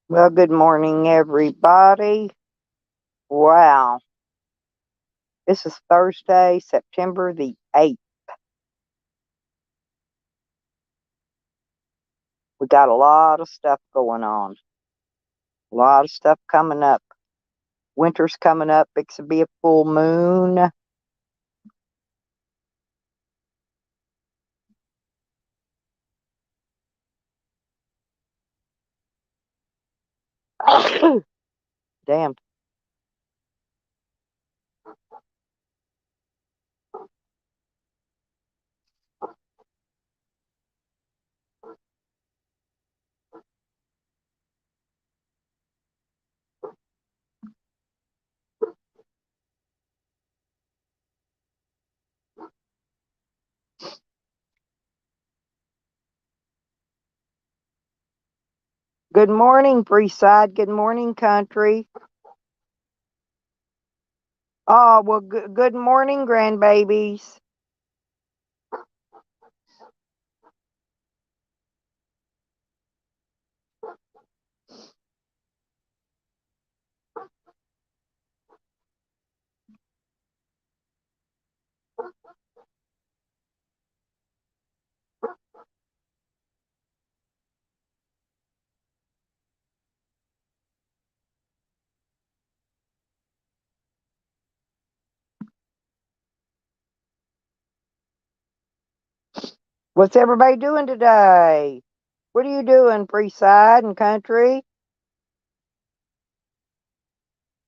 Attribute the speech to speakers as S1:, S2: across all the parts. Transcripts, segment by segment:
S1: Well, good morning, everybody. Wow. This is Thursday, September the 8th. We got a lot of stuff going on. A lot of stuff coming up. Winter's coming up. It could be a full moon. Damn. Good morning, Freeside. Good morning, country. Oh, well, good morning, grandbabies. What's everybody doing today? What are you doing, Freeside and country?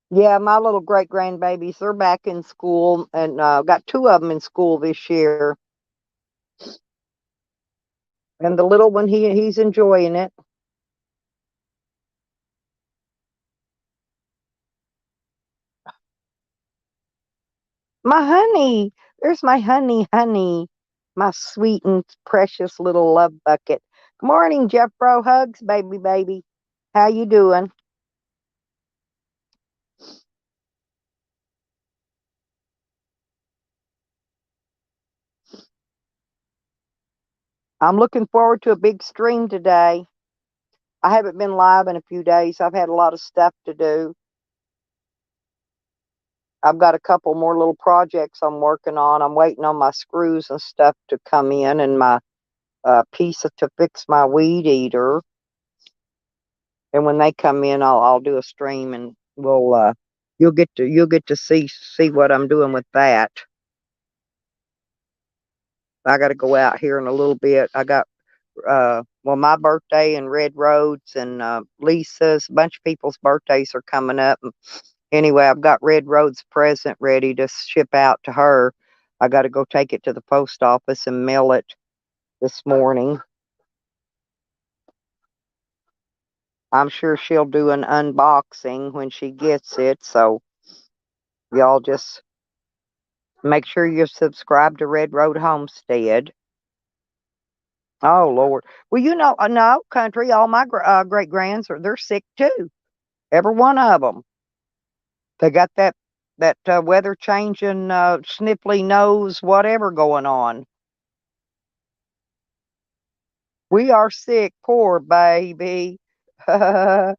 S1: Yeah, my little great grandbabies, they're back in school and got two of them in school this year. And the little one, he's enjoying it. My honey, there's my honey, my sweet and precious little love bucket. Good morning, Jeffro. Hugs, baby. How you doing? I'm looking forward to a big stream today. I haven't been live in a few days. I've had a lot of stuff to do. I've got a couple more little projects I'm working on. I'm waiting on my screws and stuff to come in and my piece to fix my weed eater. And when they come in, I'll do a stream and you'll get to see what I'm doing with that. I got to go out here in a little bit. I got my birthday and Red Roads and Lisa's, a bunch of people's birthdays are coming up. Anyway, I've got Red Road's present ready to ship out to her. I got to go take it to the post office and mail it this morning. I'm sure she'll do an unboxing when she gets it. So y'all just make sure you're subscribed to Red Road Homestead. Oh Lord. Well, no country. All my great grands they're sick too. Every one of them. They got that weather changing, sniffly nose, whatever going on. We are sick, poor baby. That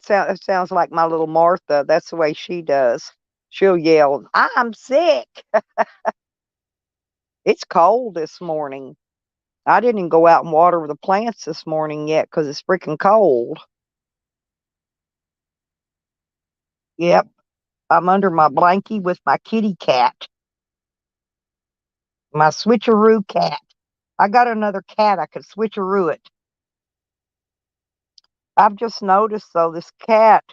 S1: sounds like my little Martha. That's the way she does. She'll yell, "I'm sick." It's cold this morning. I didn't even go out and water the plants this morning yet because it's freaking cold. Yep, I'm under my blankie with my kitty cat, my switcheroo cat. I got another cat. I could switcheroo it. I've just noticed though, this cat,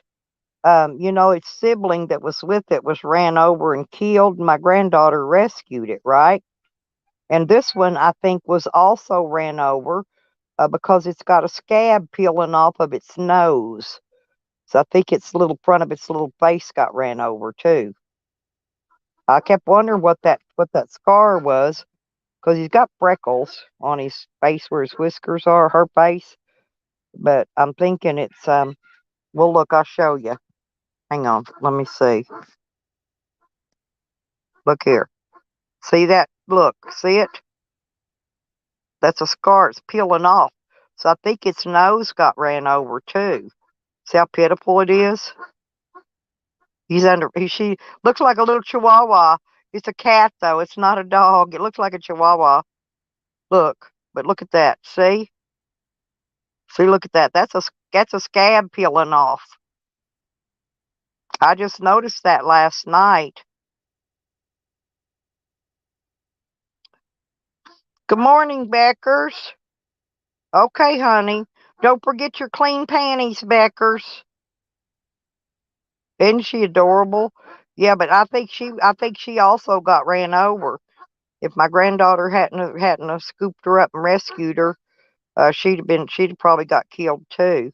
S1: its sibling that was with it was ran over and killed. My granddaughter rescued it, right? And this one, I think, was also ran over because it's got a scab peeling off of its nose. So I think its little front of its little face got ran over too. I kept wondering what that scar was because he's got freckles on his face where his whiskers are, her face. But I'm thinking it's well, look, I'll show you. Hang on, let me see. Look here. See that? Look, see it? That's a scar. It's peeling off. So I think its nose got ran over too. See how pitiful it is? She looks like a little chihuahua. It's a cat though. It's not a dog. It looks like a chihuahua. Look, but look at that. See? See, look at that. That's a scab peeling off. I just noticed that last night. Good morning, Beckers. Okay, honey. Don't forget your clean panties, Beckers. Isn't she adorable? Yeah, but I think she also got ran over. If my granddaughter hadn't have scooped her up and rescued her, she'd have probably got killed too.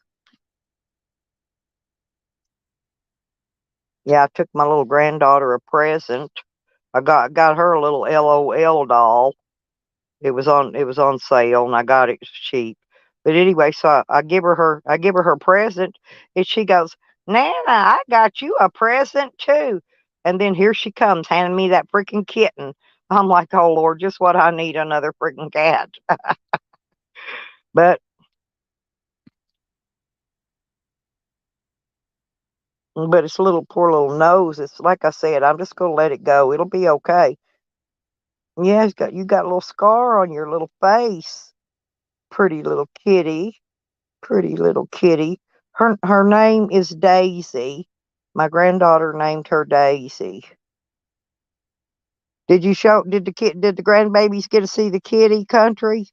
S1: Yeah, I took my little granddaughter a present. I got her a little LOL doll. It was on sale and I got it cheap. But anyway, so I give her her present and she goes, Nana, I got you a present too. And then here she comes handing me that freaking kitten. I'm like, oh Lord, just what I need, another freaking cat. But but its little poor little nose, it's like I said, I'm just gonna let it go. It'll be okay. Yeah, you got a little scar on your little face. Pretty little kitty. Pretty little kitty. Her name is Daisy. My granddaughter named her Daisy. Did the grandbabies get to see the kitty country?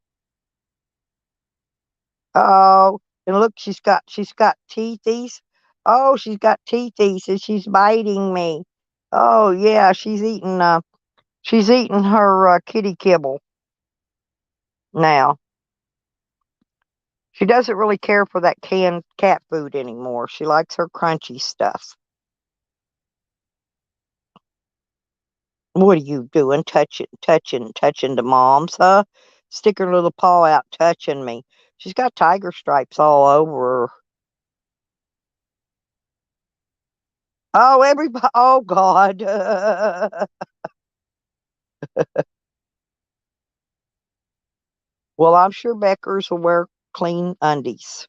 S1: Oh, and look, she's got teethies. Oh, she's got teethies and she's biting me. Oh yeah, she's eating her kitty kibble now. She doesn't really care for that canned cat food anymore. She likes her crunchy stuff. What are you doing? Touching the moms, huh? Stick her little paw out, touching me. She's got tiger stripes all over her. Oh, everybody! Oh God! Well, I'm sure Beckers will wear clean undies.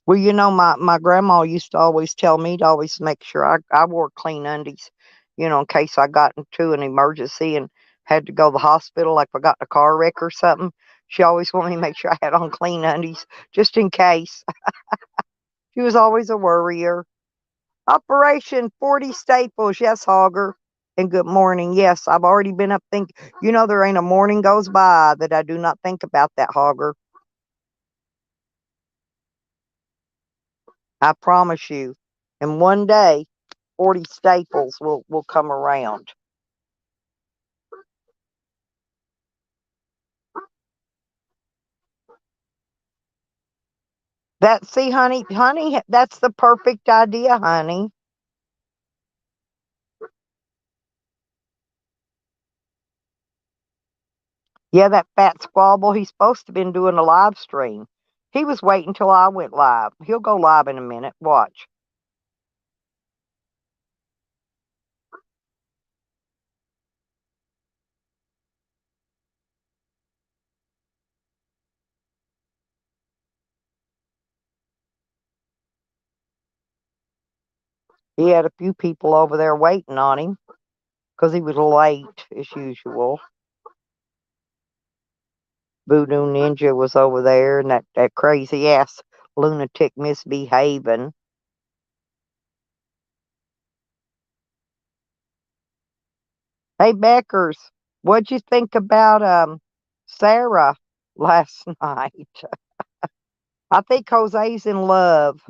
S1: Well, my grandma used to always tell me to always make sure I wore clean undies, in case I got into an emergency and had to go to the hospital, like if I got in a car wreck or something. She always wanted me to make sure I had on clean undies just in case. She was always a worrier. Operation 40 Staples. Yes, Hogger. And good morning. Yes, I've already been up think. There ain't a morning goes by that I do not think about that, Hogger. I promise you. And one day, 40 Staples will come around. See, honey, that's the perfect idea, honey. Yeah, that fat squabble, he's supposed to been doing a live stream. He was waiting till I went live. He'll go live in a minute. Watch. He had a few people over there waiting on him because he was late as usual. Voodoo Ninja was over there, and that crazy ass lunatic misbehaving. Hey, Beckers, what'd you think about Sarah last night? I think Jose's in love.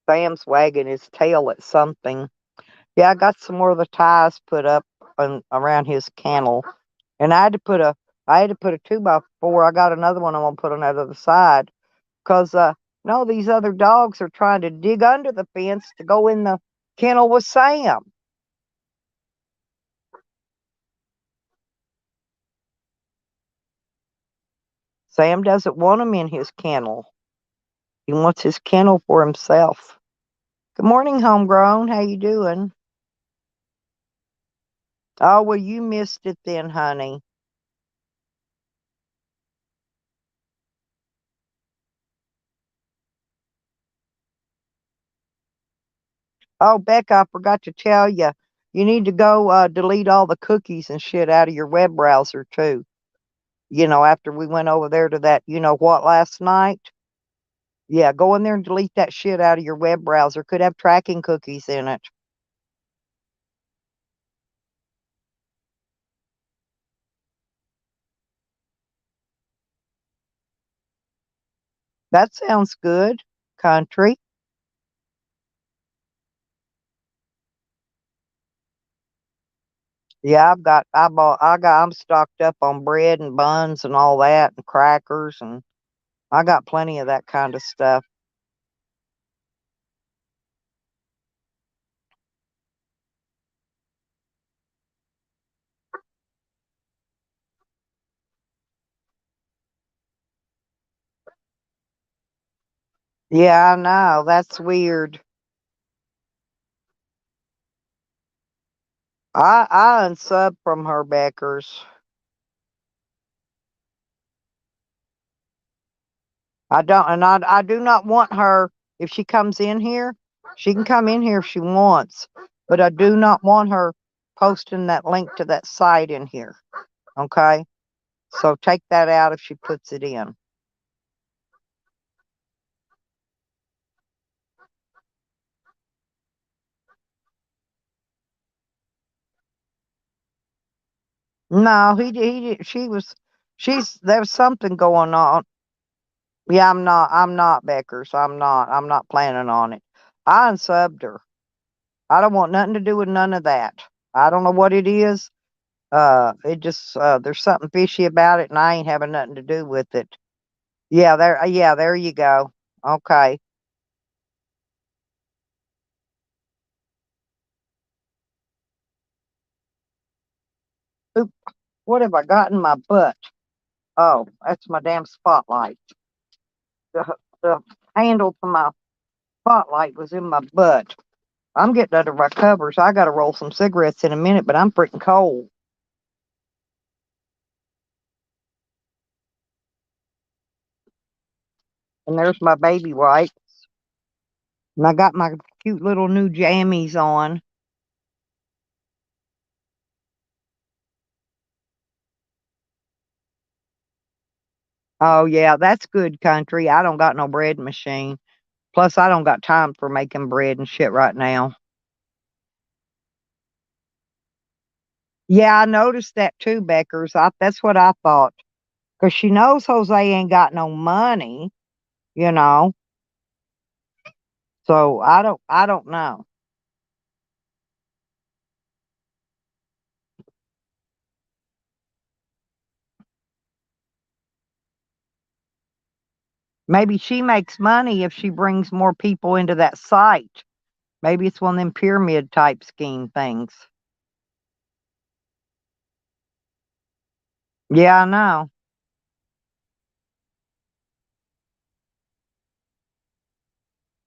S1: Sam's wagging his tail at something. Yeah, I got some more of the ties put up around his kennel, and I had to put a 2x4. I got another one I'm gonna put on that other side because no, these other dogs are trying to dig under the fence to go in the kennel with Sam. Sam doesn't want him in his kennel. He wants his kennel for himself. Good morning, Homegrown. How you doing? Oh, well, you missed it then, honey. Oh, Becca, I forgot to tell you. You need to go delete all the cookies and shit out of your web browser, too. After we went over there to that, what, last night? Yeah, go in there and delete that shit out of your web browser. Could have tracking cookies in it. That sounds good, country. Yeah, I'm stocked up on bread and buns and all that and crackers, and I got plenty of that kind of stuff. Yeah, I know. That's weird. I unsub from her, Beckers. I do not want her. If she comes in here, she can come in here if she wants, but I do not want her posting that link to that site in here. Okay, so take that out if she puts it in. No, she was, there was something going on. Yeah, I'm not Beckers. I'm not planning on it. I unsubbed her. I don't want nothing to do with none of that. I don't know what it is. It just there's something fishy about it, and I ain't having nothing to do with it. Yeah, there you go. Okay. Oop, what have I got in my butt? Oh, that's my damn spotlight. The handle to my spotlight was in my butt. I'm getting under my covers. I got to roll some cigarettes in a minute, but I'm freaking cold. And there's my baby wipes. And I got my cute little new jammies on. Oh, yeah, that's good country. I don't got no bread machine. Plus, I don't got time for making bread and shit right now. Yeah, I noticed that too, Beckers. That's what I thought. Because she knows Jose ain't got no money, you know. So I don't know. Maybe she makes money if she brings more people into that site. Maybe it's one of them pyramid type scheme things. Yeah, I know.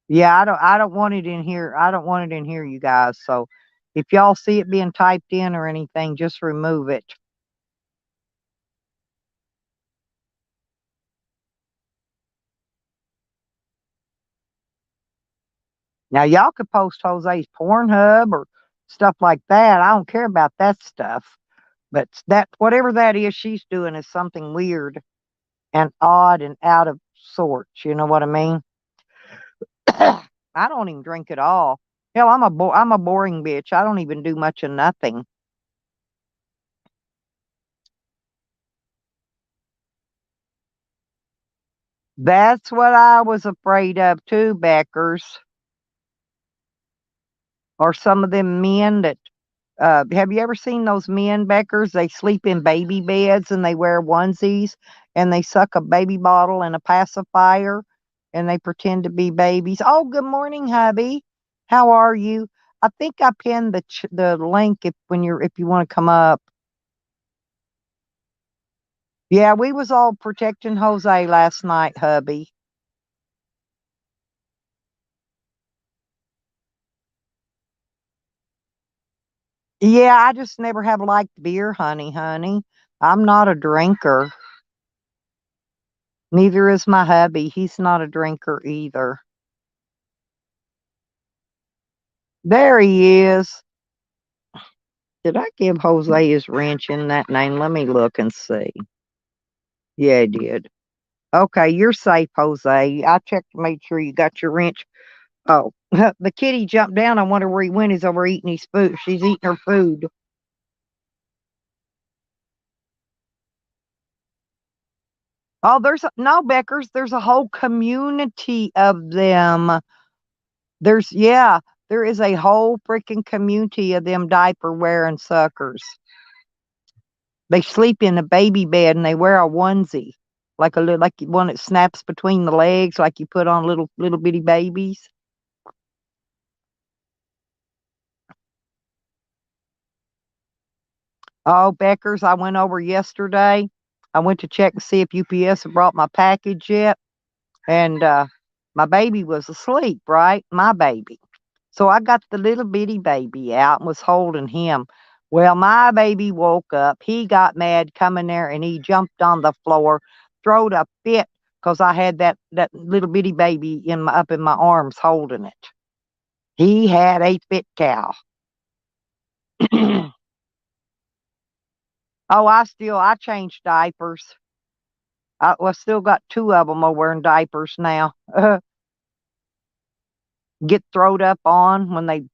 S1: Yeah, I don't want it in here. I don't want it in here, you guys. So if y'all see it being typed in or anything, just remove it. Now y'all could post Jose's Pornhub or stuff like that. I don't care about that stuff. But that whatever that is she's doing is something weird and odd and out of sorts. You know what I mean? I don't even drink at all. Hell, I'm a boring bitch. I don't even do much of nothing. That's what I was afraid of too, Beckers. Or some of them men that have you ever seen those men, Beckers? They sleep in baby beds and they wear onesies and they suck a baby bottle and a pacifier and they pretend to be babies. Oh, good morning, hubby. How are you? I think I pinned the link if you want to come up. Yeah, we was all protecting Jose last night, hubby. Yeah, I just never have liked beer, honey. I'm not a drinker. Neither is my hubby. He's not a drinker either. There he is. Did I give Jose his wrench in that name? Let me look and see. Yeah, I did. Okay, you're safe, Jose. I checked to make sure you got your wrench. Oh, the kitty jumped down. I wonder where he went. He's over eating his food. She's eating her food. Oh, no Beckers. There's a whole community of them. Yeah, there is a whole freaking community of them diaper wearing suckers. They sleep in a baby bed and they wear a onesie, like a little, like one that snaps between the legs, like you put on little bitty babies. Oh, Becker's, I went over yesterday. I went to check to see if UPS had brought my package yet, and my baby was asleep, right? My baby. So I got the little bitty baby out and was holding him. Well, my baby woke up. He got mad coming there and he jumped on the floor, throwed a fit because I had that little bitty baby up in my arms holding it. He had a fit cow. Oh, I changed diapers. Still got two of them are wearing diapers now. Get throwed up on when they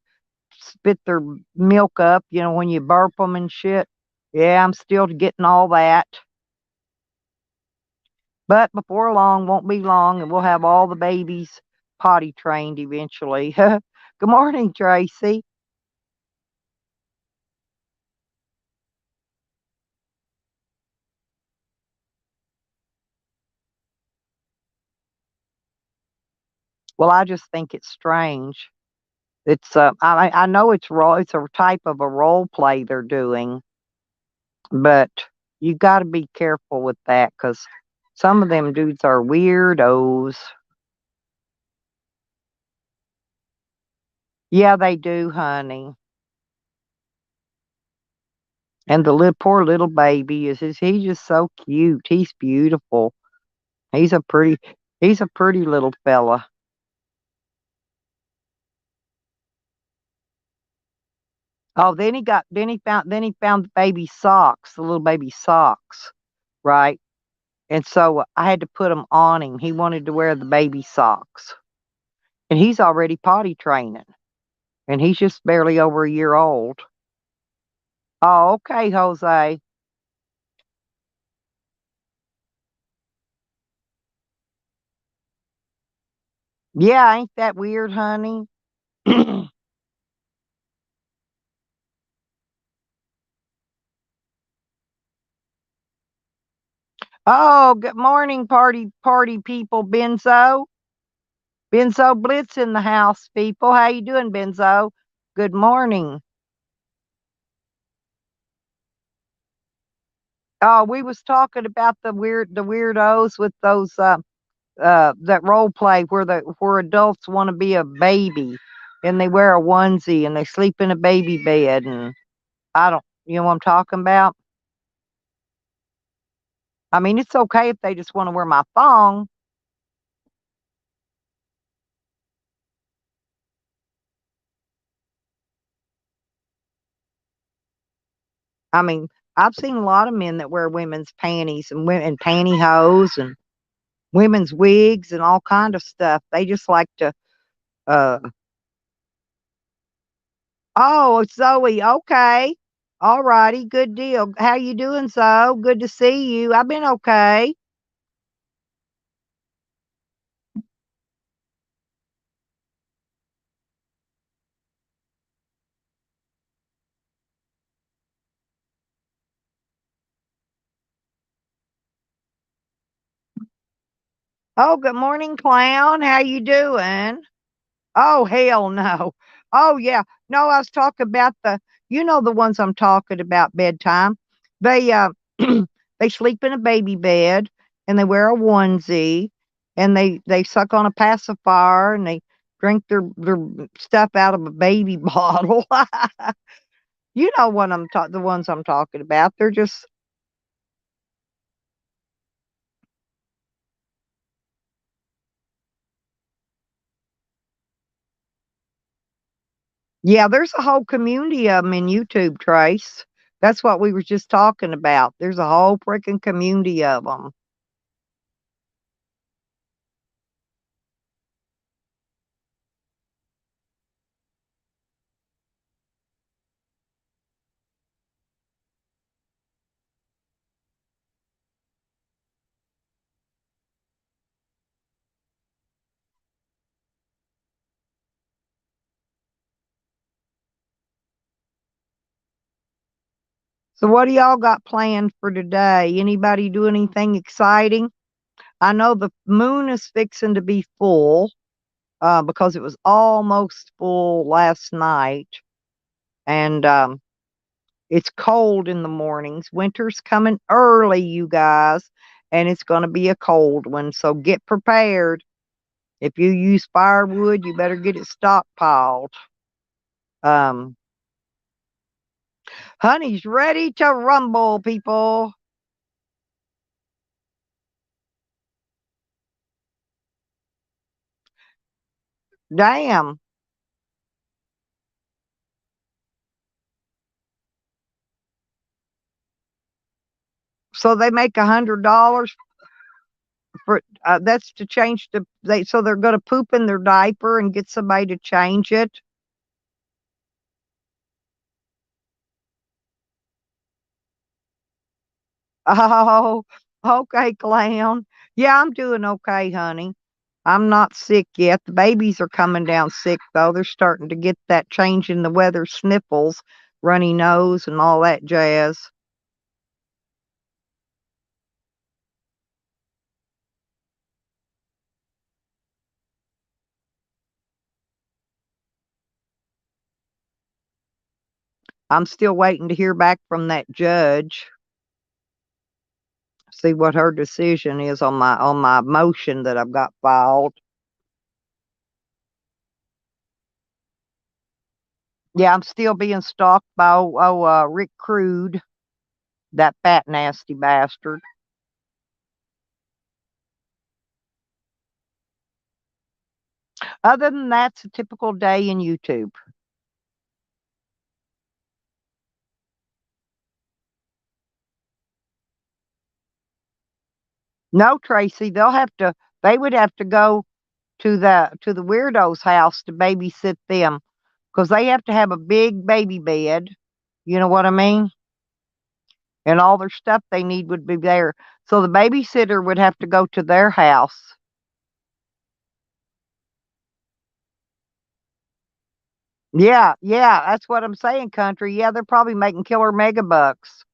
S1: spit their milk up, when you burp them and shit. Yeah, I'm still getting all that. But before long, won't be long, and we'll have all the babies potty trained eventually. Good morning, Tracy. Well, I just think it's strange. I know it's a type of a role play they're doing, but you got to be careful with that because some of them dudes are weirdos. Yeah, they do, honey. And the poor little baby he's just so cute. He's beautiful. He's a pretty he's a pretty little fella. Oh, then he found the baby socks, the little baby socks, right? And so I had to put them on him. He wanted to wear the baby socks. And he's already potty training. And he's just barely over a year old. Oh, okay, Jose. Yeah, ain't that weird, honey? Oh, good morning, party people, Benzo. Benzo Blitz in the house, people. How you doing, Benzo? Good morning. Oh, we was talking about the weirdos with those that role play where adults want to be a baby and they wear a onesie and they sleep in a baby bed and I don't you know what I'm talking about? I mean, it's okay if they just want to wear my thong. I mean, I've seen a lot of men that wear women's panties and women pantyhose and women's wigs and all kind of stuff. They just like to uh oh, Zoe, okay. All righty, good deal. How you doing, so? Good to see you. I've been okay. Oh, good morning, clown. How you doing? Oh, hell no. Oh, yeah. No, I was talking about the ones I'm talking about bedtime. They They sleep in a baby bed and they wear a onesie and they suck on a pacifier and they drink their stuff out of a baby bottle. You know what the ones I'm talking about. They're just yeah, there's a whole community of them in YouTube, Trace. That's what we were just talking about. There's a whole freaking community of them. So what do y'all got planned for today? Anybody do anything exciting? I know the moon is fixing to be full because it was almost full last night. And it's cold in the mornings. Winter's coming early, you guys, and it's going to be a cold one. So get prepared. If you use firewood, you better get it stockpiled. Um, Honey's ready to rumble, people. Damn. So they make $100 for that's to change so they're going to poop in their diaper and get somebody to change it. Oh, okay, clown. Yeah, I'm doing okay, honey. I'm not sick yet. The babies are coming down sick, though. They're starting to get that change in the weather sniffles, runny nose, and all that jazz. I'm still waiting to hear back from that judge, see what her decision is on my motion that I've got filed. Yeah, I'm still being stalked by Rick Crude, that fat nasty bastard. Other than that, it's a typical day in YouTube. No, Tracy, they would have to go to the weirdo's house to babysit them because they have to have a big baby bed. You know what I mean? And all their stuff they need would be there. So the babysitter would have to go to their house. Yeah, yeah, that's what I'm saying, country. Yeah, they're probably making killer mega bucks.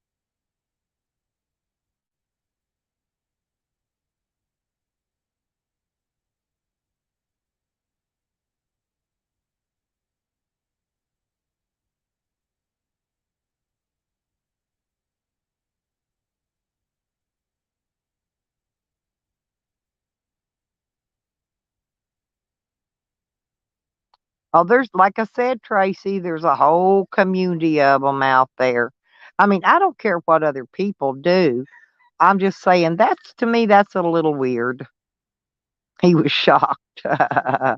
S1: Oh, there's, like I said, Tracy, there's a whole community of them out there. I mean, I don't care what other people do. I'm just saying to me, that's a little weird. He was shocked. I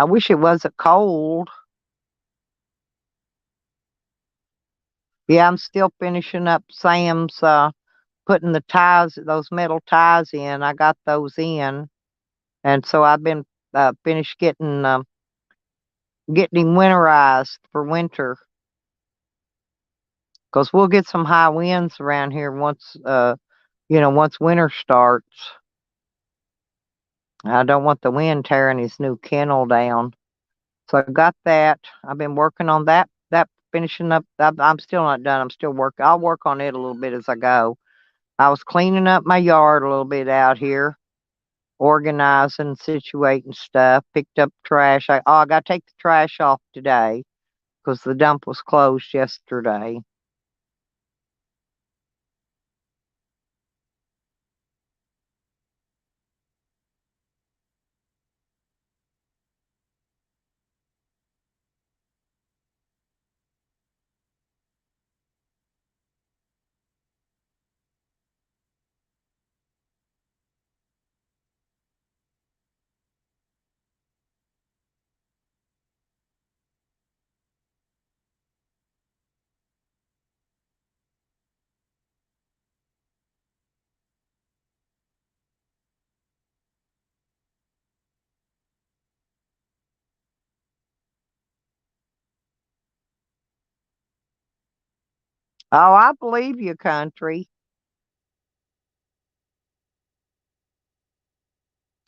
S1: wish it wasn't cold. Yeah, I'm still finishing up Sam's putting the ties, those metal ties in. I got those in, and so I've been finished getting him winterized for winter because we'll get some high winds around here once winter starts. I don't want the wind tearing his new kennel down. So I got that. I've been working on that finishing up. I'm still not done. I'm still working. I'll work on it a little bit as I go. I was cleaning up my yard a little bit out here, organizing, situating stuff, picked up trash. I got to take the trash off today because the dump was closed yesterday. Oh, I believe you, country.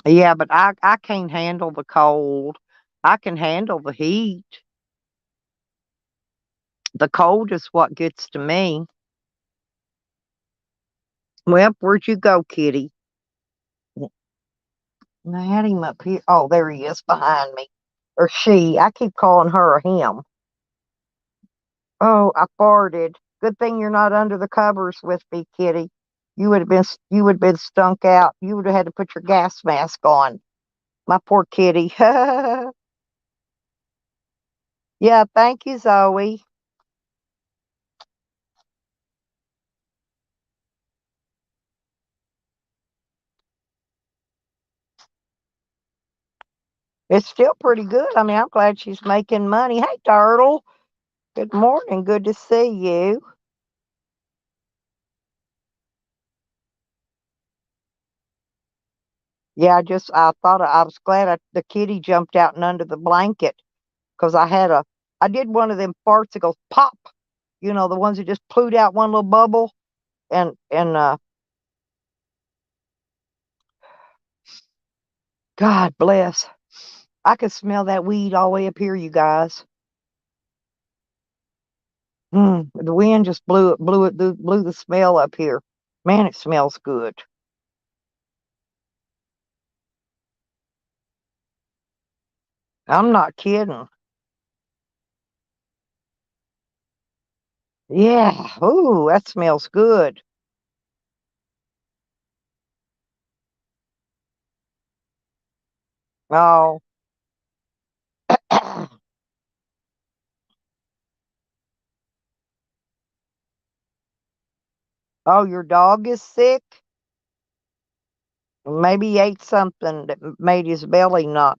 S1: Yeah, but I can't handle the cold. I can handle the heat. The cold is what gets to me. Well, where'd you go, kitty? I had him up here. Oh, there he is behind me. Or she. I keep calling her a him. Oh, I farted. Good thing you're not under the covers with me, kitty. You would have been stunk out. You would have had to put your gas mask on. My poor kitty. Yeah, thank you, Zoe. It's still pretty good. I mean, I'm glad she's making money. Hey, Turtle. Good morning. Good to see you. Yeah, I thought I was glad the kitty jumped out and under the blanket because I did one of them farts that goes pop. You know, the ones that just plewed out one little bubble and God bless. I could smell that weed all the way up here, you guys. The wind just blew the smell up here. Man, it smells good. I'm not kidding. Yeah. Ooh, that smells good. Oh, oh, your dog is sick. Maybe he ate something that made his belly not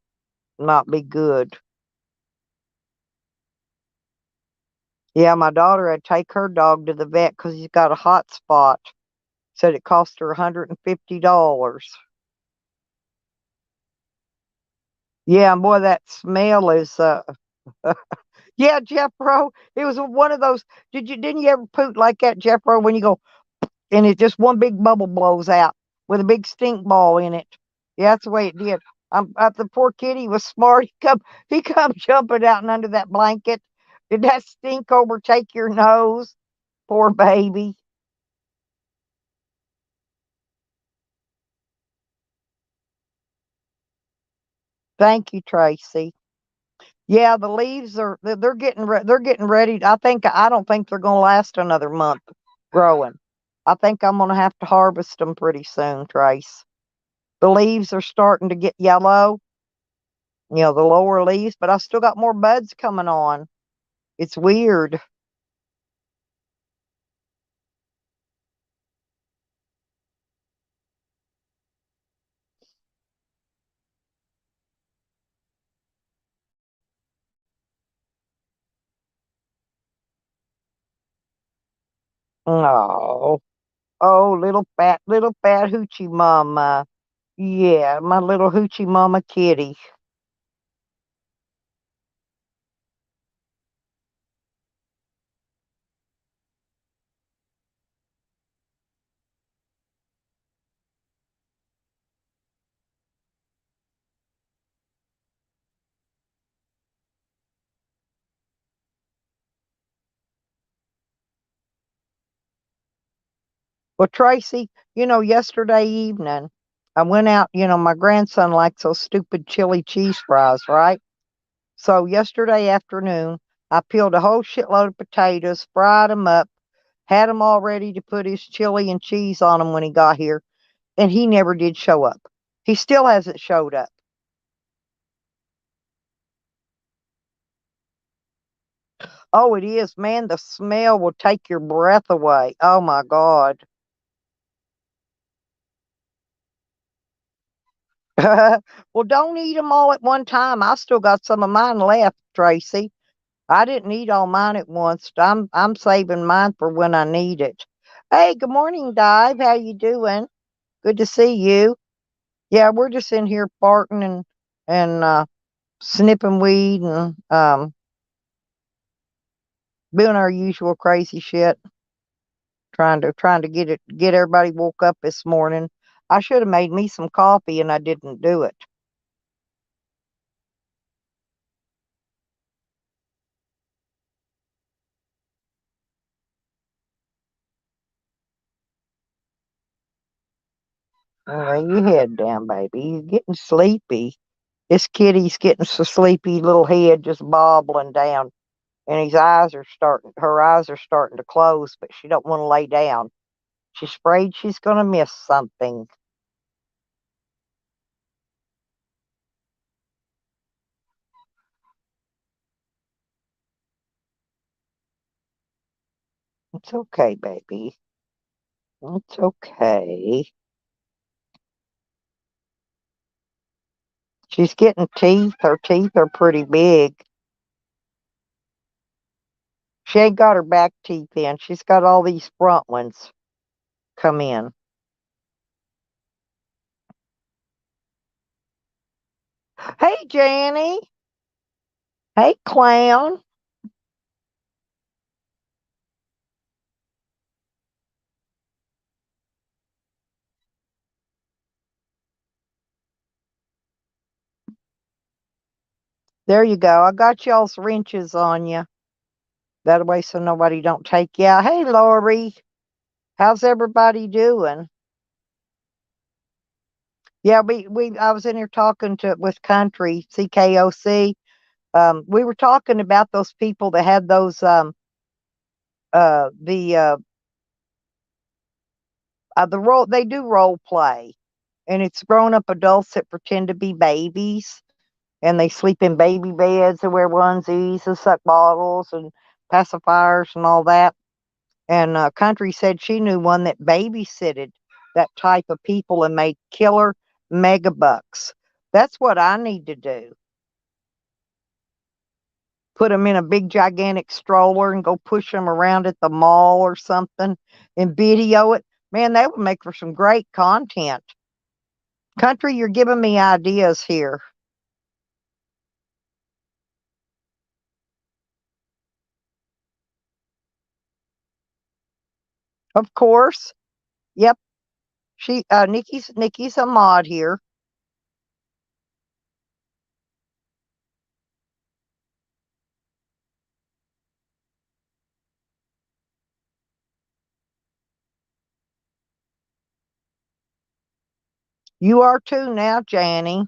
S1: be good. Yeah, my daughter had to take her dog to the vet because he's got a hot spot. Said it cost her $150. Yeah, and boy, that smell is yeah, Jeffro. It was one of those. Didn't you ever poot like that, Jeffro, when you go and it just one big bubble blows out with a big stink ball in it? Yeah, that's the way it did. The poor kitty was smart. He come jumping out and under that blanket. Did that stink overtake your nose? Poor baby. Thank you, Tracy. Yeah, the leaves they're getting ready. I don't think they're gonna last another month growing. I think I'm gonna have to harvest them pretty soon, Trace. The leaves are starting to get yellow, the lower leaves, but I still got more buds coming on. It's weird. Oh, oh, little fat hoochie mama. Yeah, my little hoochie mama kitty. Well, Tracy, yesterday evening, I went out. My grandson likes those stupid chili cheese fries, right? So yesterday afternoon, I peeled a whole shitload of potatoes, fried them up, had him all ready to put his chili and cheese on them when he got here, and he never did show up. He still hasn't showed up. Oh, it is, man. The smell will take your breath away. Oh my God. Well, don't eat them all at one time. I still got some of mine left, Tracy. I didn't eat all mine at once. I'm saving mine for when I need it. Hey, good morning, Dive. How you doing? Good to see you. Yeah, we're just in here farting and snipping weed and doing our usual crazy shit. Trying to get everybody woke up this morning. I should have made me some coffee and I didn't do it. Lay your head down, baby. You're getting sleepy. This kitty's getting so sleepy, little head just bobbling down, and her eyes are starting to close, but she don't want to lay down. She's afraid she's gonna miss something. It's okay, baby. It's okay. She's getting teeth. Her teeth are pretty big. She ain't got her back teeth in. She's got all these front ones come in. Hey, Janny. Hey, clown. There you go. I got y'all's wrenches on you. That way so nobody don't take you out. Hey, Lori. How's everybody doing? Yeah, we I was in here talking to with Country CKOC. We were talking about those people that had those the role they do role play, and it's grown up adults that pretend to be babies, and they sleep in baby beds and wear onesies and suck bottles and pacifiers and all that. And Country said she knew one that babysitted that type of people and made killer mega bucks. That's what I need to do. Put them in a big gigantic stroller and go push them around at the mall or something and video it. Man, that would make for some great content. Country, you're giving me ideas here. Of course. Yep. Nikki's a mod here. You are too now, Janny.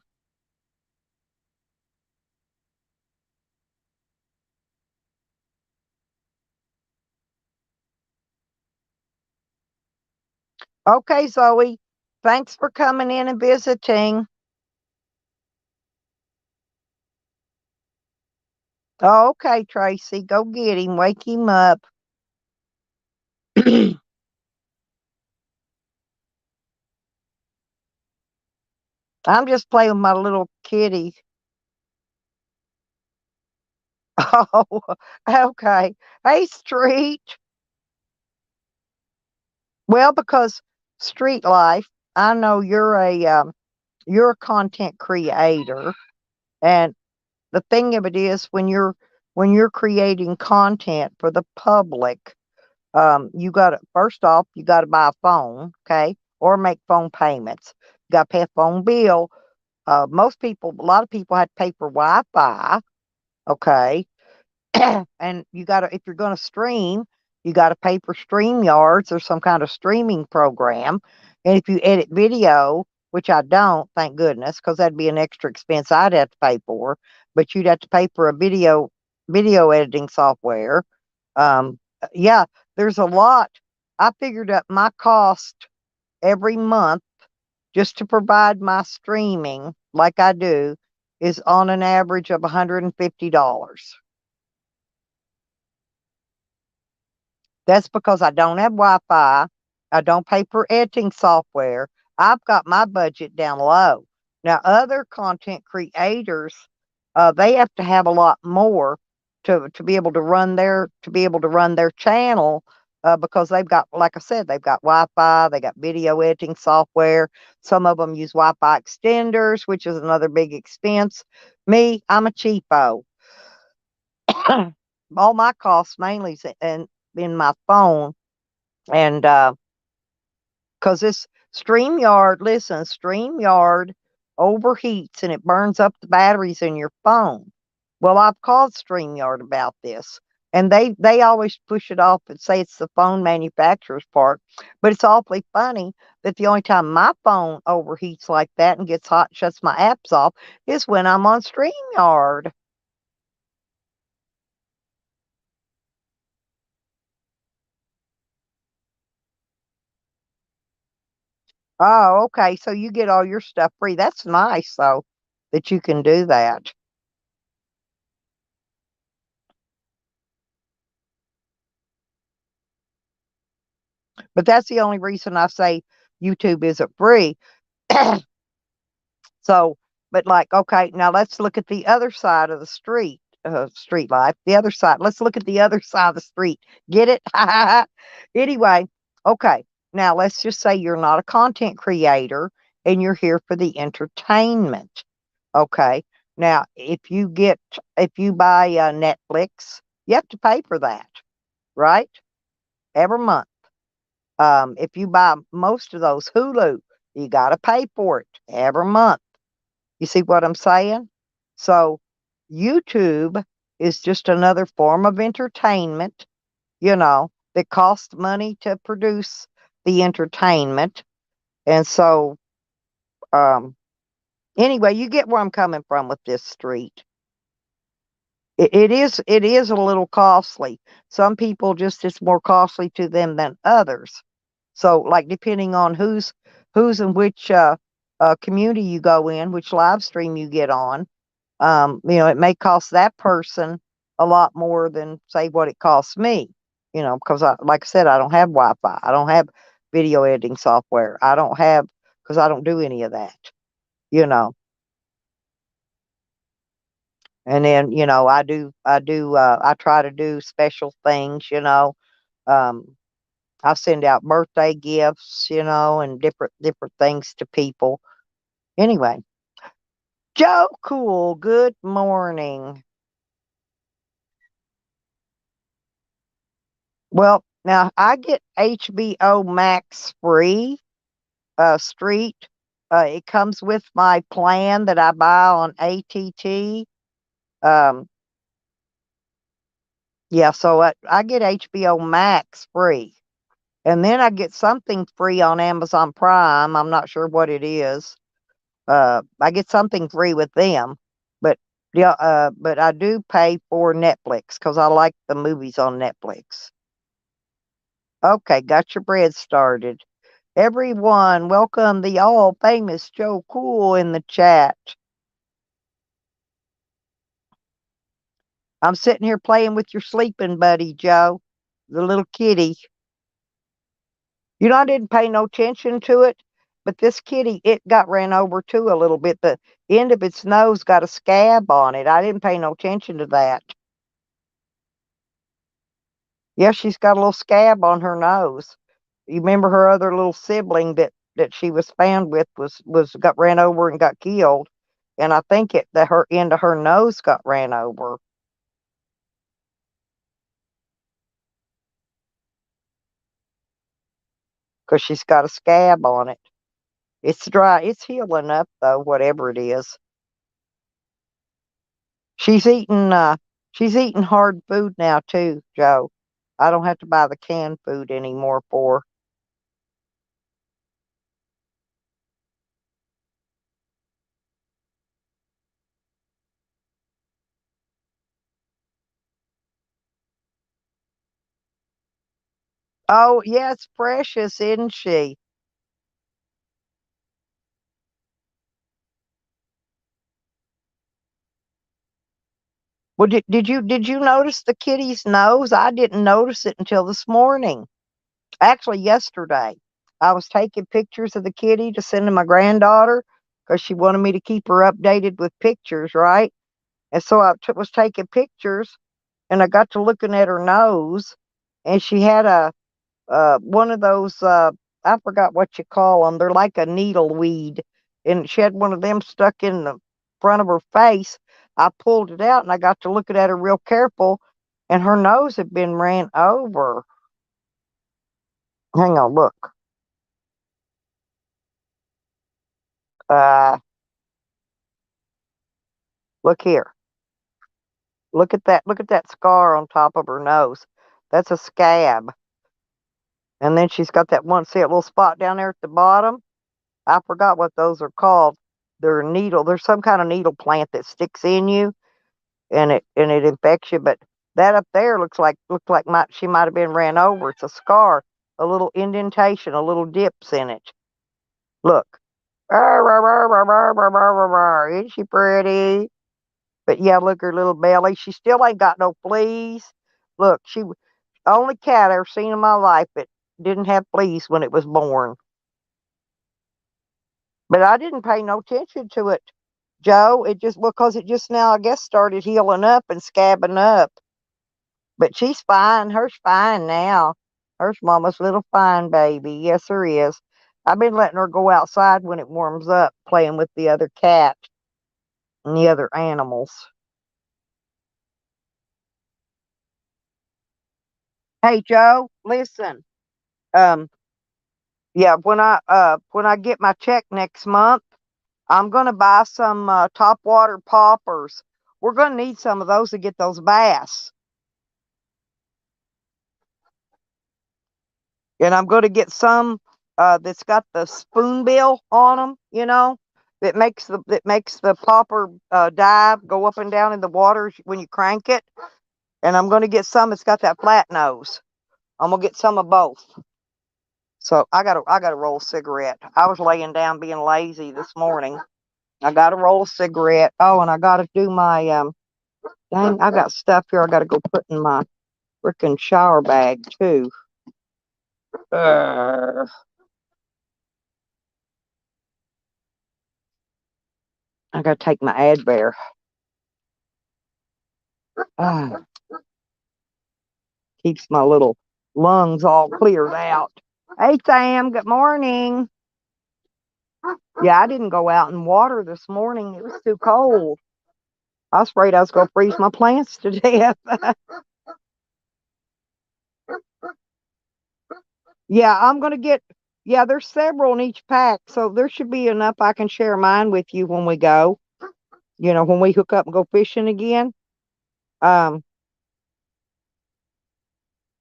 S1: Okay, Zoe. Thanks for coming in and visiting. Oh, okay, Tracy. Go get him. Wake him up. I'm just playing with my little kitty. Oh, okay. Hey, Street. Well, because Street Life, I know you're a content creator, and the thing of it is when you're creating content for the public, you got to first off you got to buy a phone, okay, or make phone payments. You got to pay a phone bill. A lot of people had to pay for Wi-Fi, okay, and you got to if you're going to stream, You got to pay for StreamYards or some kind of streaming program. And if you edit video, which I don't, thank goodness, because that'd be an extra expense I'd have to pay for. But you'd have to pay for a video editing software. Yeah, there's a lot. I figured up my cost every month just to provide my streaming like I do is on an average of $150. That's because I don't have Wi-Fi. I don't pay for editing software. I've got my budget down low. Now, other content creators, they have to have a lot more to be able to run their channel because they've got, like I said, they've got Wi-Fi, they got video editing software. Some of them use Wi-Fi extenders, which is another big expense. Me, I'm a cheapo. All my costs mainly is in my phone, and because this StreamYard overheats and it burns up the batteries in your phone. Well, I've called StreamYard about this, and they always push it off and say it's the phone manufacturer's part. But it's awfully funny that the only time my phone overheats like that and gets hot and shuts my apps off is when I'm on StreamYard. Oh, okay. So you get all your stuff free. That's nice, though, that you can do that. But that's the only reason I say YouTube isn't free. So, but like, okay, now let's look at the other side of the street life. The other side. Let's look at the other side of the street. Get it? Anyway, okay. Now let's just say you're not a content creator and you're here for the entertainment. Okay. Now, if you buy Netflix, you have to pay for that, right? Every month. If you buy most of those Hulu, you got to pay for it every month. You see what I'm saying? So YouTube is just another form of entertainment, that costs money to produce the entertainment. And so, um, anyway, you get where I'm coming from with this street. It is a little costly. Some people just it's more costly to them than others. So, like depending on who's in which community you go in, which live stream you get on, it may cost that person a lot more than say what it costs me. Because like I said, I don't have Wi-Fi, I don't have video editing software, I don't have because I don't do any of that. You know, and then I try to do special things. Um, I send out birthday gifts, and different things to people. Anyway, Joe Cool, good morning. Well, now I get HBO Max free, street. It comes with my plan that I buy on ATT. Um, yeah, so I get HBO Max free. And then I get something free on Amazon Prime. I'm not sure what it is. I get something free with them, but yeah, but I do pay for Netflix because I like the movies on Netflix. Okay, got your bread started. Everyone, welcome the all famous Joe Cool in the chat. I'm sitting here playing with your sleeping buddy, Joe, the little kitty. I didn't pay no attention to it, but this kitty, it got ran over too a little bit. The end of its nose got a scab on it. I didn't pay no attention to that. Yeah, she's got a little scab on her nose. You remember her other little sibling that she was found with was got ran over and got killed, and I think it that her end of her nose got ran over because she's got a scab on it. It's dry. It's healing up though, whatever it is. She's eating. She's eating hard food now too, Joe. I don't have to buy the canned food anymore for. Oh, yeah, it's precious, isn't she? Well, did you notice the kitty's nose? I didn't notice it until this morning. Actually, yesterday. I was taking pictures of the kitty to send to my granddaughter because she wanted me to keep her updated with pictures, right? And so was taking pictures, and I got to looking at her nose, and she had a one of those I forgot what you call them. They're like a needle weed, and she had one of them stuck in the front of her face. I pulled it out, and I got to looking at her real careful, and her nose had been ran over. Hang on, look. Uh, Look here. Look at that. Look at that scar on top of her nose. That's a scab. And then she's got that one, see that little spot down there at the bottom? I forgot what those are called. They're needle. There's some kind of needle plant that sticks in you, and it infects you. But that up there looks like she might have been ran over. It's a scar, a little indentation, a little dips in it. Look. Arr, arr, arr, arr, arr, arr, arr, arr. Isn't she pretty? But yeah, look her little belly. She still ain't got no fleas. Look, she only cat I ever seen in my life that didn't have fleas when it was born. But I didn't pay no attention to it, Joe. It just because it just now I guess started healing up and scabbing up. But she's fine. Her's fine now. Her's mama's little fine baby. Yes, her is. I've been letting her go outside when it warms up, playing with the other cat and the other animals. Hey, Joe, listen. Um, yeah, when I get my check next month, I'm gonna buy some top water poppers. We're gonna need some of those to get those bass. And I'm gonna get some that's got the spoonbill on them, that makes the popper dive, go up and down in the water when you crank it. And I'm gonna get some that's got that flat nose. I'm gonna get some of both. So I gotta roll a cigarette. I was laying down being lazy this morning. I gotta roll a cigarette. Oh, and I gotta do my dang, I got stuff here I gotta go put in my freaking shower bag too. Uh, I gotta take my Advair. Ah, keeps my little lungs all cleared out. Hey Sam, good morning. Yeah, I didn't go out and water this morning. It was too cold. I was afraid I was gonna freeze my plants to death. Yeah, I'm gonna get. Yeah, there's several in each pack, so there should be enough I can share mine with you when we go. When we hook up and go fishing again. Um,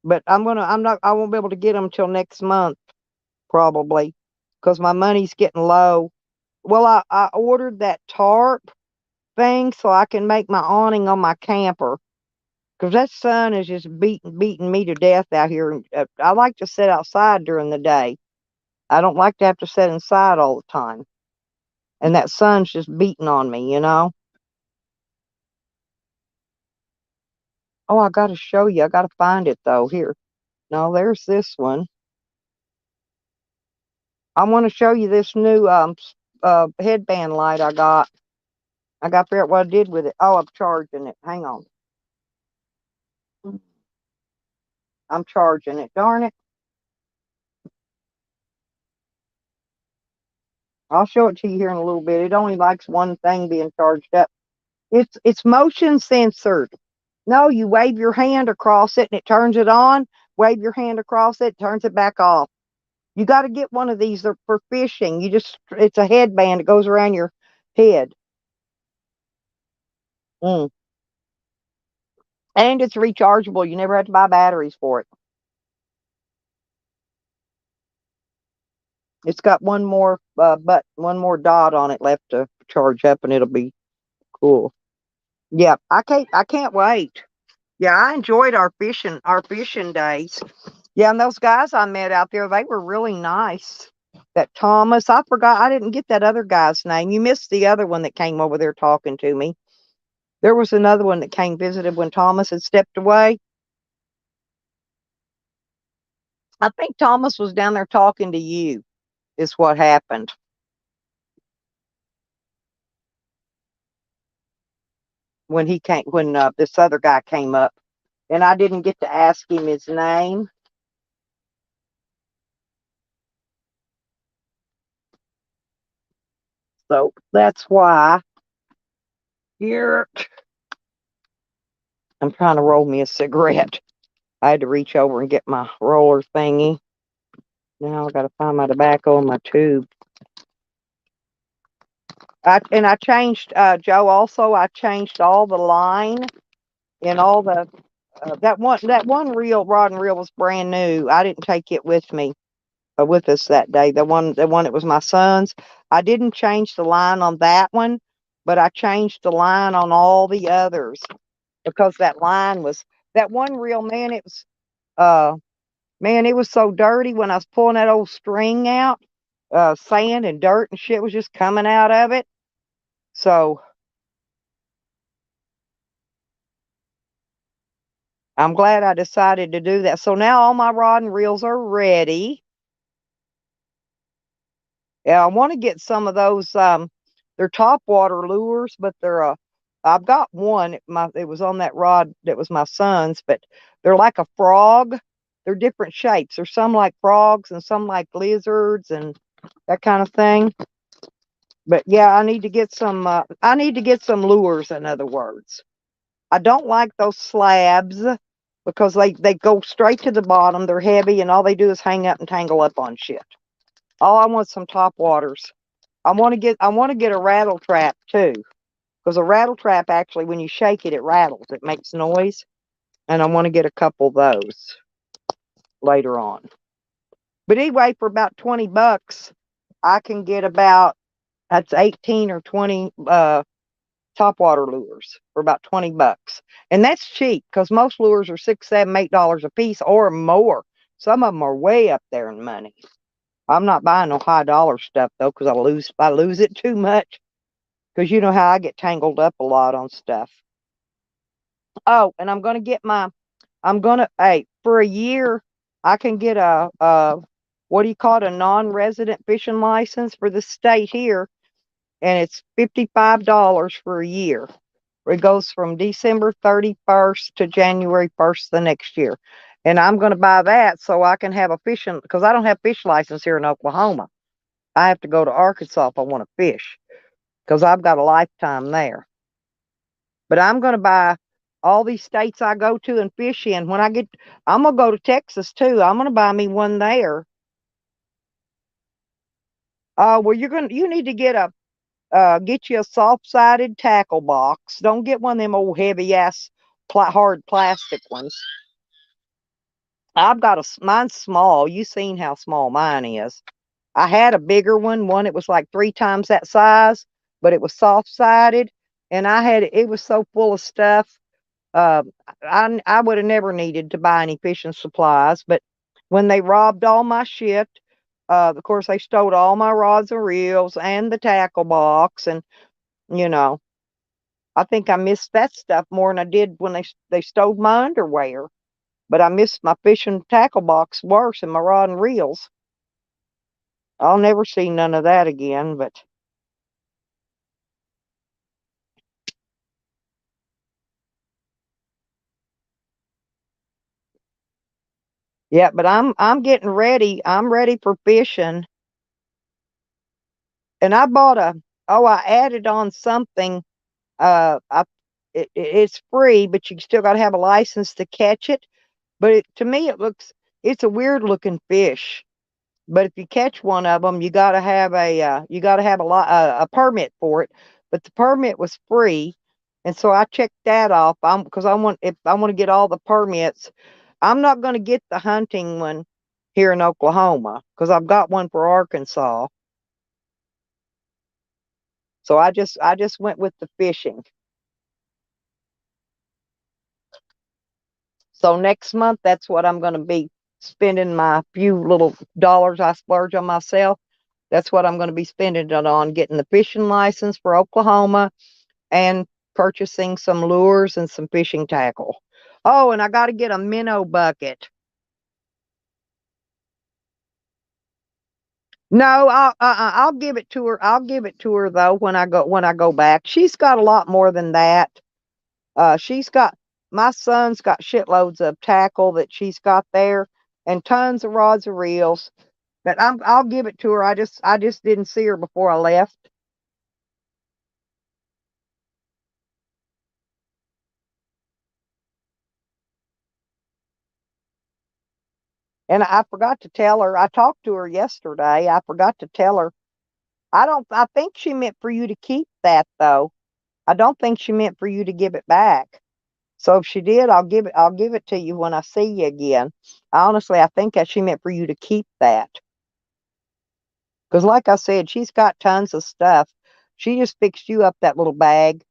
S1: but I won't be able to get them till next month probably, because my money's getting low. Well, I ordered that tarp thing so I can make my awning on my camper, because that sun is just beating me to death out here. And I like to sit outside during the day. I don't like to have to sit inside all the time. And that sun's just beating on me. Oh, I got to show you. I got to find it though. Here. No, there's this one. I want to show you this new headband light I got. I got to figure out what I did with it. Oh, I'm charging it. Hang on. I'm charging it. Darn it. I'll show it to you here in a little bit. It only likes one thing being charged up. It's motion censored. No, you wave your hand across it and it turns it on. Wave your hand across it, turns it back off. You got to get one of these. They're for fishing. It's a headband that goes around your head. Mm. And it's rechargeable. You never have to buy batteries for it. It's got one more one more dot on it left to charge up, and it'll be cool. Yeah, I can't wait. Yeah, I enjoyed our fishing days. Yeah, and those guys I met out there, they were really nice. That Thomas, I forgot, I didn't get that other guy's name. You missed the other one that came over there talking to me. There was another one that came visited when Thomas had stepped away. I think Thomas was down there talking to you, is what happened when this other guy came up. And I didn't get to ask him his name. So that's why here I'm trying to roll me a cigarette. I had to reach over and get my roller thingy. Now I got to find my tobacco in my tube. I changed, Joe. Also, I changed all the line and all the that one reel rod and reel was brand new. I didn't take it with me with us that day. The one that was my son's. I didn't change the line on that one, but I changed the line on all the others because that one reel, man. It was uh man, it was so dirty when I was pulling that old string out. Sand and dirt and shit was just coming out of it. So I'm glad I decided to do that. So now all my rod and reels are ready. Yeah, I want to get some of those. They're top water lures, but I've got one. It was on that rod that was my son's, but they're like a frog. They're different shapes. There's some like frogs and some like lizards and that kind of thing. But yeah, I need to get some. I need to get some lures. In other words, I don't like those slabs because they go straight to the bottom. They're heavy, and all they do is hang up and tangle up on shit. Oh, I want some top waters. I want to get a rattle trap too, because a rattle trap actually, when you shake it, it rattles. It makes noise, and I want to get a couple of those later on. But anyway, for about $20, I can get about that's 18 or 20 top water lures for about $20, and that's cheap because most lures are $6, $7, $8 a piece or more. Some of them are way up there in money. I'm not buying no high dollar stuff though, because I lose it too much. Because you know how I get tangled up a lot on stuff. Oh, and hey, for a year, I can get what do you call it, a non-resident fishing license for the state here, and it's $55 for a year. It goes from December 31st to January 1st the next year. And I'm going to buy that so I can have a fishing, because I don't have fish license here in Oklahoma. I have to go to Arkansas if I want to fish, because I've got a lifetime there. But I'm going to buy all these states I go to and fish in. I'm going to go to Texas too. I'm going to buy me one there. Well, you need to get you a soft-sided tackle box. Don't get one of them old heavy ass hard plastic ones. Mine's small. You seen how small mine is. I had a bigger one that was like 3 times that size, but it was soft-sided, and it was so full of stuff. Uh, I would have never needed to buy any fishing supplies, but when they robbed all my shit, of course they stole all my rods and reels and the tackle box, and you know, I think I missed that stuff more than I did when they stole my underwear. But I missed my fishing tackle box worse than my rod and reels. I'll never see none of that again. But yeah, but I'm getting ready. I'm ready for fishing. And I added on something. I it's free, but you still got to have a license to catch it. But to me, it's a weird looking fish. But if you catch one of them, you got to have a permit for it. But the permit was free, And so I checked that off. Because I want if I want to get all the permits. I'm not going to get the hunting one here in Oklahoma because I've got one for Arkansas. So I just went with the fishing. So next month, that's what I'm going to be spending my few little dollars I splurge on myself. That's what I'm going to be spending it on getting the fishing license for Oklahoma and purchasing some lures and some fishing tackle. Oh, and I got to get a minnow bucket. No, I'll give it to her. I'll give it to her though when I go back. She's got a lot more than that. She's got my son's got shitloads of tackle that she's got there, and tons of rods and reels. But I'll give it to her. I just didn't see her before I left. And I forgot to tell her. I talked to her yesterday. I forgot to tell her. I think she meant for you to keep that though. I don't think she meant for you to give it back. So if she did, I'll give it to you when I see you again. Honestly, I think that she meant for you to keep that. Because like I said, she's got tons of stuff. She just fixed you up that little bag.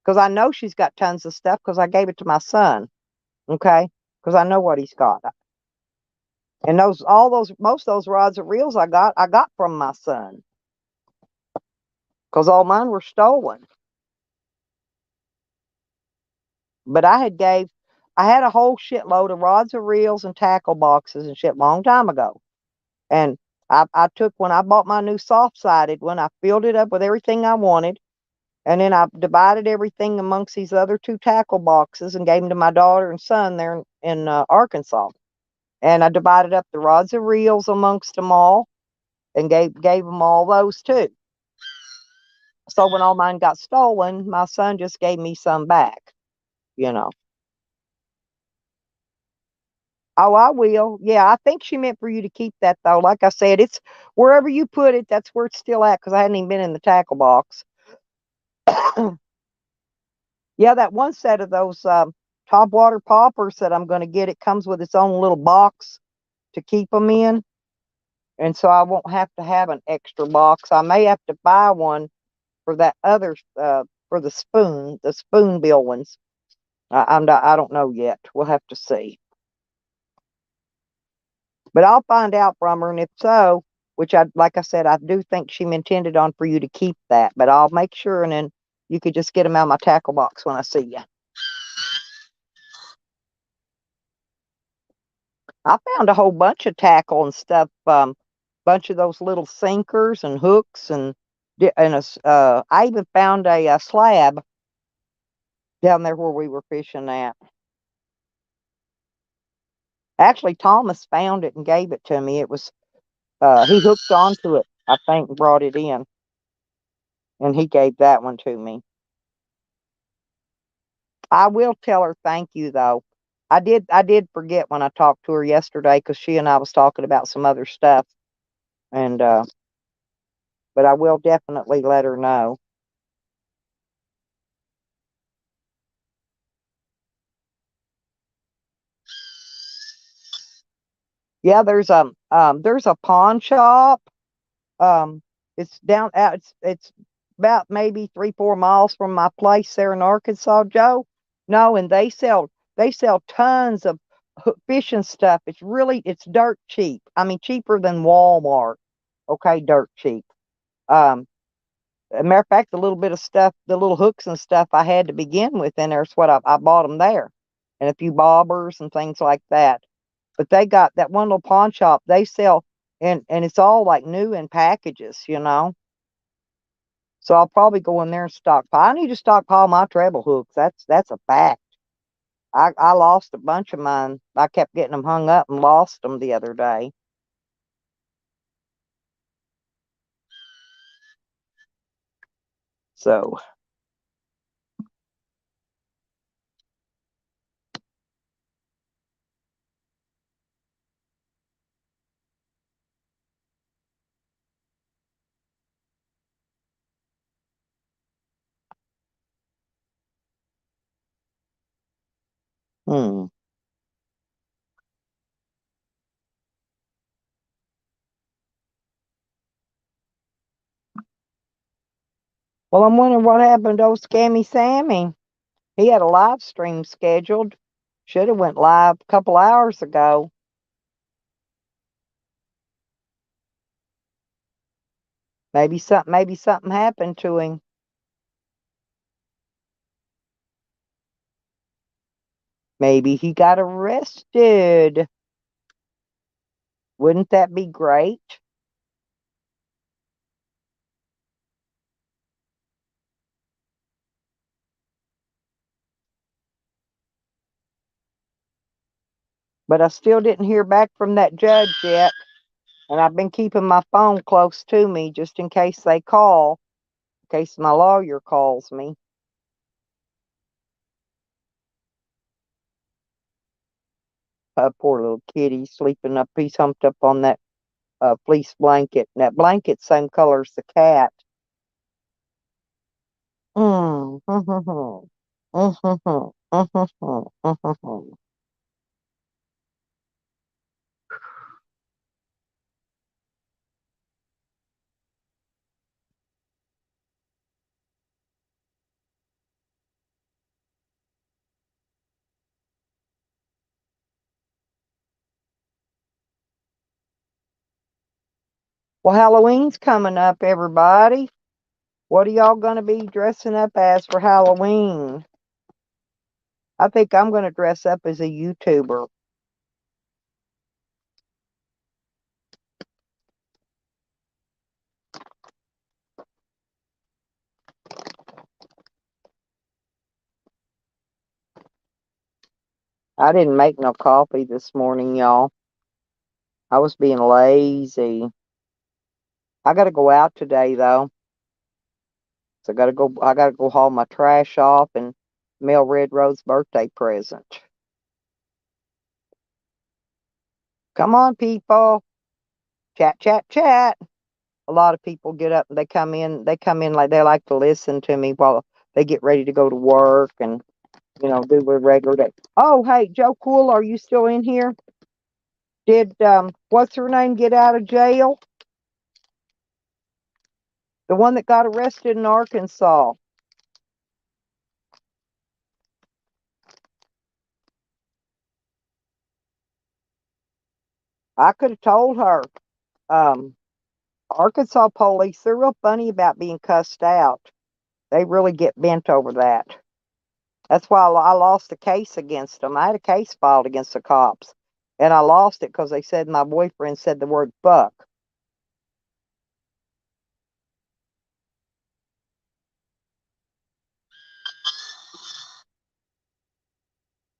S1: Because I know she's got tons of stuff because I gave it to my son. Okay? Because I know what he's got. And most of those rods and reels I got from my son. Because all mine were stolen. But I had a whole shitload of rods and reels and tackle boxes and shit long time ago. And I took when I bought my new soft sided one, I filled it up with everything I wanted. And then I divided everything amongst these other two tackle boxes and gave them to my daughter and son there in Arkansas. And I divided up the rods and reels amongst them all and gave them all those too. So when all mine got stolen, my son just gave me some back, you know. Oh, I will. Yeah, I think she meant for you to keep that though. Like I said, it's wherever you put it, that's where it's still at because I hadn't even been in the tackle box. Yeah, that one set of those top water poppers that I'm going to get, it comes with its own little box to keep them in. And so I won't have to have an extra box. I may have to buy one for that other, for the spoonbill ones. I don't know yet. We'll have to see. But I'll find out from her, and if so, which like I said, I do think she intended on for you to keep that. But I'll make sure, and then you could just get them out of my tackle box when I see you. I found a whole bunch of tackle and stuff. Bunch of those little sinkers and hooks I even found a slab down there where we were fishing at. Actually, Thomas found it and gave it to me. It was he hooked onto it, I think, and brought it in, and he gave that one to me. I will tell her thank you though. I did forget when I talked to her yesterday because she and I was talking about some other stuff, and but I will definitely let her know. Yeah, there's a pawn shop. Um, it's down out. It's about maybe 3 4 miles from my place there in Arkansas, Joe. No, and they sell tons of fishing stuff. It's dirt cheap. I mean, cheaper than Walmart. Okay, dirt cheap. Um, a matter of fact, the little bit of stuff, the little hooks and stuff I had to begin with in there's what I bought them there, and a few bobbers and things like that. But they got that one little pawn shop. They sell and it's all like new in packages. So I'll probably go in there and stockpile. I need to stockpile my treble hooks. That's a fact. I lost a bunch of mine. I kept getting them hung up and lost them the other day. So Hmm. Well, I'm wondering what happened to old Scammy Sammy. He had a live stream scheduled. Should have went live a couple hours ago. Maybe something happened to him. Maybe he got arrested. Wouldn't that be great? But I still didn't hear back from that judge yet. And I've been keeping my phone close to me just in case they call, in case my lawyer calls me. Poor little kitty sleeping up. He's humped up on that fleece blanket. And that blanket's same color as the cat. Mm. Well, Halloween's coming up, everybody. What are y'all going to be dressing up as for Halloween? I think I'm going to dress up as a YouTuber. I didn't make no coffee this morning, y'all. I was being lazy. I got to go out today, though. So I gotta go haul my trash off and mail Red Rose birthday present. Come on, people. Chat, chat, chat. A lot of people get up and they come in like they like to listen to me while they get ready to go to work and do their regular day. Oh, hey, Joe Cool, are you still in here? Did what's her name get out of jail? The one that got arrested in Arkansas. I could have told her. Um, Arkansas police, they're real funny about being cussed out. They really get bent over that. That's why I lost a case against them. I had a case filed against the cops, and I lost it because they said my boyfriend said the word fuck.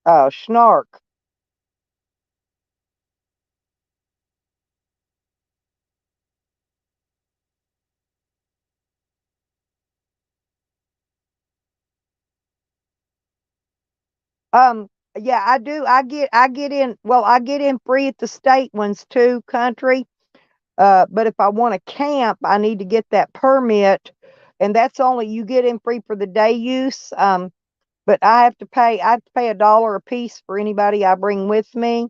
S1: Oh, snark. Yeah, I do. I get in. Well, I get in free at the state ones too, country. But if I want to camp, I need to get that permit, and that's only you get in free for the day use. But I have to pay $1 a piece for anybody I bring with me.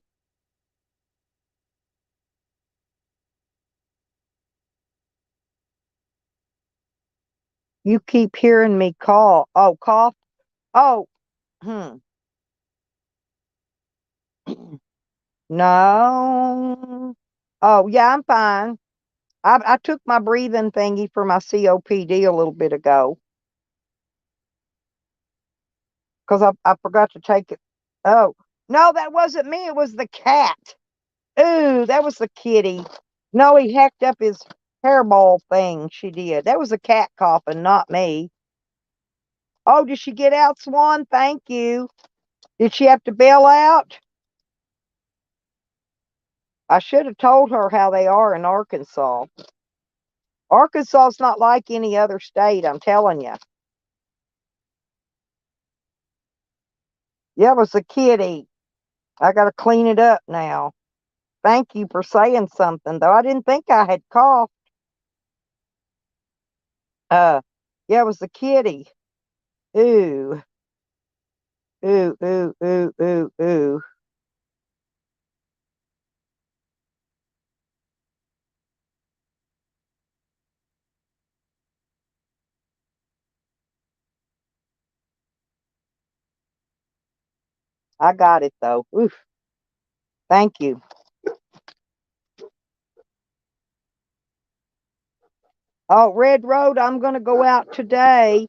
S1: You keep hearing me call. Oh, cough. Oh, hmm. No. Oh, yeah, I'm fine. I took my breathing thingy for my COPD a little bit ago because I forgot to take it. Oh, no, that wasn't me. It was the cat. Ooh, that was the kitty. No, he hacked up his hairball thing. She did. That was a cat coughing, not me. Oh, did she get out, Swan? Thank you. Did she have to bail out? I should have told her how they are in Arkansas. Arkansas's not like any other state, I'm telling you. Yeah, it was a kitty. I got to clean it up now. Thank you for saying something, though. I didn't think I had coughed. Uh, yeah, it was the kitty. Ooh, ooh, ooh, ooh, ooh, ooh. I got it though. Oof. Thank you. Oh, Red Road, I'm going to go out today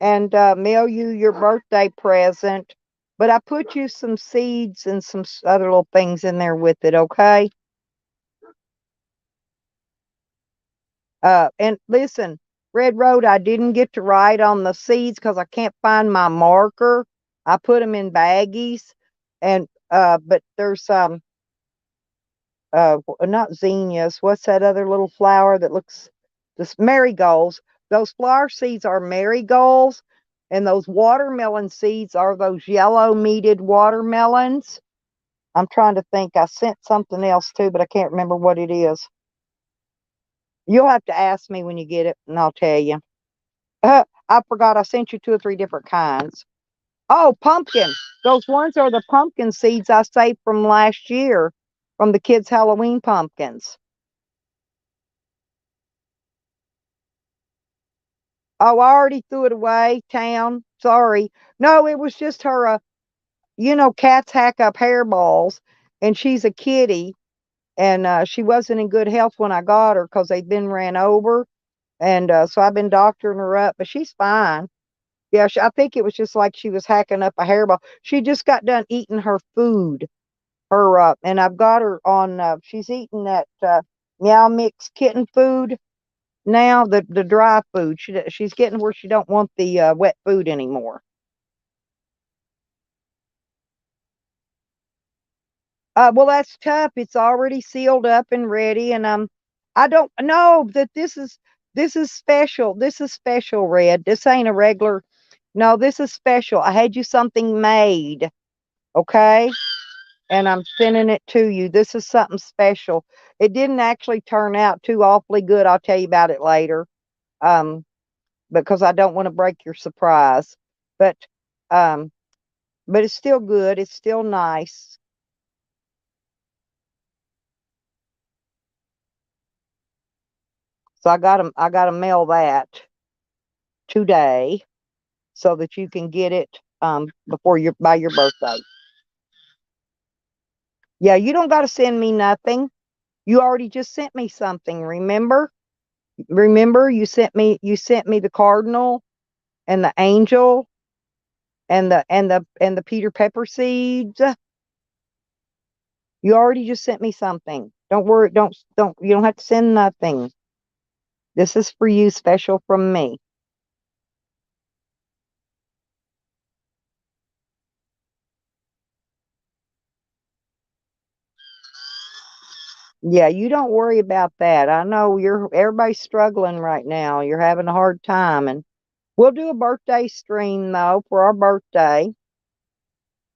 S1: and mail you your birthday present. But I put you some seeds and some other little things in there with it, okay? And listen, Red Road, I didn't get to write on the seeds because I can't find my marker. I put them in baggies, and but there's not zinnias. What's that other little flower that looks this marigolds? Those flower seeds are marigolds, and those watermelon seeds are those yellow meated watermelons. I'm trying to think. I sent something else too, but I can't remember what it is. You'll have to ask me when you get it, and I'll tell you. I forgot I sent you two or three different kinds. Oh, pumpkin. Those ones are the pumpkin seeds I saved from last year from the kids' Halloween pumpkins. Oh, I already threw it away, town. Sorry. No, it was just her, cats hack up hairballs, and she's a kitty, and she wasn't in good health when I got her because they'd been ran over. And so I've been doctoring her up, but she's fine. Yeah, I think it was just like she was hacking up a hairball. She just got done eating her food. And I've got her on, she's eating that Meow Mix kitten food now, the dry food. She's getting where she don't want the wet food anymore. Well, that's tough. It's already sealed up and ready, and I don't know that this is special. This is special, Red. This ain't a regular. No, this is special. I had you something made, okay, and I'm sending it to you. This is something special. It didn't actually turn out too awfully good. I'll tell you about it later, um, because I don't want to break your surprise. But um, but it's still good. It's still nice. So I got to mail that today so that you can get it before your by your birthday. Yeah, you don't got to send me nothing. You already just sent me something, remember? Remember you sent me the cardinal and the angel and the Peter Pepper seeds. You already just sent me something. Don't worry, don't you don't have to send nothing. This is for you, special from me. Yeah, you don't worry about that. I know everybody's struggling right now. You're having a hard time, and we'll do a birthday stream though for our birthday,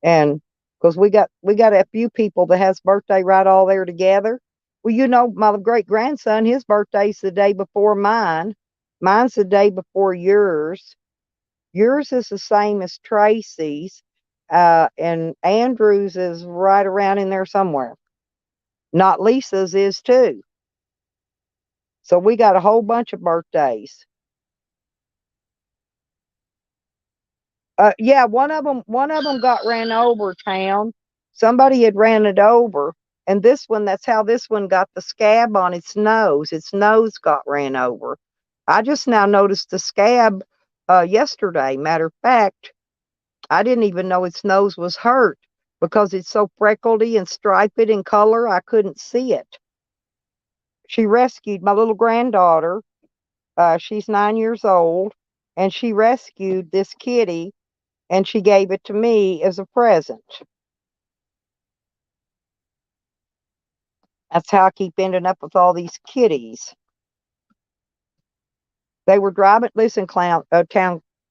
S1: and because we got a few people that has birthday right all there together. Well, my great grandson, his birthday's the day before mine. Mine's the day before yours. Yours is the same as Tracy's, and Andrew's is right around in there somewhere. Not Lisa's is too. So we got a whole bunch of birthdays. Yeah, one of them got ran over town. Somebody had ran it over, and that's how this one got the scab on its nose. Its nose got ran over. I just now noticed the scab yesterday. Matter of fact, I didn't even know its nose was hurt because it's so freckledy and striped in color. I couldn't see it. She rescued my little granddaughter. She's 9 years old, and she rescued this kitty and she gave it to me as a present. That's how I keep ending up with all these kitties. They were driving, listen, clown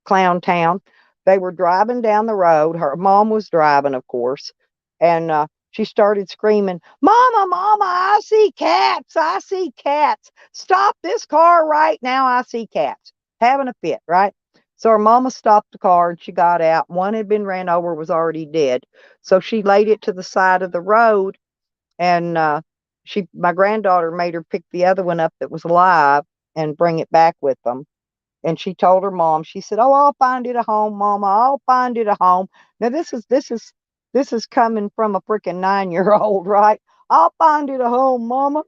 S1: town. They were driving down the road. Her mom was driving, of course, and she started screaming, "Mama, Mama, I see cats! I see cats! Stop this car right now! I see cats!" Having a fit, right? So her mama stopped the car and she got out. One had been ran over, was already dead. So she laid it to the side of the road, and my granddaughter made her pick the other one up that was alive and bring it back with them. And she told her mom, she said, "Oh, I'll find it a home, Mama. I'll find it a home." Now this is coming from a freaking 9-year old, right? "I'll find it a home, Mama."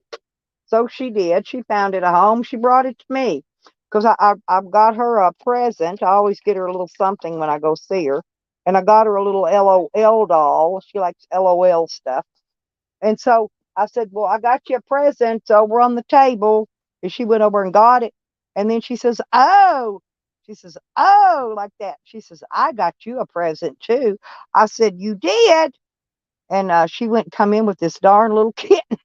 S1: So she did. She found it a home. She brought it to me because I've got her a present. I always get her a little something when I go see her. And I got her a little LOL doll. She likes LOL stuff. And so I said, "Well, I got you a present over on the table." And she went over and got it. And then she says, "Oh," she says, "Oh," like that. She says, "I got you a present too." I said, "You did?" And she went and come in with this darn little kitten.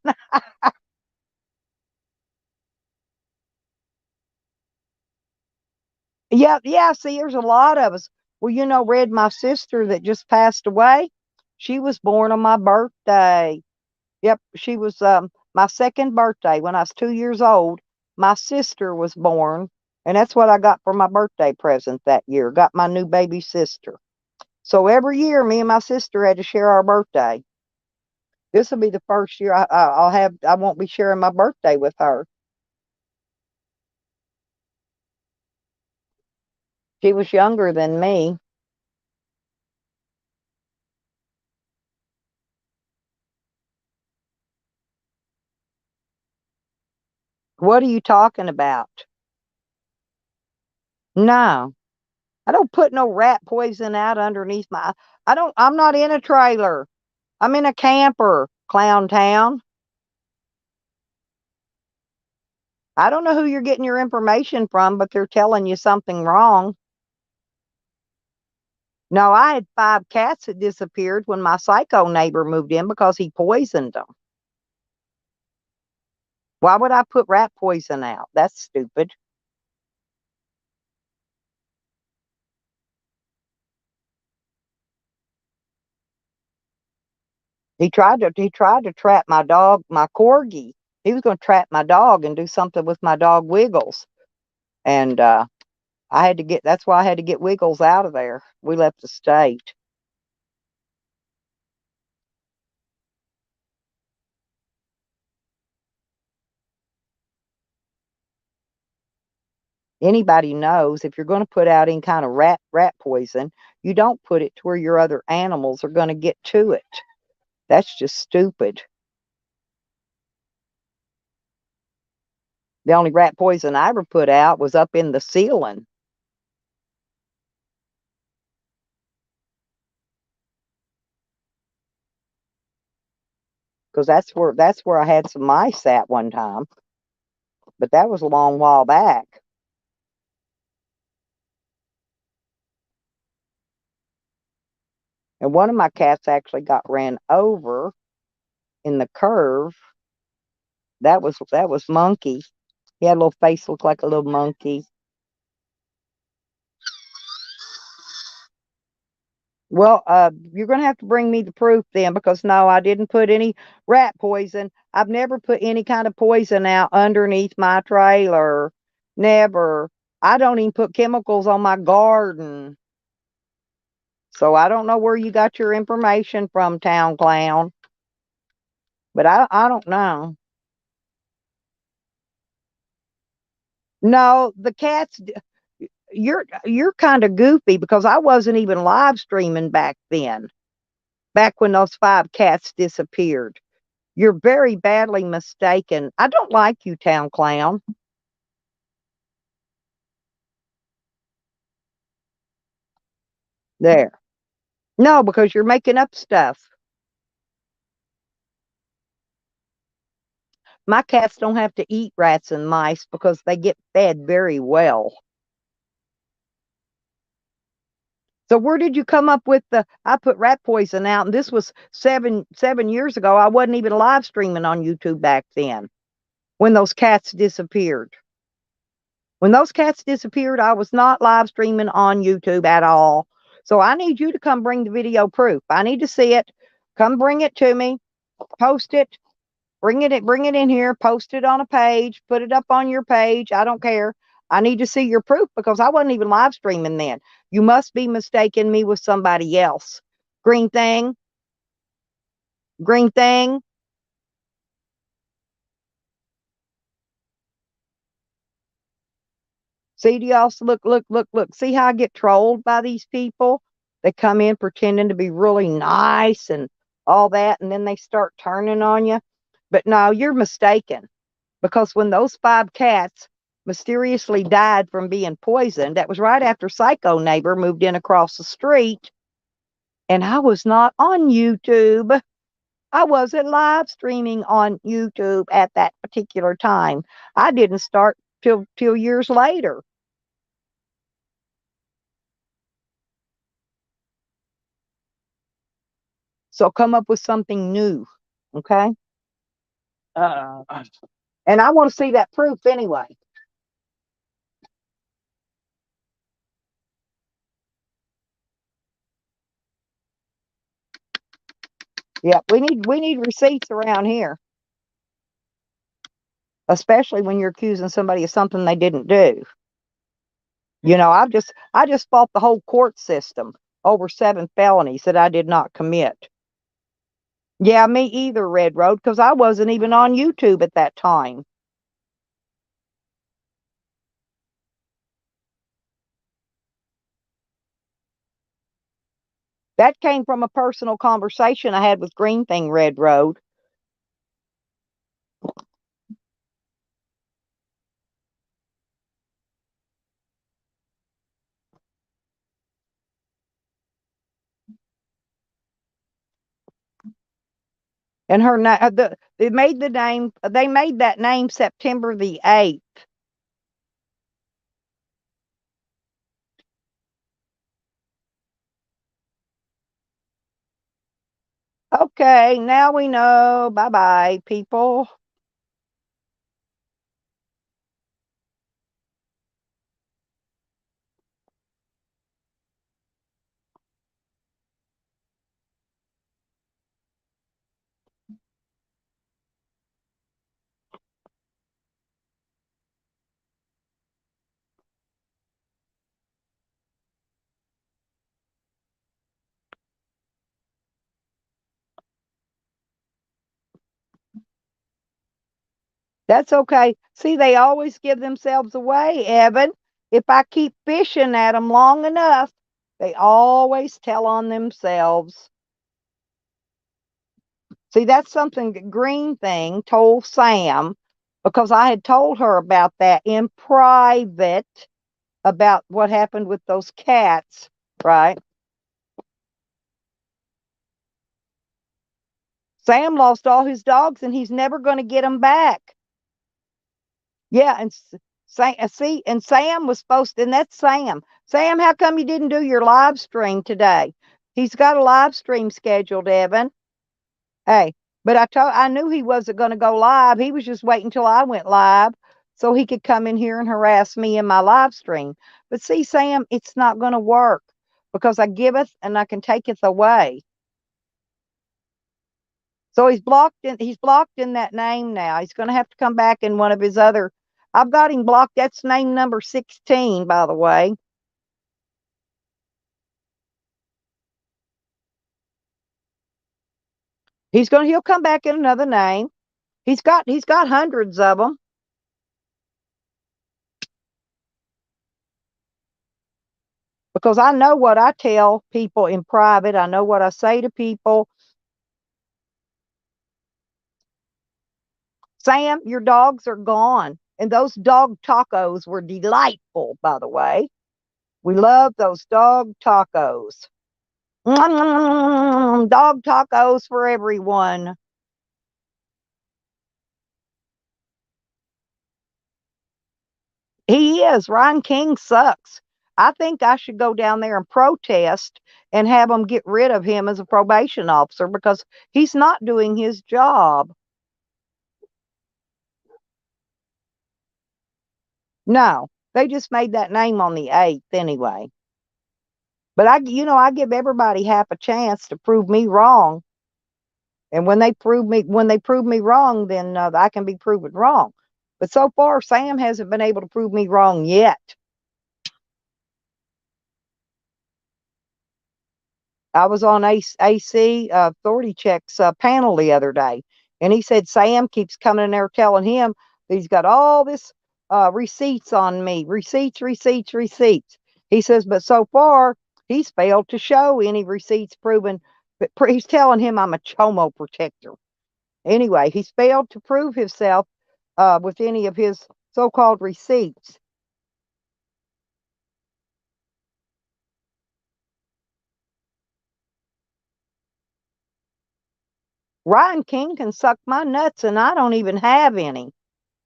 S1: Yeah, yeah. See, there's a lot of us. Well, Red, my sister that just passed away, she was born on my birthday. Yep, she was my second birthday when I was 2 years old. My sister was born, and that's what I got for my birthday present that year. Got my new baby sister. So every year, me and my sister had to share our birthday. This will be the first year I won't be sharing my birthday with her. She was younger than me. What are you talking about? No. I don't put no rat poison out underneath I'm not in a trailer. I'm in a camper, Clown Town. I don't know who you're getting your information from, but they're telling you something wrong. No, I had 5 cats that disappeared when my psycho neighbor moved in because he poisoned them. Why would I put rat poison out? That's stupid. He tried to trap my dog, my corgi. He was going to trap my dog and do something with my dog Wiggles. And that's why I had to get Wiggles out of there. We left the state. Anybody knows if you're going to put out any kind of rat poison, you don't put it to where your other animals are going to get to it. That's just stupid. The only rat poison I ever put out was up in the ceiling because that's where I had some mice at one time, but that was a long while back. And one of my cats actually got ran over in the curve. That was Monkey. He had a little face, looked like a little monkey. Well, you're going to have to bring me the proof then, because no, I didn't put any rat poison. I've never put any kind of poison out underneath my trailer. Never. I don't even put chemicals on my garden. So I don't know where you got your information from, Town Clown. But I don't know. No, the cats. You're kind of goofy because I wasn't even live streaming back then. Back when those 5 cats disappeared. You're very badly mistaken. I don't like you, Town Clown. There. No, because you're making up stuff. My cats don't have to eat rats and mice because they get fed very well. So where did you come up with I put rat poison out, and this was seven years ago. I wasn't even live streaming on YouTube back then when those cats disappeared. When those cats disappeared, I was not live streaming on YouTube at all. So I need you to come bring the video proof. I need to see it. Come bring it to me. Post it. Bring it in here. Post it on a page. Put it up on your page. I don't care. I need to see your proof because I wasn't even live streaming then. You must be mistaking me with somebody else. Green thing. Green thing. See, do y'all look. See how I get trolled by these people? They come in pretending to be really nice and all that, and then they start turning on you. But no, you're mistaken. Because when those 5 cats mysteriously died from being poisoned, that was right after Psycho Neighbor moved in across the street, and I was not on YouTube. I wasn't live streaming on YouTube at that particular time. I didn't start till years later. So come up with something new, okay? Uh, and I want to see that proof anyway. Yeah, we need receipts around here, especially when you're accusing somebody of something they didn't do. You know, I just fought the whole court system over 7 felonies that I did not commit. Yeah, me either, Red Road, because I wasn't even on YouTube at that time. That came from a personal conversation I had with Green Thing, Red Road. And her they made that name September the 8th. Okay, now we know. Bye bye, people. That's okay. See, they always give themselves away, Evan. If I keep fishing at them long enough, they always tell on themselves. See, that's something that Green Thing told Sam because I had told her about that in private about what happened with those cats, right? Sam lost all his dogs and he's never going to get them back. Yeah, and see, and Sam was supposed to, and that's Sam. Sam, how come you didn't do your live stream today? He's got a live stream scheduled, Evan. Hey, but I knew he wasn't going to go live. He was just waiting till I went live so he could come in here and harass me in my live stream. But see, Sam, it's not going to work because I giveth and I can taketh away. So he's blocked in that name now. He's going to have to come back in one of his other. I've got him blocked. That's name number 16, by the way. He'll come back in another name. He's got hundreds of them because I know what I tell people in private. I know what I say to people. Sam, your dogs are gone. And those dog tacos were delightful, by the way. We love those dog tacos. Dog tacos for everyone. He is. Ryan King sucks. I think I should go down there and protest and have them get rid of him as a probation officer because he's not doing his job. No, they just made that name on the 8th anyway. But I give everybody half a chance to prove me wrong. And when they prove me wrong, then I can be proven wrong. But so far, Sam hasn't been able to prove me wrong yet. I was on AC Authority Check's panel the other day, and he said Sam keeps coming in there telling him that he's got all this receipts on me, receipts, receipts, receipts. He says, but so far he's failed to show any receipts proving. But he's telling him I'm a chomo protector. Anyway, he's failed to prove himself with any of his so-called receipts. Ryan King can suck my nuts, and I don't even have any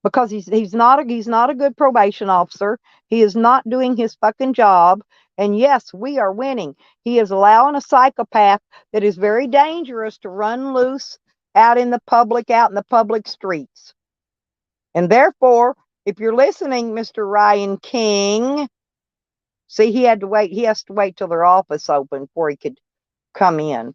S1: because he's not a good probation officer. He is not doing his fucking job. And yes, we are winning. He is allowing a psychopath that is very dangerous to run loose out in the public streets. And therefore, if you're listening, Mr. Ryan King, see, he has to wait till their office opened before he could come in,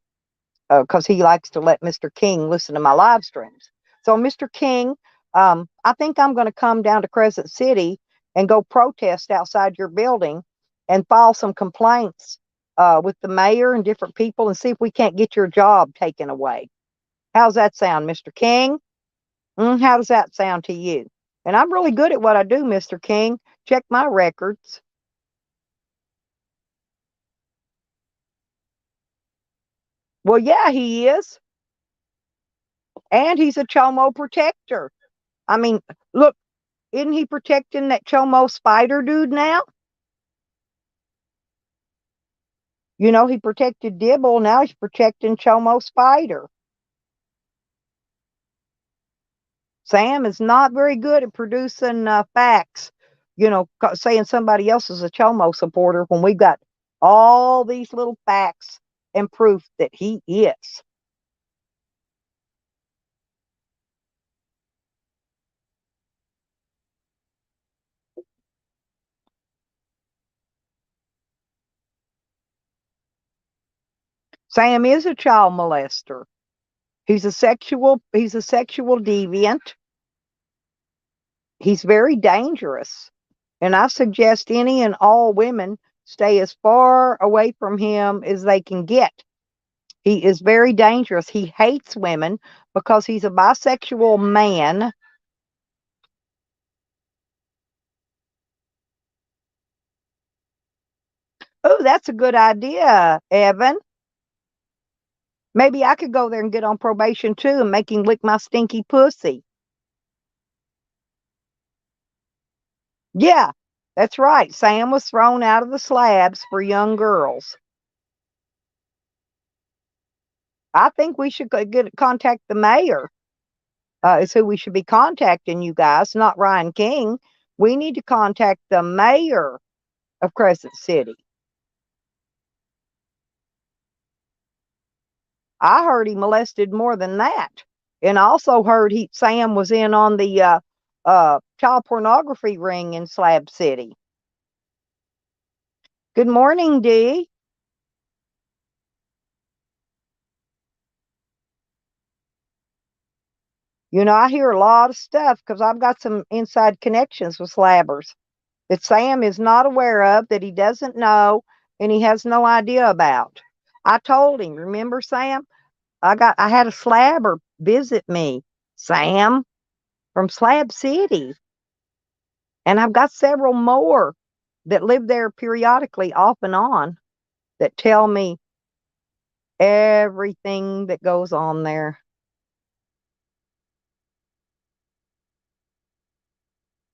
S1: because he likes to let Mr. King listen to my live streams. So, Mr. King, I think I'm going to come down to Crescent City and go protest outside your building and file some complaints with the mayor and different people and see if we can't get your job taken away. How's that sound, Mr. King? How does that sound to you? And I'm really good at what I do, Mr. King. Check my records. Well, yeah, he is. And he's a Chomo protector. I mean, look, isn't he protecting that Chomo spider dude now? You know, he protected Dibble. Now he's protecting Chomo Spider. Sam is not very good at producing facts, saying somebody else is a Chomo supporter when we've got all these little facts and proof that he is. Sam is a child molester. He's a sexual deviant. He's very dangerous. And I suggest any and all women stay as far away from him as they can get. He is very dangerous. He hates women because he's a bisexual man. Oh, that's a good idea, Evan. Maybe I could go there and get on probation too and make him lick my stinky pussy. Yeah, that's right. Sam was thrown out of the slabs for young girls. I think we should contact the mayor. Is who we should be contacting, you guys, not Ryan King. We need to contact the mayor of Crescent City. I heard he molested more than that, and I also heard Sam was in on the child pornography ring in Slab City. Good morning, Dee. I hear a lot of stuff because I've got some inside connections with slabbers that Sam is not aware of, that he doesn't know, and he has no idea about. I told him, remember, Sam? I had a slabber visit me, Sam, from Slab City. And I've got several more that live there periodically off and on that tell me everything that goes on there.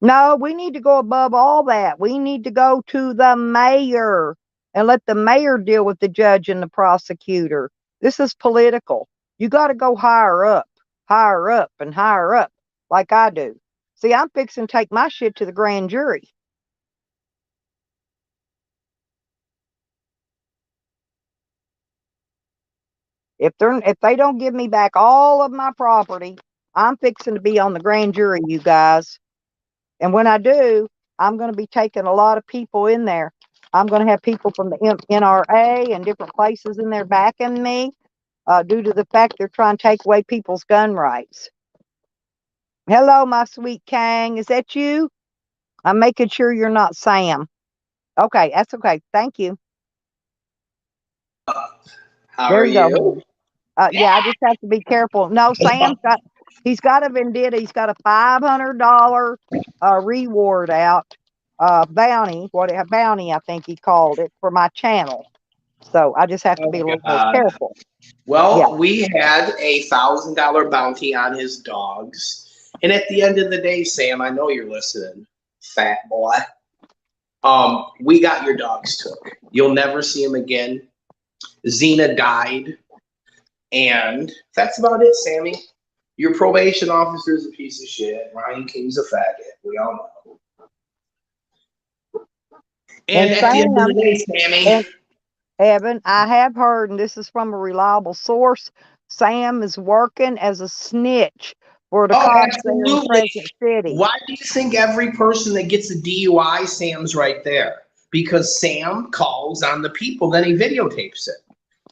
S1: No, we need to go above all that. We need to go to the mayor and let the mayor deal with the judge and the prosecutor. This is political. You got to go higher up, and higher up, like I do. See, I'm fixing to take my shit to the grand jury. If they don't give me back all of my property, I'm fixing to be on the grand jury, you guys. And when I do, I'm going to be taking a lot of people in there. I'm going to have people from the NRA and different places in there backing me due to the fact they're trying to take away people's gun rights. Hello, my sweet Kang. Is that you? I'm making sure you're not Sam. Okay, that's okay. Thank you.
S2: How
S1: There
S2: are
S1: you go,
S2: you?
S1: honey. Yeah, I just have to be careful. No, he's got a vendetta. He's got a $500 reward out, bounty. Bounty? I think he called it for my channel. So I just have to
S2: Oh
S1: be a little more
S2: God.
S1: careful. Yeah.
S2: Well, we had a $1,000 bounty on his dogs. And at the end of the day, Sam, I know you're listening, fat boy. We got your dogs took. You'll never see them again. Xena died. And that's about it, Sammy. Your probation officer's a piece of shit. Ryan King's a faggot. We all know. And
S1: And
S2: at the end of the
S1: Sam
S2: day, Sammy,
S1: and Evan, I have heard, and this is from a reliable source, Sam is working as a snitch for the
S2: oh,
S1: cops there in
S2: absolutely.
S1: Crescent City.
S2: Why do you think every person that gets a DUI, Sam's right there? Because Sam calls on the people, then he videotapes it.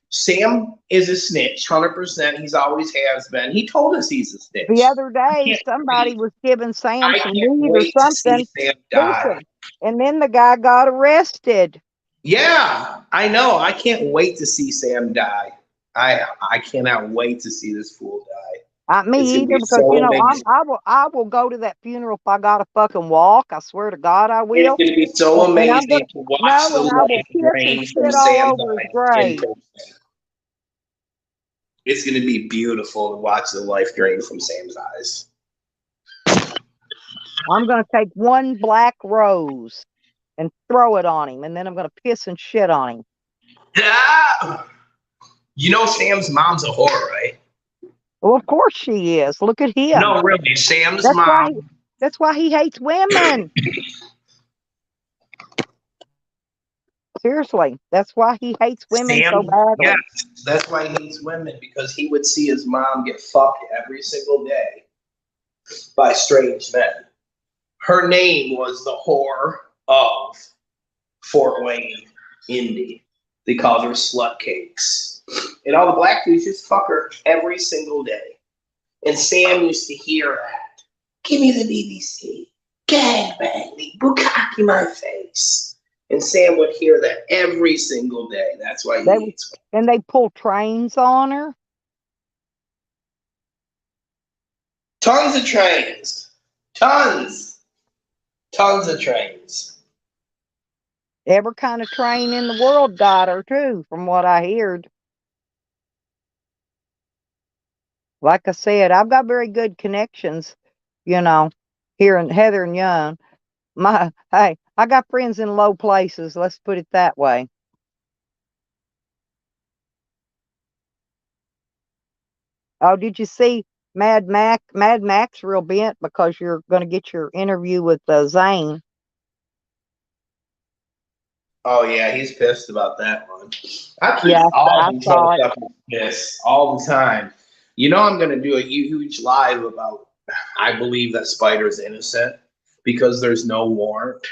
S2: Sam is a snitch, 100%. He's always has been. He told us he's a snitch.
S1: The other day,
S2: Can't
S1: somebody
S2: wait.
S1: was giving Sam
S2: I
S1: some
S2: can't
S1: weed or
S2: wait to see
S1: something.
S2: Sam die.
S1: Listen, and then the guy got arrested.
S2: Yeah, I know. I can't wait to see Sam die. I cannot wait to see this fool die. It's
S1: Me
S2: gonna
S1: either,
S2: be
S1: because
S2: so amazing.
S1: I will go to that funeral if I got to fucking walk. I swear to God, I
S2: It's
S1: will.
S2: gonna be so
S1: And I'm gonna
S2: amazing to watch the
S1: and I will
S2: life
S1: piss and
S2: drain from
S1: shit all
S2: Sam's
S1: over his
S2: eyes in
S1: grave.
S2: person. It's gonna be beautiful to watch the life drain from Sam's eyes.
S1: I'm gonna take one black rose and throw it on him, and then I'm gonna piss and shit on him.
S2: Yeah. You know Sam's mom's a whore, right?
S1: Well, of course she is. Look at him.
S2: No, really. Sam's
S1: That's
S2: mom.
S1: that's why he hates women. Seriously, that's why he hates women so badly.
S2: Yes, that's why he hates women, because he would see his mom get fucked every single day by strange men. Her name was the whore of Fort Wayne, Indy. They called her Slut Cakes. And all the black dudes just fuck her every single day. And Sam used to hear that. Give me the BBC. Gangbang me. Bukkake my face. And Sam would hear that every single day. That's why he hates women.
S1: And they pull trains on her.
S2: Tons of trains. Tons. Tons of trains.
S1: Every kind of train in the world got her too, from what I heard. Like I said, I've got very good connections, here in Heather and Young. Hey, I got friends in low places, let's put it that way. Oh, did you see Mad Mac? Mad Mac's real bent because you're going to get your interview with Zane.
S2: Oh yeah, he's pissed about that one. I keep
S1: Yeah, I
S2: all
S1: saw it.
S2: pissed all the time. You know I'm gonna do a huge live about I believe that Spider's innocent because there's no warrant.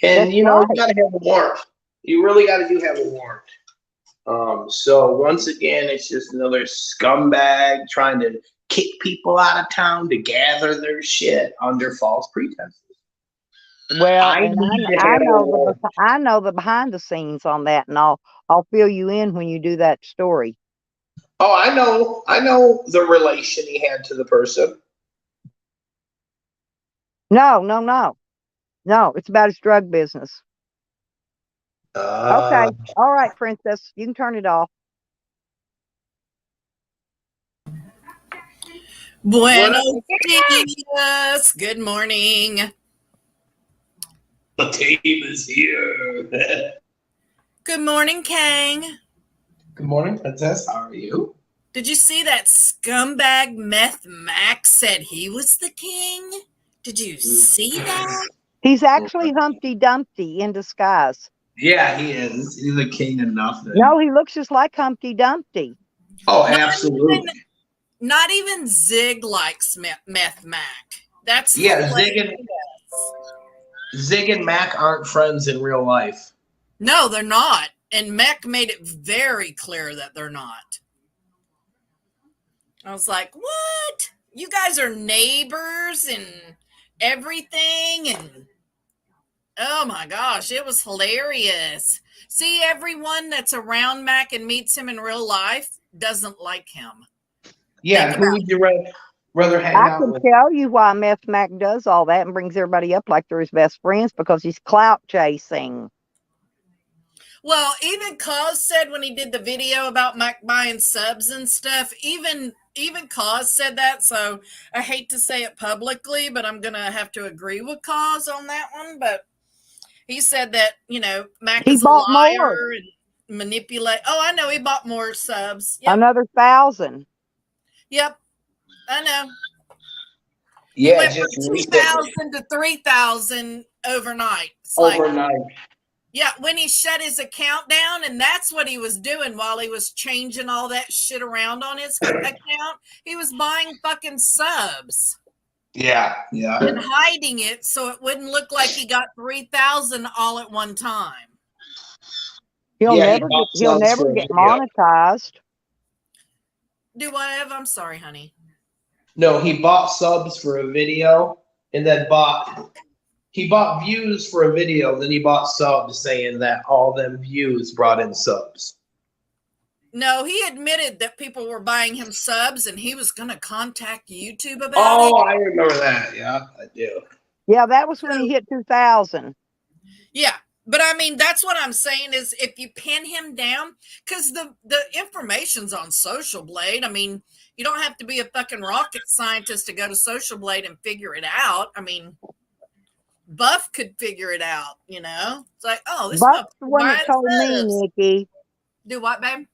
S2: And
S1: That's
S2: you
S1: right.
S2: gotta have a warrant. You really gotta have a warrant. So once again, it's just another scumbag trying to kick people out of town to gather their shit under false pretenses.
S1: Well,
S2: I
S1: and
S2: need to
S1: I
S2: have a
S1: know
S2: warrant.
S1: I know the behind the scenes on that, and I'll fill you in when you do that story.
S2: Oh, I know the relation he had to the person.
S1: No, it's about his drug business. Okay, all right, princess, you can turn it off.
S3: Buenos dias. Good morning.
S2: The team is here.
S3: Good morning, Kang.
S2: Good morning, princess. How are you?
S3: Did you see that scumbag Meth Mac said he was the king? Did you see that?
S1: He's actually Humpty Dumpty in disguise.
S2: Yeah, he is. He's a king of nothing.
S1: No, he looks just like Humpty Dumpty.
S2: Oh, absolutely.
S3: Not even Zig likes Meth Mac. That's
S2: Zig and Mac aren't friends in real life.
S3: No, they're not. And Mac made it very clear that they're not. I was like, what? You guys are neighbors and everything, and oh my gosh, it was hilarious. See, everyone that's around Mac and meets him in real life doesn't like him.
S2: Yeah,
S3: Think
S2: who
S3: about
S2: would you rather hang
S1: I
S2: out
S1: can
S2: with?
S1: tell you why Meth Mac does all that and brings everybody up like they're his best friends, because he's clout chasing.
S3: Well, even Cause said when he did the video about Mac buying subs and stuff, even Cause said that. So I hate to say it publicly, but I'm gonna have to agree with Cause on that one. But he said that, Mac
S1: He
S3: is a
S1: bought more,
S3: liar and manipulate. Oh, I know he bought more subs. Yep,
S1: another 1,000.
S3: yep, I know. He
S2: Yeah,
S3: went
S2: just
S3: from
S2: recently,
S3: 2,000 to 3,000 overnight. It's like,
S2: overnight.
S3: yeah, when he shut his account down, and that's what he was doing while he was changing all that shit around on his account. He was buying fucking subs
S2: Yeah, yeah.
S3: and hiding it so it wouldn't look like he got 3,000 all at one time.
S1: He'll
S2: Yeah, he
S1: never
S2: bought
S1: get he'll
S2: subs
S1: never
S2: for a
S1: get
S2: video.
S1: monetized.
S3: Do whatever. I'm sorry, honey.
S2: No, he bought subs for a video and then he bought views for a video, then he bought subs saying that all them views brought in subs.
S3: No, he admitted that people were buying him subs and he was going to contact YouTube about
S2: Oh,
S3: it.
S2: I remember that. Yeah, I do.
S1: Yeah, that was when he hit 2,000.
S3: Yeah. But I mean, that's what I'm saying is if you pin him down, because the information's on Social Blade. I mean, you don't have to be a fucking rocket scientist to go to Social Blade and figure it out. I mean, Buff could figure it out, It's like, oh, this
S1: Buff's the
S3: motherfucker
S1: one that
S3: buying
S1: told me,
S3: subs.
S1: Nikki.
S3: Do what, babe?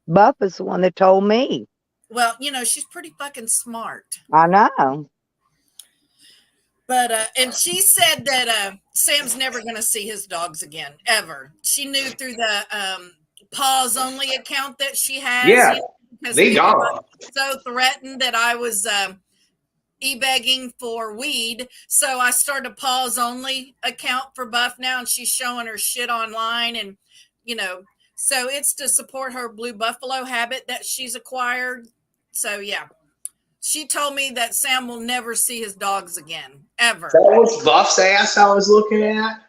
S1: Buff is the one that told me.
S3: Well, she's pretty fucking smart.
S1: I know.
S3: But and she said that Sam's never going to see his dogs again, ever. She knew through the Paws Only account that she has.
S2: Yeah,
S3: Because
S2: they
S3: people
S2: gone.
S3: were so threatened that I was e-begging for weed. So I started a Paws Only account for Buff now, and she's showing her shit online. And, so it's to support her Blue Buffalo habit that she's acquired. So, yeah. She told me that Sam will never see his dogs again, ever.
S2: That was Buff's ass I was looking at?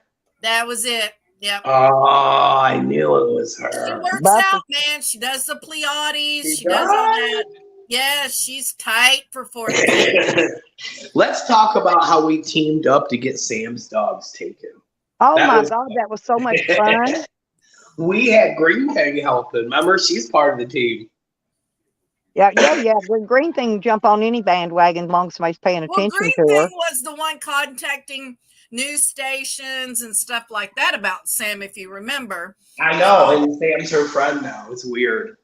S3: That was it. Yep.
S2: Oh, I knew it was
S3: She
S2: her.
S3: works
S1: Buff
S3: out, man. She does the Pleiades.
S2: She
S3: She does all
S2: does?
S3: that. Yeah, she's tight for 14.
S2: Let's talk about how we teamed up to get Sam's dogs taken.
S1: Oh
S2: That
S1: my
S2: was-
S1: God, that was so much fun.
S2: We had Green Peg helping. Remember, she's part of the team.
S1: Yeah. The green thing jump on any bandwagon as long as somebody's paying
S3: Well,
S1: attention
S3: Green
S1: to her.
S3: Thing was the one contacting news stations and stuff like that about Sam, if you remember.
S2: I know, and Sam's her friend now. It's weird.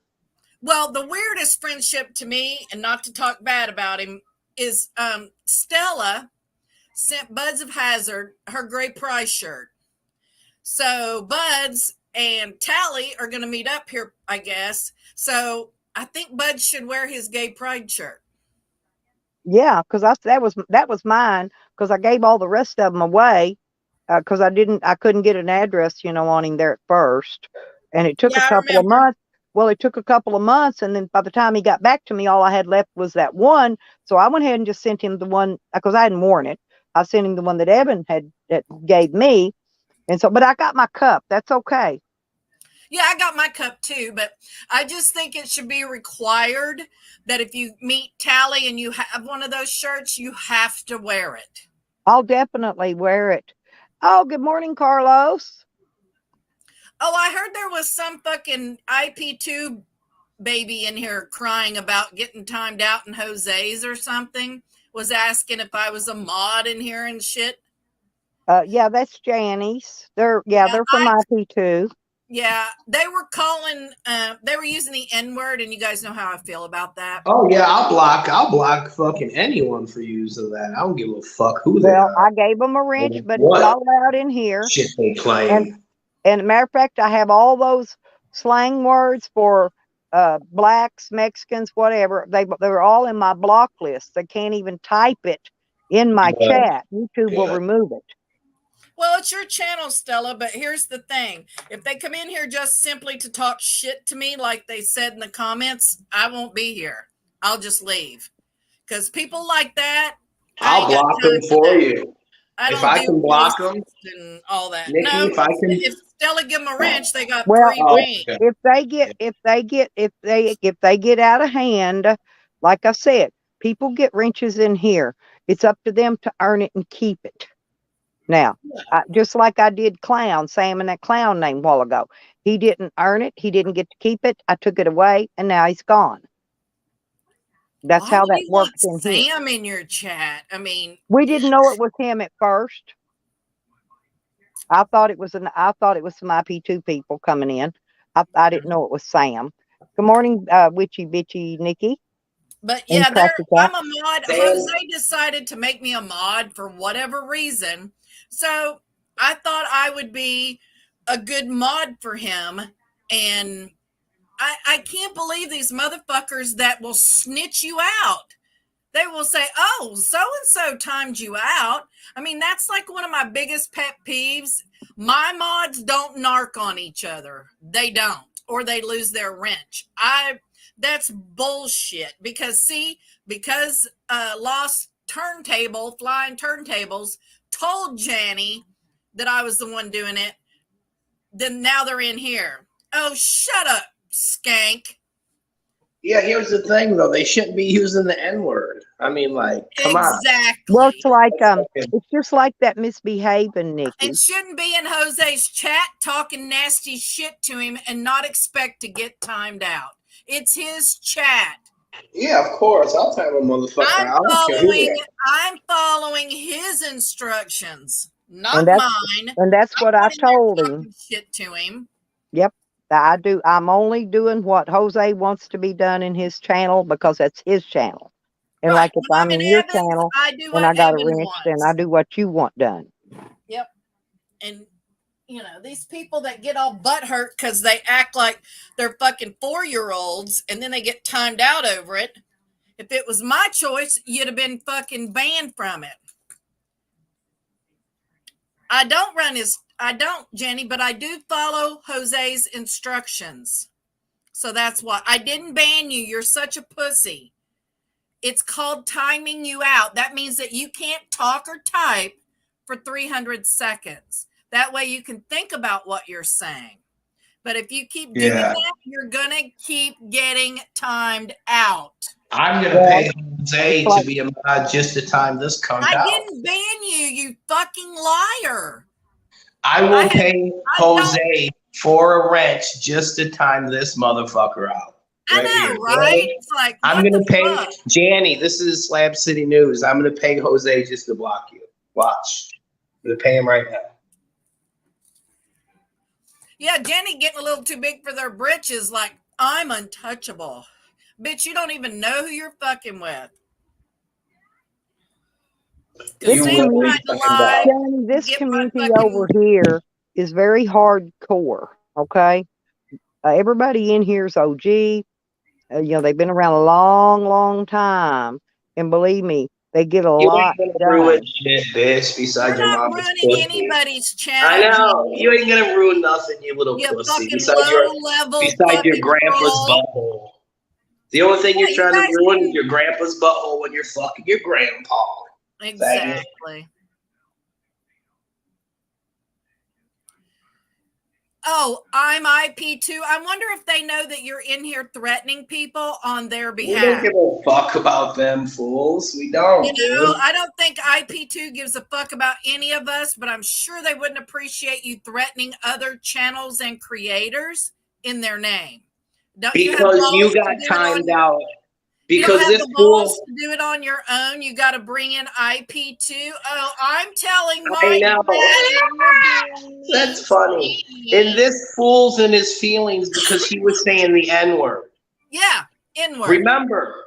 S3: Well, the weirdest friendship to me, and not to talk bad about him, is Stella sent Buds of Hazard her Gray Price shirt. So Buds and Tally are going to meet up here, I guess. So I think Buds should wear his Gay Pride shirt.
S1: Yeah, because that was mine, because I gave all the rest of them away because I couldn't get an address, on him there at first, and it took
S3: Yeah,
S1: a
S3: I
S1: couple of
S3: remember.
S1: months. Well, it took a couple of months, and then by the time he got back to me, all I had left was that one. So I went ahead and just sent him the one because I hadn't worn it. I sent him the one that Evan that gave me, and so. But I got my cup. That's okay.
S3: Yeah, I got my cup too, but I just think it should be required that if you meet Tally and you have one of those shirts, you have to wear it.
S1: I'll definitely wear it. Oh, good morning, Carlos.
S3: Oh, I heard there was some fucking IP2 baby in here crying about getting timed out in Jose's or something. Was asking if I was a mod in here and shit.
S1: Yeah, that's Janice. They're from IP2.
S3: Yeah, they were calling. They were using the N-word, and you guys know how I feel about that.
S2: Oh yeah, I'll block fucking anyone for using that. I don't give a fuck who they
S1: Well,
S2: are.
S1: I gave them a wrench, but
S2: What?
S1: it's all out in here.
S2: Shit they claim.
S1: And matter of fact, I have all those slang words for blacks, Mexicans, whatever. They're all in my block list. They can't even type it in my chat. YouTube will remove it.
S3: Well, it's your channel, Stella, but here's the thing. If they come in here just simply to talk shit to me, like they said in the comments, I won't be here. I'll just leave. Because people like that,
S2: I'll block them for you. If I can block them
S3: and all that.
S2: Nikki,
S3: No,
S2: if I can,
S3: if Stella give them a wrench, they got
S1: Well,
S3: free reign.
S1: if they get out of hand, like I said, people get wrenches in here. It's up to them to earn it and keep it. Now, just like I did Sam and that clown name a while ago. He didn't earn it. He didn't get to keep it. I took it away, and now he's gone. That's how that works in here.
S3: Sam in your chat. I mean,
S1: we didn't know it was him at first. I thought it was some IP2 people coming in. I didn't know it was Sam. Good morning, witchy bitchy Nikki.
S3: But yeah, I'm a mod. Jose decided to make me a mod for whatever reason. So I thought I would be a good mod for him. And I can't believe these motherfuckers that will snitch you out. They will say, oh, so-and-so timed you out. I mean, that's like one of my biggest pet peeves. My mods don't narc on each other. They don't, or they lose their wrench. That's bullshit because Lost Turntable, Flying Turntables, told Janny that I was the one doing it. Then now they're in here. Oh, shut up, skank.
S2: Yeah, here's the thing though. They shouldn't be using the N-word. I mean, like, come on.
S3: Exactly.
S1: Well, it's like it's just like that misbehaving, Nikki.
S3: And shouldn't be in Jose's chat talking nasty shit to him and not expect to get timed out. It's his chat.
S2: Yeah, of course. I'll time a motherfucker.
S3: I'm following his instructions, not mine.
S1: And that's what I told him.
S3: Shit to him.
S1: Yep. I do. I'm only doing what Jose wants to be done in his channel because that's his channel. And like if I'm in your channel and I got a wrench, then I do what you want done.
S3: Yep. And these people that get all butthurt because they act like they're fucking 4-year-olds and then they get timed out over it. If it was my choice, you'd have been fucking banned from it. I don't, Jenny, but I do follow Jose's instructions. So that's why I didn't ban you. You're such a pussy. It's called timing you out. That means that you can't talk or type for 300 seconds. That way you can think about what you're saying. But if you keep doing that, you're going to keep getting timed out.
S2: I'm going to pay Jose to be a mod just to time this comes out.
S3: I didn't ban you, you fucking liar.
S2: I will pay Jose for a wrench just to time this motherfucker out.
S3: I know, right? It's like,
S2: I'm going to pay Janny. This is Slab City News. I'm going to pay Jose just to block you. Watch. I'm going to pay him right now.
S3: Yeah, Jenny getting a little too big for their britches. Like, I'm untouchable. Bitch, you don't even know who you're fucking with.
S1: This community over here is very hardcore, okay? Everybody in here is OG. They've been around a long, long time. And believe me, they get a lot done.
S2: Shit, bitch, besides your mom.
S3: You're not ruining anybody's channel.
S2: I know. You ain't going to ruin nothing, you little pussy. Besides your grandpa's butthole. The only thing you're trying to ruin is your grandpa's butthole when you're fucking your grandpa.
S3: Exactly. Oh, I'm IP2. I wonder if they know that you're in here threatening people on their behalf.
S2: We don't give a fuck about them fools. We don't.
S3: I don't think IP2 gives a fuck about any of us, but I'm sure they wouldn't appreciate you threatening other channels and creators in their name.
S2: Because you got timed out. Because
S3: you don't have the balls to do it on your own. You got to bring in IP2. Oh, I'm telling
S2: That's funny. And this fool's in his feelings because he was saying the N-word.
S3: Yeah, N-word.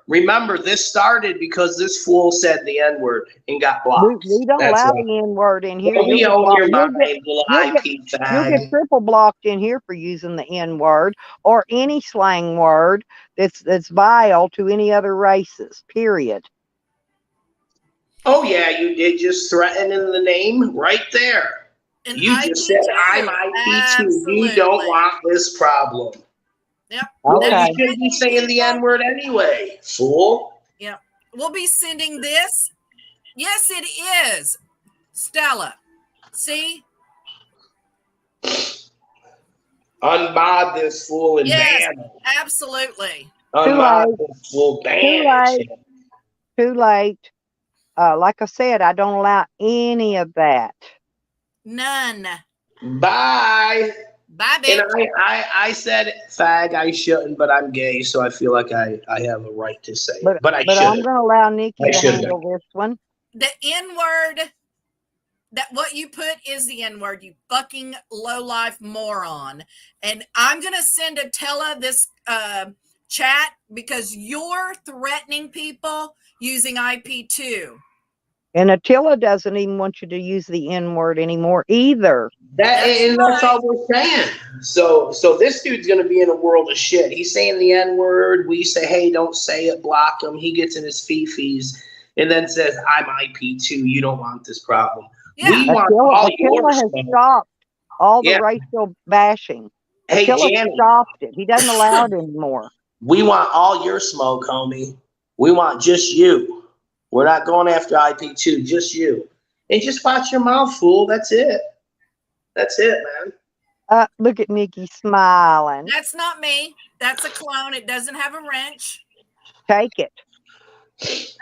S2: Remember, this started because this fool said the N-word and got blocked.
S1: We don't allow the N-word in here.
S2: You'll get
S1: triple blocked in here for using the N-word or any slang word that's vile to any other races, period.
S2: Oh, yeah, you did just threaten in the name right there. And you just said, I'm IP2. You don't want this problem.
S3: Yep.
S1: Okay.
S2: You shouldn't be saying the N-word anyway, fool.
S3: Yep. we'll be sending this. Yes, it is. Stella. See?
S2: Unmod this fool and
S3: Yes,
S2: ban him.
S3: absolutely.
S2: Unmod this fool, ban him.
S1: Too late. Like I said, I don't allow any of that.
S3: None.
S2: Bye.
S3: Bye, bitch.
S2: And I said fag, I shouldn't, but I'm gay, so I feel like I have a right to say it. But I
S1: I'm
S2: shouldn't.
S1: going to allow Nikki
S2: I
S1: to
S2: shouldn't.
S1: handle this one.
S3: The N-word, that what you put is the N-word, you fucking low-life moron. And I'm going to send Attila this chat because you're threatening people using IP2.
S1: And Attila doesn't even want you to use the N-word anymore either.
S2: That's all we're saying. So this dude's gonna be in a world of shit. He's saying the N-word. We say, hey, don't say it, block him. He gets in his fifis and then says, I'm IP2. You don't want this problem.
S3: Yeah.
S2: We want all
S1: Attila has
S2: yours.
S1: stopped all the racial bashing.
S2: Hey,
S1: Attila
S2: Janet,
S1: stopped it. He doesn't allow it anymore.
S2: we want all your smoke, homie. We want just you. We're not going after IP2, just you. And just watch your mouth, fool. That's it. That's it, man.
S1: Look at Nikki smiling.
S3: That's not me. That's a clone. It doesn't have a wrench.
S1: Take it.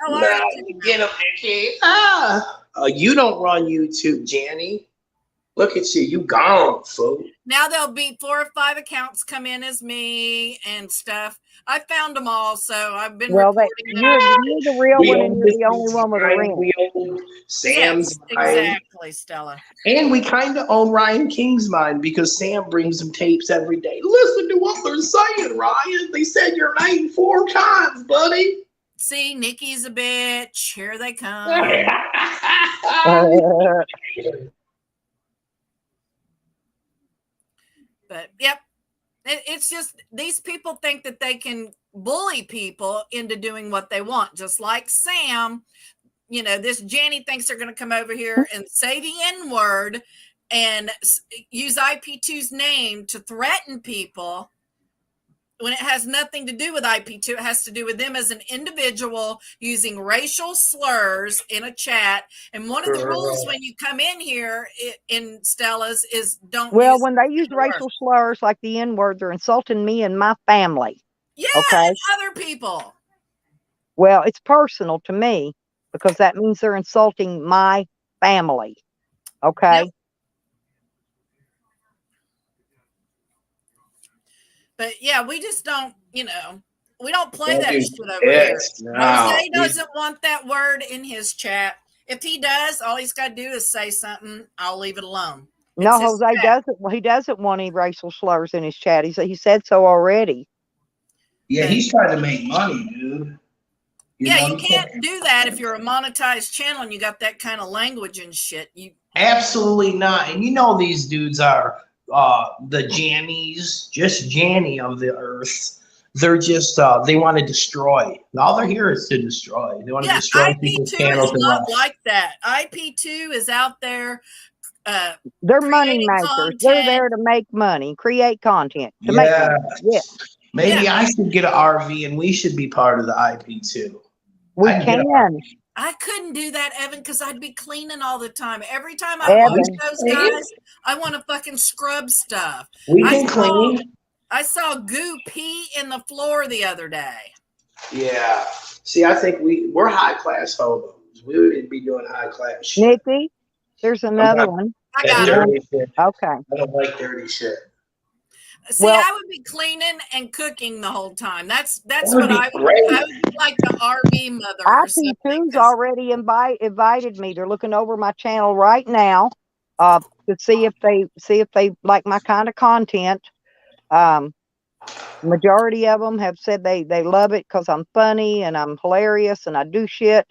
S3: Oh,
S2: Nah, get him, Nikki. You don't run YouTube, Janny. Look at you. You gone, fool.
S3: Now there'll be 4 or 5 accounts come in as me and stuff. I found them all, so I've been reporting them.
S1: You're the real one, and you're the only one with a ring.
S2: We own Sam's
S3: yes, exactly, Stella.
S2: And we kind of own Ryan King's mind because Sam brings him tapes every day. Listen to what they're saying, Ryan. They said your name 4 times, buddy.
S3: See, Nikki's a bitch. Here they come. But yep, it's just these people think that they can bully people into doing what they want, just like Sam. You know, this Janny thinks they're going to come over here and say the N-word and use IP2's name to threaten people when it has nothing to do with IP2. It has to do with them as an individual using racial slurs in a chat. And one of the rules when you come in here in Stella's is don't.
S1: Well, when they use racial slurs like the N-word, they're insulting me and my family.
S3: Yeah,
S1: okay?
S3: And other people.
S1: Well, it's personal to me because that means they're insulting my family. Okay.
S3: Yep. But yeah, we just don't, we don't play that shit over here. Jose doesn't want that word in his chat. If he does, all he's got to do is say something. I'll leave it alone.
S1: No, Jose doesn't. Well, he doesn't want any racial slurs in his chat. He said so already.
S2: Yeah, he's trying to make money, dude.
S3: You can't do that if you're a monetized channel and you got that kind of language and shit.
S2: Absolutely not. And these dudes are the Jannies, just Janny of the earth. They're just they want to destroy. All they're here is to destroy. They want to destroy people's channels.
S3: IP2 is not like that. IP2 is out there.
S1: They're money makers. Content. They're there to make money, create content to make money. Yeah.
S2: Maybe I should get an RV and we should be part of the IP2.
S1: We can.
S3: I couldn't do that, Evan, because I'd be cleaning all the time. Every time I watch those guys, I want to fucking scrub stuff.
S2: We can clean.
S3: I saw goo pee in the floor the other day.
S2: Yeah. See, I think we're high class hobos. We would be doing high class shit.
S1: Nikki, there's another one.
S3: I got it.
S1: Okay.
S2: I don't like dirty shit.
S3: See, I would be cleaning and cooking the whole time. That's what I would be like the RV mother.
S1: IP2's already invited me. They're looking over my channel right now to see if they like my kind of content. Majority of them have said they love it because I'm funny and I'm hilarious and I do shit.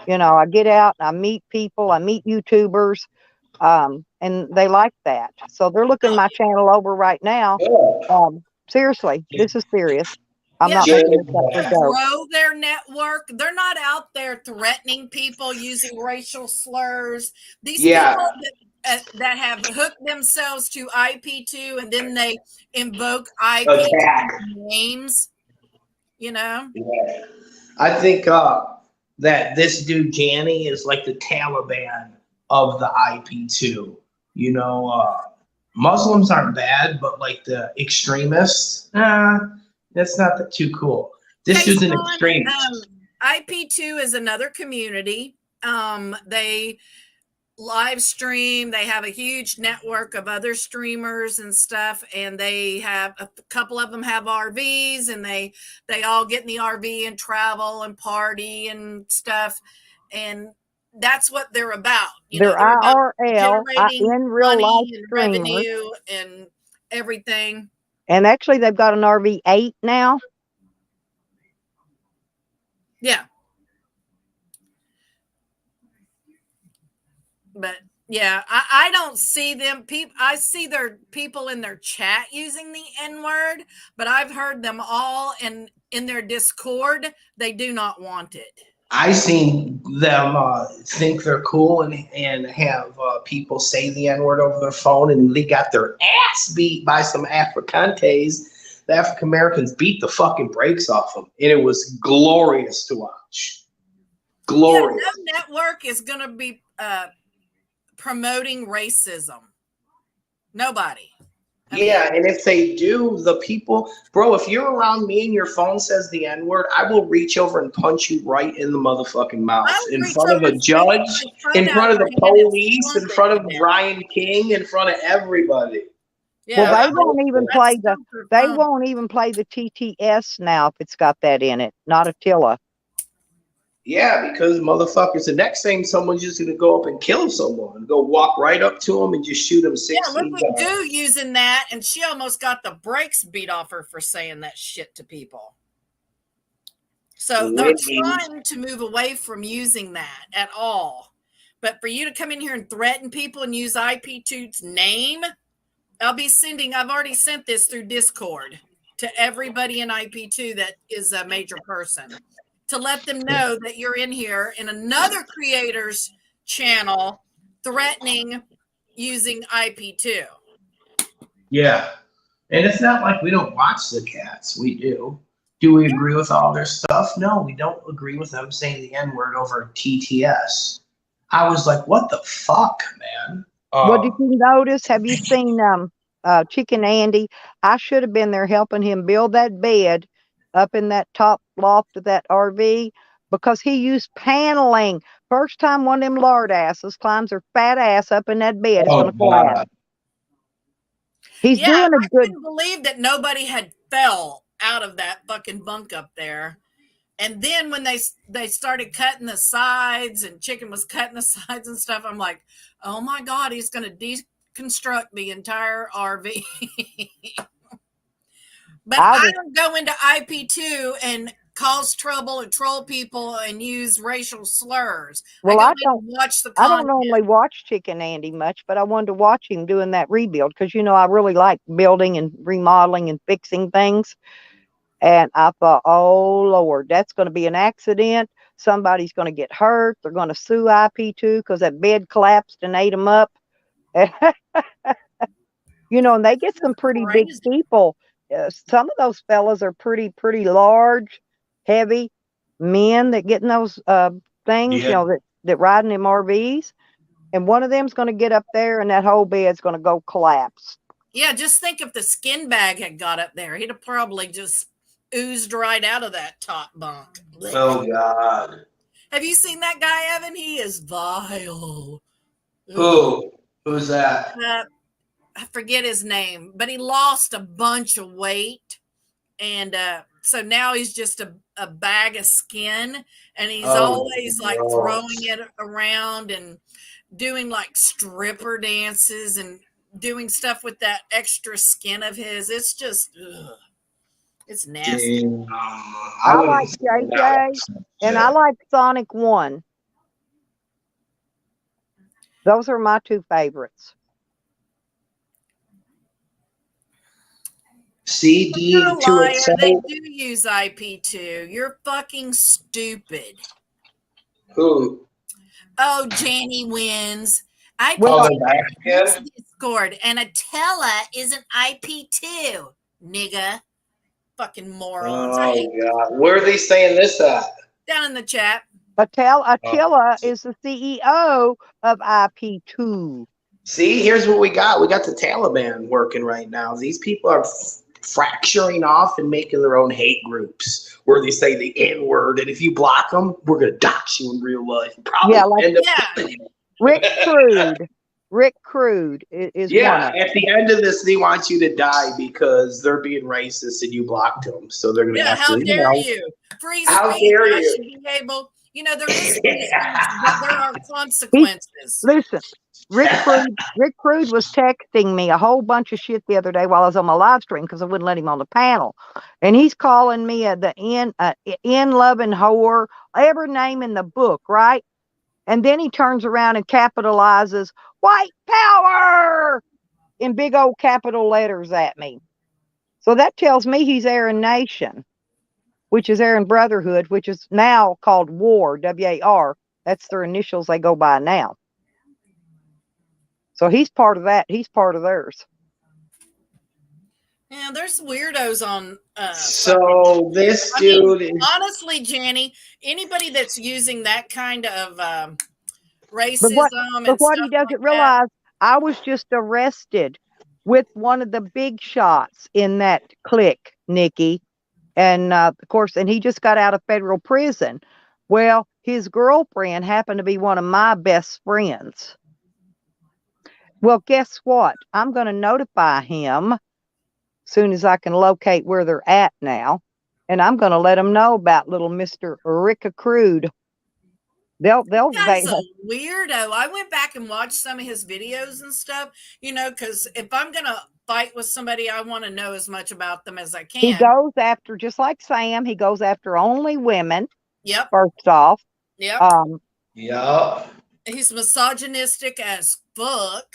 S1: I get out and I meet people, I meet YouTubers. And they like that. So they're looking my channel over right now. Seriously, this is serious. I'm not making this up for joke.
S3: Grow their network. They're not out there threatening people using racial slurs. These people that have hooked themselves to IP2 and then they invoke IP2 names,
S2: Yeah. I think that this dude Janny is like the Taliban of the IP2. You know, Muslims aren't bad, but like the extremists, that's not too cool. This dude's an extremist.
S3: IP2 is another community. They live stream. They have a huge network of other streamers and stuff, and they have a couple of them have RVs, and they all get in the RV and travel and party and stuff, and that's what they're about.
S1: They're IRL,
S3: generating
S1: in real life
S3: and
S1: streamers.
S3: revenue and everything.
S1: And actually, they've got an RV8 now.
S3: Yeah. But yeah, I don't see them. I see their people in their chat using the N-word, but I've heard them all in their Discord. They do not want it.
S2: I seen them think they're cool and have people say the N-word over their phone, and they got their ass beat by some Africantes. The African Americans beat the fucking brakes off them, and it was glorious to watch. Glorious.
S3: Yeah, no network is going to be promoting racism. Nobody.
S2: Yeah, and if they do, the people, bro, if you're around me and your phone says the N-word, I will reach over and punch you right in the motherfucking mouth. In front of a judge, in front of the police, in front of Brian King, in front of everybody.
S1: Yeah, well, they won't even play the TTS now if it's got that in it, not Attila.
S2: Yeah, because motherfuckers, the next thing someone's just going to go up and kill someone, go walk right up to them and just shoot them 6
S3: feet. Yeah, look at Goo using that, and she almost got the brakes beat off her for saying that shit to people. So they're trying to move away from using that at all. But for you to come in here and threaten people and use IP2's name, I've already sent this through Discord to everybody in IP2 that is a major person, to let them know that you're in here in another creator's channel threatening using IP2.
S2: Yeah. And it's not like we don't watch the cats. We do. Do we agree with all their stuff? No, we don't agree with them saying the N-word over TTS. I was like, what the fuck, man?
S1: What did you notice? Have you seen Chicken Andy? I should have been there helping him build that bed up in that top loft of that RV, because he used paneling. First time one of them lard asses climbs her fat ass up in that bed, it's going to collapse. He's doing a good.
S3: I couldn't believe that nobody had fell out of that fucking bunk up there. And then when they started cutting the sides, and Chicken was cutting the sides and stuff, I'm like, oh my God, he's going to deconstruct the entire RV. But I don't go into IP2 and cause trouble and troll people and use racial slurs.
S1: Well, I don't
S3: watch the
S1: content. I don't normally watch Chicken Andy much, but I wanted to watch him doing that rebuild because, you know, I really like building and remodeling and fixing things. And I thought, oh, Lord, that's going to be an accident. Somebody's going to get hurt. They're going to sue IP2 because that bed collapsed and ate them up. You know, and they get some pretty big people. Some of those fellas are pretty large, heavy men that get in those things, you know, that ride in them RVs. And one of them's going to get up there and that whole bed's going to go collapse.
S3: Yeah, just think if the skin bag had got up there, he'd have probably just oozed right out of that top bunk.
S2: Oh, God.
S3: Have you seen that guy, Evan? He is vile.
S2: Who? Who's that?
S3: I forget his name, but he lost a bunch of weight. And so now he's just a bag of skin. And he's always like throwing it around and doing like stripper dances and doing stuff with that extra skin of his. It's just, it's nasty.
S1: I like JJ and I like Sonic 1. Those are my two favorites.
S2: CD to itself.
S3: They do use IP2. You're fucking stupid.
S2: Who?
S3: Oh, Janny wins. Discord, and Attila is an IP2, nigga. Fucking morons.
S2: Oh God, where are they saying this at?
S3: Down in the chat.
S1: Attila is the CEO of IP2.
S2: See, here's what we got. We got the Taliban working right now. These people are fracturing off and making their own hate groups where they say the N word, and if you block them, we're gonna dox you in real life. Probably
S1: Yeah, like-
S2: end up
S3: Yeah.
S2: killing you.
S1: Rick Crude. Rick Crude is one
S2: Yeah,
S1: of them.
S2: at the end of this, they want you to die because they're being racist and you blocked them. So they're gonna
S3: Yeah,
S2: have
S3: how
S2: to.
S3: dare you? Free speech.
S2: How dare
S3: I
S2: you?
S3: should be able. There is free speech, but there are consequences.
S1: Listen, Rick Crude was texting me a whole bunch of shit the other day while I was on my live stream because I wouldn't let him on the panel, and he's calling me the in loving whore, every name in the book, right? And then he turns around and capitalizes white power in big old capital letters at me. So that tells me he's Aryan Nation, which is Aryan Brotherhood, which is now called WAR, WAR. That's their initials they go by now. So he's part of that. He's part of theirs.
S3: Yeah, there's weirdos on.
S2: So this dude is.
S3: Honestly, Janny, anybody that's using that kind of racism
S1: But what he doesn't realize, I was just arrested with one of the big shots in that clique, Nikki. And of course, and he just got out of federal prison. Well, his girlfriend happened to be one of my best friends. Well, guess what? I'm going to notify him as soon as I can locate where they're at now. And I'm going to let him know about little Mr. Rick Crude. They'll
S3: That's a weirdo. I went back and watched some of his videos and stuff, because if I'm going to fight with somebody, I want to know as much about them as I can.
S1: He goes after, just like Sam, he goes after only women.
S3: Yep.
S1: First off.
S3: Yep.
S2: Yep.
S3: He's misogynistic as fuck.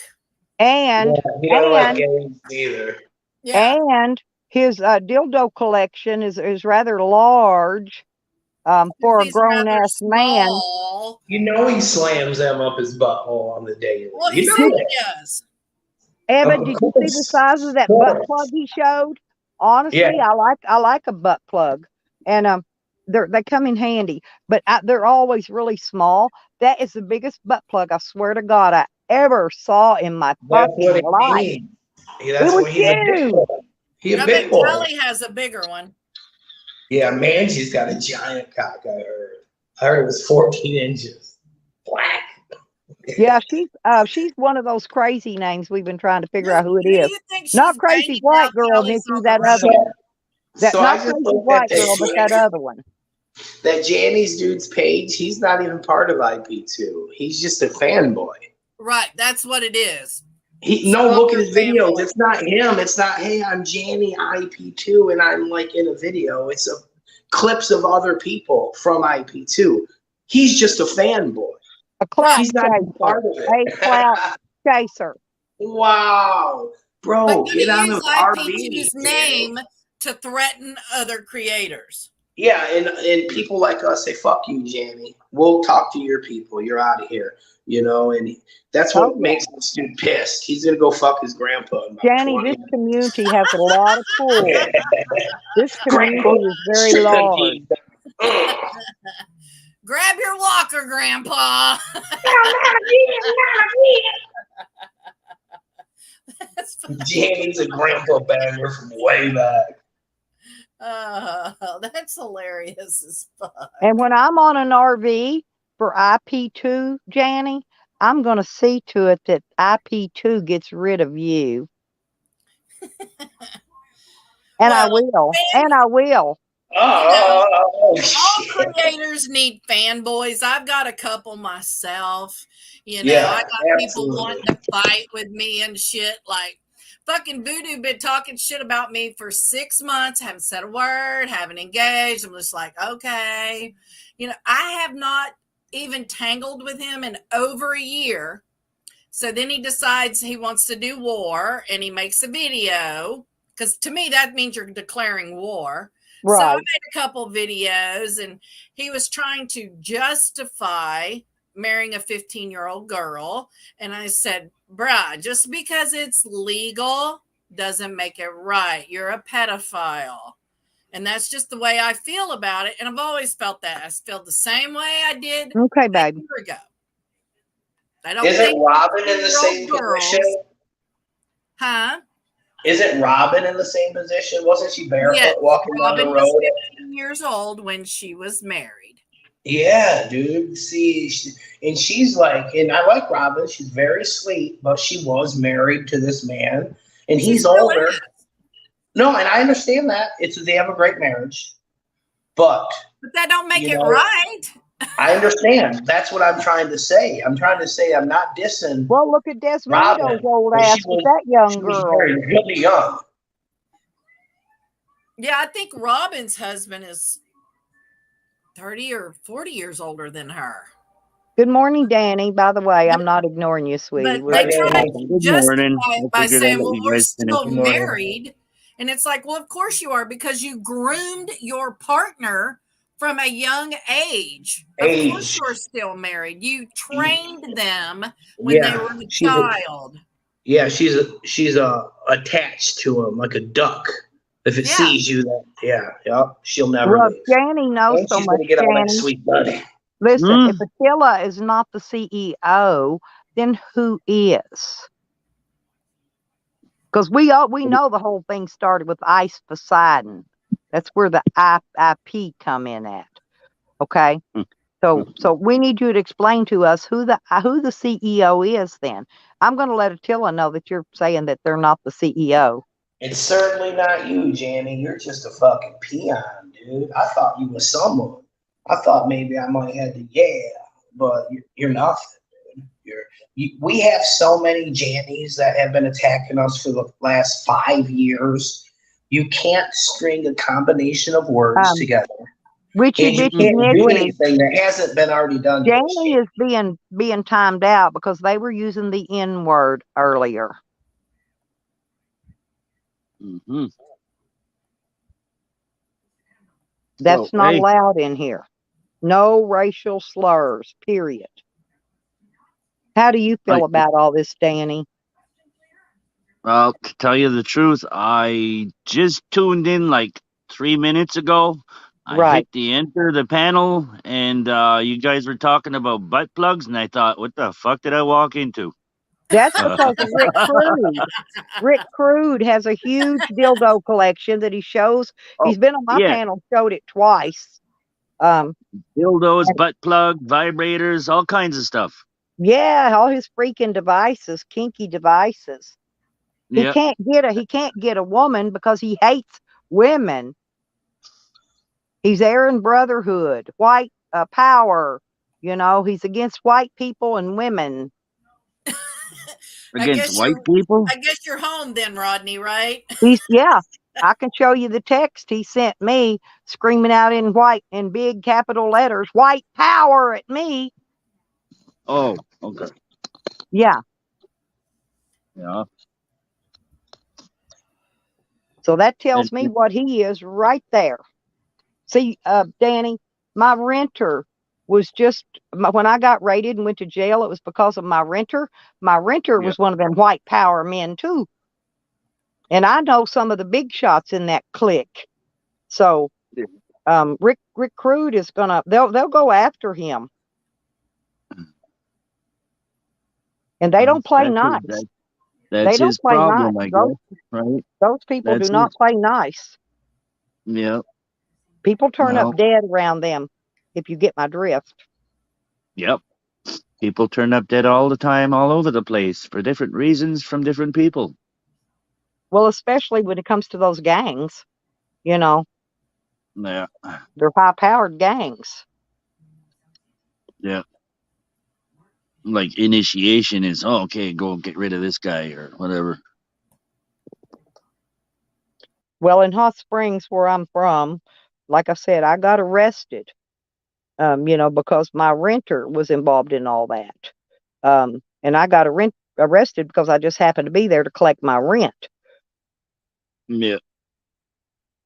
S1: And
S2: he don't like gays either.
S3: Yeah.
S1: And his dildo collection is rather large for a grown ass man.
S2: He slams them up his butthole on the daily.
S3: Well, he does.
S1: Eva, did you see the size of that butt plug he showed? Honestly, yeah. I like a butt plug, and they come in handy, but they're always really small. That is the biggest butt plug, I swear to God, I ever saw in my fucking life.
S2: That's what he's a big boy. He's a big boy.
S3: Kelly has a bigger one.
S2: Yeah, Mangie's got a giant cock. I heard it was 14 inches. Black.
S1: Yeah, she's one of those crazy names we've been trying to figure out who it is. Not crazy white girl, Nikki, that other one. Not crazy white girl, but that other one.
S2: That Janny's dude's page, he's not even part of IP2. He's just a fanboy.
S3: Right, that's what it is.
S2: Look at his videos. It's not him. It's not, hey, I'm Janny IP2 and I'm like in a video. It's clips of other people from IP2. He's just a fanboy.
S1: A clout
S2: He's not even part of it.
S1: A clout chaser.
S2: Wow. Bro, get on the
S3: IPT's name to threaten other creators.
S2: Yeah, and people like us say, fuck you, Janny. We'll talk to your people. You're out of here. And that's what makes this dude pissed. He's going to go fuck his grandpa.
S1: Janny, this community has a lot of pull. This community is very large.
S3: Grab your walker, Grandpa.
S2: Janny's a grandpa banger from way back.
S3: That's hilarious as fuck.
S1: And when I'm on an RV for IP2, Janny, I'm going to see to it that IP2 gets rid of you. I will. And I will.
S3: All creators need fanboys. I've got a couple myself. I got people wanting to fight with me and shit. Like fucking Voodoo been talking shit about me for 6 months. Haven't said a word. Haven't engaged. I'm just like, okay. I have not even tangled with him in over a year. So then he decides he wants to do war, and he makes a video because to me that means you're declaring war. Right. So I made a couple videos, and he was trying to justify marrying a 15-year-old girl. And I said, bruh, just because it's legal doesn't make it right. You're a pedophile. And that's just the way I feel about it. And I've always felt that. I feel the same way I did
S1: Okay,
S3: a
S1: baby.
S3: year ago. I don't
S2: Isn't
S3: think
S2: Robin in the
S3: 15-year-old
S2: same
S3: girls-
S2: position?
S3: Huh?
S2: Isn't Robin in the same position? Wasn't she barefoot
S3: Yes,
S2: walking down
S3: Robin
S2: the
S3: was
S2: road?
S3: 15 years old when she was married.
S2: Yeah, dude. See, and she's like, and I like Robin. She's very sweet, but she was married to this man, and
S3: She
S2: he's
S3: still
S2: older.
S3: is.
S2: No, and I understand that. They have a great marriage, but
S3: But that don't make
S2: You
S3: it
S2: know,
S3: right.
S2: I understand. That's what I'm trying to say. I'm trying to say I'm not dissing.
S1: Well, look at Desmondo's
S2: Robin,
S1: old
S2: but
S1: ass with that young
S2: She was
S1: girl.
S2: very really young.
S3: Yeah, I think Robin's husband is 30 or 40 years older than her.
S1: Good morning, Danny. By the way, I'm not ignoring you, sweetie.
S3: But
S1: We're
S3: they
S1: just
S3: try
S1: talking.
S3: to
S4: Good
S3: justify
S4: morning.
S3: it
S4: I
S3: by
S4: figured
S3: saying,
S4: I'd let
S3: well,
S4: you
S3: we're
S4: guys finish.
S3: still
S2: Good morning.
S3: married. And it's like, well, of course you are, because you groomed your partner from a young age. Of course
S2: Age.
S3: you're still married. You trained them when they were a child.
S2: She's attached to him like a duck. If it
S3: Yeah.
S2: sees you, she'll never
S1: Well,
S2: leave.
S1: Danny knows
S2: And
S1: so
S2: she's
S1: much.
S2: gonna get all that
S1: Danny,
S2: sweet money.
S1: listen, if Attila is not the CEO, then who is? Because we know the whole thing started with Ice Poseidon. That's where the IP come in at. Okay, so we need you to explain to us who the CEO is. Then I'm going to let Attila know that you're saying that they're not the CEO.
S2: It's certainly not you, Janny. You're just a fucking peon, dude. I thought you was someone. I thought maybe I might have to, but you're nothing, dude. We have so many Jannies that have been attacking us for the last 5 years. You can't string a combination of words together.
S1: Richie
S2: And you
S1: Bitchy
S2: can't do
S1: Mitchy,
S2: anything that hasn't been already done.
S1: Danny is being timed out because they were using the N word earlier.
S4: Mm-hmm.
S1: That's not allowed in here. No racial slurs, period. How do you feel about all this, Danny?
S4: Well, to tell you the truth, I just tuned in like 3 minutes ago. I hit the panel, and you guys were talking about butt plugs, and I thought, what the fuck did I walk into?
S1: That's because of Rick Crude. Rick Crude has a huge dildo collection that he shows. He's been on my panel, showed it twice.
S4: Dildos, butt plug, vibrators, all kinds of stuff.
S1: Yeah, all his freaking devices, kinky devices. He can't get a woman because he hates women. He's Aaron Brotherhood, white power. You know, he's against white people and women.
S4: Against white people?
S3: I guess you're home then, Rodney, right?
S1: I can show you the text he sent me, screaming out in big capital letters, white power at me.
S4: Oh, okay.
S1: Yeah.
S4: Yeah.
S1: So that tells me what he is right there. See, Danny, my renter was when I got raided and went to jail, it was because of my renter. My renter was one of them white power men too. And I know some of the big shots in that clique. So Rick Crude is they'll go after him. And they don't play nice.
S4: That's his problem, I guess, right?
S1: Those people do not play nice.
S4: Yeah.
S1: People turn up dead around them, if you get my drift.
S4: Yep. People turn up dead all the time, all over the place, for different reasons from different people.
S1: Well, especially when it comes to those gangs, you know.
S4: Yeah.
S1: They're high-powered gangs.
S4: Yeah. Like initiation is, okay, go get rid of this guy or whatever.
S1: Well, in Hot Springs, where I'm from, like I said, I got arrested, because my renter was involved in all that. And I got arrested because I just happened to be there to collect my rent.
S4: Yeah.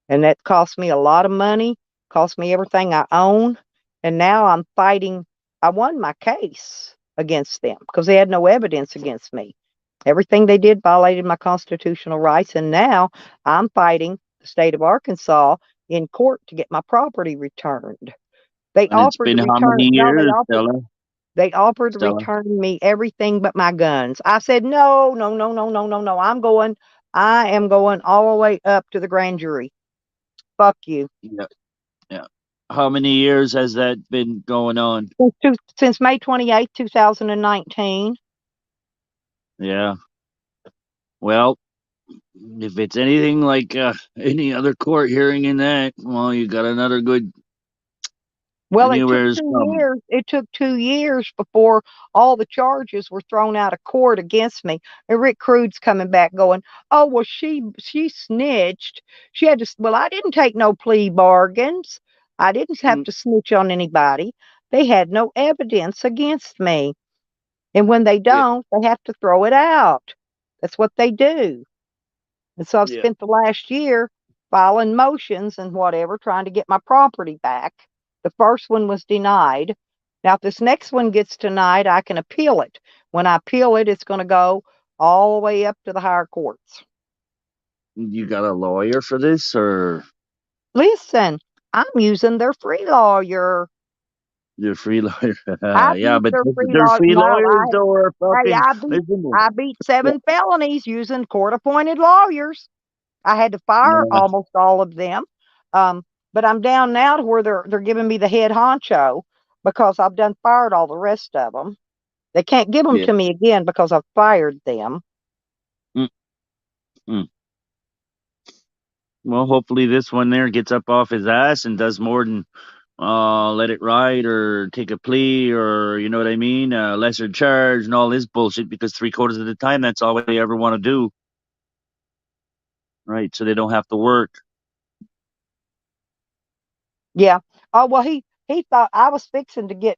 S1: And that cost me a lot of money, cost me everything I own. And now I'm fighting. I won my case against them because they had no evidence against me. Everything they did violated my constitutional rights. And now I'm fighting the state of Arkansas in court to get my property returned. They
S4: And it's
S1: offered
S4: been
S1: to
S4: how
S1: return
S4: many
S1: no,
S4: years, Stella?
S1: they offered to
S4: Stella.
S1: return me everything but my guns. I said, no, no, no, no, no, no, no. I am going all the way up to the grand jury. Fuck you.
S4: Yeah, yeah. How many years has that been going on?
S1: Since May 28th, 2019.
S4: Yeah. Well, if it's anything like any other court hearing in that, well, you got another good
S1: Well,
S4: anywhere's coming.
S1: It took 2 years before all the charges were thrown out of court against me. And Rick Crude's coming back going, oh, well, she snitched. She had to, well, I didn't take no plea bargains. I didn't have
S4: Mm,
S1: to snitch on anybody. They had no evidence against me. And when they
S4: yeah,
S1: don't, they have to throw it out. That's what they do. And so I've
S4: yeah.
S1: spent the last year filing motions and whatever, trying to get my property back. The first one was denied. Now, if this next one gets denied, I can appeal it. When I appeal it, it's going to go all the way up to the higher courts.
S4: You got a lawyer for this, or
S1: Listen, I'm using their free lawyer.
S4: your free lawyer?
S1: I've
S4: Yeah,
S1: used
S4: but
S1: their free
S4: their
S1: lawyer.
S4: free
S1: No,
S4: lawyers though are
S1: hey,
S4: fucking. Listen to
S1: I beat
S4: yeah,
S1: 7 felonies using court-appointed lawyers. I had to fire
S4: yeah,
S1: almost all of them. Um, but I'm down now to where they're giving me the head honcho because I've done fired all the rest of them. They can't give them
S4: yeah.
S1: to me again because I've fired them.
S4: Mm, mm. Well, hopefully this one there gets up off his ass and does more than let it ride or take a plea or you know what I mean, lesser charge and all this bullshit. Because 3/4 of the time, that's all they ever want to do, right? So they don't have to work.
S1: Yeah. Oh well, he thought I was fixing to get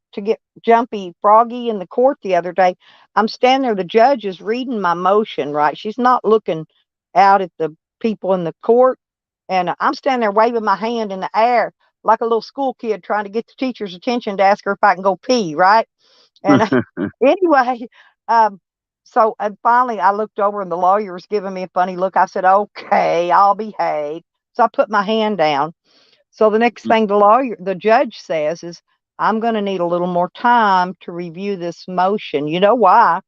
S1: Jumpy Froggy in the court the other day. I'm standing there. The judge is reading my motion. Right. She's not looking out at the people in the court, and I'm standing there waving my hand in the air like a little school kid trying to get the teacher's attention to ask her if I can go pee. Right. And anyway, um, so and finally I looked over and the lawyer was giving me a funny look. I said, "Okay, I'll behave." So I put my hand down. So the next thing the judge says is, I'm going to need a little more time to review this motion. You know why?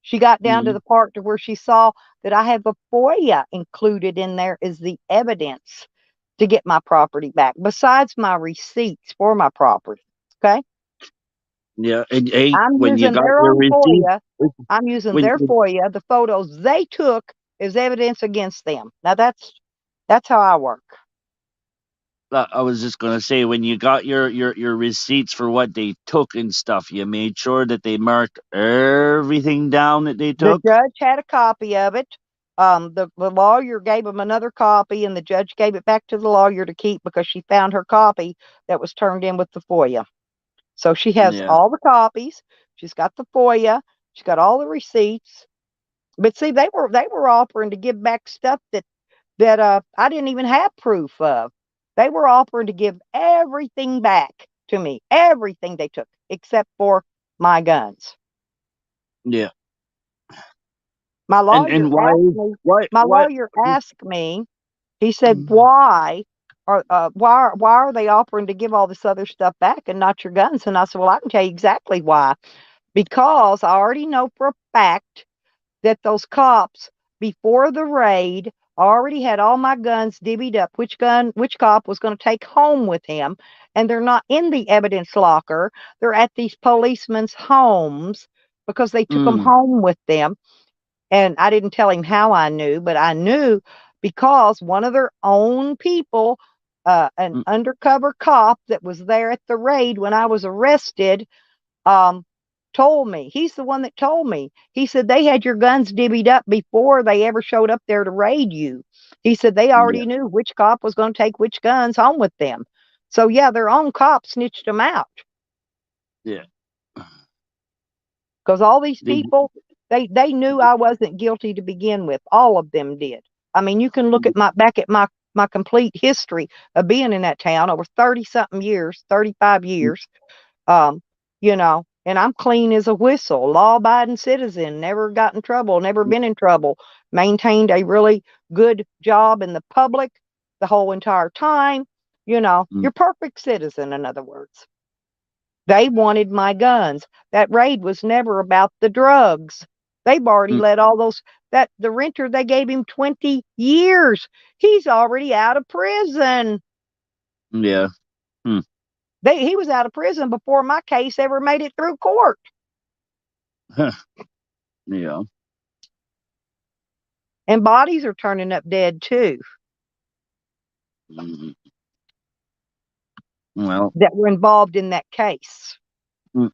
S1: She got down to
S4: Mhm.
S1: the part to where she saw that I have a FOIA included in there as the evidence to get my property back, besides my receipts for my property. Okay.
S4: Yeah, and hey,
S1: I'm
S4: when you
S1: using
S4: got
S1: their
S4: your
S1: own
S4: receipt,
S1: FOIA. I'm using
S4: when
S1: their FOIA, the photos they took as evidence against them. Now that's how I work.
S4: I was just gonna say, when you got your receipts for what they took and stuff, you made sure that they marked everything down that they
S1: The
S4: took.
S1: judge had a copy of it. The lawyer gave him another copy, and the judge gave it back to the lawyer to keep because she found her copy that was turned in with the FOIA. So she has
S4: Yeah,
S1: all the copies. She's got the FOIA. She's got all the receipts. But see, they were offering to give back stuff that I didn't even have proof of. They were offering to give everything back to me, everything they took, except for my guns.
S4: yeah.
S1: My
S4: And
S1: lawyer asked me, my
S4: why?
S1: lawyer asked me, he said, why are they offering to give all this other stuff back and not your guns? And I said, well, I can tell you exactly why. Because I already know for a fact that those cops, before the raid, already had all my guns divvied up, which cop was going to take home with him. And they're not in the evidence locker. They're at these policemen's homes because they took them
S4: Mm,
S1: home with them. And I didn't tell him how I knew, but I knew because one of their own people, an
S4: mm,
S1: undercover cop that was there at the raid when I was arrested, um, told me. He's the one that told me. He said they had your guns divvied up before they ever showed up there to raid you. He said they
S4: yeah,
S1: already knew which cop was going to take which guns home with them. So yeah, their own cop snitched them out
S4: yeah.
S1: because all these
S4: They,
S1: people, they knew I wasn't guilty to begin with. All of them did. I mean, you can look at my complete history of being in that town over 30 something years, 35 years. Um, and I'm clean as a whistle, law abiding citizen, never got in trouble, never been in trouble, maintained a really good job in the public the whole entire time. You know,
S4: Mm.
S1: you're perfect citizen, in other words. They wanted my guns. That raid was never about the drugs. They've already
S4: Mm.
S1: let all those, that the renter, they gave him 20 years. He's already out of prison.
S4: Yeah. Hmm.
S1: He was out of prison before my case ever made it through court.
S4: Yeah.
S1: And bodies are turning up dead too
S4: Mhm. Well,
S1: that were involved in that case.
S4: mm,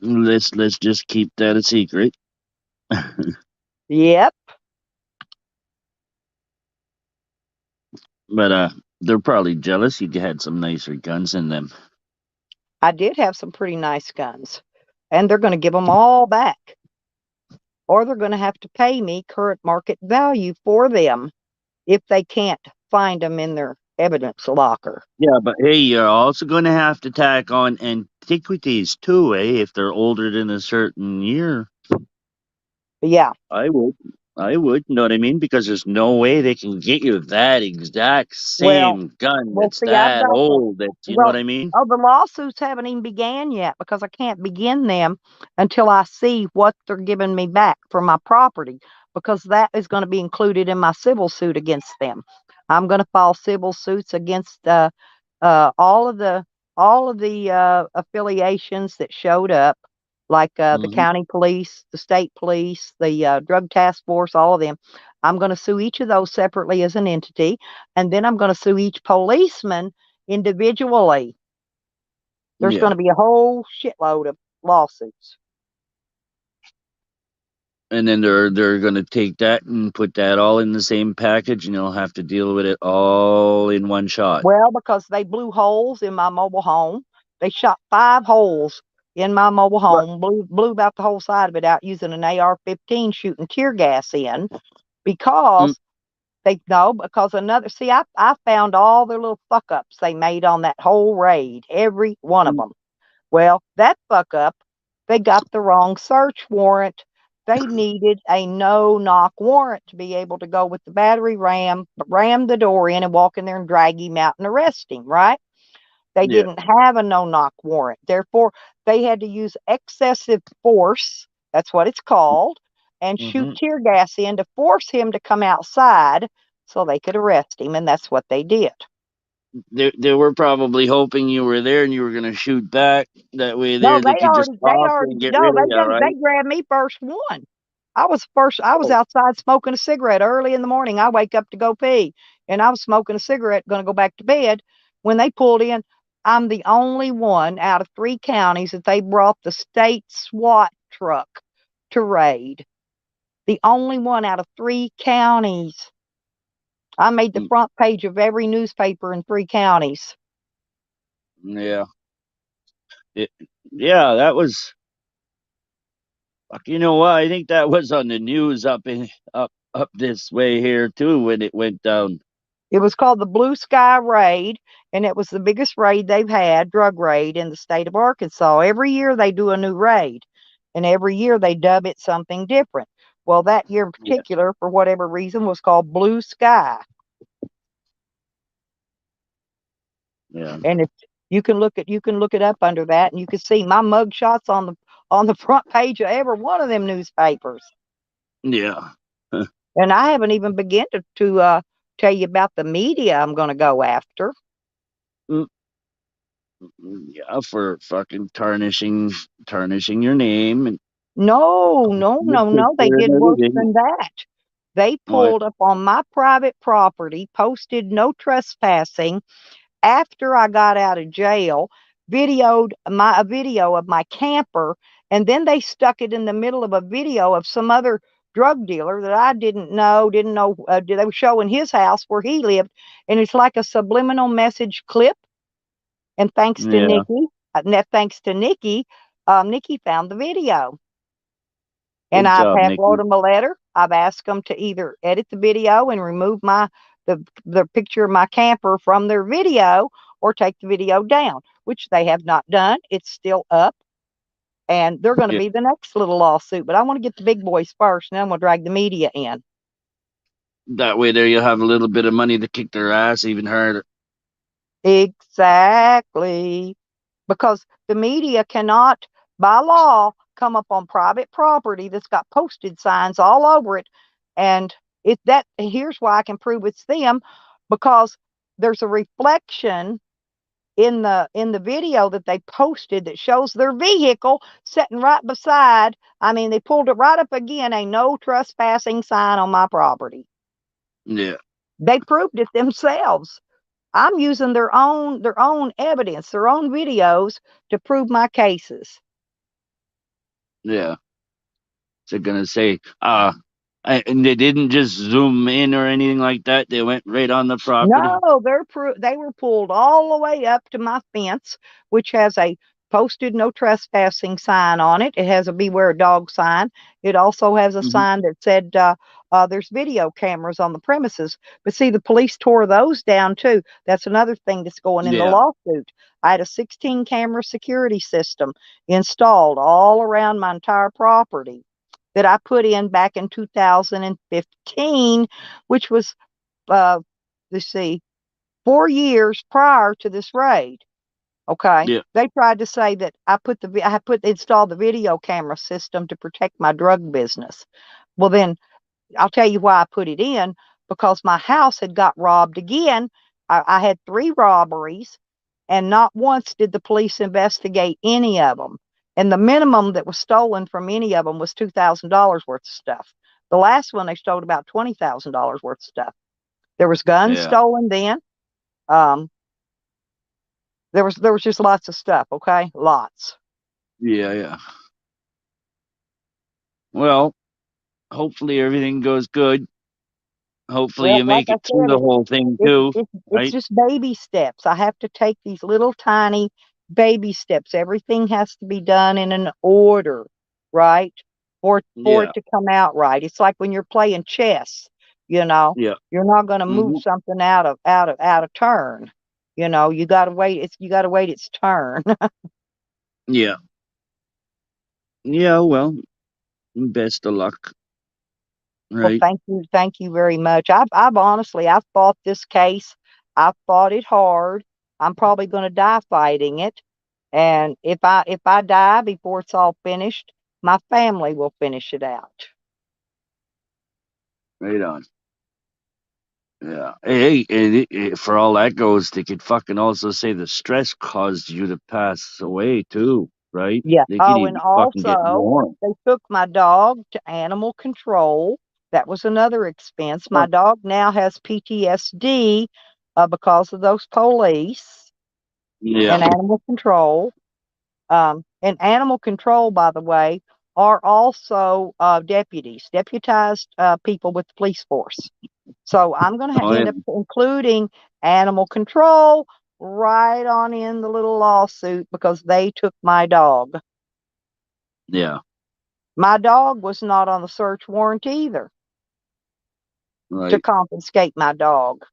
S4: let's just keep that a secret.
S1: Yep.
S4: But they're probably jealous you had some nicer guns in them.
S1: I did have some pretty nice guns. And they're going to give them all back. Or they're going to have to pay me current market value for them if they can't find them in their evidence locker.
S4: Yeah, but hey, you're also going to have to tack on antiquities too, eh? If they're older than a certain year.
S1: Yeah.
S4: I would. I would, you know what I mean? Because there's no way they can get you that exact
S1: Well,
S4: same gun
S1: well,
S4: that's
S1: see, I've
S4: that
S1: got the,
S4: old. That you know what
S1: well,
S4: I mean?
S1: oh, the lawsuits haven't even began yet because I can't begin them until I see what they're giving me back for my property, because that is going to be included in my civil suit against them. I'm going to file civil suits against all of the affiliations that showed up, like the
S4: Hmm.
S1: county police, the state police, the drug task force, all of them. I'm going to sue each of those separately as an entity, and then I'm going to sue each policeman individually. There's going
S4: Yeah.
S1: to be a whole shitload of lawsuits.
S4: And then they're gonna take that and put that all in the same package, and you'll have to deal with it all in one shot.
S1: Well, because they blew holes in my mobile home. They shot 5 holes in my mobile
S4: What?
S1: home, blew about the whole side of it out using an AR-15, shooting tear gas in,
S4: Mm.
S1: because they know, because another, see, I found all their little fuck ups they made on that whole raid, every one of
S4: Mm.
S1: them. Well, that fuck up, they got the wrong search warrant. They needed a no knock warrant to be able to go with the battery ram the door in and walk in there and drag him out and arrest him, right? They
S4: Yeah.
S1: didn't have a no knock warrant. Therefore, they had to use excessive force. That's what it's called. And shoot
S4: Hmm.
S1: tear gas in to force him to come outside so they could arrest him. And that's what they did.
S4: They were probably hoping you were there and you were gonna shoot back. That way,
S1: No,
S4: there they could just toss it and get rid
S1: no,
S4: of you,
S1: they
S4: right?
S1: grabbed me first one. I was
S4: Oh,
S1: outside smoking a cigarette early in the morning. I wake up to go pee, and I was smoking a cigarette, going to go back to bed. When they pulled in, I'm the only one out of 3 counties that they brought the state SWAT truck to raid. The only one out of 3 counties. I made the
S4: mm,
S1: front page of every newspaper in 3 counties.
S4: yeah. It, yeah, that was. Fuck, you know what? I think that was on the news up this way here too when it went down.
S1: It was called the Blue Sky Raid, and it was the biggest raid they've had, drug raid, in the state of Arkansas. Every year they do a new raid, and every year they dub it something different. Well, that year in
S4: Yeah,
S1: particular, for whatever reason, was called Blue Sky.
S4: yeah,
S1: And if you can look it up under that, and you can see my mug shots on the front page of every one of them newspapers.
S4: yeah.
S1: And I haven't even begun to tell you about the media I'm going to go after.
S4: Mm, yeah, for fucking tarnishing your name and
S1: No, no,
S4: your
S1: no, no. They
S4: picture and
S1: did worse
S4: everything.
S1: than that. They
S4: What?
S1: pulled up on my private property, posted no trespassing after I got out of jail, videoed a video of my camper, and then they stuck it in the middle of a video of some other drug dealer that I didn't know. They were showing his house where he lived, and it's like a subliminal message clip. And
S4: Yeah,
S1: Thanks to Nikki, Nikki found the video. And
S4: good
S1: I
S4: job,
S1: have wrote
S4: Nikki.
S1: them a letter. I've asked them to either edit the video and remove the picture of my camper from their video, or take the video down, which they have not done. It's still up, and they're going to
S4: Yeah,
S1: be the next little lawsuit. But I want to get the big boys first, and then I'm going to drag the media in.
S4: That way, there you'll have a little bit of money to kick their ass even harder.
S1: Exactly. Because the media cannot, by law, come up on private property that's got posted signs all over it. And here's why I can prove it's them, because there's a reflection in the video that they posted that shows their vehicle sitting right beside. I mean, they pulled it right up again, a no trespassing sign on my property.
S4: Yeah.
S1: They proved it themselves. I'm using their own evidence, their own videos to prove my cases.
S4: Yeah. So gonna say, and they didn't just zoom in or anything like that. They went right on the property.
S1: No, they were pulled all the way up to my fence, which has a posted no trespassing sign on it. It has a beware dog sign. It also has a
S4: Mhm.
S1: sign that said there's video cameras on the premises. But see, the police tore those down too. That's another thing that's going in the
S4: Yeah.
S1: lawsuit. I had a 16 camera security system installed all around my entire property that I put in back in 2015, which was uh, let's see, 4 years prior to this raid. Okay,
S4: Yeah.
S1: they tried to say that I put installed the video camera system to protect my drug business. Well, then I'll tell you why I put it in, because my house had got robbed again. I had 3 robberies, and not once did the police investigate any of them. And the minimum that was stolen from any of them was $2,000 worth of stuff. The last one they stole about $20,000 worth of stuff. There was guns
S4: Yeah.
S1: stolen then. Um, there was just lots of stuff. Okay, lots.
S4: Yeah. Yeah. Well, hopefully everything goes good. Hopefully
S1: Well,
S4: you
S1: like
S4: make
S1: I
S4: it through
S1: said,
S4: the whole thing
S1: it's
S4: too,
S1: it's
S4: right?
S1: just baby steps. I have to take these little tiny baby steps. Everything has to be done in an order, right? For
S4: Yeah.
S1: it to come out right. It's like when you're playing chess. You know,
S4: Yeah.
S1: you're not going to move
S4: Hmm.
S1: something out of turn. You know, you got to wait its turn.
S4: Yeah. Yeah. Well, best of luck,
S1: Well,
S4: right?
S1: thank you very much. I've honestly, I've fought this case. I've fought it hard. I'm probably going to die fighting it. And if I die before it's all finished, my family will finish it out.
S4: Right on. Yeah. Hey, for all that goes, they could fucking also say the stress caused you to pass away too, right?
S1: Yeah.
S4: They could
S1: Oh, and
S4: even fucking get
S1: also
S4: more.
S1: they took my dog to animal control. That was another expense. My
S4: Oh,
S1: dog now has PTSD because of those police
S4: yeah.
S1: and animal control. And animal control, by the way, are also deputized people with the police force. So I'm going to
S4: Oh, yeah.
S1: end up including animal control right on in the little lawsuit because they took my dog.
S4: Yeah.
S1: My dog was not on the search warrant either to
S4: Right.
S1: confiscate my dog.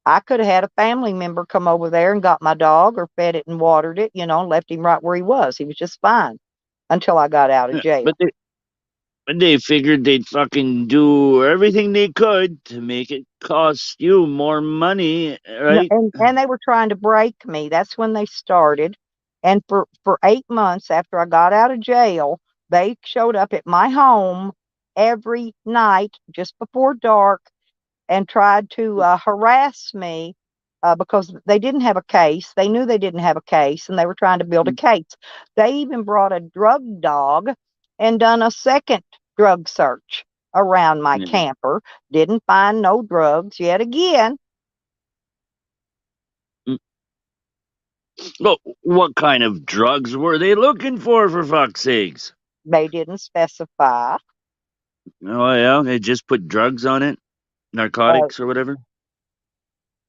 S1: I could have had a family member come over there and got my dog or fed it and watered it, and left him right where he was. He was just fine until I got out of
S4: Yeah.
S1: jail.
S4: But they figured they'd fucking do everything they could to make it cost you more money,
S1: No,
S4: right?
S1: and they were trying to break me. That's when they started. And for 8 months after I got out of jail, they showed up at my home every night just before dark and tried to harass me because they didn't have a case. They knew they didn't have a case, and they were trying to build a case. They even brought a drug dog and done a second drug search around my
S4: Yeah.
S1: camper. Didn't find no drugs yet again.
S4: Well, what kind of drugs were they looking for fuck's sakes?
S1: They didn't specify.
S4: Oh yeah, they just put drugs on it,
S1: Uh,
S4: narcotics or whatever.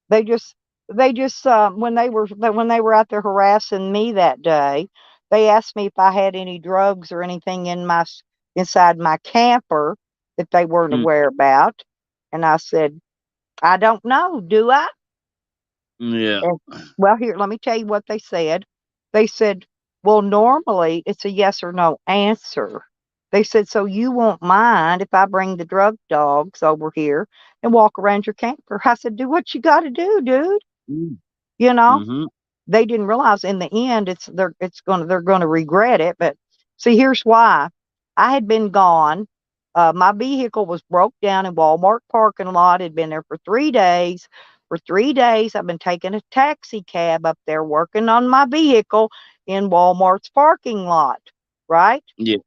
S1: they just when they were out there harassing me that day, they asked me if I had any drugs or anything inside my camper that they weren't
S4: Mm,
S1: aware about, and I said, I don't know, do I?
S4: yeah.
S1: And well, here, let me tell you what they said. They said, well, normally it's a yes or no answer. They said, so you won't mind if I bring the drug dogs over here and walk around your camper? I said, do what you got to do, dude. You know,
S4: Mm-hmm.
S1: they didn't realize in the end they're gonna regret it. But see, here's why. I had been gone. My vehicle was broke down in Walmart parking lot. Had been there for 3 days. For 3 days, I've been taking a taxi cab up there, working on my vehicle in Walmart's parking lot, right?
S4: Yeah.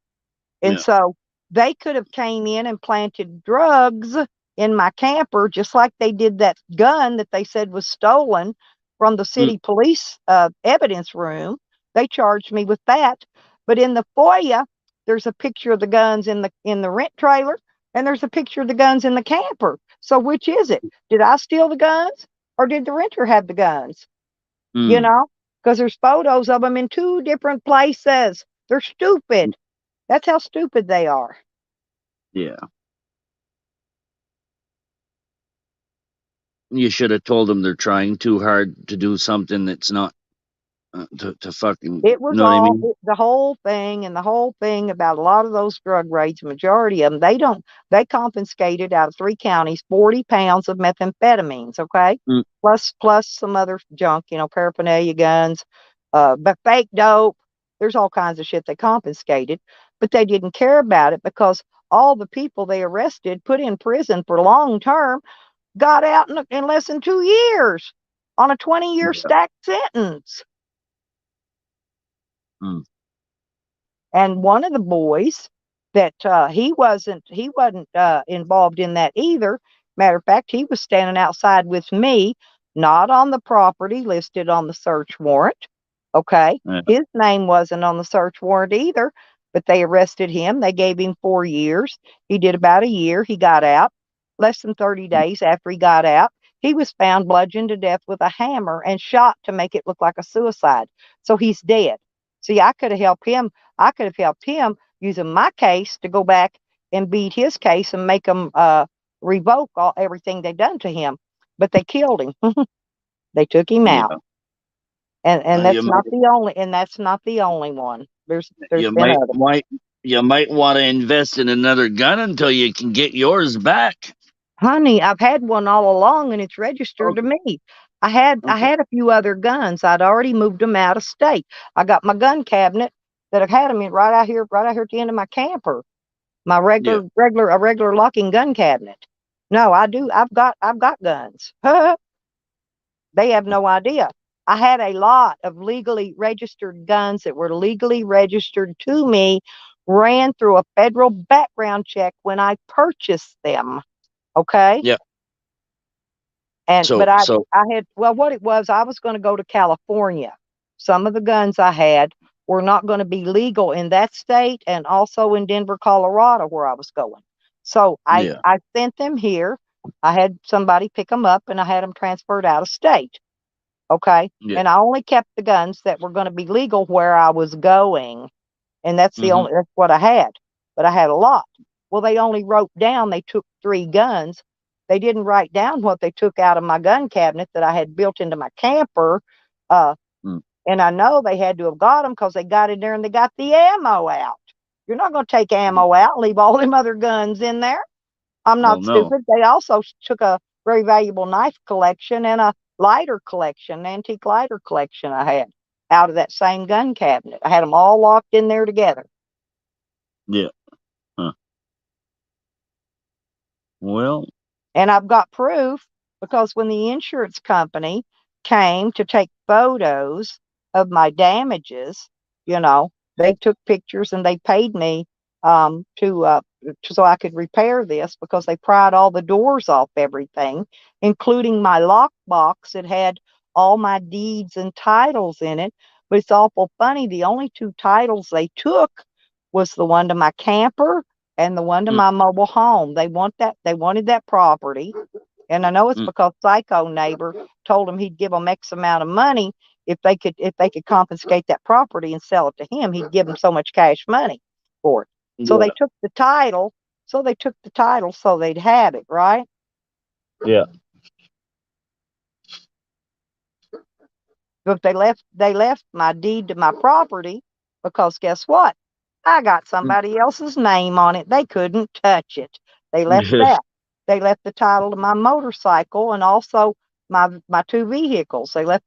S1: And
S4: Yeah.
S1: so they could have came in and planted drugs in my camper, just like they did that gun that they said was stolen from the
S4: Mm.
S1: city police evidence room. They charged me with that. But in the FOIA, there's a picture of the guns in the rent trailer, and there's a picture of the guns in the camper. So which is it? Did I steal the guns, or did the renter have the guns? You
S4: Mm.
S1: know, because there's photos of them in two different places. They're stupid. That's how stupid they are.
S4: Yeah. You should have told them they're trying too hard to do something that's not to fucking.
S1: It
S4: You
S1: was
S4: know what I
S1: all
S4: mean?
S1: the whole thing, and the whole thing about a lot of those drug raids, majority of them, they confiscated out of 3 counties 40 pounds of methamphetamines, okay?
S4: Mm.
S1: Plus some other junk, paraphernalia, guns, but fake dope. There's all kinds of shit they confiscated, but they didn't care about it because all the people they arrested, put in prison for long term, got out in less than 2 years on a 20-year
S4: Yeah.
S1: stacked sentence.
S4: Mm.
S1: And one of the boys that he wasn't involved in that either. Matter of fact, he was standing outside with me, not on the property listed on the search warrant. Okay,
S4: Yeah.
S1: his name wasn't on the search warrant either, but they arrested him. They gave him 4 years. He did about a year. He got out less than 30 days after he got out. He was found bludgeoned to death with a hammer and shot to make it look like a suicide. So he's dead. See, I could have helped him using my case to go back and beat his case and make him revoke everything they done to him. But they killed him. They took him out,
S4: Yeah.
S1: and
S4: You
S1: that's
S4: might.
S1: not the only one. There's
S4: You
S1: been
S4: might.
S1: others.
S4: Might. You might want to invest in another gun until you can get yours back.
S1: Honey, I've had one all along, and it's registered to
S4: Okay.
S1: me. I
S4: Okay.
S1: had a few other guns. I'd already moved them out of state. I got my gun cabinet that I've had them in right out here at the end of my camper. My
S4: Yeah.
S1: regular locking gun cabinet. No, I do. I've got guns. They have no idea. I had a lot of legally registered guns that were legally registered to me, ran through a federal background check when I purchased them. Okay.
S4: Yeah.
S1: And
S4: So.
S1: but I
S4: So.
S1: I had well what it was, I was going to go to California. Some of the guns I had were not going to be legal in that state and also in Denver, Colorado where I was going. So I
S4: Yeah.
S1: I sent them here. I had somebody pick them up and I had them transferred out of state. Okay?
S4: Yeah.
S1: And I only kept the guns that were going to be legal where I was going, and
S4: Mm-hmm.
S1: that's what I had. But I had a lot. Well, they only wrote down they took 3 guns. They didn't write down what they took out of my gun cabinet that I had built into my camper. Uh,
S4: Mm.
S1: and I know they had to have got them because they got in there and they got the ammo out. You're not going to take ammo out and leave all them other guns in there. I'm
S4: Well,
S1: not
S4: no.
S1: stupid. They also took a very valuable knife collection and a lighter collection, antique lighter collection I had out of that same gun cabinet. I had them all locked in there together.
S4: Yeah. Huh. Well.
S1: And I've got proof because when the insurance company came to take photos of my damages, they took pictures and they paid me so I could repair this because they pried all the doors off everything, including my lockbox that had all my deeds and titles in it. But it's awful funny. The only 2 titles they took was the one to my camper and the one to
S4: Mm.
S1: my mobile home. They wanted that property. And I know it's
S4: Mm.
S1: because Psycho neighbor told him he'd give them X amount of money if they could confiscate that property and sell it to him. He'd give them so much cash money for it. So they
S4: Yeah.
S1: took the title. So they'd have it, right?
S4: Yeah.
S1: But they left my deed to my property because guess what? I got somebody else's name on it. They couldn't touch it. They left that. They left the title to my motorcycle and also my two vehicles. They left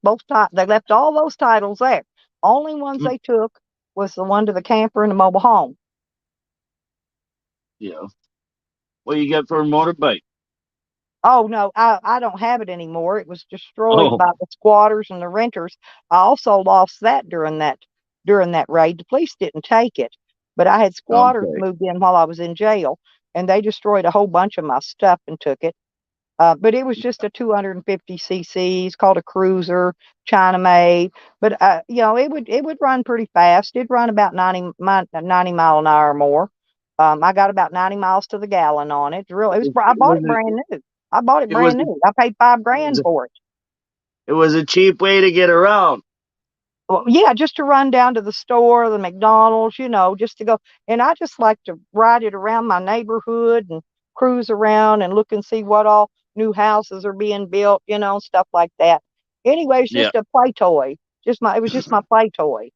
S1: they left all those titles there. Only ones they took was the one to the camper and the mobile home.
S4: Yeah. What you got for a motorbike?
S1: Oh no, I don't have it anymore. It was destroyed
S4: Oh,
S1: by the squatters and the renters. I also lost that during that raid. The police didn't take it, but I had squatters
S4: okay.
S1: moved in while I was in jail, and they destroyed a whole bunch of my stuff and took it. But it was just a 250 cc. It's called a cruiser, China made. But you know, it would run pretty fast. It'd run about 90 mile an hour or more. I got about 90 miles to the gallon on it. I
S4: It
S1: bought
S4: was
S1: it
S4: a,
S1: brand new. I bought it
S4: it was
S1: brand
S4: a,
S1: new. I paid 5 grand
S4: it
S1: for it.
S4: was a cheap way to get around.
S1: Well, yeah, just to run down to the store, the McDonald's, just to go. And I just like to ride it around my neighborhood and cruise around and look and see what all new houses are being built, stuff like that. Anyway, it's
S4: Yeah.
S1: just a play toy. It was just my play toy.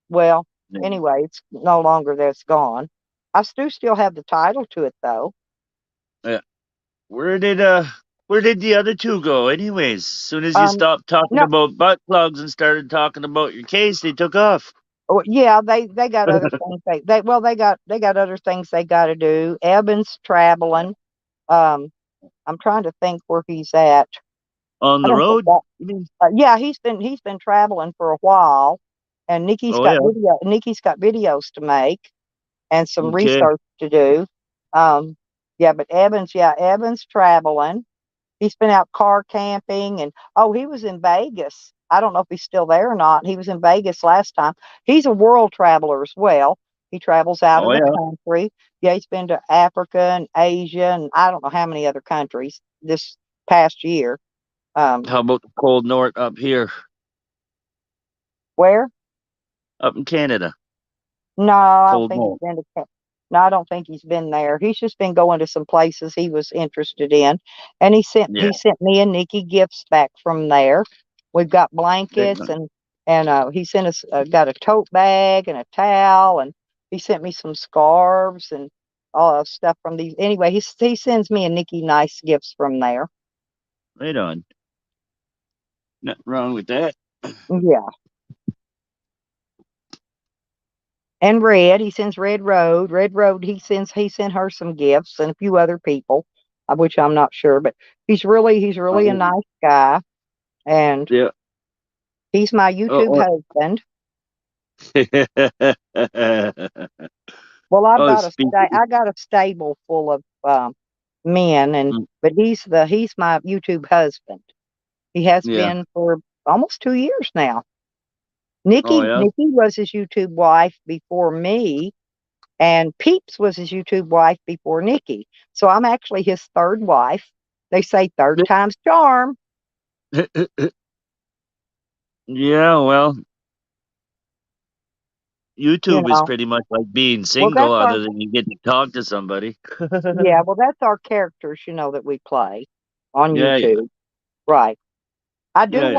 S1: Well,
S4: Yeah.
S1: anyway, it's no longer there. It's gone. I do still have the title to it though.
S4: Yeah. Where did the other two go anyways? As soon as you
S1: Um,
S4: stopped talking
S1: no,
S4: about butt plugs and started talking about your case, they took off.
S1: oh, yeah, they got other things they got other things they got to do. Evan's traveling. Um, I'm trying to think where he's at.
S4: On
S1: I
S4: the
S1: don't think
S4: road?
S1: that.
S4: You mean?
S1: Yeah, he's been traveling for a while, and Nikki's
S4: Oh
S1: got
S4: yeah.
S1: video. Nikki's got videos to make and some
S4: Okay.
S1: research to do. Um, yeah, but Evan's traveling. He's been out car camping, and oh, he was in Vegas. I don't know if he's still there or not. He was in Vegas last time. He's a world traveler as well. He travels out of
S4: Oh
S1: the
S4: yeah.
S1: country. Yeah, he's been to Africa and Asia, and I don't know how many other countries this past year. Um,
S4: How about the cold north up here,
S1: where?
S4: up in Canada?
S1: No, I don't
S4: Cold
S1: think he's
S4: north.
S1: been to. No, I don't think he's been there. He's just been going to some places he was interested in, and
S4: Yeah.
S1: he sent me and Nikki gifts back from there. We've got
S4: Right
S1: blankets
S4: on.
S1: and he sent us got a tote bag and a towel, and he sent me some scarves and all stuff from these. Anyway, he sends me and Nikki nice gifts from there.
S4: Right on. Nothing wrong with that.
S1: Yeah, and he sends Red Road. He sent her some gifts and a few other people, which I'm not sure, but he's really a
S4: Oh
S1: nice guy, and
S4: yeah.
S1: he's my YouTube
S4: Oh.
S1: husband.
S4: Oh.
S1: Well,
S4: Oh, speaking.
S1: I got a stable full of men,
S4: Mm,
S1: but he's my YouTube husband. He has
S4: yeah.
S1: been for almost 2 years now.
S4: Oh yeah.
S1: Nikki was his YouTube wife before me, and Peeps was his YouTube wife before Nikki. So I'm actually his third wife. They say third time's charm.
S4: Yeah. Well,
S1: You
S4: YouTube is
S1: know.
S4: pretty much like being
S1: Well,
S4: single,
S1: that's our
S4: other than you get to talk to somebody.
S1: yeah. Well, that's our characters, that we play on
S4: Yeah. Yeah.
S1: YouTube. Right.
S4: Yeah. Yeah.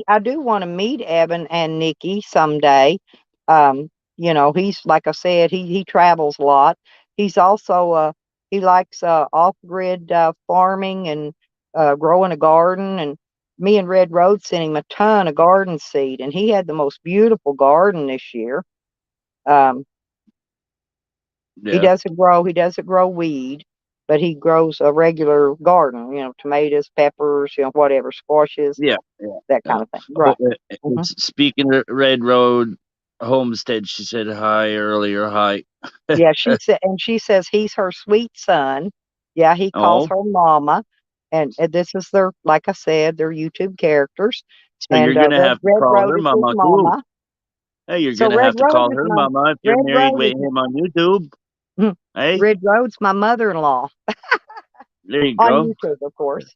S1: I do want to meet Evan and Nikki someday. He's like I said, he travels a lot. He's also he likes off-grid farming and growing a garden, and me and Red Road sent him a ton of garden seed, and he had the most beautiful garden this year. Um,
S4: Yeah.
S1: he doesn't grow weed, but he grows a regular garden, tomatoes, peppers, whatever, squashes,
S4: Yeah. Yeah.
S1: that
S4: Yeah.
S1: kind of thing.
S4: Oh,
S1: Right. Hmm.
S4: speaking of Red Road Homestead, she said hi earlier. Hi.
S1: Yeah, she says he's her sweet son. Yeah, he calls
S4: Oh,
S1: her mama, and this is like I said, their YouTube characters.
S4: so you're
S1: And
S4: gonna have to
S1: Red
S4: call
S1: Road
S4: her
S1: is his
S4: mama too.
S1: mama.
S4: Hey, you're
S1: So
S4: gonna have to call her mama if you're
S1: Red
S4: married
S1: Road
S4: with
S1: is
S4: him on YouTube. Hey,
S1: Red Road's my mother-in-law
S4: there you
S1: on
S4: go.
S1: YouTube, of course.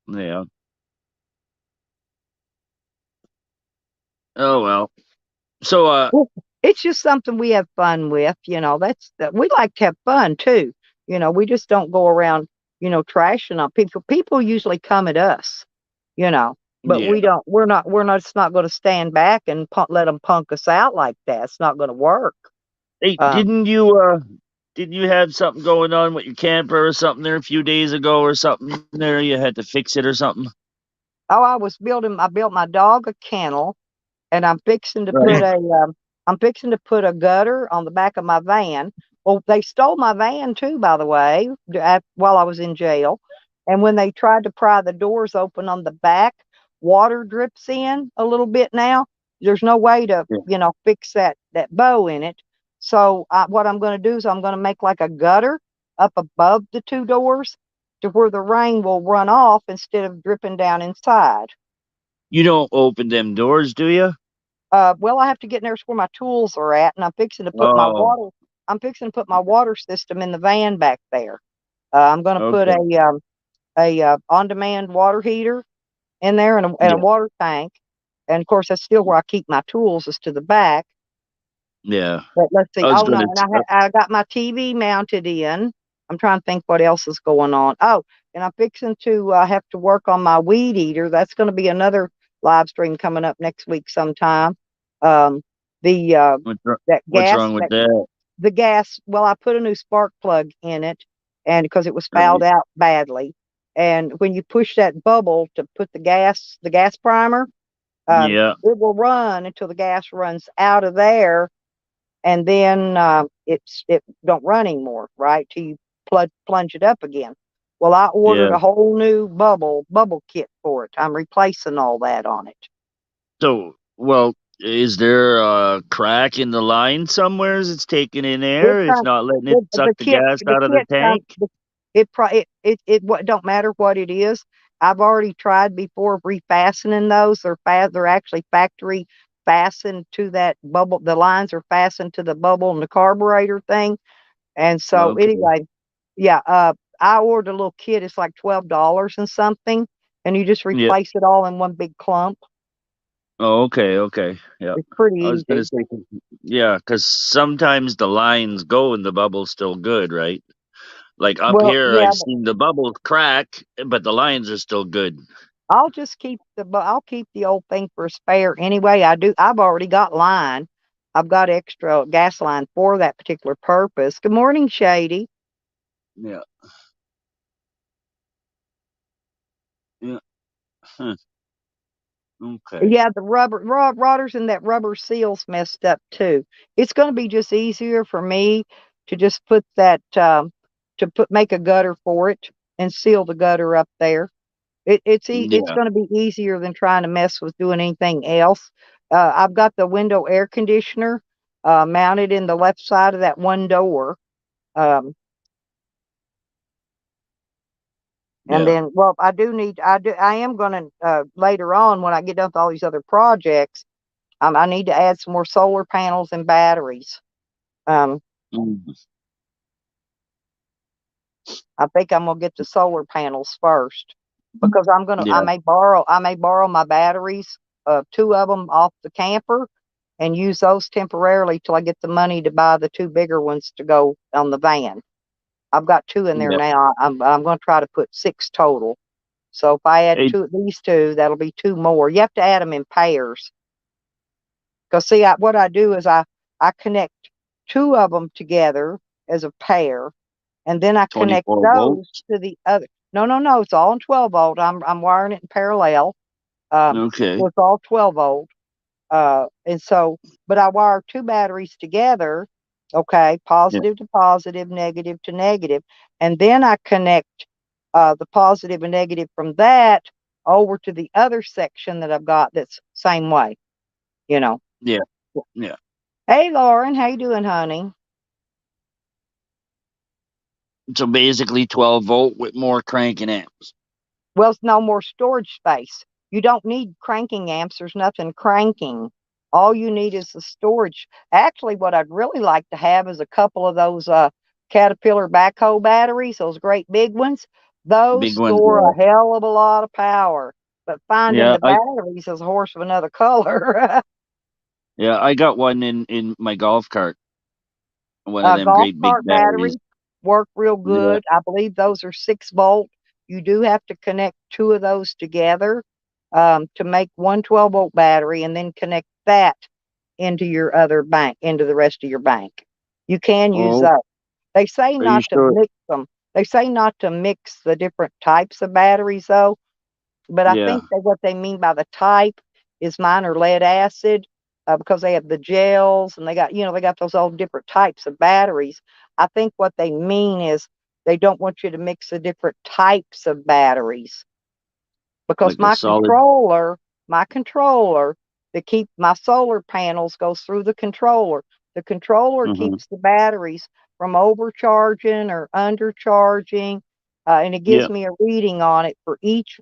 S4: Yeah. Oh well. So
S1: Well, it's just something we have fun with, we like to have fun too. We just don't go around, trashing on people. People usually come at us, you know. But
S4: Yeah.
S1: we're not, it's not going to stand back and let them punk us out like that. It's not going to work.
S4: Hey,
S1: Um,
S4: didn't you have something going on with your camper or something there a few days ago or something there? You had to fix it or something?
S1: oh, I built my dog a kennel, and
S4: Right.
S1: I'm fixing to put a gutter on the back of my van. Well, they stole my van too, by the way, while I was in jail. And when they tried to pry the doors open on the back, water drips in a little bit now. There's no way to,
S4: Yeah.
S1: fix that bow in it. So what I'm going to do is I'm going to make like a gutter up above the two doors to where the rain will run off instead of dripping down inside.
S4: You don't open them doors, do you?
S1: Well, I have to get in there where my tools are at, and
S4: Oh,
S1: I'm fixing to put my water system in the van back there. I'm going to put
S4: okay.
S1: a on-demand water heater in there and a
S4: Yeah.
S1: water tank. And of course, that's still where I keep my tools is to the back.
S4: Yeah.
S1: But let's see.
S4: I was
S1: Oh no,
S4: gonna.
S1: and I got my TV mounted in. I'm trying to think what else is going on. Oh, and I'm fixing to have to work on my weed eater. That's going to be another live stream coming up next week sometime. Um, the that
S4: What's
S1: gas
S4: wrong with
S1: that
S4: that?
S1: the gas. Well, I put a new spark plug in it, and because it was fouled
S4: Right.
S1: out badly. And when you push that bubble to put the gas primer,
S4: Yeah.
S1: it will run until the gas runs out of there, and then it don't run anymore, right? Till you plunge it up again. Well, I ordered
S4: Yeah.
S1: a whole new bubble kit for it. I'm replacing all that on it.
S4: So, well, is there a crack in the line somewhere? Is it's taking in
S1: It's
S4: air? It's not letting it suck
S1: the
S4: the gas
S1: the
S4: out of the
S1: kit
S4: tank?
S1: it what don't matter what it is. I've already tried before refastening those. They're actually factory fastened to that bubble. The lines are fastened to the bubble and the carburetor thing. And so
S4: Okay.
S1: anyway, yeah, I ordered a little kit. It's like $12 and something, and you just
S4: Yeah.
S1: replace it all in one big clump.
S4: Oh, okay. Okay. Yeah.
S1: It's pretty
S4: I was gonna
S1: easy.
S4: say, yeah, because sometimes the lines go and the bubble's still good, right? Like up
S1: Well,
S4: here,
S1: yeah,
S4: I've seen the bubbles crack, but the lines are still good.
S1: I'll keep the old thing for a spare anyway. I've already got line. I've got extra gas line for that particular purpose. Good morning, Shady.
S4: Yeah. Yeah. Huh. Okay.
S1: Yeah, the rodders and that rubber seal's messed up too. It's going to be just easier for me to just put that make a gutter for it and seal the gutter up there. It's
S4: Yeah.
S1: going to be easier than trying to mess with doing anything else. I've got the window air conditioner mounted in the left side of that one door. Um, and
S4: Yeah.
S1: then, well, I am going to later on when I get done with all these other projects, I need to add some more solar panels and batteries. Um,
S4: Mm.
S1: I think I'm gonna get the solar panels first because
S4: Yeah.
S1: I may borrow my batteries, two of them off the camper, and use those temporarily till I get the money to buy the two bigger ones to go on the van. I've got two in there
S4: Yeah.
S1: now. I'm going to try to put six total. So if I add
S4: Hey,
S1: these two, that'll be two more. You have to add them in pairs. Because see, what I do is I connect two of them together as a pair, and then I connect
S4: 24
S1: those
S4: volts.
S1: to the other. No, no, no. It's all in 12 volt. I'm wiring it in parallel.
S4: Okay.
S1: So it's all 12 volt. And so, but I wire two batteries together. Okay,
S4: Yeah.
S1: positive to positive, negative to negative, and then I connect the positive and negative from that over to the other section that I've got that's same way. You know.
S4: Yeah. Yeah.
S1: Hey, Lauren, how you doing, honey?
S4: So basically 12 volt with more cranking amps.
S1: Well, it's no more storage space. You don't need cranking amps. There's nothing cranking. All you need is the storage. Actually, what I'd really like to have is a couple of those Caterpillar backhoe batteries, those great big ones. Those
S4: Big ones.
S1: store
S4: Yeah.
S1: a hell of a lot of power. But finding
S4: Yeah.
S1: the batteries is a horse of another color.
S4: I got one in my golf cart. One of them
S1: Golf
S4: great big
S1: cart
S4: batteries.
S1: batteries work real
S4: Yeah.
S1: good. I believe those are 6 volt. You do have to connect two of those together. to make one 12-volt battery and then connect that into your other bank, into the rest of your bank. You can use
S4: Oh,
S1: those. They say
S4: are you
S1: not to
S4: sure?
S1: mix them. They say not to mix the different types of batteries, though. But I
S4: Yeah,
S1: think that what they mean by the type is mine are lead acid, because they have the gels and they got, they got those all different types of batteries. I think what they mean is they don't want you to mix the different types of batteries, because
S4: like a solid.
S1: my controller that keep my solar panels goes through the controller. The controller
S4: Hmm.
S1: keeps the batteries from overcharging or undercharging, and it gives
S4: Yeah,
S1: me a reading on it for each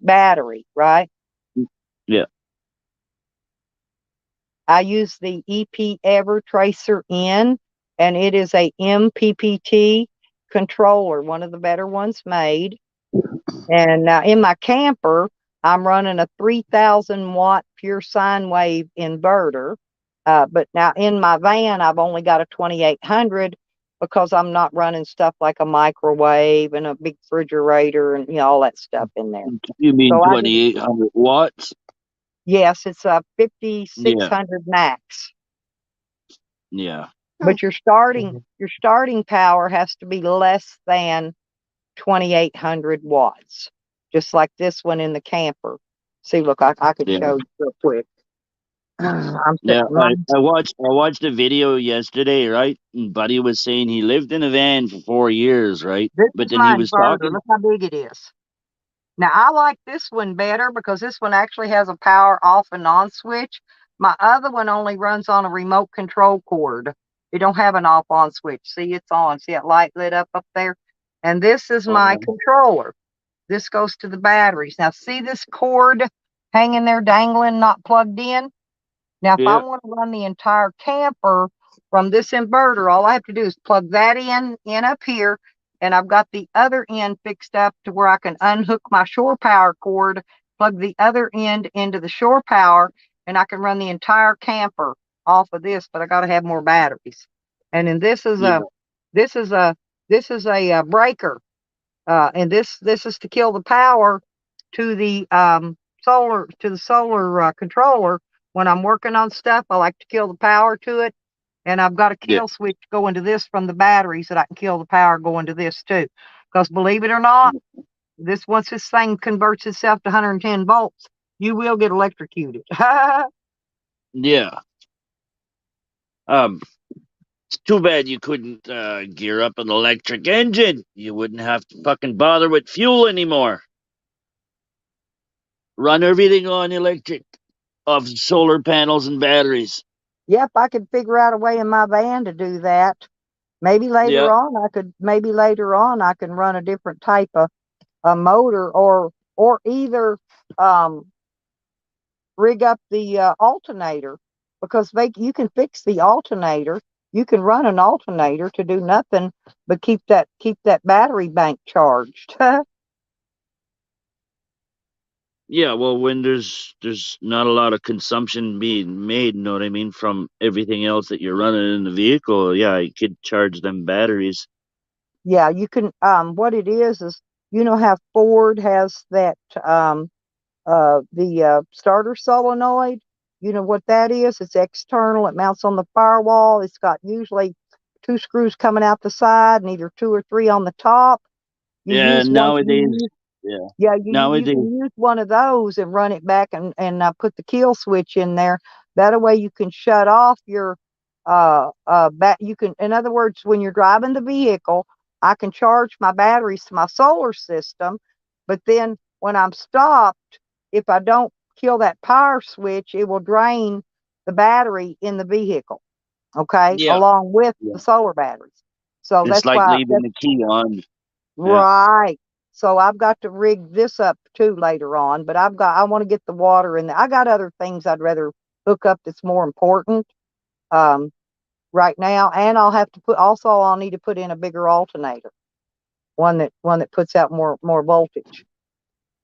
S1: battery, right?
S4: yeah.
S1: I use the EP Ever Tracer N, and it is a MPPT controller, one of the better ones made. And in my camper, I'm running a 3,000 watt pure sine wave inverter. But now in my van, I've only got a 2800 because I'm not running stuff like a microwave and a big refrigerator and all that stuff in there.
S4: You mean
S1: So I just
S4: 2,800 watts?
S1: yes, it's a
S4: Yeah,
S1: 5600 max.
S4: yeah,
S1: But your starting power has to be less than 2800 watts, just like this one in the camper. See, look, I could
S4: yeah,
S1: show you real quick. I'm
S4: yeah.
S1: sitting
S4: I,
S1: mine.
S4: I watched I watched a video yesterday, right? And Buddy was saying he lived in a van for 4 years, right?
S1: This
S4: But
S1: is
S4: then he
S1: my
S4: was
S1: inverter.
S4: talking.
S1: Look how big it is. Now I like this one better because this one actually has a power off and on switch. My other one only runs on a remote control cord. It don't have an off on switch. See, it's on. See that light lit up there? And this is
S4: Oh
S1: my
S4: yeah,
S1: controller. This goes to the batteries. Now see this cord hanging there dangling, not plugged in? Now, if I
S4: yeah,
S1: want to run the entire camper from this inverter, all I have to do is plug that in up here, and I've got the other end fixed up to where I can unhook my shore power cord, plug the other end into the shore power, and I can run the entire camper off of this. But I got to have more batteries. And then
S4: yeah,
S1: this is a breaker, and this is to kill the power to the solar controller. When I'm working on stuff, I like to kill the power to it, and I've got a
S4: yeah,
S1: kill switch going to this from the batteries that I can kill the power going to this too. Because believe it or not, this once this thing converts itself to 110 volts, you will get electrocuted.
S4: yeah. Um, it's too bad you couldn't gear up an electric engine. You wouldn't have to fucking bother with fuel anymore. Run everything on electric, of solar panels and batteries.
S1: Yep, I could figure out a way in my van to do that.
S4: Yeah,
S1: Maybe later on I can run a different type of a motor, or either um, rig up the alternator, because you can fix the alternator. You can run an alternator to do nothing but keep that battery bank charged.
S4: yeah. Well, when there's not a lot of consumption being made, you know what I mean, from everything else that you're running in the vehicle. Yeah, you could charge them batteries.
S1: Yeah, you can. What it is how Ford has that the starter solenoid. You know what that is? It's external. It mounts on the firewall. It's got usually two screws coming out the side and either two or three on the top. You
S4: Yeah,
S1: use one.
S4: nowadays. Yeah,
S1: Yeah, you
S4: nowadays.
S1: can use one of those and run it back and put the kill switch in there. That way you can shut off your back. You can, in other words, when you're driving the vehicle, I can charge my batteries to my solar system, but then when I'm stopped, if I don't kill that power switch, it will drain the battery in the vehicle. Okay,
S4: Yeah,
S1: along with
S4: yeah.
S1: the solar batteries. So
S4: It's
S1: that's
S4: like
S1: why
S4: leaving the key on. Yeah,
S1: right. So I've got to rig this up too later on, but I want to get the water in there. I got other things I'd rather hook up that's more important um, right now. And I'll need to put in a bigger alternator, one that puts out more voltage.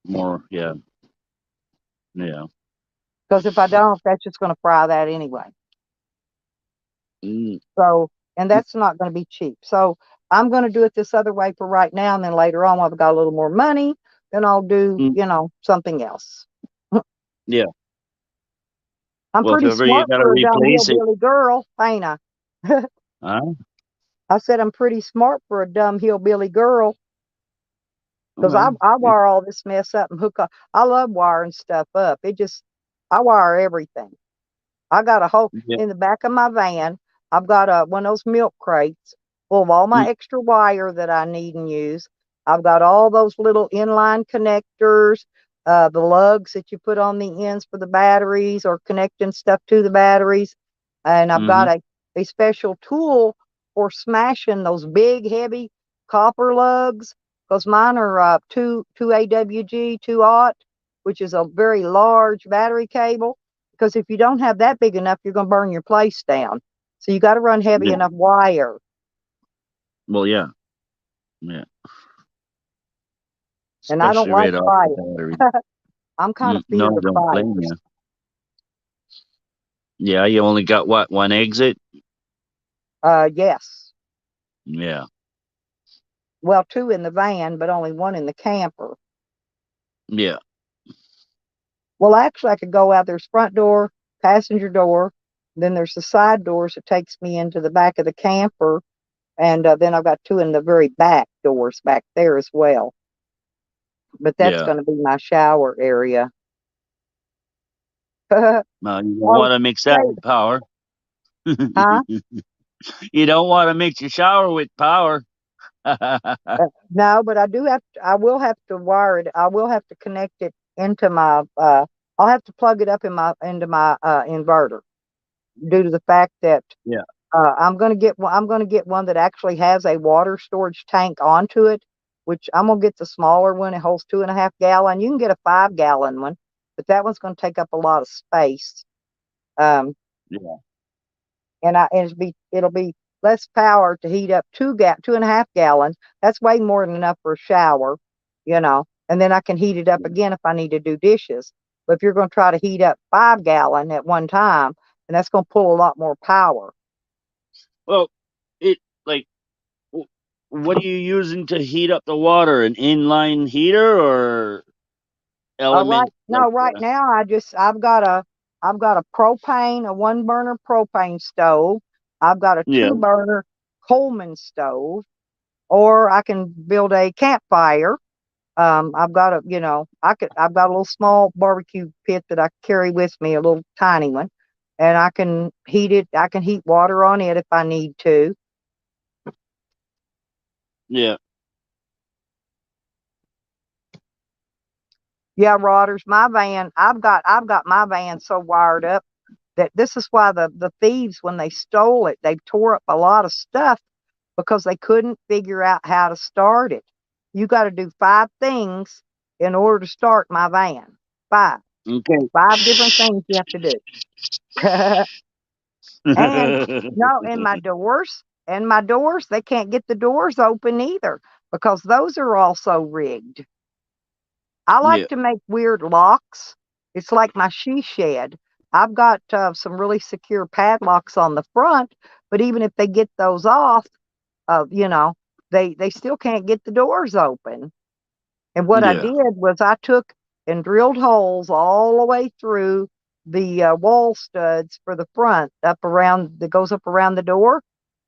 S4: more. Yeah, yeah.
S1: Because if I don't, that's just going to fry that anyway.
S4: Mm,
S1: So, and that's not going to be cheap. So I'm going to do it this other way for right now. And then later on, when I've got a little more money, then I'll do,
S4: mm.
S1: something else.
S4: Yeah.
S1: I'm
S4: Well, if
S1: pretty
S4: ever you
S1: smart
S4: gotta
S1: for a dumb
S4: replace it,
S1: hillbilly girl, ain't I?
S4: huh?
S1: I said I'm pretty smart for a dumb hillbilly girl because
S4: Well,
S1: I wire all this mess up and hook up. I love wiring stuff up. I wire everything. I got a hole
S4: yeah.
S1: in the back of my van. I've got one of those milk crates full of all my
S4: Mm,
S1: extra wire that I need and use. I've got all those little inline connectors, the lugs that you put on the ends for the batteries or connecting stuff to the batteries. And I've got
S4: mhm.
S1: a special tool for smashing those big, heavy copper lugs because mine are 2 AWG, 2-aught, which is a very large battery cable. Because if you don't have that big enough, you're going to burn your place down. So you got to run heavy
S4: Yeah.
S1: enough wire.
S4: Well, yeah. Yeah.
S1: And I don't
S4: Especially
S1: like
S4: right off the
S1: fire.
S4: battery.
S1: I'm kind of
S4: No,
S1: feared
S4: I
S1: of
S4: don't blame
S1: fires.
S4: you. Yeah, you only got what, one exit?
S1: Yes.
S4: Yeah.
S1: Well, 2 in the van, but only 1 in the camper.
S4: Yeah.
S1: Well, actually, I could go out. There's front door, passenger door. Then there's the side doors that takes me into the back of the camper. And then I've got 2 in the very back doors back there as well. But that's
S4: Yeah.
S1: going to be my shower area.
S4: No, you don't
S1: Well,
S4: want to mix that
S1: say,
S4: with power.
S1: huh?
S4: You don't want to mix your shower with power.
S1: No, but I will have to wire it. I will have to connect it into my, I'll have to plug it up into my inverter due to the fact that
S4: Yeah.
S1: I'm going to get one that actually has a water storage tank onto it, which I'm going to get the smaller one. It holds 2.5 gallon. You can get a 5 gallon one, but that one's going to take up a lot of space. Um,
S4: Yeah.
S1: and it'll be less power to heat up 2.5 gallons. That's way more than enough for a shower, and then I can heat it up again if I need to do dishes. But if you're going to try to heat up 5 gallon at one time, and that's going to pull a lot more power.
S4: Well, it like what are you using to heat up the water? An inline heater or element like
S1: Right now I've got a 1 burner propane stove. I've got a
S4: yeah.
S1: 2 burner Coleman stove, or I can build a campfire. I've got I've got a little small barbecue pit that I carry with me, a little tiny one, and I can heat it. I can heat water on it if I need to.
S4: Yeah.
S1: Yeah, Rodders, I've got my van so wired up that this is why the thieves, when they stole it, they tore up a lot of stuff because they couldn't figure out how to start it. You got to do 5 things in order to start my van. 5.
S4: Okay.
S1: 5 different things you have to do. And no, and my doors, they can't get the doors open either because those are also rigged. I
S4: Yeah.
S1: like to make weird locks. It's like my she shed. I've got some really secure padlocks on the front, but even if they get those off, you know, they still can't get the doors open. And what I
S4: Yeah.
S1: did was I took and drilled holes all the way through the wall studs for the front up around that goes up around the door.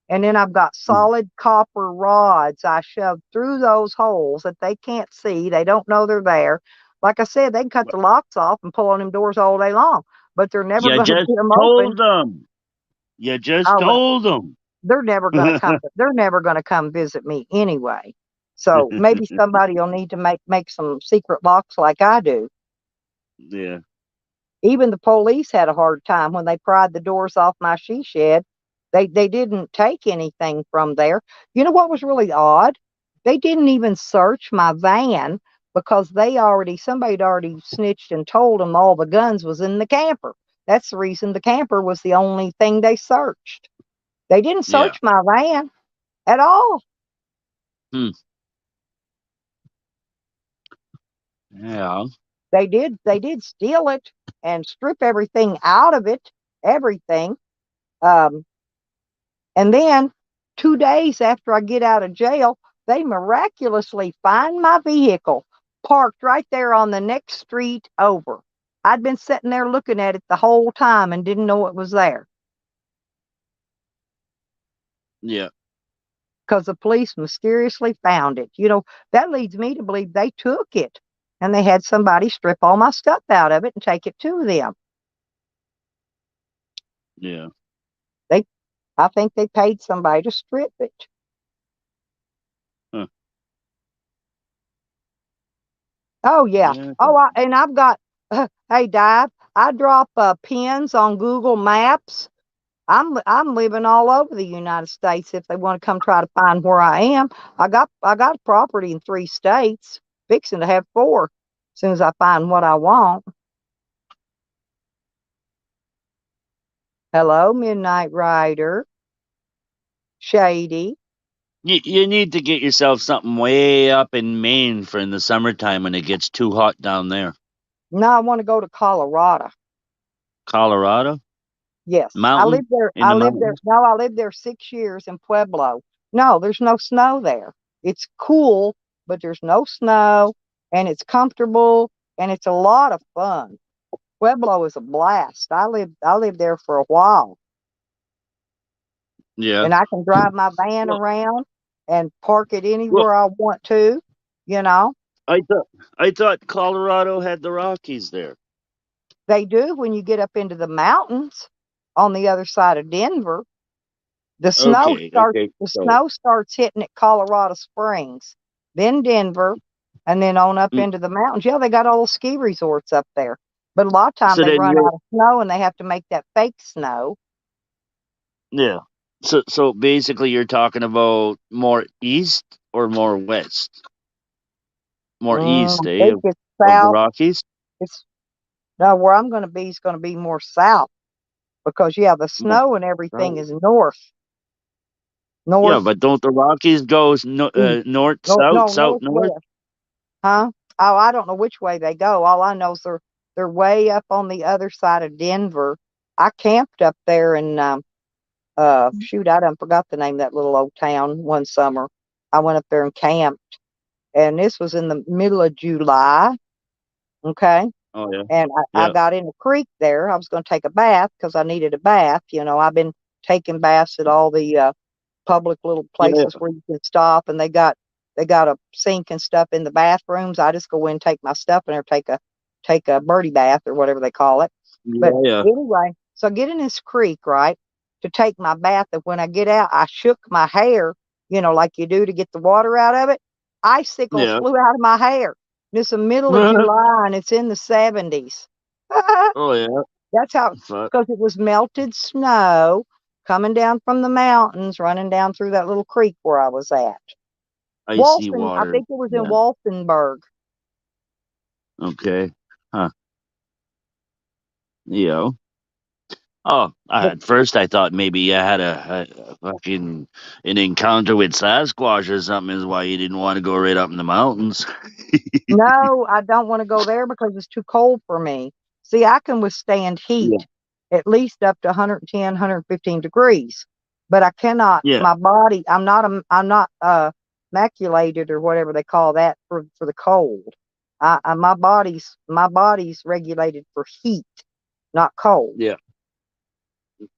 S1: And then I've got solid copper rods I shoved through those holes that they can't see. They don't know they're there. Like I said, they can cut the locks off and pull on them doors all day long, but they're never
S4: You
S1: going to
S4: just
S1: get them open.
S4: told them. You just
S1: Oh, well,
S4: told them.
S1: they're never going to come. They're never going to come visit me anyway. So maybe somebody will need to make some secret locks like I do.
S4: Yeah.
S1: Even the police had a hard time when they pried the doors off my she shed. They didn't take anything from there. You know what was really odd? They didn't even search my van because somebody had already snitched and told them all the guns was in the camper. That's the reason the camper was the only thing they searched. They didn't
S4: Yeah.
S1: search my van at all.
S4: Hmm. Yeah.
S1: They did steal it and strip everything out of it, everything. Um, And then 2 days after I get out of jail, they miraculously find my vehicle parked right there on the next street over. I'd been sitting there looking at it the whole time and didn't know it was there
S4: Yeah.
S1: because the police mysteriously found it. You know, that leads me to believe they took it and they had somebody strip all my stuff out of it and take it to them.
S4: Yeah.
S1: I think they paid somebody to strip it.
S4: Huh.
S1: Oh yeah.
S4: Yeah.
S1: Oh, and I've got. Hey, Dive. I drop pins on Google Maps. I'm living all over the United States. If they want to come try to find where I am, I got property in 3 states. Fixing to have 4 as soon as I find what I want. Hello, Midnight Rider. Shady.
S4: You need to get yourself something way up in Maine for in the summertime when it gets too hot down there.
S1: No, I want to go to Colorado.
S4: Colorado?
S1: Yes, I
S4: Mountain?
S1: lived there.
S4: In
S1: I
S4: the
S1: lived there.
S4: mountains?
S1: No, I lived there 6 years in Pueblo. No, there's no snow there. It's cool, but there's no snow, and it's comfortable, and it's a lot of fun. Pueblo is a blast. I lived there for a while,
S4: Yeah.
S1: and I can drive my van
S4: Well,
S1: around and park it
S4: well,
S1: anywhere I want to. You know,
S4: I thought Colorado had the Rockies there.
S1: they do when you get up into the mountains on the other side of Denver. The snow
S4: Okay,
S1: starts
S4: okay.
S1: the
S4: So,
S1: snow starts hitting at Colorado Springs, then Denver, and then on up
S4: mm,
S1: into the mountains. Yeah, they got all the ski resorts up there. But a lot of time
S4: so
S1: they
S4: then
S1: run
S4: you're
S1: out of snow and they have to make that fake snow.
S4: yeah. So basically you're talking about more east or more west? More
S1: I
S4: east,
S1: think it's
S4: of the
S1: south.
S4: Rockies?
S1: It's no, where I'm going to be is going to be more south because yeah, the
S4: More
S1: snow and everything
S4: south.
S1: is north,
S4: Yeah,
S1: north,
S4: but don't the Rockies go
S1: east.
S4: north,
S1: No,
S4: south,
S1: no,
S4: south, north?
S1: northwest. Huh? Oh, I don't know which way they go. All I know is they're way up on the other side of Denver. I camped up there and shoot, I done forgot the name of that little old town one summer. I went up there and camped, and this was in the middle of July. Okay,
S4: Oh yeah.
S1: and I
S4: Yeah.
S1: got in a creek there. I was going to take a bath because I needed a bath. You know, I've been taking baths at all the public little
S4: Yeah.
S1: places where you can stop, and they got a sink and stuff in the bathrooms. I just go in and take my stuff in there, take a birdie bath or whatever they call it. But
S4: Yeah, yeah.
S1: anyway, so I get in this creek, right, to take my bath. And when I get out, I shook my hair, like you do to get the water out of it. Icicles
S4: Yeah.
S1: flew out of my hair. And it's the middle of July and it's in the 70s.
S4: Oh yeah.
S1: That's how,
S4: Fuck.
S1: because it was melted snow coming down from the mountains, running down through that little creek where I was at.
S4: Icy
S1: Walton, I
S4: water.
S1: think it was in
S4: Yeah.
S1: Waltonburg.
S4: Okay. Huh. Yeah. Oh,
S1: But
S4: at first I thought maybe you had a fucking an encounter with Sasquatch or something is why you didn't want to go right up in the mountains.
S1: no, I don't want to go there because it's too cold for me. See, I can withstand heat
S4: Yeah.
S1: at least up to 110, 115 degrees, but I cannot.
S4: Yeah.
S1: My body, I'm not maculated or whatever they call that for the cold. My body's regulated for heat, not cold.
S4: Yeah.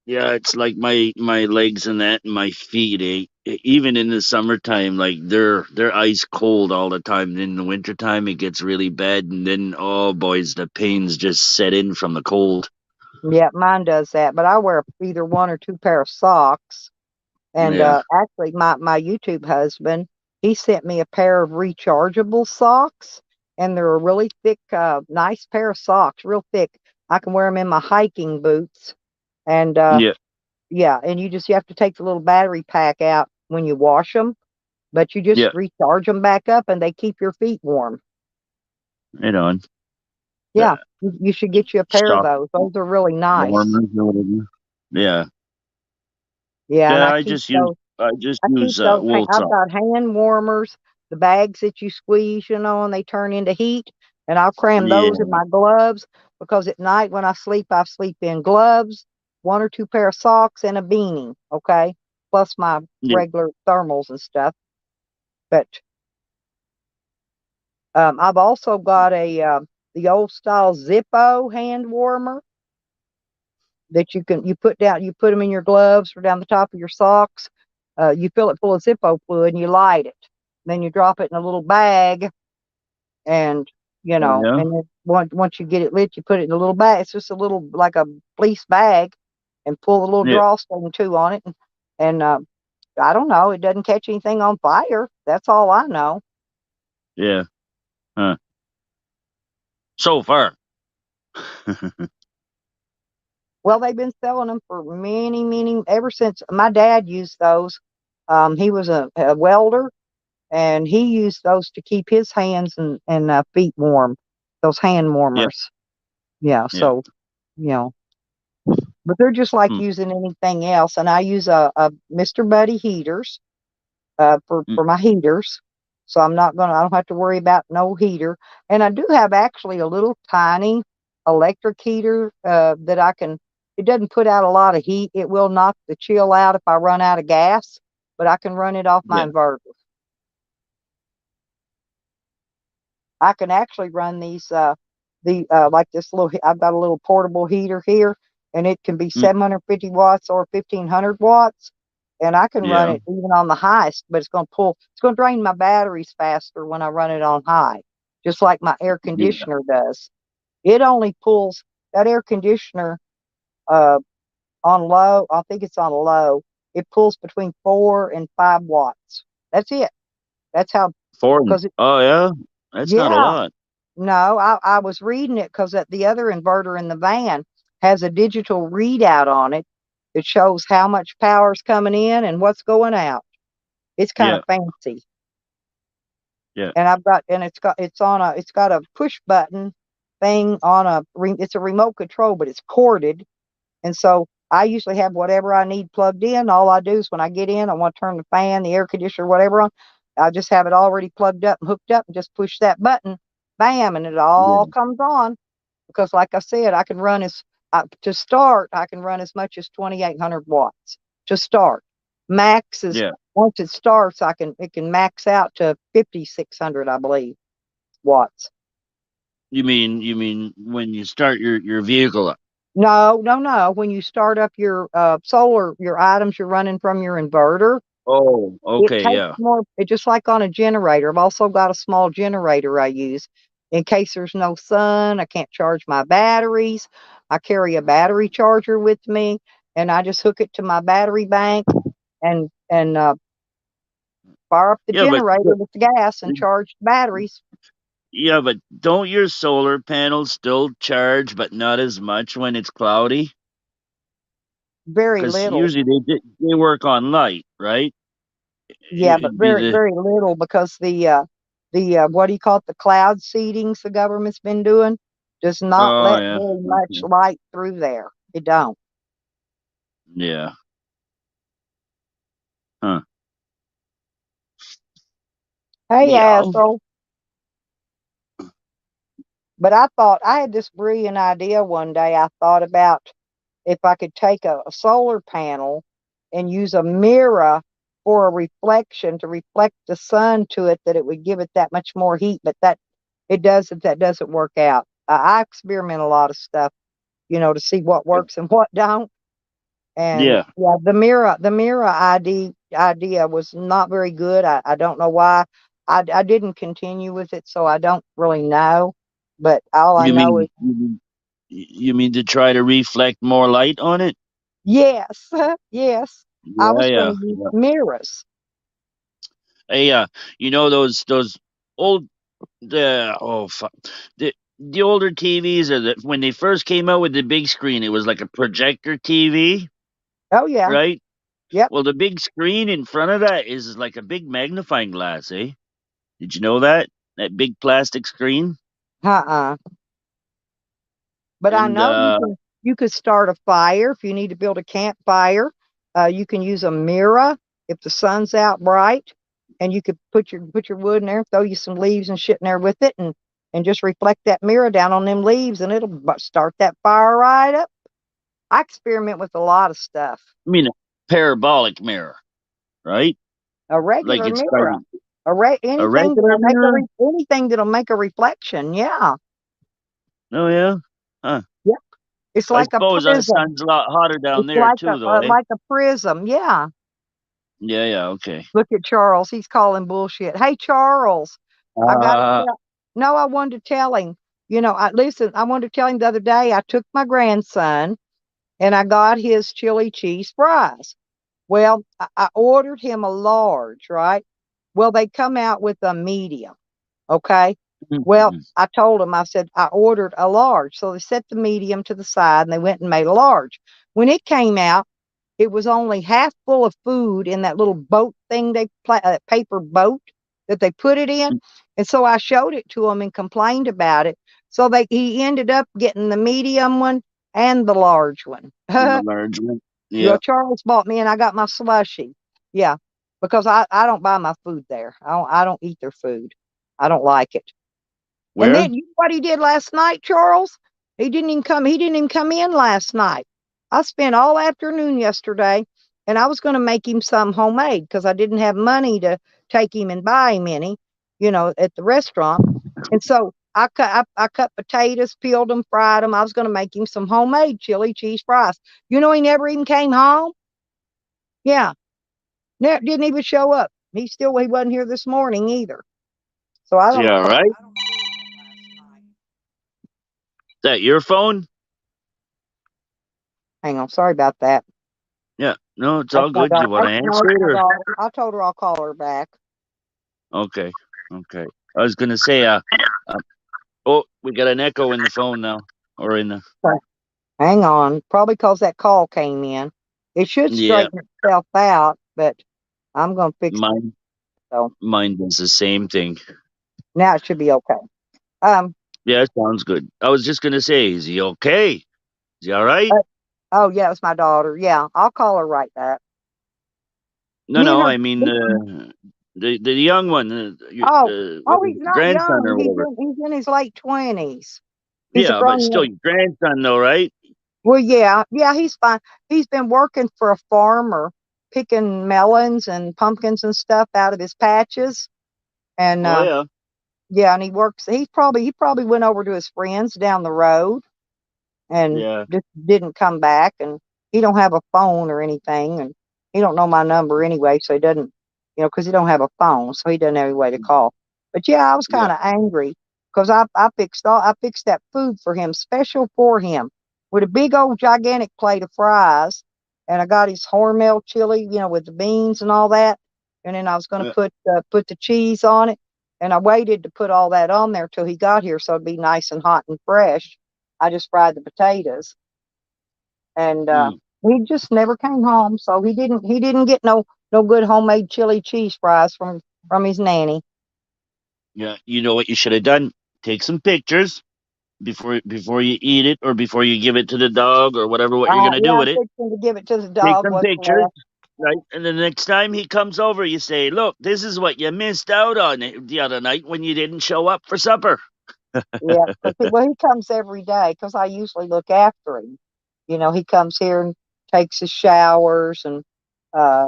S4: Yeah, it's like my legs and that and my feet, even in the summertime, like they're ice cold all the time. And in the wintertime it gets really bad and then oh boys, the pains just set in from the cold.
S1: Yeah, mine does that, but I wear either one or two pair of socks. And
S4: Yeah.
S1: actually, my YouTube husband, he sent me a pair of rechargeable socks, and they're a really thick, nice pair of socks, real thick. I can wear them in my hiking boots, and
S4: Yeah.
S1: yeah, and you have to take the little battery pack out when you wash them, but you just
S4: Yeah.
S1: recharge them back up, and they keep your feet warm.
S4: Right on.
S1: Yeah, you should get you a pair of
S4: Soft
S1: those. Those are really nice.
S4: warmers or whatever. Yeah.
S1: Yeah, and
S4: Yeah,
S1: I
S4: I
S1: keep
S4: just use
S1: those.
S4: I just
S1: I keep
S4: use
S1: those.
S4: wool
S1: I've
S4: socks.
S1: got hand warmers, the bags that you squeeze, and they turn into heat. And I'll cram
S4: Yeah.
S1: those in my gloves because at night when I sleep in gloves, one or two pair of socks, and a beanie. Okay, plus my
S4: Yeah.
S1: regular thermals and stuff. But I've also got the old style Zippo hand warmer that you put them in your gloves or down the top of your socks. You fill it full of Zippo fluid and you light it. Then you drop it in a little bag, and
S4: Oh, yeah.
S1: and then once you get it lit, you put it in a little bag. It's just a little, like a fleece bag, and pull the little
S4: Yeah.
S1: drawstring too on it. And I don't know, it doesn't catch anything on fire. That's all I know.
S4: Yeah. Huh. So far.
S1: Well, they've been selling them for many, ever since my dad used those. He was a welder, and he used those to keep his hands and feet warm. Those hand warmers. Yeah.
S4: Yeah.
S1: So, you know, but they're just like
S4: Hmm.
S1: using anything else. And I use a Mr. Buddy heaters for
S4: Mm.
S1: my heaters. So I don't have to worry about no heater. And I do have actually a little tiny electric heater that it doesn't put out a lot of heat. It will knock the chill out if I run out of gas, but I can run it off my
S4: Yeah.
S1: inverter. I can actually run these, like this I've got a little portable heater here, and it can be
S4: Mm.
S1: 750 watts or 1500 watts. And I can run
S4: Yeah.
S1: it even on the highest, but it's going to drain my batteries faster when I run it on high, just like my air
S4: Yeah.
S1: conditioner does. It only pulls that air conditioner, uh, on low. I think it's on low. It pulls between 4 and 5 watts. That's it. That's how,
S4: 40.
S1: because
S4: Oh, yeah. That's not a
S1: yeah.
S4: lot.
S1: No, I was reading it because the other inverter in the van has a digital readout on it that shows how much power's coming in and what's going out. It's kind
S4: Yeah.
S1: of fancy.
S4: Yeah.
S1: And it's got a push button thing it's a remote control, but it's corded. And so I usually have whatever I need plugged in. All I do is when I get in, I want to turn the fan, the air conditioner, whatever on. I just have it already plugged up and hooked up and just push that button, bam, and it all
S4: Yeah.
S1: comes on. Because, like I said, I can run as much as 2,800 watts to start. Max is
S4: Yeah.
S1: Once it starts, it can max out to 5,600, I believe, watts.
S4: You mean when you start your vehicle up?
S1: No, no, no. When you start up your your items you're running from your inverter,
S4: Oh,
S1: it
S4: okay.
S1: takes
S4: Yeah.
S1: more. It's just like on a generator. I've also got a small generator I use in case there's no sun. I can't charge my batteries. I carry a battery charger with me, and I just hook it to my battery bank and fire up the
S4: Yeah, but
S1: generator with the gas and charge the batteries.
S4: yeah, but don't your solar panels still charge, but not as much when it's cloudy?
S1: Very
S4: Because
S1: little.
S4: usually they work on light, right?
S1: Yeah, but
S4: It'd be
S1: very,
S4: the
S1: very little because the what do you call it? The cloud seedings the government's been doing does not
S4: oh
S1: let
S4: yeah,
S1: very much
S4: okay.
S1: light through there. It don't.
S4: Yeah, huh?
S1: Hey,
S4: Yeah,
S1: asshole. But I thought I had this brilliant idea one day. I thought about if I could take a solar panel and use a mirror for a reflection to reflect the sun to it, that it would give it that much more heat. But that doesn't work out. I experiment a lot of stuff, to see what works and what don't. And
S4: yeah.
S1: yeah, the mirror idea was not very good. I don't know why. I didn't continue with it, so I don't really know. But all I
S4: You
S1: know is
S4: mean you mean, you mean to try to reflect more light on it?
S1: yes, yes. I
S4: Yeah,
S1: was going
S4: yeah,
S1: to use
S4: yeah.
S1: mirrors.
S4: Hey, you know those old the older TVs or when they first came out with the big screen, it was like a projector TV,
S1: Oh yeah,
S4: right?
S1: yep.
S4: Well, the big screen in front of that is like a big magnifying glass, eh? Did you know that? That big plastic screen?
S1: Uh-uh. But I
S4: And
S1: know you could start a fire if you need to build a campfire. You can use a mirror if the sun's out bright, and you could put your wood in there, throw you some leaves and shit in there with it, and just reflect that mirror down on them leaves, and it'll start that fire right up. I experiment with a lot of stuff.
S4: I mean a parabolic mirror, right?
S1: A
S4: Like
S1: regular
S4: it's like
S1: mirror,
S4: a
S1: anything
S4: regular
S1: that'll
S4: mirror?
S1: anything that'll make a reflection. Yeah.
S4: Oh yeah. Huh.
S1: Yep. It's
S4: I
S1: like a
S4: suppose the
S1: prism.
S4: sun's a lot hotter down
S1: It's
S4: there too, though, eh?
S1: like a prism. Yeah.
S4: Yeah, yeah, okay.
S1: Look at Charles. He's calling bullshit. Hey, Charles, I got to
S4: Uh,
S1: tell. No, I wanted to tell him. Listen, I wanted to tell him the other day I took my grandson and I got his chili cheese fries. Well, I ordered him a large, right? Well, they come out with a medium. Okay. Well, I told him, I said, I ordered a large. So they set the medium to the side and they went and made a large. When it came out, it was only half full of food in that little boat thing paper boat that they put it in. And so I showed it to him and complained about it. So he ended up getting the medium one and the large one.
S4: the large one.
S1: Well,
S4: Yeah.
S1: Charles bought me and I got my slushy. Yeah, because I don't buy my food there. I don't eat their food. I don't like it. And
S4: Where?
S1: then you know what he did last night, Charles? He didn't even come in last night. I spent all afternoon yesterday and I was going to make him some homemade because I didn't have money to take him and buy him any, at the restaurant. And so I cut potatoes, peeled them, fried them. I was going to make him some homemade chili cheese fries. He never even came home. Yeah, didn't even show up. He wasn't here this morning either. So I don't know.
S4: Yeah, right.
S1: I don't know last night.
S4: Is that your phone?
S1: Hang on, sorry about that.
S4: Yeah. No, it's
S1: That's
S4: all
S1: my
S4: good. You
S1: daughter.
S4: want to
S1: No,
S4: answer
S1: it's
S4: it
S1: my
S4: or?
S1: daughter. I told her I'll call her back.
S4: Okay. Okay. I was gonna say, oh, we got an echo in the phone now, or in the.
S1: Hang on, probably because that call came in. It should
S4: Yeah.
S1: straighten itself out, but I'm gonna fix it.
S4: Mine.
S1: So
S4: Mine does the same thing.
S1: now it should be okay.
S4: Yeah, sounds good. I was just gonna say, is he okay? Is he all right?
S1: Oh yeah, it's my daughter. Yeah, I'll call her right back.
S4: No,
S1: Me and
S4: no.
S1: her.
S4: I mean the young one,
S1: Oh,
S4: what is
S1: he's
S4: it,
S1: not
S4: grandson
S1: young.
S4: or whatever.
S1: He's in his late 20s. He's a
S4: Yeah, but
S1: grown
S4: still
S1: man.
S4: your grandson though, right?
S1: Well, yeah, he's fine. He's been working for a farmer, picking melons and pumpkins and stuff out of his patches. And
S4: Oh yeah.
S1: yeah, and he works. He probably went over to his friends down the road and
S4: Yeah.
S1: just didn't come back. And he don't have a phone or anything, and he don't know my number anyway, so he doesn't, because he don't have a phone, so he doesn't have any way to call. But yeah, I was
S4: Yeah.
S1: kind of angry because I fixed that food for him, special for him, with a big old gigantic plate of fries, and I got his Hormel chili, with the beans and all that, and then I was going to
S4: Yeah.
S1: put the cheese on it, and I waited to put all that on there till he got here, so it'd be nice and hot and fresh. I just fried the potatoes, and
S4: Mm.
S1: he just never came home, so he didn't get no good homemade chili cheese fries from his nanny.
S4: Yeah. You know what you should have done? Take some pictures before you eat it or before you give it to the dog or whatever what you're gonna
S1: Yeah,
S4: do
S1: I'm
S4: with it.
S1: fixing to give it to the
S4: Take
S1: dog.
S4: some
S1: What's
S4: pictures,
S1: left?
S4: right? And the next time he comes over, you say, "Look, this is what you missed out on the other night when you didn't show up for supper."
S1: Yeah, well, he comes every day because I usually look after him. He comes here and takes his showers, and uh,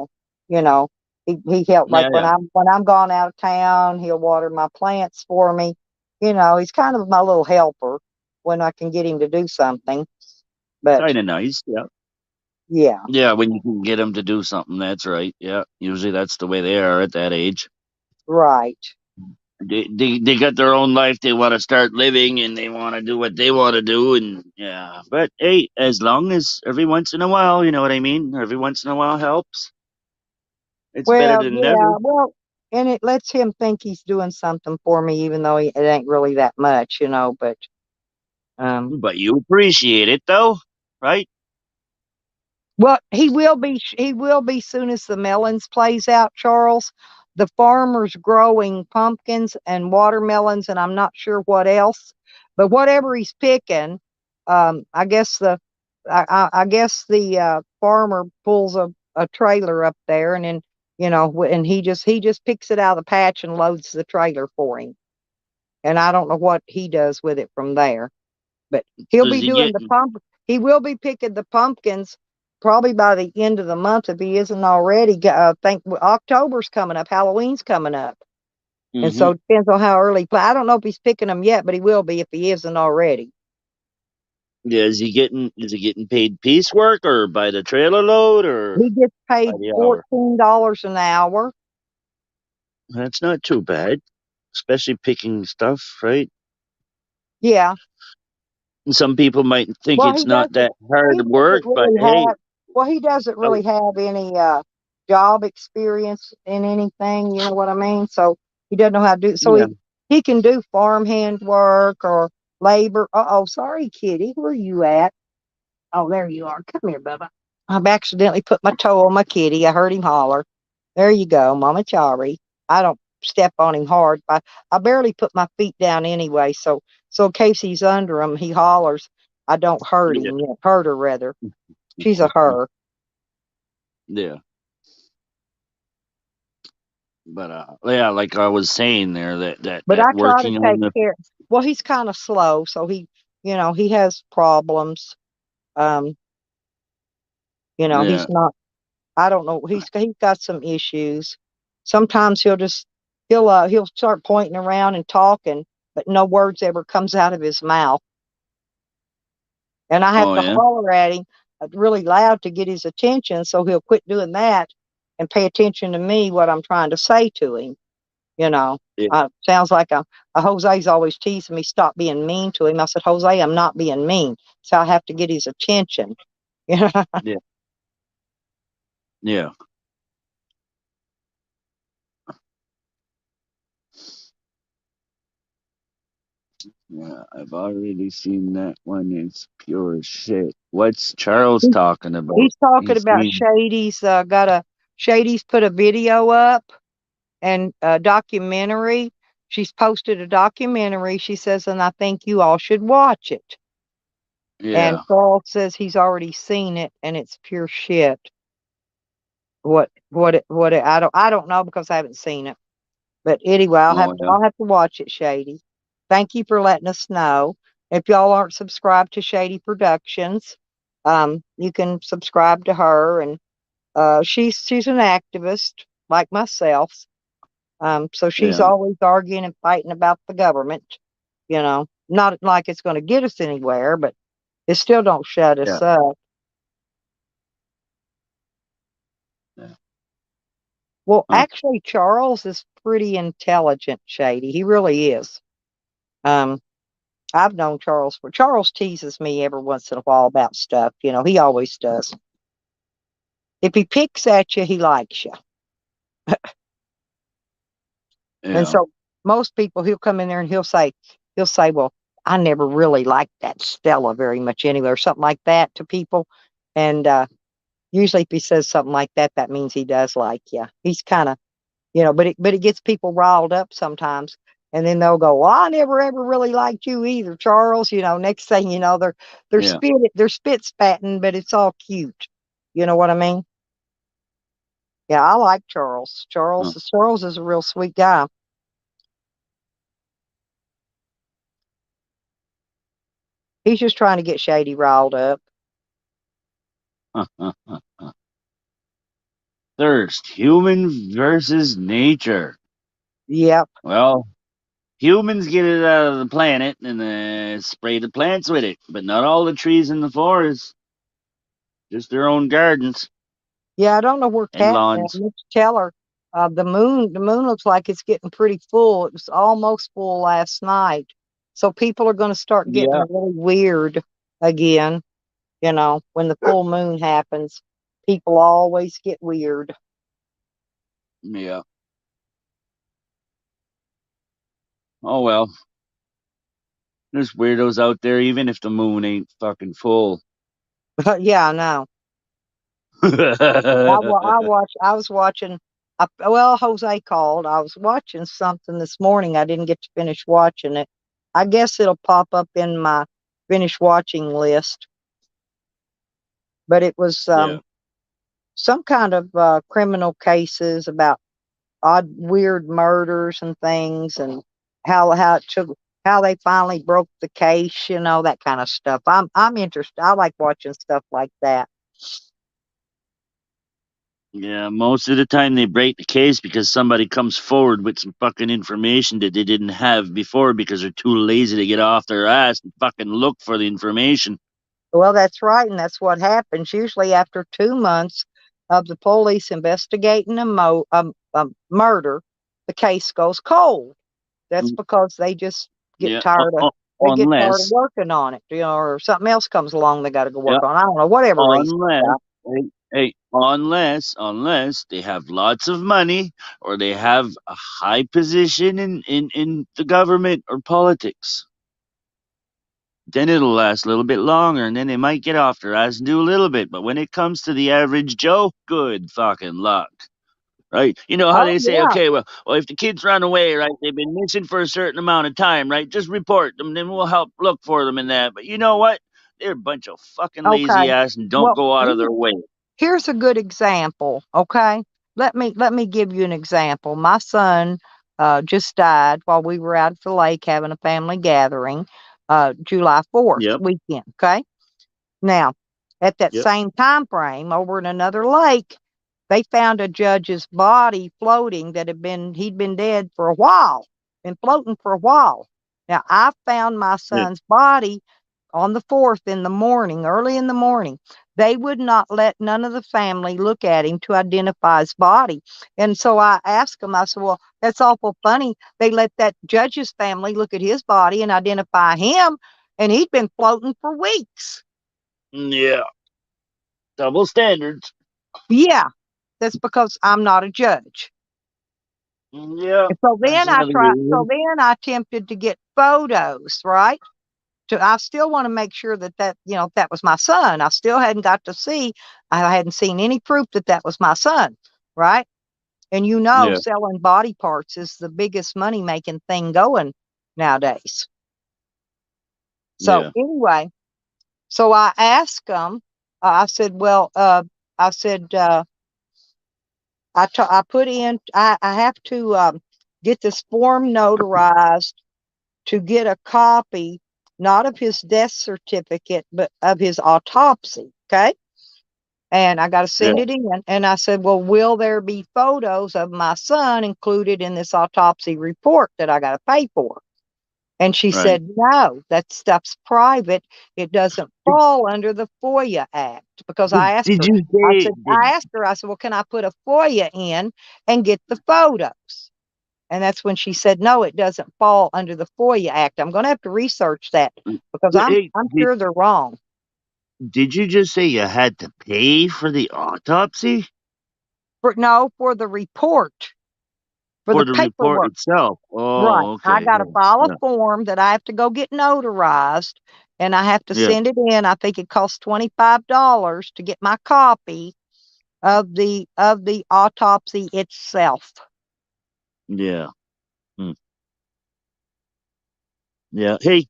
S1: you know, he helped, like
S4: Yeah, yeah.
S1: when I'm gone out of town, he'll water my plants for me. He's kind of my little helper when I can get him to do something. But
S4: Kind of nice. Yeah.
S1: yeah,
S4: Yeah, when you can get them to do something, that's right. Yeah, usually that's the way they are at that age.
S1: right.
S4: They got their own life they want to start living and they want to do what they want to do and yeah. But hey, as long as every once in a while, you know what I mean? Every once in a while helps. It's better
S1: Well,
S4: than never.
S1: yeah, well, and it lets him think he's doing something for me, even though it ain't really that much, But um,
S4: But you appreciate it though, right?
S1: well, he will be. He will be soon as the melons plays out, Charles. The farmer's growing pumpkins and watermelons, and I'm not sure what else. But whatever he's picking, I guess I guess the farmer pulls a trailer up there, and then and he just picks it out of the patch and loads the trailer for him. And I don't know what he does with it from there. But he'll
S4: Does
S1: be
S4: he
S1: doing
S4: get
S1: the pump. He will be picking the pumpkins probably by the end of the month if he isn't already. I think October's coming up, Halloween's coming up, and
S4: hmm
S1: so it depends on how early. I don't know if he's picking them yet, but he will be if he isn't already.
S4: Yeah, is he getting paid piecework or by the trailer load or
S1: He gets
S4: by
S1: paid
S4: the hour?
S1: $14 an hour.
S4: That's not too bad, especially picking stuff, right?
S1: Yeah.
S4: And some people might think
S1: Well,
S4: it's not that
S1: he
S4: hard
S1: doesn't
S4: work, but
S1: really
S4: hey,
S1: have, well, he doesn't
S4: oh,
S1: really have any job experience in anything, you know what I mean? So he doesn't know how to do, so
S4: yeah,
S1: he can do farmhand work or labor. Uh-oh, sorry, kitty. Where are you at? Oh, there you are. Come here, Bubba. I've accidentally put my toe on my kitty. I heard him holler. There you go, Mama Chari. I don't step on him hard. I barely put my feet down anyway, so in case he's under him, he hollers. I don't hurt
S4: yeah,
S1: him. Hurt her rather. She's a her.
S4: yeah. But yeah, like I was saying there,
S1: But
S4: that
S1: I try to
S4: working on
S1: take
S4: the
S1: care. Well, he's kind of slow, so he has problems. Um,
S4: yeah.
S1: he's not. I don't know. He's got some issues. Sometimes he'll start pointing around and talking, but no words ever comes out of his mouth. And I have
S4: Oh
S1: to
S4: yeah,
S1: holler at him really loud to get his attention, so he'll quit doing that and pay attention to me, what I'm trying to say to him. You know,
S4: yeah,
S1: sounds like Jose's always teasing me, stop being mean to him. I said, Jose, I'm not being mean. So I have to get his attention. You know,
S4: yeah, yeah. Yeah, I've already seen that one. It's pure shit. What's Charles talking about?
S1: he's talking
S4: He's
S1: about
S4: seen.
S1: Shady's put a video up and a documentary. She's posted a documentary. She says, and I think you all should watch it. And
S4: Yeah.
S1: Paul says he's already seen it and it's pure shit. I don't know because I haven't seen it. But anyway,
S4: Oh yeah.
S1: I'll have to watch it, Shady. Thank you for letting us know. If y'all aren't subscribed to Shady Productions, you can subscribe to her, and she's an activist like myself. So she's
S4: Yeah.
S1: always arguing and fighting about the government. Not like it's going to get us anywhere, but it still don't shut
S4: Yeah.
S1: us up.
S4: Yeah.
S1: Well,
S4: Huh.
S1: actually, Charles is pretty intelligent, Shady. He really is. Um, I've known Charles teases me every once in a while about stuff. He always does. If he picks at you, he likes you. And
S4: Yeah.
S1: so most people, he'll come in there and he'll say, well, I never really liked that Stella very much anyway, or something like that to people. And usually if he says something like that, that means he does like you. He's kind of, but it gets people riled up sometimes. And then they'll go, well, I never ever really liked you either, Charles. Next thing you know,
S4: Yeah.
S1: they're spit spatting, but it's all cute. You know what I mean? Yeah, I like Charles.
S4: Huh.
S1: Charles is a real sweet guy. He's just trying to get Shady riled up.
S4: Thirst. Human versus nature.
S1: Yep.
S4: Well, humans get it out of the planet and spray the plants with it, but not all the trees in the forest. Just their own gardens
S1: Yeah, I don't know where
S4: and
S1: Cat went.
S4: lawns.
S1: Let's tell her. The moon looks like it's getting pretty full. It was almost full last night. So people are going to start getting
S4: Yeah.
S1: really weird again. When the full moon happens, people always get weird.
S4: Yeah. Oh well. There's weirdos out there, even if the moon ain't fucking full.
S1: Yeah, I know. I was watching. Well, Jose called. I was watching something this morning. I didn't get to finish watching it. I guess it'll pop up in my finish watching list. But it was
S4: Yeah.
S1: some kind of criminal cases about odd, weird murders and things, and how they finally broke the case. That kind of stuff. I'm interested. I like watching stuff like that.
S4: Yeah, most of the time they break the case because somebody comes forward with some fucking information that they didn't have before because they're too lazy to get off their ass and fucking look for the information.
S1: Well, that's right, and that's what happens. Usually, after 2 months of the police investigating a murder, the case goes cold. That's
S4: Mm,
S1: because they just get
S4: yeah,
S1: tired of they get tired of
S4: unless,
S1: working on it, or something else comes along they got to go
S4: yeah,
S1: work on. I don't know, whatever reason.
S4: unless, unless they have lots of money or they have a high position in the government or politics. Then it'll last a little bit longer, and then they might get off their ass and do a little bit. But when it comes to the average Joe, good fucking luck. Right? You know how
S1: Oh
S4: they say,
S1: yeah,
S4: okay, well, if the kids run away, right, they've been missing for a certain amount of time, right? Just report them, then we'll help look for them and that. But you know what? They're a bunch of fucking lazy
S1: okay.
S4: ass and don't
S1: Well,
S4: go out of their way.
S1: here's a good example. Okay, let me give you an example. My son just died while we were out at the lake having a family gathering, July 4th
S4: Yep,
S1: weekend. Okay, now at that
S4: yep,
S1: same time frame, over in another lake, they found a judge's body floating that he'd been dead for a while, been floating for a while. Now I found my
S4: yeah.
S1: son's body on the 4th in the morning, early in the morning. They would not let none of the family look at him to identify his body. And so I asked them, I said, well, that's awful funny. They let that judge's family look at his body and identify him, and he'd been floating for weeks.
S4: Yeah. Double standards.
S1: Yeah, that's because I'm not a judge.
S4: Yeah.
S1: And so
S4: That's
S1: then
S4: another
S1: so
S4: reason.
S1: then I attempted to get photos, right? I still want to make sure that that was my son. I still hadn't got to see, I hadn't seen any proof that that was my son, right? And
S4: Yeah,
S1: selling body parts is the biggest money making thing going nowadays. So
S4: yeah,
S1: anyway, so I asked them, I said, well, I said, I put in, I have to get this form notarized to get a copy, not of his death certificate, but of his autopsy. Okay. And I got to
S4: yeah,
S1: send it in. And I said, well, will there be photos of my son included in this autopsy report that I got to pay for? And she
S4: right.
S1: said, no, that stuff's private. It doesn't fall under the FOIA Act. Because
S4: Did, did you say,
S1: I asked her, I said, well, can I put a FOIA in and get the photos? And that's when she said, no, it doesn't fall under the FOIA Act. I'm going to have to research that because
S4: hey,
S1: I'm sure they're wrong.
S4: did you just say you had to pay for the autopsy?
S1: For the report, for
S4: For
S1: the
S4: the report
S1: paperwork.
S4: itself?
S1: Right.
S4: Oh,
S1: I
S4: okay.
S1: got to
S4: Yeah,
S1: file a
S4: yeah,
S1: form that I have to go get notarized, and I have to
S4: yeah,
S1: send it in. I think it costs $25 to get my copy of the autopsy itself.
S4: yeah. Hmm. Yeah. Hey,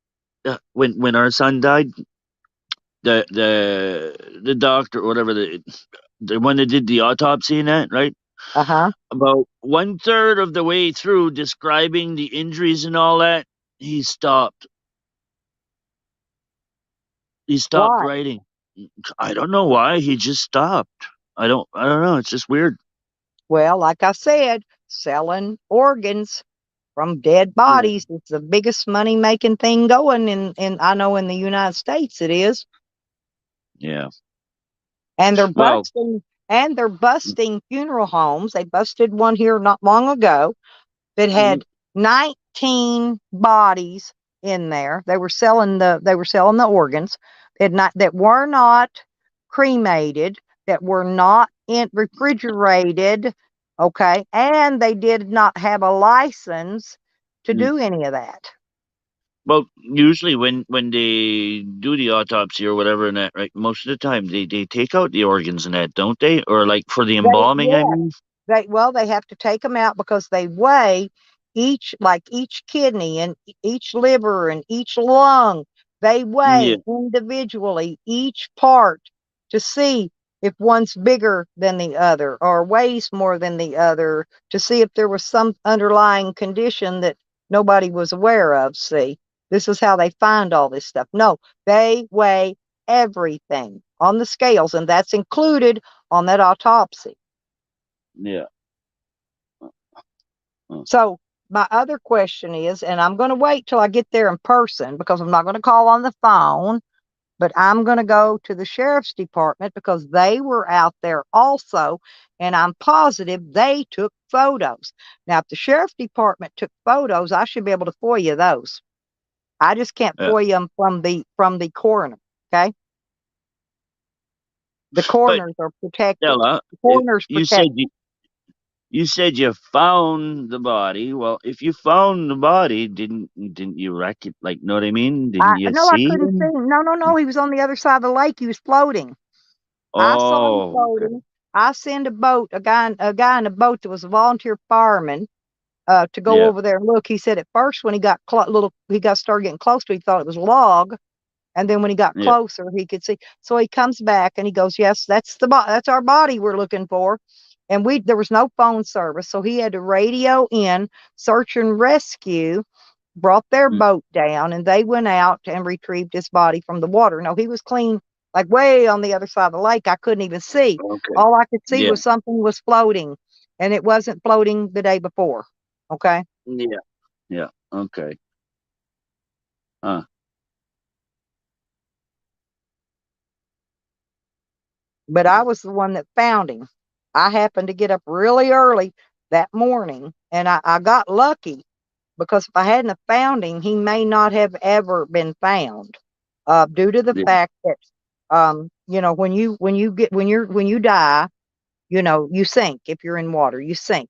S4: when our son died, the doctor, whatever, the one that did the autopsy and that, right?
S1: Uh-huh.
S4: About one third of the way through describing the injuries and all that, he stopped. He stopped
S1: Why?
S4: writing. I don't know why. He just stopped. I don't know. It's just weird.
S1: Well, like I said, selling organs from dead
S4: Yeah.
S1: bodies is the biggest money making thing going in I know in the United States it is.
S4: Yeah.
S1: And
S4: Well,
S1: they're busting funeral homes. They busted one here not long ago that
S4: mm,
S1: had 19 bodies in there. They were selling the organs that were not cremated, that were not refrigerated, okay, and they did not have a license to
S4: mm.
S1: do any of that.
S4: Well, usually when they do the autopsy or whatever and that, right, most of the time they take out the organs and that, don't they? Or like for the embalming, I
S1: Yeah,
S4: mean.
S1: they have to take them out because they weigh each kidney and each liver and each lung. They
S4: Yeah,
S1: weigh individually each part to see if one's bigger than the other or weighs more than the other, to see if there was some underlying condition that nobody was aware of. See, this is how they find all this stuff. No, they weigh everything on the scales, and that's included on that autopsy.
S4: yeah. Uh,
S1: So my other question is, and I'm going to wait till I get there in person because I'm not going to call on the phone. but I'm going to go to the sheriff's department because they were out there also, and I'm positive they took photos. Now, if the sheriff's department took photos, I should be able to FOIA those. I just can't
S4: Yeah.
S1: FOIA them from the coroner. Okay, the
S4: But
S1: coroners are protected.
S4: Stella,
S1: The coroners
S4: you said
S1: protected.
S4: you said you found the body. Well, if you found the body, didn't you wreck it? Like, know what I mean? Didn't
S1: I
S4: you
S1: no, I
S4: see
S1: couldn't see
S4: him?
S1: him. No, no, no. He was on the other side of the lake. He was floating. I saw him
S4: Oh, okay.
S1: floating. I sent a boat, a guy in a boat that was a volunteer fireman, to go
S4: Yeah,
S1: over there and look. He said at first when he got he got started getting close to it, he thought it was log, and then when he got
S4: yeah.
S1: closer, he could see. So he comes back and he goes, "Yes, that's our body we're looking for." And there was no phone service, so he had to radio in search and rescue. Brought their
S4: Mm,
S1: boat down, and they went out and retrieved his body from the water. No, he was clean, like way on the other side of the lake. I couldn't even see.
S4: okay.
S1: All I could see
S4: Yeah,
S1: was something was floating, and it wasn't floating the day before. Okay.
S4: yeah, yeah. Okay. Huh.
S1: But I was the one that found him. I happened to get up really early that morning, and I got lucky because if I hadn't have found him, he may not have ever been found, due to the
S4: Yeah.
S1: fact that, when you die, you sink. If you're in water, you sink.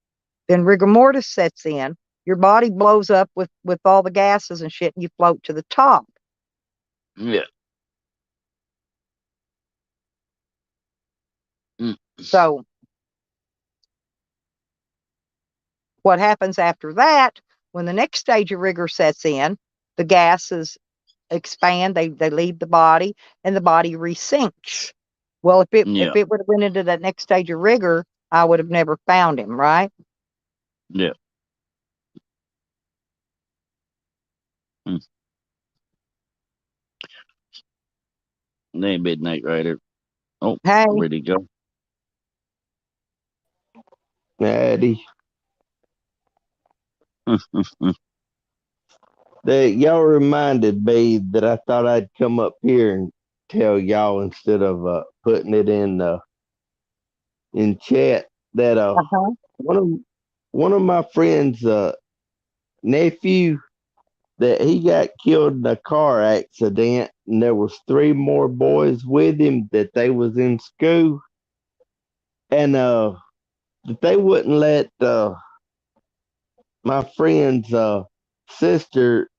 S1: Then rigor mortis sets in. Your body blows up with all the gases and shit, and you float to the top.
S4: Yeah. Mm,
S1: So what happens after that, when the next stage of rigor sets in, the gases expand, they leave the body, and the body resinks. Well, if
S4: yeah.
S1: it would have went into that next stage of rigor, I would have never found him, right?
S4: Yeah. Mm. Hey, Midnight Rider. Oh,
S1: Hey,
S4: where'd he go?
S5: Eddie, that y'all reminded me that I thought I'd come up here and tell y'all instead of putting it in chat that
S1: uh-huh.
S5: one of one of my friends' nephew that he got killed in a car accident, and there was three more boys with him that they was in school, and that they wouldn't let my friend's sister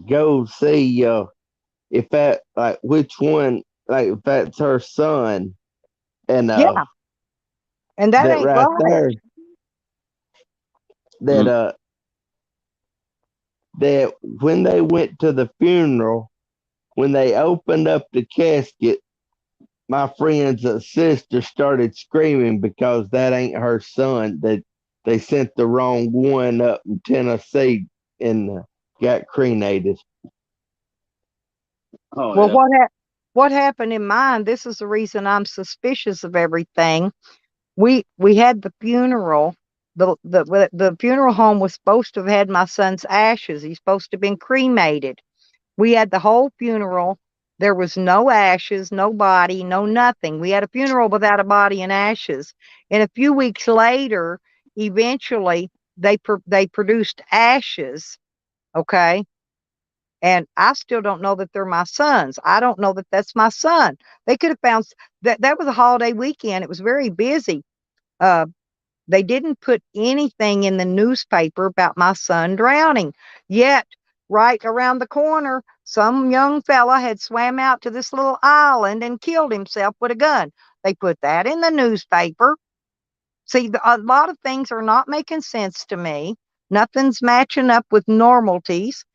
S5: go see if that like which one like if that's her son, and
S1: Yeah, and that
S5: that
S1: ain't
S5: right
S1: right.
S5: there that
S4: Mm.
S5: that when they went to the funeral, when they opened up the casket, my friend's sister started screaming because that ain't her son, that they sent the wrong one up in Tennessee and got cremated.
S4: Oh,
S1: Well,
S4: yeah.
S1: what happened in mine? This is the reason I'm suspicious of everything. We had the funeral. The funeral home was supposed to have had my son's ashes. He's supposed to have been cremated. We had the whole funeral. There was no ashes, no body, no nothing. We had a funeral without a body and ashes. And a few weeks later, eventually they produced ashes. Okay. And I still don't know that they're my sons. I don't know that that's my son. They could have found that was a holiday weekend. It was very busy. Uh, they didn't put anything in the newspaper about my son drowning. Yet, right around the corner, some young fella had swam out to this little island and killed himself with a gun. They put that in the newspaper. See, a lot of things are not making sense to me. Nothing's matching up with normalities.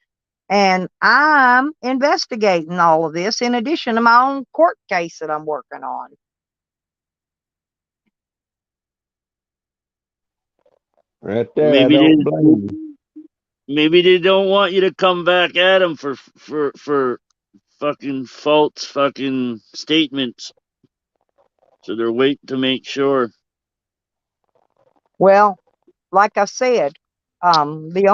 S1: And I'm investigating all of this in addition to my own court case that I'm working on.
S5: Right there, I
S4: Maybe
S5: don't
S4: they
S5: blame you.
S4: maybe they don't want you to come back at them for fucking false fucking statements. So they're waiting to make sure.
S1: Well, like I said, the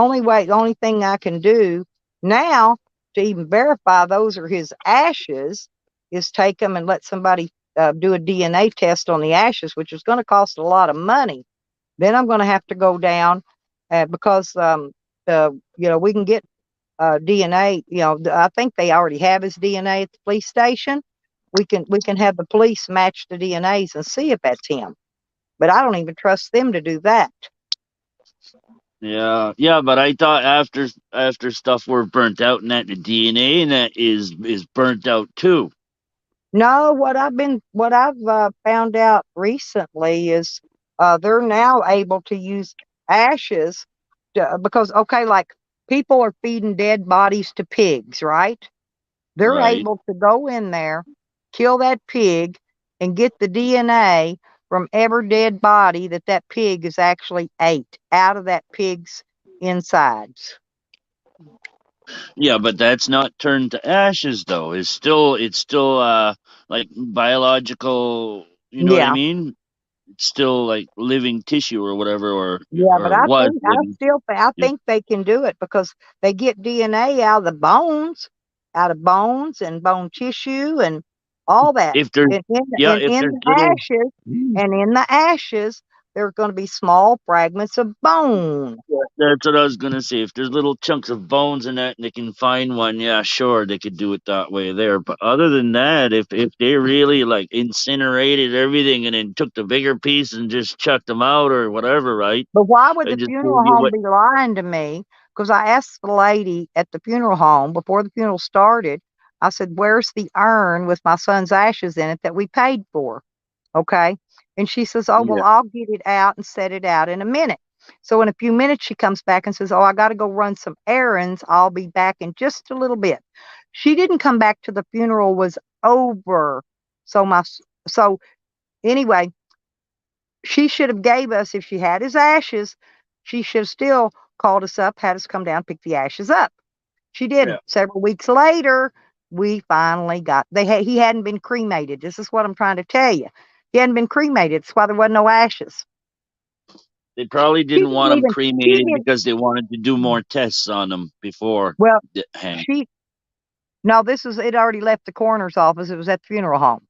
S1: only thing I can do now, to even verify those are his ashes is take them and let somebody do a DNA test on the ashes, which is going to cost a lot of money. Then I'm going to have to go down because we can get DNA. I think they already have his DNA at the police station. We can have the police match the DNAs and see if that's him. But I don't even trust them to do that.
S4: Yeah, but I thought after stuff were burnt out and that the DNA and that is burnt out too.
S1: No, what I've found out recently is they're now able to use ashes because like people are feeding dead bodies to pigs, right? They're
S4: Right.
S1: able to go in there, kill that pig, and get the DNA from every dead body that pig is actually ate out of that pig's insides.
S4: Yeah, but that's not turned to ashes though. It's still like biological, you know what I
S1: Yeah.
S4: mean? It's still like living tissue or whatever
S1: Yeah, but
S4: or was living.
S1: I
S4: Yeah.
S1: think they can do it because they get DNA out of bones and bone tissue and all that.
S4: If there's
S1: And
S4: if
S1: in
S4: there's
S1: the
S4: little
S1: ashes, there are going to be small fragments of bone.
S4: That's what I was gonna say. If there's little chunks of bones in that and they can find one, yeah, sure, they could do it that way there. But other than that, if they really like incinerated everything and then took the bigger piece and just chucked them out or whatever, right?
S1: But why would
S4: And
S1: the
S4: just gave
S1: funeral
S4: you
S1: home
S4: what
S1: be lying to me? Because I asked the lady at the funeral home before the funeral started, I said, "Where's the urn with my son's ashes in it that we paid for?" Okay. And she says, "Oh, well,
S4: yeah.
S1: I'll get it out and set it out in a minute." So in a few minutes, she comes back and says, "Oh, I got to go run some errands. I'll be back in just a little bit." She didn't come back till the funeral was over. So so anyway, she should have gave us, if she had his ashes, she should have still called us up, had us come down, pick the ashes up. She
S4: Yeah.
S1: didn't. Several weeks later, we finally got he hadn't been cremated. This is what I'm trying to tell you. He hadn't been cremated. That's why there wasn't no ashes.
S4: They probably
S1: She
S4: didn't
S1: didn't
S4: want them
S1: even she
S4: cremated
S1: didn't
S4: because they wanted to do more tests on them before
S1: well
S4: the hand.
S1: she no, this was it already left the coroner's office. It was at the funeral home.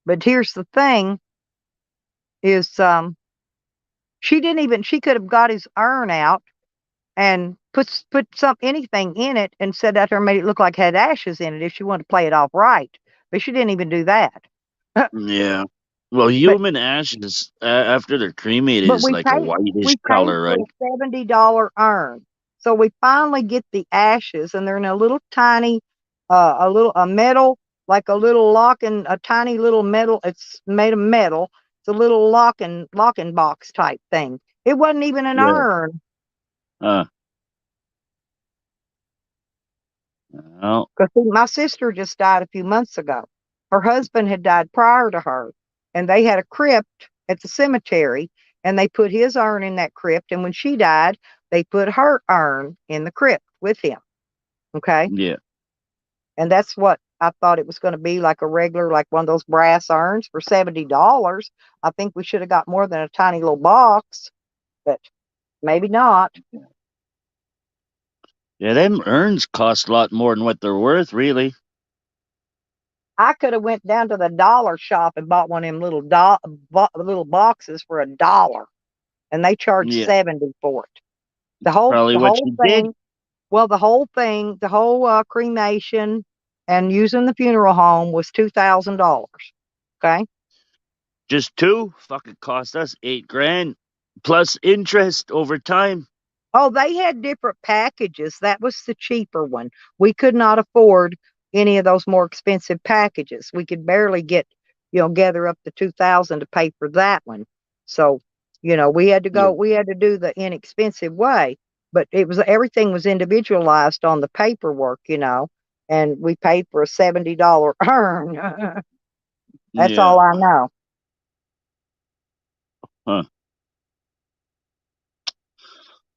S1: But here's the thing is she could have got his urn out and put anything in it and said that or made it look like it had ashes in it if she wanted to play it off right. But she didn't even do that.
S4: Yeah. Well,
S1: but
S4: human ashes after they're cremated
S1: but
S4: is like a
S1: we
S4: whitish
S1: paid
S4: color,
S1: for
S4: right?
S1: a $70 urn. So we finally get the ashes and they're in a little tiny a metal, like a little locking, a tiny little metal, it's made of metal. It's a little locking box type thing. It wasn't even an
S4: Yeah.
S1: urn.
S4: Uh, well,
S1: Because my sister just died a few months ago. Her husband had died prior to her, and they had a crypt at the cemetery, and they put his urn in that crypt. And when she died, they put her urn in the crypt with him. Okay.
S4: yeah.
S1: And that's what I thought it was going to be, like a regular, like one of those brass urns for $70. I think we should have got more than a tiny little box, but maybe not.
S4: Yeah, them urns cost a lot more than what they're worth, really.
S1: I could have went down to the dollar shop and bought one of them little boxes for $1, and they charge
S4: Yeah,
S1: 70 for it.
S4: probably
S1: The
S4: what
S1: whole
S4: she did.
S1: thing. Well, the whole cremation and using the funeral home was $2,000. Okay.
S4: Just two? Fucking cost us 8 grand plus interest over time.
S1: Oh, they had different packages. That was the cheaper one. We could not afford any of those more expensive packages. We could barely get, gather up the 2,000 to pay for that one. So,
S4: Yeah,
S1: we had to do the inexpensive way, but everything was individualized on the paperwork, and we paid for a $70 urn. That's
S4: yeah.
S1: all I know.
S4: Huh.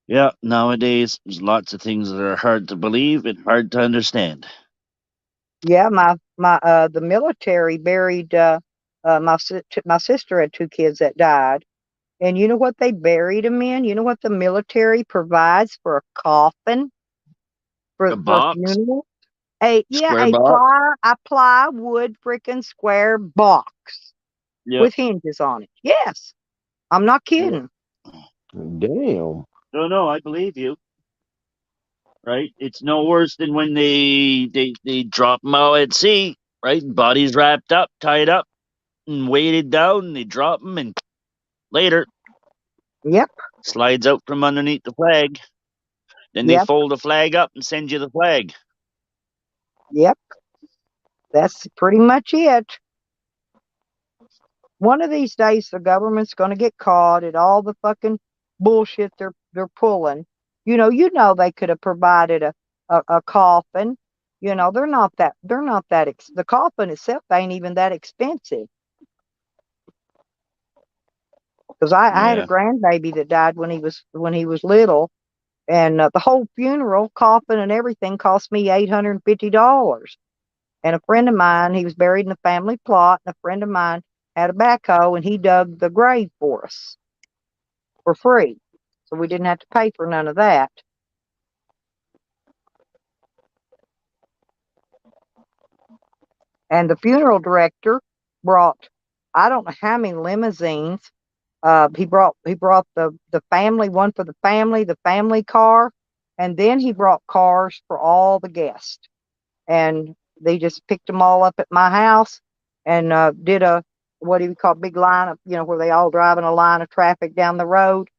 S4: Yeah, nowadays there's lots of things that are hard to believe and hard to understand.
S1: Yeah, the military buried my sister had two kids that died. And you know what they buried them in? You know what the military provides for a coffin
S4: A
S1: for
S4: box?
S1: funeral.
S4: Square
S1: A
S4: box?
S1: plywood freaking square box
S4: Yep.
S1: with hinges on it. Yes, I'm not kidding.
S5: Damn.
S4: No, I believe you. Right? It's no worse than when they drop them out at sea. Right? Bodies wrapped up, tied up, and weighted down. And they drop them, and later
S1: Yep,
S4: slides out from underneath the flag. Then they
S1: yep,
S4: fold the flag up and send you the flag.
S1: yep. That's pretty much it. One of these days, the government's going to get caught at all the fucking bullshit they're pulling. You know they could have provided a coffin. They're not that the coffin itself ain't even that expensive. Because I had a
S4: Yeah.
S1: grandbaby that died when he was little, and the whole funeral, coffin, and everything cost me $850. And a friend of mine, he was buried in the family plot, and a friend of mine had a backhoe, and he dug the grave for us for free, so we didn't have to pay for none of that. And the funeral director brought, I don't know how many limousines. He brought the family one for the family car, and then he brought cars for all the guests. And they just picked them all up at my house and did a, what do you call, big line of, where they all drive in a line of traffic down the road.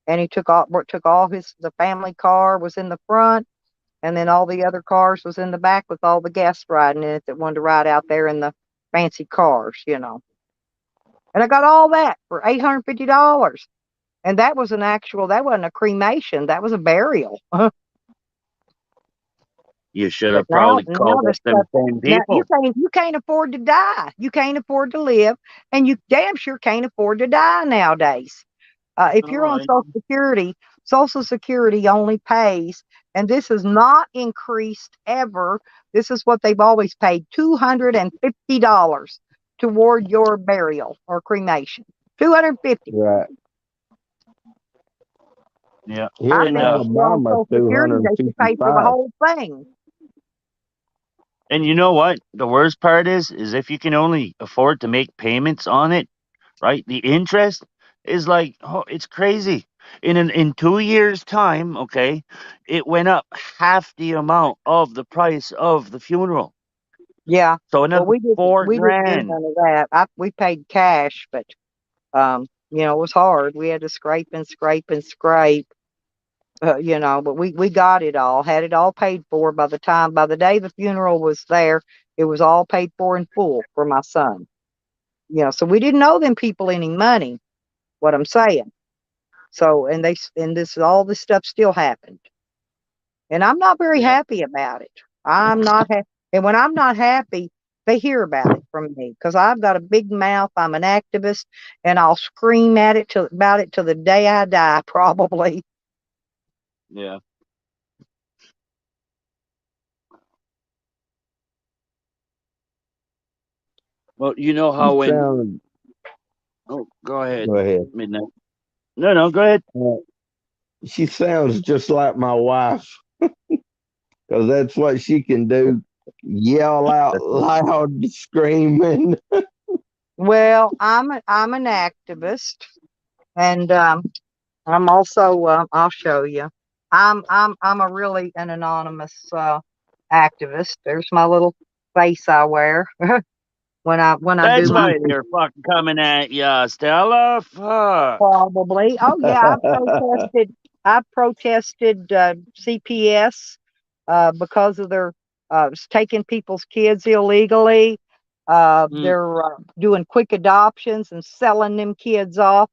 S1: And he took all the family car was in the front, and then all the other cars was in the back with all the guests riding in it that wanted to ride out there in the fancy cars. And I got all that for $850. And that wasn't a cremation. That was a burial.
S4: You should
S1: But
S4: have probably
S1: now
S4: called
S1: the
S4: up them
S1: stuff,
S4: same
S1: now
S4: people.
S1: you can't afford to die. You can't afford to live, and you damn sure can't afford to die nowadays. If you're
S4: Oh,
S1: on
S4: I know.
S1: Social Security only pays, and this has not increased ever. This is what they've always paid, $250 toward your burial or cremation. 250.
S5: Right.
S4: Yeah.
S5: Here
S1: I
S5: in
S4: And
S1: think if you're on
S5: Alabama,
S1: Social Security, they should pay for the
S5: 255.
S1: whole thing.
S4: and you know what? The worst part is if you can only afford to make payments on it, right? The interest is like, oh, it's crazy. In 2 years' time, okay, it went up half the amount of the price of the funeral.
S1: Yeah.
S4: So
S1: Well,
S4: another four
S1: we didn't do
S4: grand.
S1: none of that. We paid cash, but it was hard. We had to scrape and scrape and scrape. But we got it all, had it all paid for by the day the funeral was there, it was all paid for in full for my son. So we didn't owe them people any money, what I'm saying. So, and all this stuff still happened. And I'm not very
S4: Yeah.
S1: happy about it. I'm not happy. And when I'm not happy, they hear about it from me because I've got a big mouth. I'm an activist, and I'll scream about it till the day I die, probably.
S4: Yeah. Well, you know
S5: She
S4: how when
S5: sounds.
S4: oh, go ahead,
S5: Go ahead.
S4: Midnight. No, go ahead.
S5: She sounds just like my wife because that's what she can do. Yell out loud, screaming.
S1: Well, I'm an activist, and I'm also I'll show you. I'm a really an anonymous activist. There's my little face I wear when I do
S4: That's
S1: my
S4: why they're fucking coming at ya, Stella. Fuck.
S1: probably. Oh yeah, I protested CPS because of their taking people's kids illegally.
S4: Mm,
S1: They're doing quick adoptions and selling them kids off,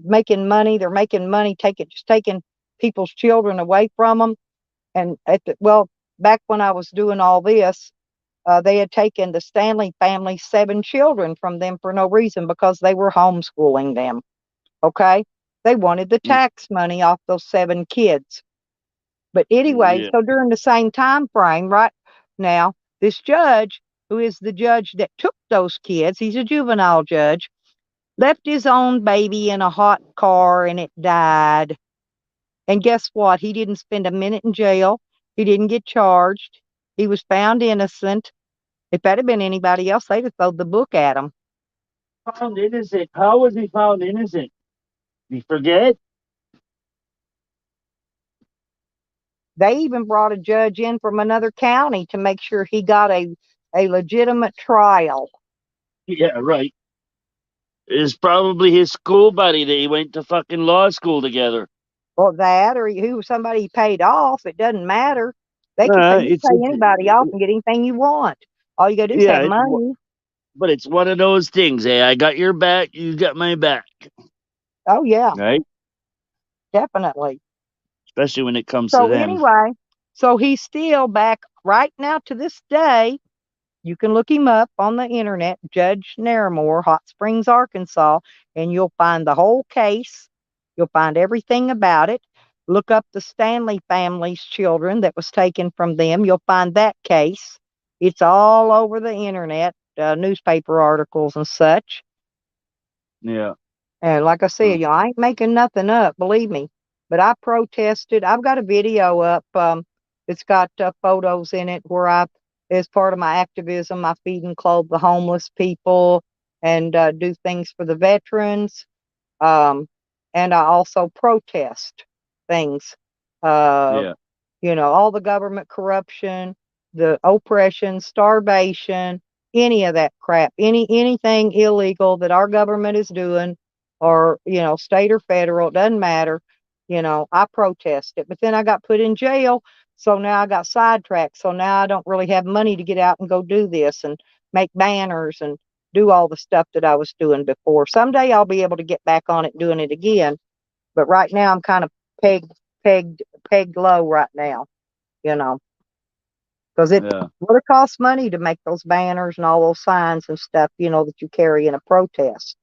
S1: making money. They're making money, taking people's children away from them. And back when I was doing all this, they had taken the Stanley family 7 children from them for no reason because they were homeschooling them. Okay, they wanted the
S4: mm,
S1: tax money off those 7 kids. But anyway,
S4: yeah.
S1: so during the same time frame, right now, this judge, who is the judge that took those kids, he's a juvenile judge, left his own baby in a hot car and it died. And guess what? He didn't spend a minute in jail. He didn't get charged. He was found innocent. If that had been anybody else, they'd have thrown the book at him.
S4: Found innocent. How was he found innocent? You forget?
S1: They even brought a judge in from another county to make sure he got a legitimate trial.
S4: Yeah, right. It's probably his school buddy that he went to fucking law school together.
S1: Or that, or who somebody he paid off. It doesn't matter. They can pay, you
S4: It's
S1: pay anybody off and get anything you want. All you gotta do is
S4: yeah,
S1: have money.
S4: but it's one of those things. Hey, I got your back, you got my back,
S1: Oh yeah,
S4: right?
S1: definitely.
S4: Especially when it comes to
S1: So
S4: them.
S1: anyway, so he's still back right now to this day. You can look him up on the internet, Judge Naramore, Hot Springs, Arkansas, and you'll find the whole case. You'll find everything about it. Look up the Stanley family's children that was taken from them. You'll find that case. It's all over the internet, newspaper articles and such.
S4: Yeah.
S1: And like I said, I ain't making nothing up, believe me. But I protested. I've got a video up. It's got photos in it where as part of my activism, I feed and clothe the homeless people and do things for the veterans. And I also protest things.
S4: Yeah.
S1: All the government corruption, the oppression, starvation, any of that crap, anything illegal that our government is doing, or state or federal, it doesn't matter. I protest it. But then I got put in jail, so now I got sidetracked. So now I don't really have money to get out and go do this and make banners and do all the stuff that I was doing before. Someday I'll be able to get back on it doing it again. But right now I'm kind of pegged low right now, because it really costs money to make those banners and all those signs and stuff, that you carry in a protest.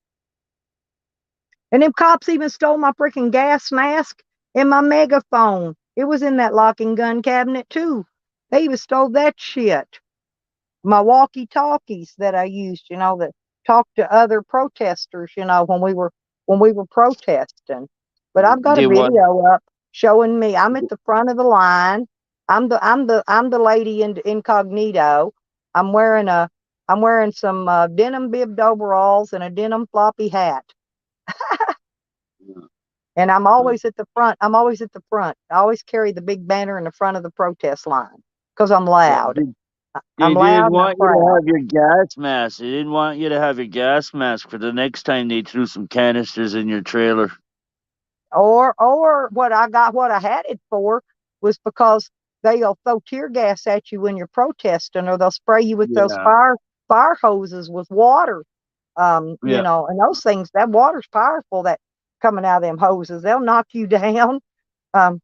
S1: And them cops even stole my freaking gas mask and my megaphone. It was in that lock and gun cabinet too. They even stole that shit. My walkie-talkies that I used, that talked to other protesters, when we were protesting. But I've got a video up showing me. I'm at the front of the line. I'm the lady in incognito. I'm wearing some denim bibbed overalls and a denim floppy hat. And I'm always at the front. I always carry the big banner in the front of the protest line because I'm loud.
S4: They didn't want you to have your gas mask. They didn't want you to have your gas mask for the next time they threw some canisters in your trailer.
S1: Or what I had it for was because they'll throw tear gas at you when you're protesting, or they'll spray you with those fire hoses with water. And those things, that water's powerful, that coming out of them hoses. They'll knock you down.
S4: Yeah.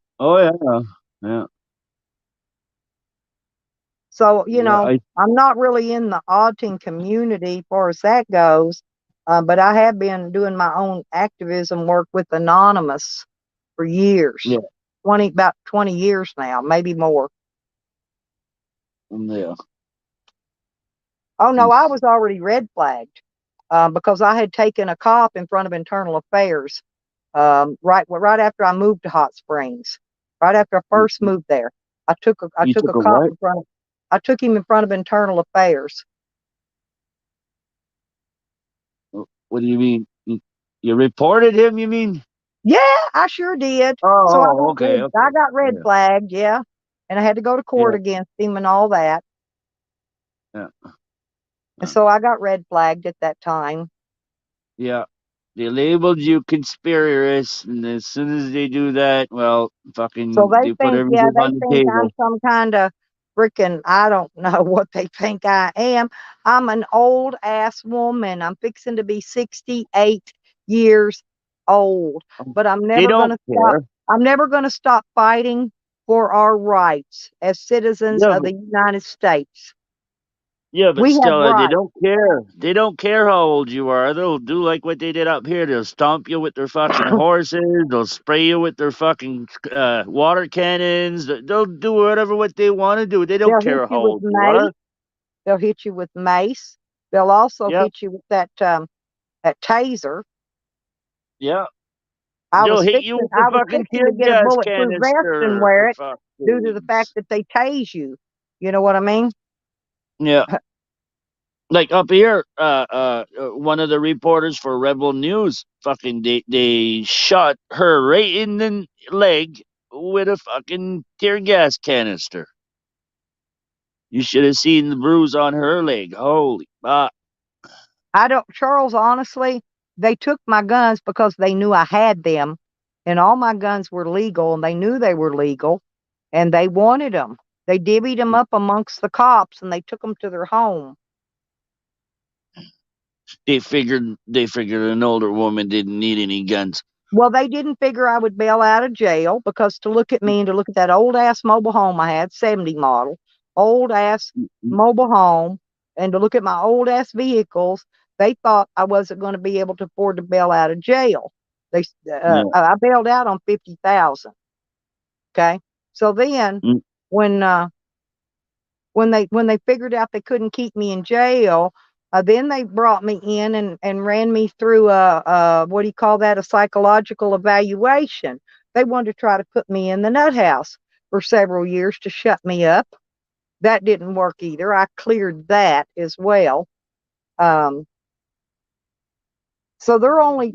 S1: So, I'm not really in the auditing community as far as that goes, but I have been doing my own activism work with Anonymous for years.
S4: Yeah.
S1: About 20 years now, maybe more.
S4: Yeah.
S1: Oh, no, I was already red flagged because I had taken a cop in front of Internal Affairs right after I moved to Hot Springs. Right after I first moved there, I took a cop in front of. I took him in front of Internal Affairs.
S4: What do you mean? You reported him, you mean?
S1: Yeah, I sure did.
S4: Okay.
S1: I got red flagged, yeah. And I had to go to court against him and all that.
S4: Yeah.
S1: And so I got red flagged at that time.
S4: Yeah. They labeled you conspiratorious, and as soon as they do that, well, fucking,
S1: so they
S4: put everything on the table.
S1: I'm some kind of freaking, I don't know what they think I am. I'm an old ass woman. I'm fixing to be 68 years old, but I'm never going to stop. I'm never going to stop fighting for our rights as citizens of the United States.
S4: Yeah, but still, they don't care. They don't care how old you are. They'll do like what they did up here. They'll stomp you with their fucking horses. They'll spray you with their fucking water cannons. They'll do what they want to do. They don't care how old you are.
S1: They'll hit you with mace. They'll also hit you with that taser.
S4: Yeah.
S1: They'll hit you with the fucking tear gas canister and wear it. due to the fact that they tase you. You know what I mean?
S4: Yeah. Like up here, one of the reporters for Rebel News, fucking, they shot her right in the leg with a fucking tear gas canister. You should have seen the bruise on her leg. Holy fuck.
S1: Charles, honestly, they took my guns because they knew I had them, and all my guns were legal, and they knew they were legal, and they wanted them. They divvied them up amongst the cops, and they took them to their home.
S4: They figured an older woman didn't need any guns.
S1: Well, they didn't figure I would bail out of jail, because to look at me and to look at that old ass mobile home I had, 70 model, old ass mobile home, and to look at my old ass vehicles, they thought I wasn't going to be able to afford to bail out of jail. I bailed out on 50,000. Okay, so then
S4: Mm.
S1: when they figured out they couldn't keep me in jail, then they brought me in and ran me through a what do you call that? A psychological evaluation. They wanted to try to put me in the nut house for several years to shut me up. That didn't work either. I cleared that as well. So their only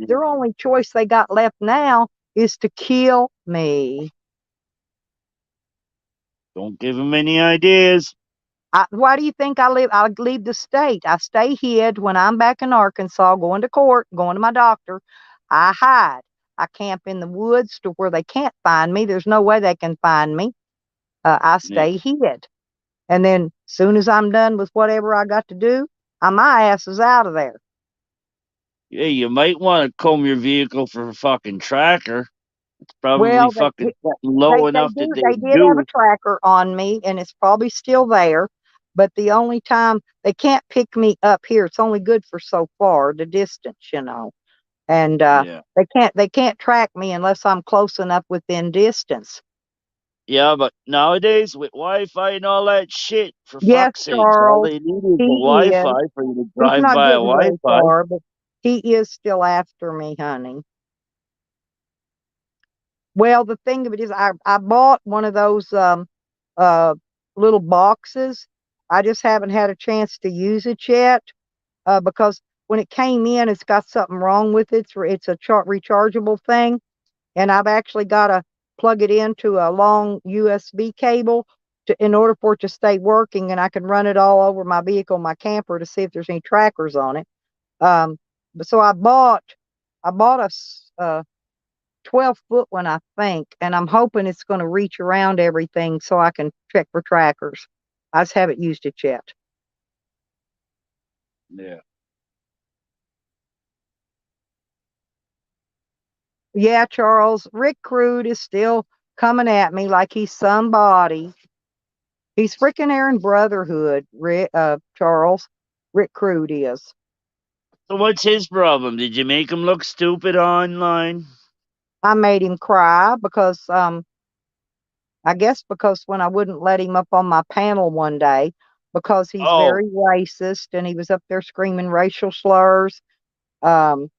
S1: choice they got left now is to kill me.
S4: Don't give them any ideas.
S1: Why do you think I leave the state? I stay hid when I'm back in Arkansas, going to court, going to my doctor. I hide. I camp in the woods to where they can't find me. There's no way they can find me. I stay hid. And then soon as I'm done with whatever I got to do, my ass is out of there.
S4: Yeah, you might want to comb your vehicle for a fucking tracker. It's probably
S1: Well,
S4: fucking low enough that
S1: they did have a tracker on me, and it's probably still there. But the only time they can't pick me up here, it's only good for so far, the distance, and they can't track me unless I'm close enough within distance.
S4: Yeah, but nowadays with Wi-Fi and all that shit, for
S1: Yes,
S4: fuck's sake, all
S1: Charles,
S4: they need is the
S1: he is.
S4: Wi-Fi for you to
S1: He's
S4: drive
S1: not
S4: by a
S1: getting very
S4: Wi-Fi.
S1: far, but he is still after me, honey. Well, the thing of it is, I bought one of those little boxes. I just haven't had a chance to use it yet, because when it came in, it's got something wrong with it. It's a rechargeable thing, and I've actually got to plug it into a long USB cable in order for it to stay working, and I can run it all over my vehicle, my camper, to see if there's any trackers on it. So I bought a 12-foot one, I think, and I'm hoping it's going to reach around everything so I can check for trackers. I just haven't used it yet.
S4: Yeah.
S1: Yeah, Charles, Rick Crude is still coming at me like he's somebody. He's freaking Aaron Brotherhood, Charles. Rick Crude is.
S4: So what's his problem? Did you make him look stupid online?
S1: I made him cry because I guess because when I wouldn't let him up on my panel one day, because he's very racist, and he was up there screaming racial slurs. And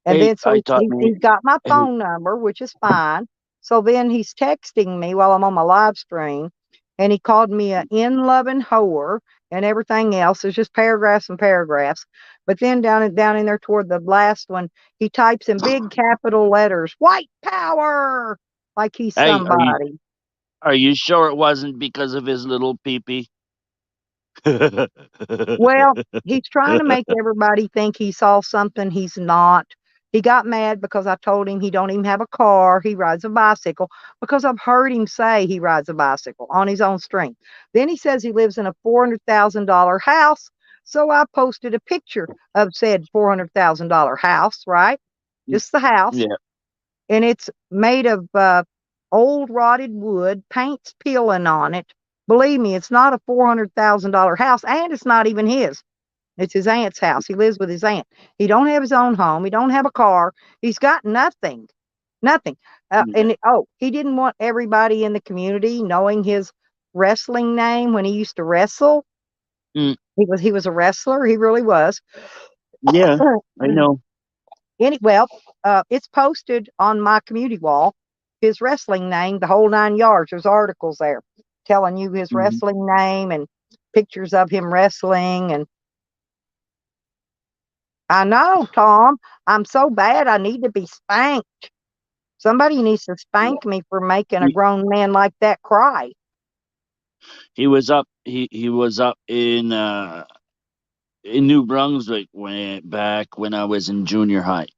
S1: then so he's got my phone number, which is fine. So then he's texting me while I'm on my live stream, and he called me an in-loving whore and everything else. It's just paragraphs and paragraphs. But then down in there toward the last one, he types in big capital letters, "White power," like he's somebody.
S4: Are you sure it wasn't because of his little peepee?
S1: Well, he's trying to make everybody think he saw something he's not. He got mad because I told him he don't even have a car. He rides a bicycle, because I've heard him say he rides a bicycle on his own stream. Then he says he lives in a $400,000 house. So I posted a picture of said $400,000 house, right? Just the house.
S4: Yeah.
S1: And it's made of old rotted wood, paint's peeling on it. Believe me, it's not a $400,000 house, and it's not even his. It's his aunt's house. He lives with his aunt. He don't have his own home. He don't have a car. He's got nothing. And he didn't want everybody in the community knowing his wrestling name when he used to wrestle. He was a wrestler. He really was.
S4: Yeah, I know.
S1: Well, it's posted on my community wall, his wrestling name, the whole 9 yards. There's articles there telling you his
S4: Mhm.
S1: wrestling name and pictures of him wrestling. And I know, Tom, I'm so bad I need to be spanked. Somebody needs to spank me for making a
S4: He,
S1: grown man like that cry.
S4: he was up. He was up in New Brunswick back when I was in junior high.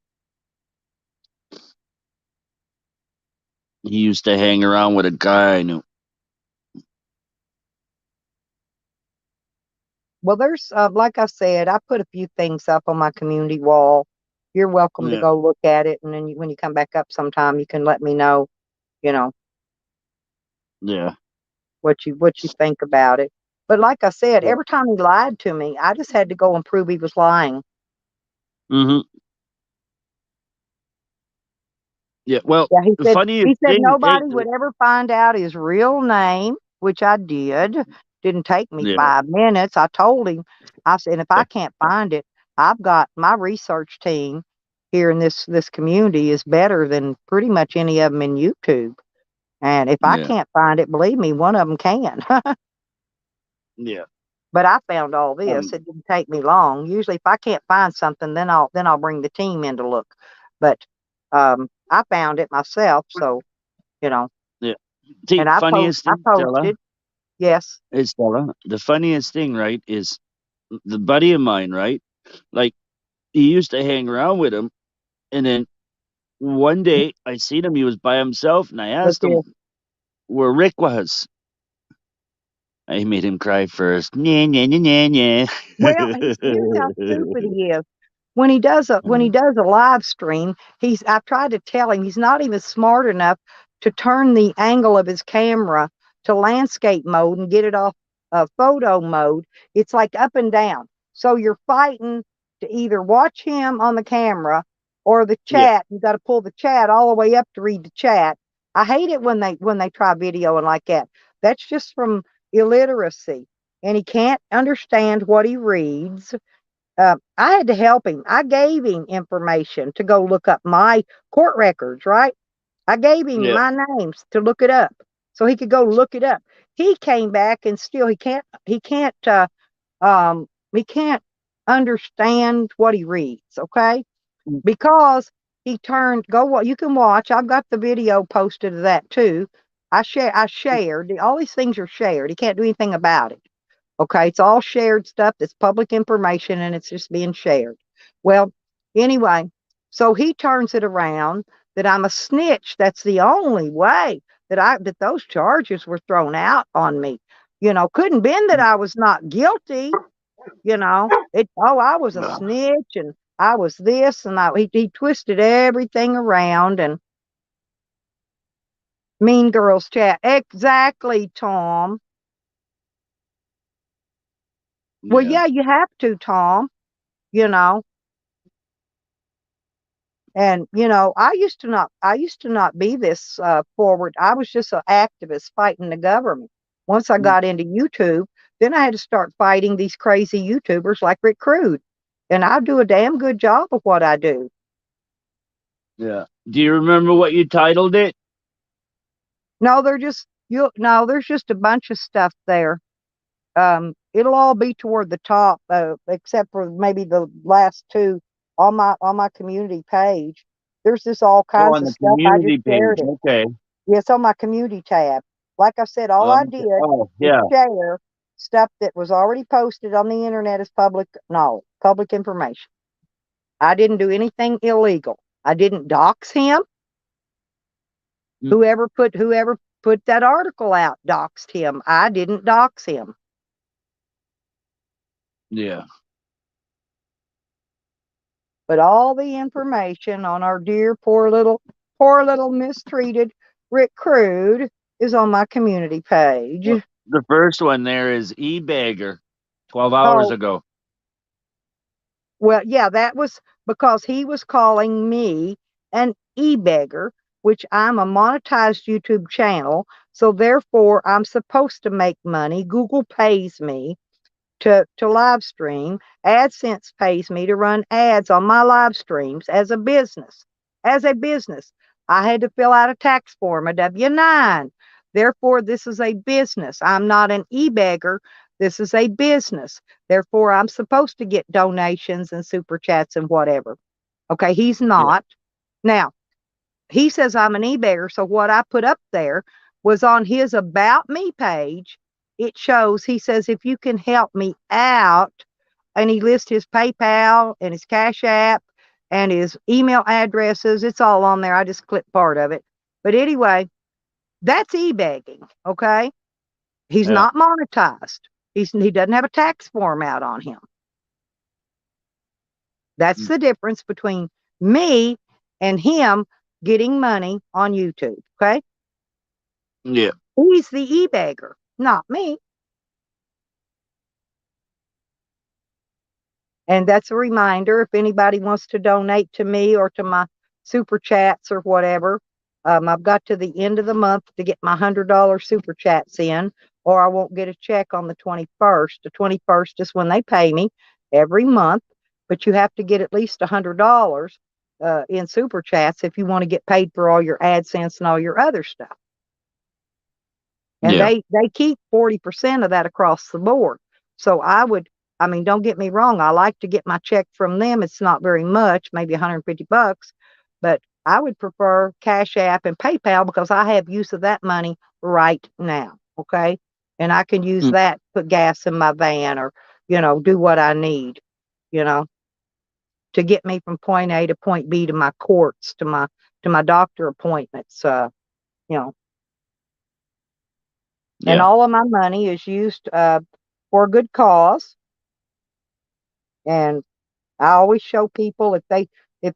S4: He used to hang around with a guy I knew.
S1: Well, there's, like I said, I put a few things up on my community wall. You're welcome to
S4: Yeah,
S1: go look at it. And then when you come back up sometime, you can let me know, you know,
S4: yeah.
S1: what you think about it. But like I said,
S4: Yeah.
S1: every time he lied to me, I just had to go and prove he was lying.
S4: Hmm. Yeah. Well,
S1: Yeah,
S4: the funniest
S1: he said
S4: thing, hey,
S1: nobody would ever find out his real name, which I did. Didn't take me
S4: yeah,
S1: 5 minutes. I told him, I said, if I can't find it, I've got my research team here in this community is better than pretty much any of them in YouTube. And if I
S4: yeah,
S1: can't find it, believe me, one of them can.
S4: yeah.
S1: But I found all this.
S4: Um,
S1: It didn't take me long. Usually, if I can't find something, then I'll bring the team in to look. But I found it myself, so you know.
S4: yeah. See,
S1: And
S4: funniest
S1: I
S4: thing, Stella,
S1: posted. Yes.
S4: the funniest thing, right, is the buddy of mine, right? Like, he used to hang around with him, and then one day I seen him. He was by himself, and I
S1: Look
S4: asked him
S1: here.
S4: where Rick was. I made him cry first. Nya, nya, nya, nya,
S1: Well, here's how stupid he is. When he does a live stream, I've tried to tell him he's not even smart enough to turn the angle of his camera to landscape mode and get it off photo mode. It's like up and down. So you're fighting to either watch him on the camera or the
S4: Yeah,
S1: chat. You got to pull the chat all the way up to read the chat. I hate it when they try videoing like that. That's just from illiteracy, and he can't understand what he reads. I had to help him. I gave him information to go look up my court records, right? I gave him
S4: yeah.
S1: my names to look it up so he could go look it up. He came back and still he can't understand what he reads, okay?
S4: Mm,
S1: Because he turned go what you can watch. I've got the video posted of that too. I shared. All these things are shared. He can't do anything about it. Okay, it's all shared stuff that's public information and it's just being shared. Well, anyway, so he turns it around that I'm a snitch. That's the only way that those charges were thrown out on me. Couldn't been that I was not guilty. I was a
S4: no.
S1: snitch and I was this and he twisted everything around. And Mean Girls chat. Exactly, Tom. Well,
S4: Yeah.
S1: yeah, you have to, Tom, you know. And I used to not be this forward. I was just an activist fighting the government. Once I
S4: Mm,
S1: got into YouTube, then I had to start fighting these crazy YouTubers like Rick Crude. And I do a damn good job of what I do.
S4: yeah. Do you remember what you titled it?
S1: No, there's just a bunch of stuff there. It'll all be toward the top, except for maybe the last two on my community page. There's just all
S4: Oh,
S1: kinds
S4: on
S1: of
S4: the
S1: stuff. I just
S4: community
S1: shared
S4: page.
S1: it.
S4: Okay.
S1: Yes, on my community tab. Like I said, all I
S4: Okay.
S1: did
S4: Oh,
S1: was
S4: yeah.
S1: share stuff that was already posted on the internet as public knowledge, public information. I didn't do anything illegal. I didn't dox him.
S4: Mm,
S1: Whoever put that article out doxed him. I didn't dox him.
S4: yeah.
S1: But all the information on our dear poor little mistreated Rick Crude is on my community page.
S4: Well, the first one there is eBagger, 12 hours
S1: Oh,
S4: ago.
S1: well, yeah, that was because he was calling me an e-beggar, which I'm a monetized YouTube channel. So therefore, I'm supposed to make money. Google pays me to live stream. AdSense pays me to run ads on my live streams as a business. As a business. I had to fill out a tax form, a W-9. Therefore, this is a business. I'm not an e-beggar. This is a business. Therefore, I'm supposed to get donations and super chats and whatever. Okay, he's not. Now, he says I'm an e-beggar. So what I put up there was on his About Me page. It shows, he says, if you can help me out, and he lists his PayPal and his Cash App and his email addresses. It's all on there. I just clipped part of it. But anyway, that's e-begging, okay? He's
S4: Yeah.
S1: not monetized. He doesn't have a tax form out on him. That's the difference between me and him getting money on YouTube, okay?
S4: Yeah.
S1: He's the e-beggar, not me. And that's a reminder, if anybody wants to donate to me or to my super chats or whatever, I've got to the end of the month to get my $100 super chats in, or I won't get a check on the 21st. The 21st is when they pay me every month, but you have to get at least $100 in super chats if you want to get paid for all your AdSense and all your other stuff. And
S4: Yeah.
S1: they keep 40% of that across the board. So I mean, don't get me wrong. I like to get my check from them. It's not very much, maybe $150, but I would prefer Cash App and PayPal because I have use of that money right now. Okay. And I can use
S4: Mm.
S1: that to put gas in my van or, do what I need, to get me from point A to point B to my courts, to my doctor appointments, And
S4: Yeah.
S1: all of my money is used for a good cause. And I always show people if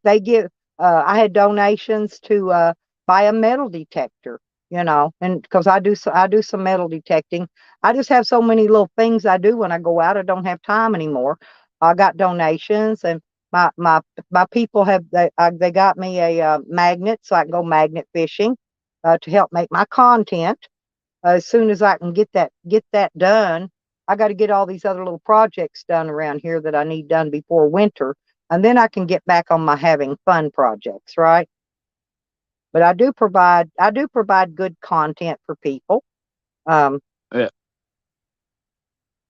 S1: they give. I had donations to buy a metal detector, and because I do some metal detecting. I just have so many little things I do when I go out. I don't have time anymore. I got donations, and my people they got me a magnet so I can go magnet fishing to help make my content. As soon as I can get that done, I got to get all these other little projects done around here that I need done before winter, and then I can get back on my having fun projects, right? But I do provide good content for people,
S4: Yeah.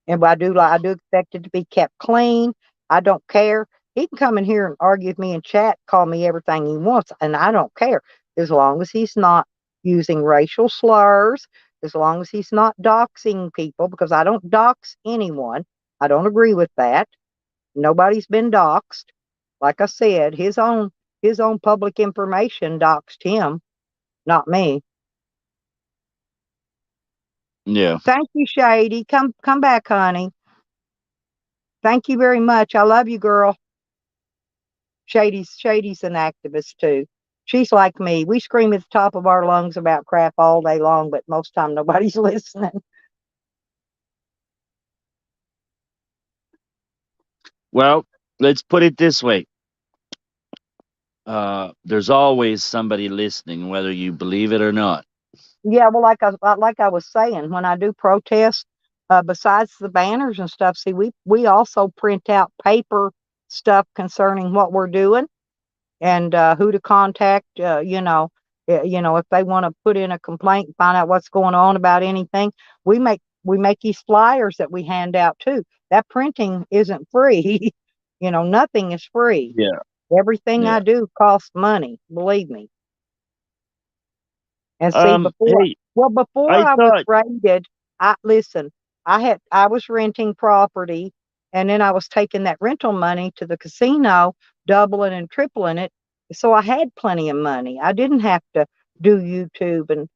S1: and I do expect it to be kept clean. I don't care. He can come in here and argue with me in chat, call me everything he wants, and I don't care as long as he's not using racial slurs, as long as he's not doxing people, because I don't dox anyone. I don't agree with that. Nobody's been doxed. Like I said, his own public information doxed him, not me.
S4: Yeah.
S1: Thank you, Shady. Come back, honey. Thank you very much. I love you, girl. Shady's an activist too. She's like me. We scream at the top of our lungs about crap all day long, but most time nobody's listening.
S4: Well, let's put it this way. There's always somebody listening, whether you believe it or not.
S1: Yeah, well, like I was saying, when I do protests, besides the banners and stuff, see, we also print out paper stuff concerning what we're doing and who to contact. If they want to put in a complaint, find out what's going on about anything, we make these flyers that we hand out too. That printing isn't free. Nothing is free.
S4: Yeah.
S1: Everything I
S4: Yeah.
S1: do costs money, believe me. And see,
S4: Hey,
S1: before
S4: I
S1: I was
S4: thought.
S1: raided, listen, I was renting property, and then I was taking that rental money to the casino, doubling and tripling it. So I had plenty of money. I didn't have to do YouTube and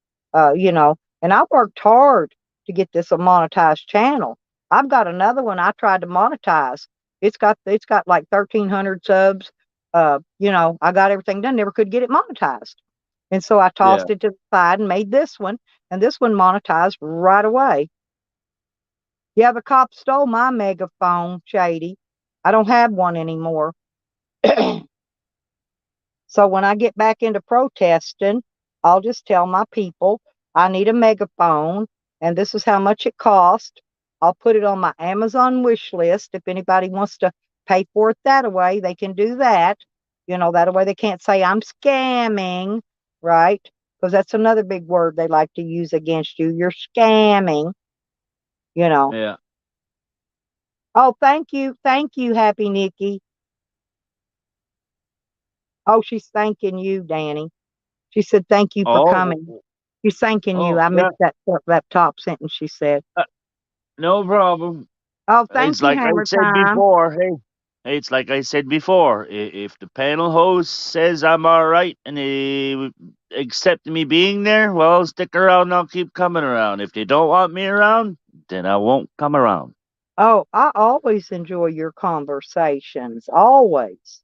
S1: I worked hard to get this a monetized channel. I've got another one I tried to monetize. It's got like 1,300 subs. I got everything done, never could get it monetized. And so I
S4: Yeah.
S1: tossed it to the side and made this one, and this one monetized right away. Yeah, the cop stole my megaphone, Shady. I don't have one anymore. So when I get back into protesting, I'll just tell my people I need a megaphone, and this is how much it cost. I'll put it on my Amazon wish list. If anybody wants to pay for it that way, they can do that. That way they can't say I'm scamming. right? Because that's another big word they like to use against you. You're scamming, you know.
S4: Yeah.
S1: Oh, thank you, Happy Nikki. Oh, she's thanking you, Danny. She said thank you for
S4: Oh,
S1: coming. She's thanking you.
S4: oh,
S1: I
S4: yeah.
S1: missed that top sentence she said.
S4: Uh, no problem.
S1: Oh, thank
S4: It's
S1: you,
S4: like I
S1: Hammer
S4: said
S1: Time.
S4: before. Hey, it's like I said before. If the panel host says I'm all right and they accept me being there, well, I'll stick around and I'll keep coming around. If they don't want me around, then I won't come around.
S1: Oh, I always enjoy your conversations. Always.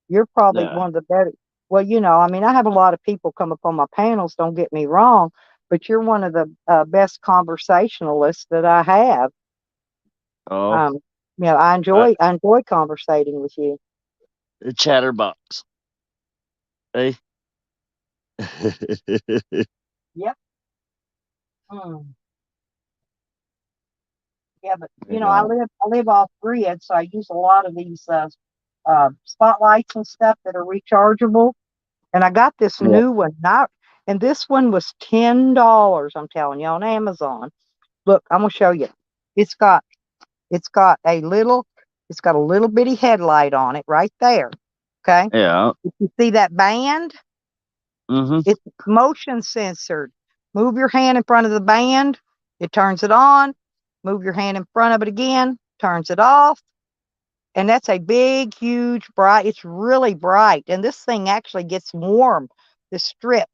S1: You're probably
S4: Yeah.
S1: one of the better. Well, I mean, I have a lot of people come up on my panels, don't get me wrong, but you're one of the best conversationalists that I have.
S4: Oh,
S1: Um, I enjoy conversating with you.
S4: the chatterbox. Hey.
S1: Yep. Hmm. Yeah, but I
S4: Yeah.
S1: live off grid, so I use a lot of these spotlights and stuff that are rechargeable. And I got this
S4: Yeah.
S1: new one, and this one was $10. I'm telling you on Amazon. Look, I'm gonna show you. It's got it's got a little it's got a little bitty headlight on it right there. Okay,
S4: Yeah.
S1: if you see that band,
S4: Mm-hmm.
S1: it's motion censored. Move your hand in front of the band, it turns it on. Move your hand in front of it again, turns it off. And that's a big, huge, bright. It's really bright, and this thing actually gets warm. This strip.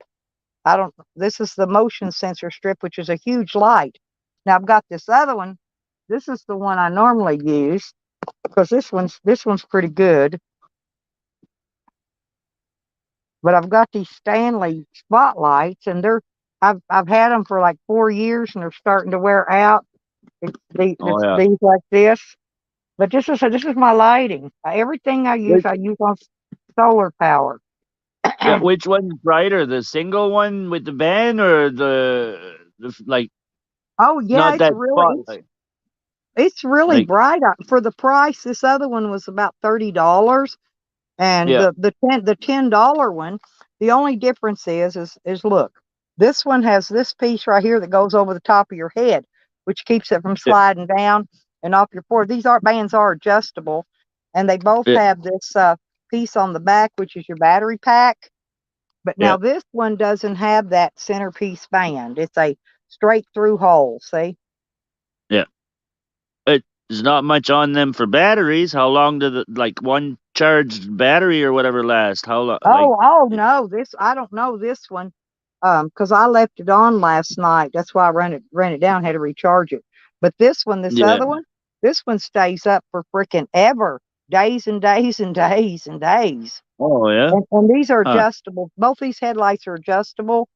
S1: I don't. This is the motion sensor strip, which is a huge light. Now I've got this other one. This is the one I normally use because this one's pretty good. But I've got these Stanley spotlights, and I've had them for like 4 years, and they're starting to wear out.
S4: Oh
S1: It's
S4: yeah.
S1: these like this. But this is my lighting. Everything
S4: Which,
S1: I use on solar power.
S4: yeah, which one's brighter, the single one with the band or like
S1: Oh yeah,
S4: not
S1: it's
S4: that
S1: really it's
S4: spotlight?
S1: it's really
S4: Like
S1: bright. For the price. This other one was about $30, and
S4: yeah,
S1: the $10 one. The only difference is look, this one has this piece right here that goes over the top of your head, which keeps it from
S4: yeah,
S1: sliding down and off your forehead. These bands are adjustable, and they both
S4: yeah,
S1: have this piece on the back, which is your battery pack. But
S4: yeah,
S1: now this one doesn't have that centerpiece band. It's a straight through hole. See?
S4: yeah. There's not much on them for batteries. How long do the like one charged battery or whatever last? How long? Like
S1: Oh no, this I don't know this one. Because I left it on last night. That's why I ran it down, had to recharge it. But this
S4: yeah.
S1: other one, this one stays up for freaking ever. Days and days and days and days.
S4: Oh yeah.
S1: And these are
S4: Huh.
S1: adjustable. Both these headlights are adjustable.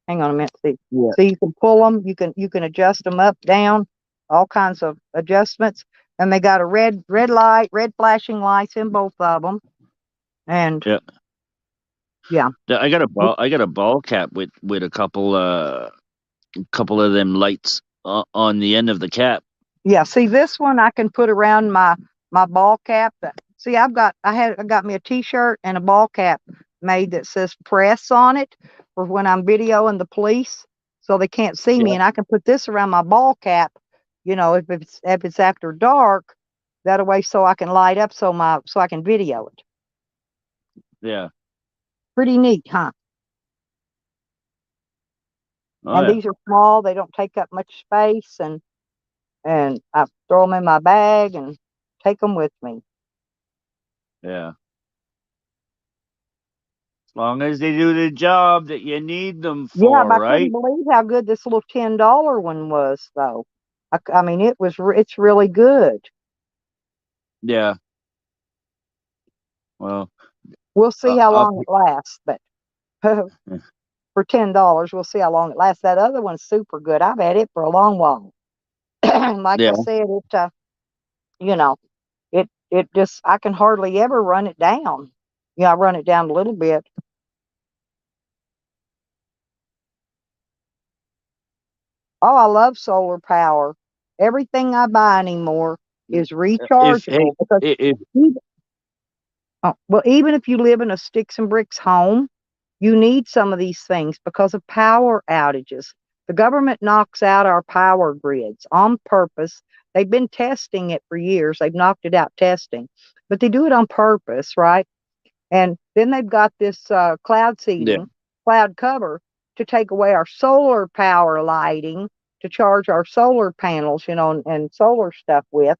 S1: Hang on a minute, see.
S4: Yeah.
S1: So you can pull them, you can adjust them up, down, all kinds of adjustments. And they got a red flashing lights in both of them. And
S4: Yeah.
S1: yeah.
S4: I got a ball cap with a couple of them lights on the end of the cap.
S1: Yeah, see this one I can put around my ball cap. See, I got me a T-shirt and a ball cap made that says press on it for when I'm videoing the police, so they can't see me,
S4: Yeah.
S1: and I can put this around my ball cap. If it's after dark, that way so I can light up so I can video it.
S4: Yeah.
S1: Pretty neat, huh?
S4: Oh
S1: And
S4: yeah.
S1: these are small; they don't take up much space, and I throw them in my bag and take them with me.
S4: Yeah. As long as they do the job that you need them
S1: Yeah,
S4: for,
S1: but I couldn't
S4: right?
S1: believe how good this little $10 one was, though. I mean, it's really good.
S4: Yeah. Well,
S1: We'll see how
S4: up.
S1: long it lasts, but for $10, we'll see how long it lasts. That other one's super good. I've had it for a long while. Like I
S4: Yeah.
S1: said, you know, it just I can hardly ever run it down. I run it down a little bit. Oh, I love solar power. Everything I buy anymore is
S4: If hey,
S1: rechargeable because
S4: if
S1: even, well, even if you live in a sticks and bricks home, You need some of these things because of power outages. The government knocks out our power grids on purpose. They've been testing it for years. They've knocked it out testing, but they do it on purpose, right? And then they've got this cloud
S4: Yeah.
S1: seeding, cloud cover to take away our solar power lighting to charge our solar panels, and solar stuff with.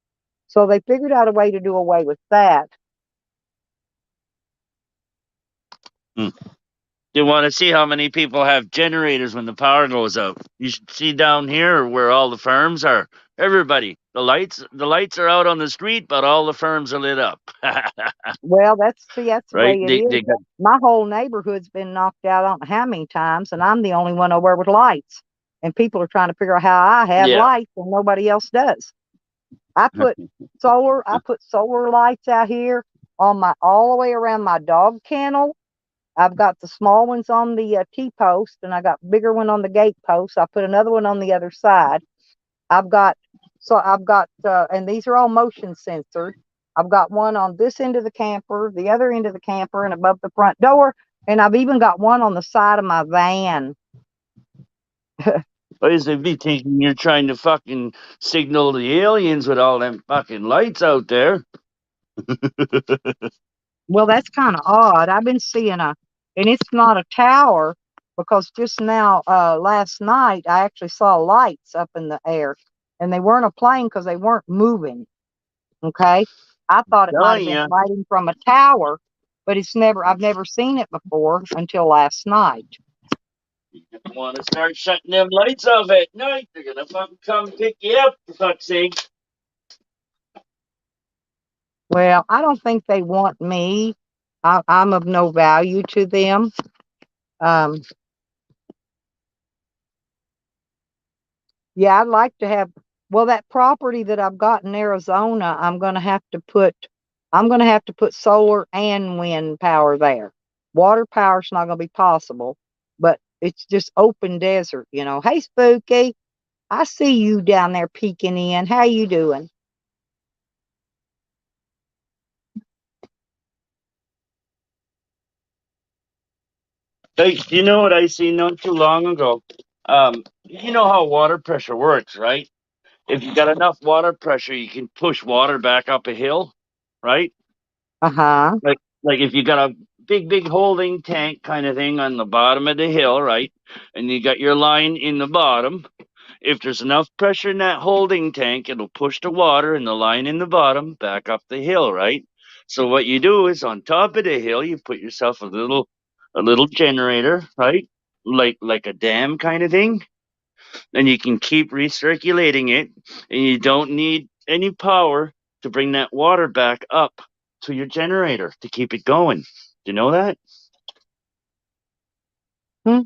S1: So they figured out a way to do away with that.
S4: You want to see how many people have generators when the power goes out? You should see down here where all the farms are. Everybody, the lights are out on the street, but all the farms are lit up.
S1: Well, that's the
S4: Right?
S1: way it
S4: They
S1: is.
S4: got
S1: My whole neighborhood's been knocked out I don't know how many times, and I'm the only one over there with lights. And people are trying to figure out how I have
S4: yeah.
S1: lights and nobody else does. I put solar lights out here on my all the way around my dog kennel. I've got the small ones on the T post, and I got bigger one on the gate post. I put another one on the other side. I've got and these are all motion censored. I've got one on this end of the camper, the other end of the camper, and above the front door, and I've even got one on the side of my van.
S4: Why is they be thinking you're trying to fucking signal the aliens with all them fucking lights out there?
S1: Well, that's kind of odd. I've been seeing and it's not a tower because just now, last night, I actually saw lights up in the air, and they weren't a plane because they weren't moving. Okay. I thought it might have
S4: Telling
S1: been
S4: you.
S1: lighting from a tower, but I've never seen it before until last night.
S4: You want to start shutting them lights off at night, they're gonna fucking come pick you up, for fuck's sake.
S1: Well, I don't think they want me. I'm of no value to them. Um, yeah, I'd like to have, well, that property that I've got in Arizona, I'm going to have to put solar and wind power there. Water power's not going to be possible, but it's just open desert, Hey, Spooky, I see you down there peeking in. How you doing?
S4: Hey, you know what I seen not too long ago? You know how water pressure works, right? If you got enough water pressure, you can push water back up a hill, right?
S1: Uh-huh.
S4: Like if you got a big holding tank kind of thing on the bottom of the hill, right? And you got your line in the bottom. If there's enough pressure in that holding tank, it'll push the water in the line in the bottom back up the hill, right? So what you do is on top of the hill, you put yourself a little generator, right? Like a dam kind of thing, and you can keep recirculating it, and you don't need any power to bring that water back up to your generator to keep it going. Do you know that?
S1: Hmm?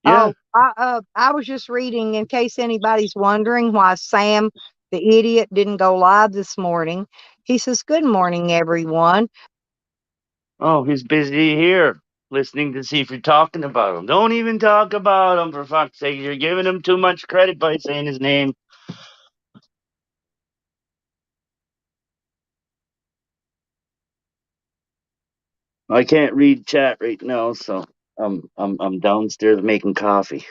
S4: Yeah.
S1: Oh, I was just reading in case anybody's wondering why Sam, the idiot, didn't go live this morning. He says, "Good morning, everyone."
S4: Oh, he's busy here listening to see if you're talking about him. Don't even talk about him, for fuck's sake. You're giving him too much credit by saying his name. I can't read chat right now, so I'm downstairs making coffee.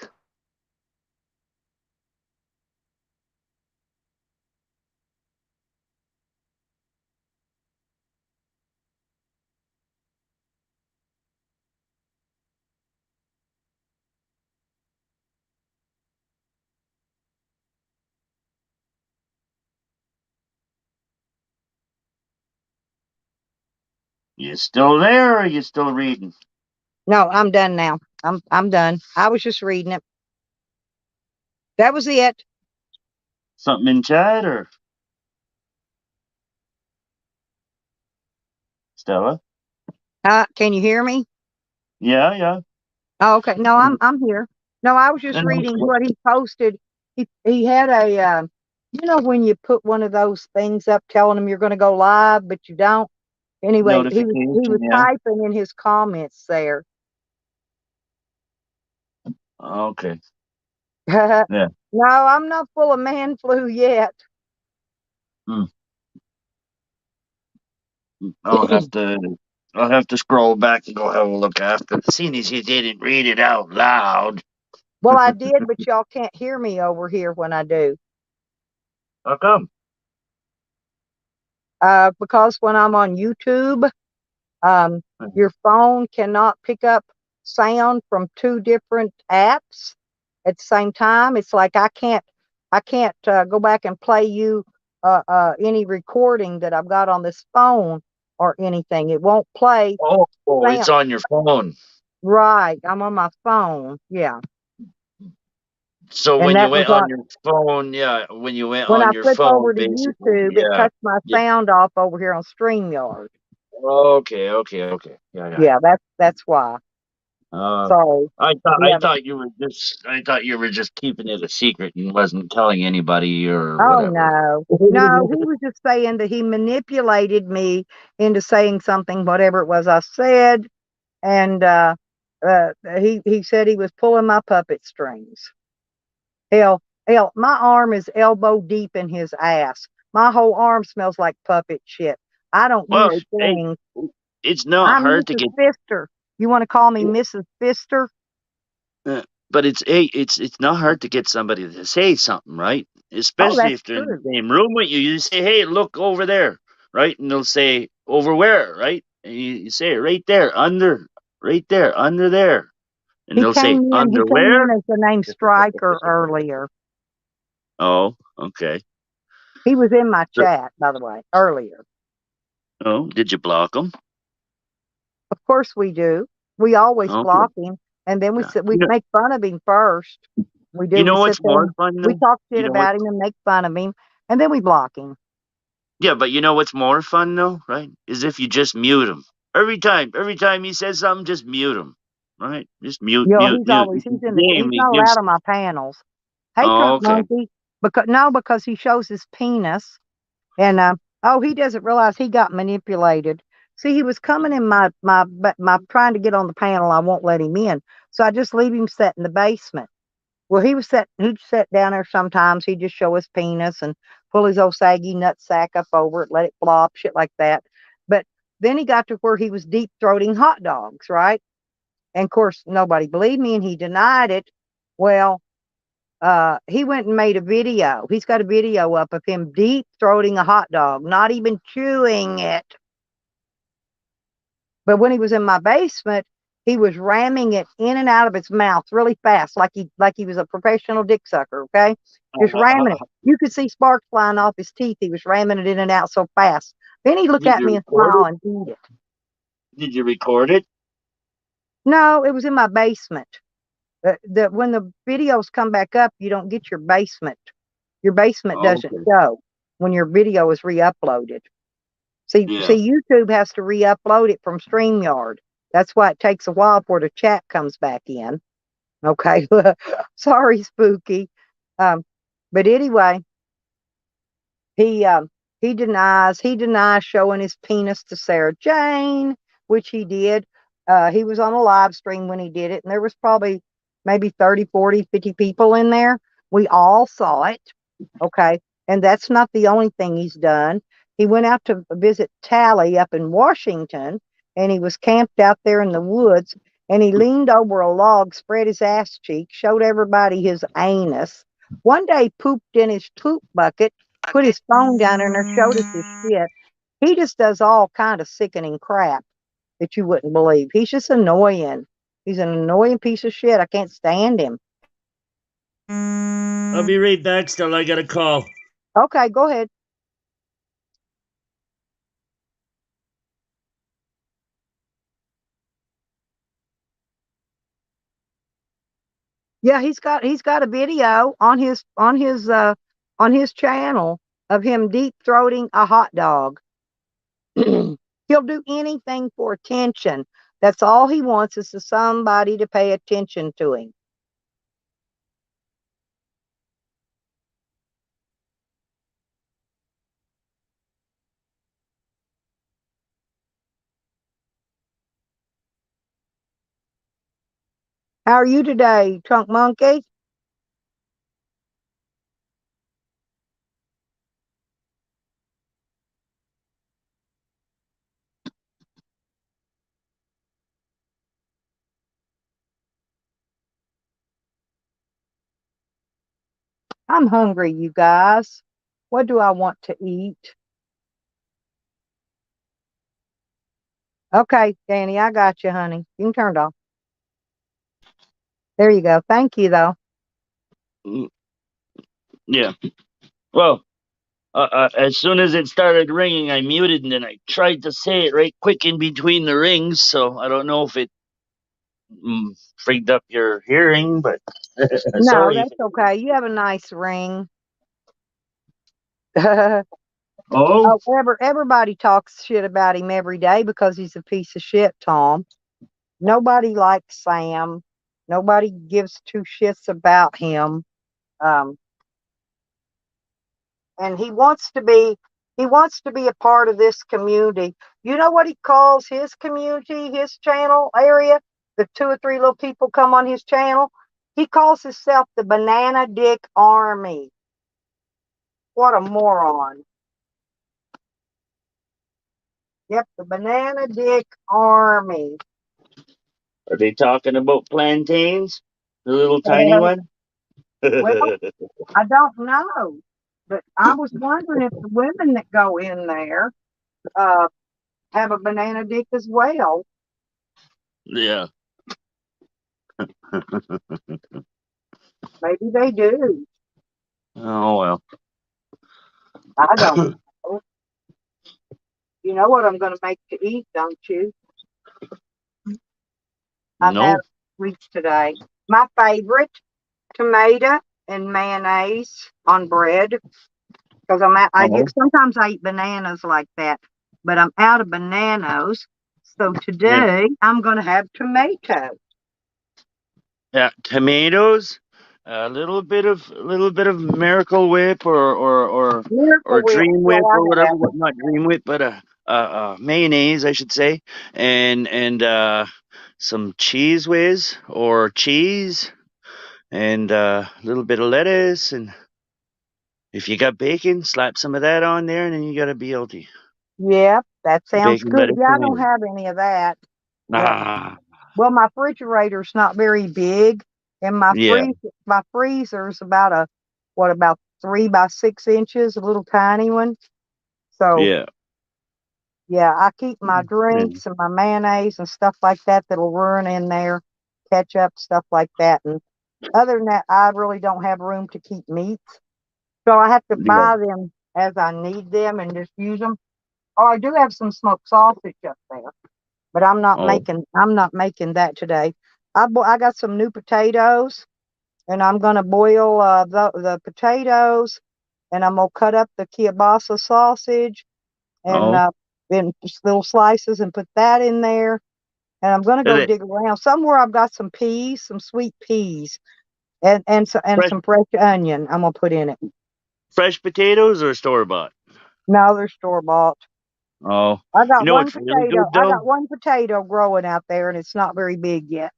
S4: You still there, or are you still reading?
S1: No, I'm done now. I'm done. I was just reading it. That was it.
S4: Something in chat, or Stella?
S1: Can you hear me?
S4: Yeah, yeah.
S1: Oh, okay. No, I'm here. No, I was just reading what he posted. He had a when you put one of those things up telling them you're going to go live, but you don't. Anyway, he was
S4: Notification, yeah.
S1: typing in his comments there.
S4: Okay.
S1: No,
S4: Yeah.
S1: I'm not full of man flu yet.
S4: I'll have to I'll have to scroll back and go have a look after. Seeing as you didn't read it out loud.
S1: Well, I did, but y'all can't hear me over here when I do.
S4: How come?
S1: Because when I'm on YouTube, your phone cannot pick up sound from two different apps at the same time. It's like I can't go back and play you any recording that I've got on this phone or anything. It won't play
S4: Oh, it's
S1: sound.
S4: on your phone.
S1: Right, I'm on my phone. Yeah,
S4: So
S1: and
S4: when you
S1: that was
S4: went
S1: on
S4: on your phone, yeah, when you went
S1: when I
S4: on your
S1: flip over
S4: phone,
S1: to
S4: basically,
S1: YouTube. It
S4: yeah.
S1: cuts my
S4: Yeah.
S1: sound off over here on StreamYard.
S4: Okay. Yeah, yeah.
S1: Yeah, that's why.
S4: Uh,
S1: So
S4: I
S1: yeah.
S4: thought you were just keeping it a secret and wasn't telling anybody or
S1: Oh
S4: whatever.
S1: no. No, he was just saying that he manipulated me into saying something, whatever it was I said, and he said he was pulling my puppet strings. Hell, my arm is elbow deep in his ass. My whole arm smells like puppet shit. I don't
S4: Well,
S1: use
S4: hey,
S1: strings.
S4: it's not
S1: I'm
S4: hard to
S1: Mrs.
S4: get.
S1: Fister. You want to call me Mrs. Fister?
S4: But it's not hard to get somebody to say something, right?
S1: Oh,
S4: Especially
S1: that's
S4: if they're in
S1: true.
S4: the same room with you. You say, "Hey, look over there," right? And they'll say, "Over where?" Right? And you say, "Right there, under, right there, under there," and
S1: He
S4: they'll
S1: came
S4: say,
S1: in. He
S4: "Under
S1: came in
S4: where?"
S1: as the name Stryker earlier.
S4: Oh, okay.
S1: He was in my
S4: So,
S1: chat, by the way, earlier.
S4: oh, did you block them?
S1: Of course we do. We always
S4: Okay.
S1: block him, and then we
S4: Yeah.
S1: sit. We make fun of him first. We
S4: You
S1: do. We
S4: know
S1: sit
S4: what's
S1: there
S4: more
S1: and
S4: fun
S1: we
S4: though?
S1: talk
S4: You
S1: shit
S4: know what?
S1: about him and make fun of him, and then we block him.
S4: Yeah, but you know what's more fun though, right? Is if you just mute him every time he says something, just mute him, right? Just mute,
S1: You know,
S4: mute, mute.
S1: he's in the
S4: Game.
S1: he's
S4: He
S1: not
S4: gives.
S1: allowed on my panels. Hey,
S4: Oh,
S1: Trunk
S4: okay.
S1: Monkey, because he shows his penis, and oh, he doesn't realize he got manipulated. See, he was coming in my trying to get on the panel. I won't let him in, so I just leave him set in the basement. Well, he'd sit down there sometimes. He'd just show his penis and pull his old saggy nut sack up over it, let it flop, shit like that. But then he got to where he was deep throating hot dogs, right? And of course, nobody believed me and he denied it. Well, he went and made a video. He's got a video up of him deep throating a hot dog, not even chewing it. But when he was in my basement, he was ramming it in and out of his mouth really fast, like he was a professional dick sucker. Okay, just ramming it. You could see sparks flying off his teeth. He was ramming it in and out so fast. Then he'd look
S4: Did
S1: at
S4: you
S1: me and
S4: record
S1: smile
S4: it?
S1: and eat it.
S4: Did you record it?
S1: No, it was in my basement. When the videos come back up, you don't get your basement. Your basement
S4: Oh,
S1: doesn't
S4: okay.
S1: show when your video is re-uploaded. See,
S4: Yeah.
S1: see, YouTube has to re-upload it from StreamYard. That's why it takes a while before the chat comes back in. Okay. Sorry, Spooky. Um, but anyway, he um he denies showing his penis to Sarah Jane, which he did. He was on a live stream when he did it, and there was probably maybe 30, 40, 50 people in there. We all saw it. Okay. And that's not the only thing he's done. He went out to visit Tally up in Washington, and he was camped out there in the woods, and he leaned over a log, spread his ass cheek, showed everybody his anus. One day pooped in his poop bucket, put his phone down in there, showed us his shit. He just does all kind of sickening crap that you wouldn't believe. He's just annoying. He's an annoying piece of shit. I can't stand him.
S4: I'll be right back. Still, I got a call.
S1: Okay, go ahead. Yeah, he's got a video on his channel of him deep throating a hot dog. He'll do anything for attention. That's all he wants is for somebody to pay attention to him. How are you today, Trunk Monkey? I'm hungry, you guys. What do I want to eat? Okay, Danny, I got you, honey. You can turn it off. There you go. Thank you, though.
S4: Mm, yeah. Well, as soon as it started ringing, I muted and then I tried to say it right quick in between the rings. So I don't know if it freaked up your hearing, but
S1: No,
S4: sorry.
S1: that's okay. You have a nice ring. Oh,
S4: Oh,
S1: everybody talks shit about him every day because he's a piece of shit, Tom. Nobody likes Sam. Nobody gives two shits about him. Um, and he wants to be a part of this community. You know what he calls his community, his channel area? The 2 or 3 little people come on his channel. He calls himself the Banana Dick Army. What a moron. Yep, the Banana Dick Army.
S4: are they talking about plantains? The little tiny
S1: Uh,
S4: one?
S1: well, I don't know, but I was wondering if the women that go in there uh, have a banana dick as well.
S4: Yeah.
S1: Maybe they do.
S4: Oh, well.
S1: I don't know. You know what I'm going to make to eat, don't you? I've had
S4: No.
S1: sweets today. My favorite, tomato and mayonnaise on bread. Because
S4: Oh,
S1: sometimes I eat bananas like that, but I'm out of bananas. So
S4: yeah.
S1: today I'm going to have tomato.
S4: Yeah, tomatoes, a little bit of Miracle Whip
S1: Miracle
S4: or
S1: Whip.
S4: Dream
S1: Well,
S4: Whip
S1: I
S4: or whatever.
S1: have.
S4: Not Dream Whip, but mayonnaise, I should say, and some cheese whiz or cheese, and a little bit of lettuce, and if you got bacon, slap some of that on there, and then you got a BLT.
S1: Yep, that sounds
S4: Bacon,
S1: good.
S4: lettuce,
S1: Yeah, I don't
S4: tomato.
S1: have any of that. But
S4: Ah,
S1: well, my refrigerator's not very big, and
S4: yeah,
S1: my freezer's about 3 by 6 inches, a little tiny one. So
S4: yeah,
S1: yeah, I keep my
S4: yeah.
S1: drinks and my mayonnaise and stuff like that that'll run in there, ketchup, stuff like that. And other than that, I really don't have room to keep meats, so I have to
S4: Yeah.
S1: buy them as I need them and just use them. Oh, I do have some smoked sausage up there, but
S4: Oh,
S1: I'm not making that today. I got some new potatoes, and I'm gonna boil the potatoes, and I'm gonna cut up the kielbasa sausage and
S4: oh.
S1: in little slices and put that in there. And I'm gonna
S4: Is
S1: go
S4: it
S1: dig around somewhere. I've got some peas, some sweet peas, and
S4: fresh
S1: some fresh onion. I'm gonna put in it.
S4: fresh potatoes or store bought?
S1: No, they're store bought.
S4: Oh,
S1: I
S4: you
S1: got
S4: know
S1: one
S4: what's really
S1: potato.
S4: good
S1: I
S4: though?
S1: got one potato growing out there, and it's not very big yet.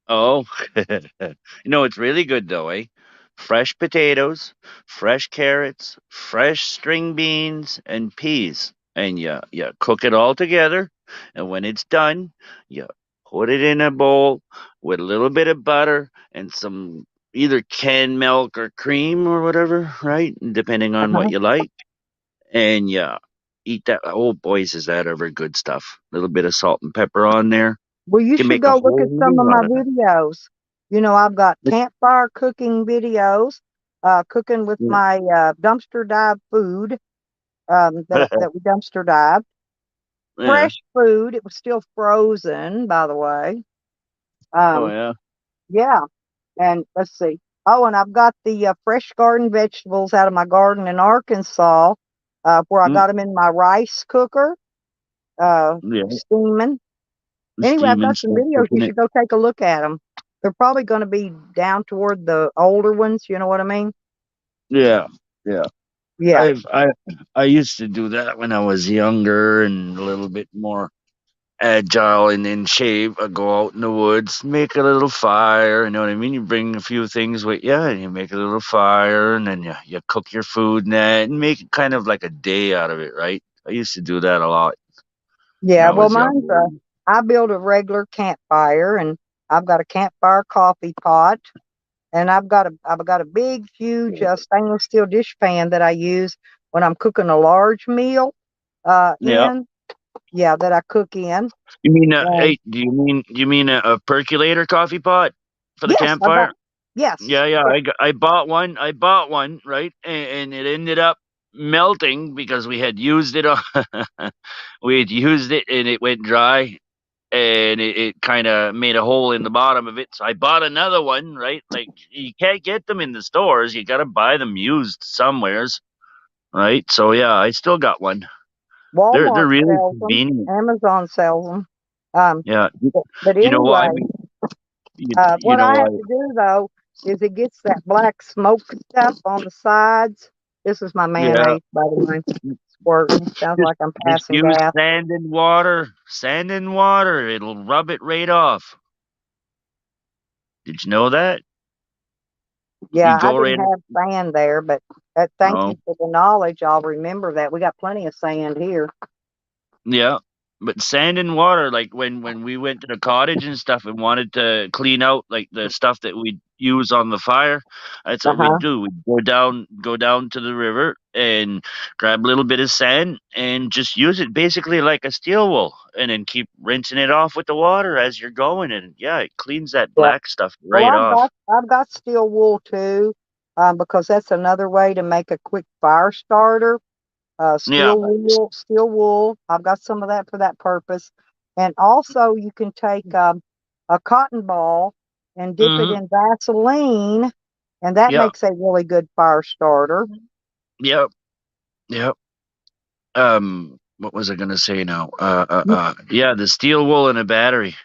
S4: Oh, you know what's really good though, eh? Fresh potatoes, fresh carrots, fresh string beans, and peas. And you cook it all together. And when it's done, you put it in a bowl with a little bit of butter and some either canned milk or cream or whatever, right? Depending on what
S1: Uh-huh.
S4: you like. And you eat that. Oh, boys, is that ever good stuff? A little bit of salt and pepper on there.
S1: Well, you
S4: Can
S1: should
S4: make a
S1: go look
S4: whole
S1: at some of
S4: meal
S1: my
S4: out of that.
S1: videos. I've got campfire cooking videos, cooking with my dumpster dive food that we dumpster dived.
S4: Yeah.
S1: Fresh food. It was still frozen, by the way.
S4: Oh
S1: Um,
S4: yeah.
S1: yeah. And let's see. Oh, and I've got the fresh garden vegetables out of my garden in Arkansas, where I
S4: Mm,
S1: got them in my rice cooker,
S4: yeah.
S1: steaming. Anyway, I've
S4: Steaming
S1: got some
S4: stuff,
S1: videos. You
S4: cooking it.
S1: should go take a look at them. They're probably going to be down toward the older ones. You know what I mean?
S4: Yeah. Yeah.
S1: Yeah.
S4: I used to do that when I was younger and a little bit more agile and in shape. I go out in the woods, make a little fire. You know what I mean? You bring a few things with you, and you make a little fire, and then you cook your food in that, and make it kind of like a day out of it, right? I used to do that a lot when
S1: Yeah.
S4: I
S1: Well,
S4: was younger.
S1: I build a regular campfire, and I've got a campfire coffee pot, and I've got a big, huge stainless steel dish pan that I use when I'm cooking a large meal.
S4: Yeah.
S1: Yeah, that I cook in.
S4: You mean
S1: And
S4: hey, do you mean a percolator coffee pot for the
S1: yes, I got
S4: campfire?
S1: yes.
S4: Yeah, yeah. I bought one. I bought one, right? And it ended up melting because we had used it on we had used it and it went dry and it kind of made a hole in the bottom of it. So I bought another one, right? Like you can't get them in the stores. You got to buy them used somewheres, right? So yeah, I still got one. They're
S1: Walmart
S4: really
S1: sells them.
S4: convenient.
S1: Amazon sells them. Um,
S4: Yeah.
S1: but
S4: You know why?
S1: anyway,
S4: You
S1: what
S4: know
S1: I
S4: why?
S1: have to do though is it gets that black smoke stuff on the sides. This is my
S4: Yeah.
S1: mayonnaise, by the way. Squirting. Sounds
S4: Just
S1: like I'm
S4: just
S1: passing
S4: use
S1: gas.
S4: sand and water. Sand and water. It'll rub it right off. Did you know that? You
S1: Yeah, I
S4: go
S1: didn't
S4: right.
S1: have sand there, but thank
S4: Oh,
S1: you for the knowledge. I'll remember that. We got plenty of sand here.
S4: yeah. But sand and water, like when we went to the cottage and stuff and wanted to clean out like the stuff that we'd use on the fire, that's
S1: Uh
S4: what we'd
S1: huh.
S4: do. We'd go down to the river and grab a little bit of sand and just use it basically like a steel wool and then keep rinsing it off with the water as you're going and yeah, it cleans that
S1: Yeah.
S4: black stuff
S1: Well,
S4: right off.
S1: I've got steel wool too, because that's another way to make a quick fire starter.
S4: Yeah.
S1: Steel wool. I've got some of that for that purpose. And also, you can take a cotton ball and dip it
S4: Mhm.
S1: in Vaseline, and that
S4: Yeah.
S1: makes a really good fire starter.
S4: Yep. Yep. What was I gonna say now? Yeah, the steel wool and a battery.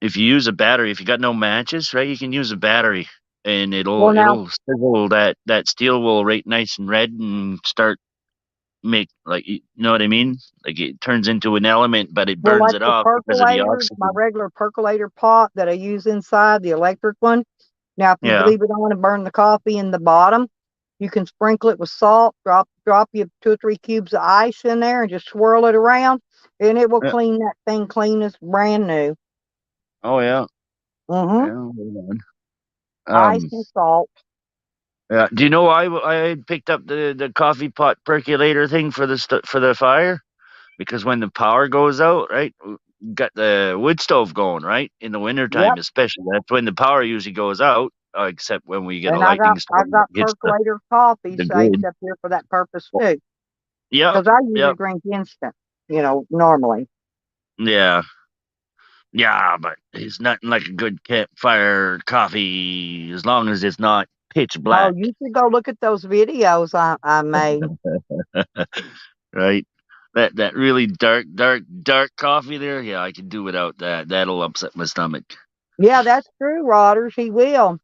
S4: If you use a battery, if you got no matches, right, you can use a battery, and it'll
S1: Well, now,
S4: it'll sizzle that steel wool right nice and red, and start make like you know what I mean? Like it turns into an element, but it
S1: well,
S4: burns
S1: like
S4: it
S1: the
S4: off because of the
S1: percolator, my
S4: oxygen.
S1: regular percolator pot that I use inside, the electric one. Now, if you
S4: Yeah.
S1: leave it on and burn the coffee in the bottom, you can sprinkle it with salt, drop you 2 or 3 cubes of ice in there and just swirl it around, and it will
S4: Yeah.
S1: clean that thing clean as brand new.
S4: Oh yeah.
S1: Mm-hmm.
S4: Yeah. Hold on.
S1: Ice and salt.
S4: Yeah. Do you know why I picked up the coffee pot percolator thing for for the fire? Because when the power goes out, right, got the wood stove going, right, in the wintertime
S1: Yep.
S4: especially. That's when the power usually goes out, except when we get a
S1: And
S4: lightning storm
S1: I've
S4: that
S1: got
S4: hits
S1: percolator coffee
S4: the
S1: saved
S4: grid.
S1: up here for that purpose too.
S4: Yep,
S1: Because I usually
S4: yep,
S1: drink instant, normally.
S4: yeah, yeah, but it's nothing like a good campfire coffee as long as it's not pitch
S1: Oh,
S4: black,
S1: you should go look at those videos I made.
S4: right? That really dark, dark, dark coffee there. Yeah, I can do without that. That'll upset my stomach.
S1: Yeah, that's true, Rodders. He will.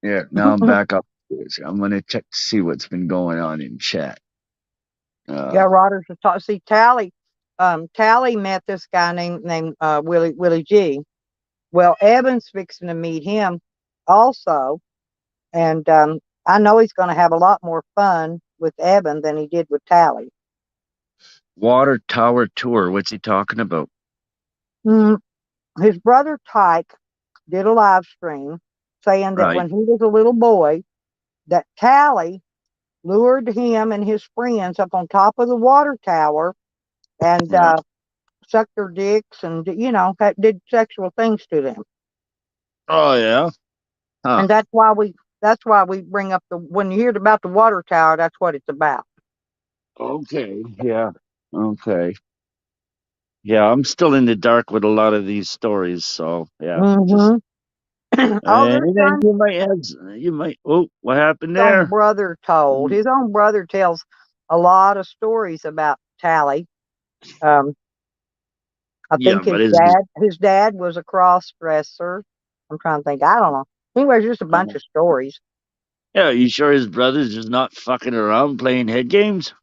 S4: Yeah, now I'm back up. I'm gonna check to see what's been going on in chat.
S1: Yeah,
S4: Uh,
S1: Rodders was talking. See, Tally met this guy named Willie G. Well, Evan's fixing to meet him also, and I know he's going to have a lot more fun with Evan than he did with Tally.
S4: Water tower tour. What's he talking about?
S1: Mm, his brother Tyke did a live stream saying that
S4: Right.
S1: when he was a little boy, that Tally lured him and his friends up on top of the water tower and
S4: Yeah.
S1: sucked their dicks and did sexual things to them.
S4: Oh yeah. Huh.
S1: And that's why we bring up the when you hear about the water tower, that's what it's about.
S4: Okay. Yeah. Okay. Yeah, I'm still in the dark with a lot of these stories, so yeah, just
S1: Mm-hmm. Oh, there's
S4: and then
S1: time
S4: you might. Oh, what happened
S1: his own
S4: there?
S1: brother told. His own brother tells a lot of stories about Tally. Um, I
S4: Yeah,
S1: think
S4: but is
S1: his dad was a cross dresser. I'm trying to think. I don't know. Anyways, just a bunch of stories.
S4: yeah, you sure his brother's just not fucking around playing head games?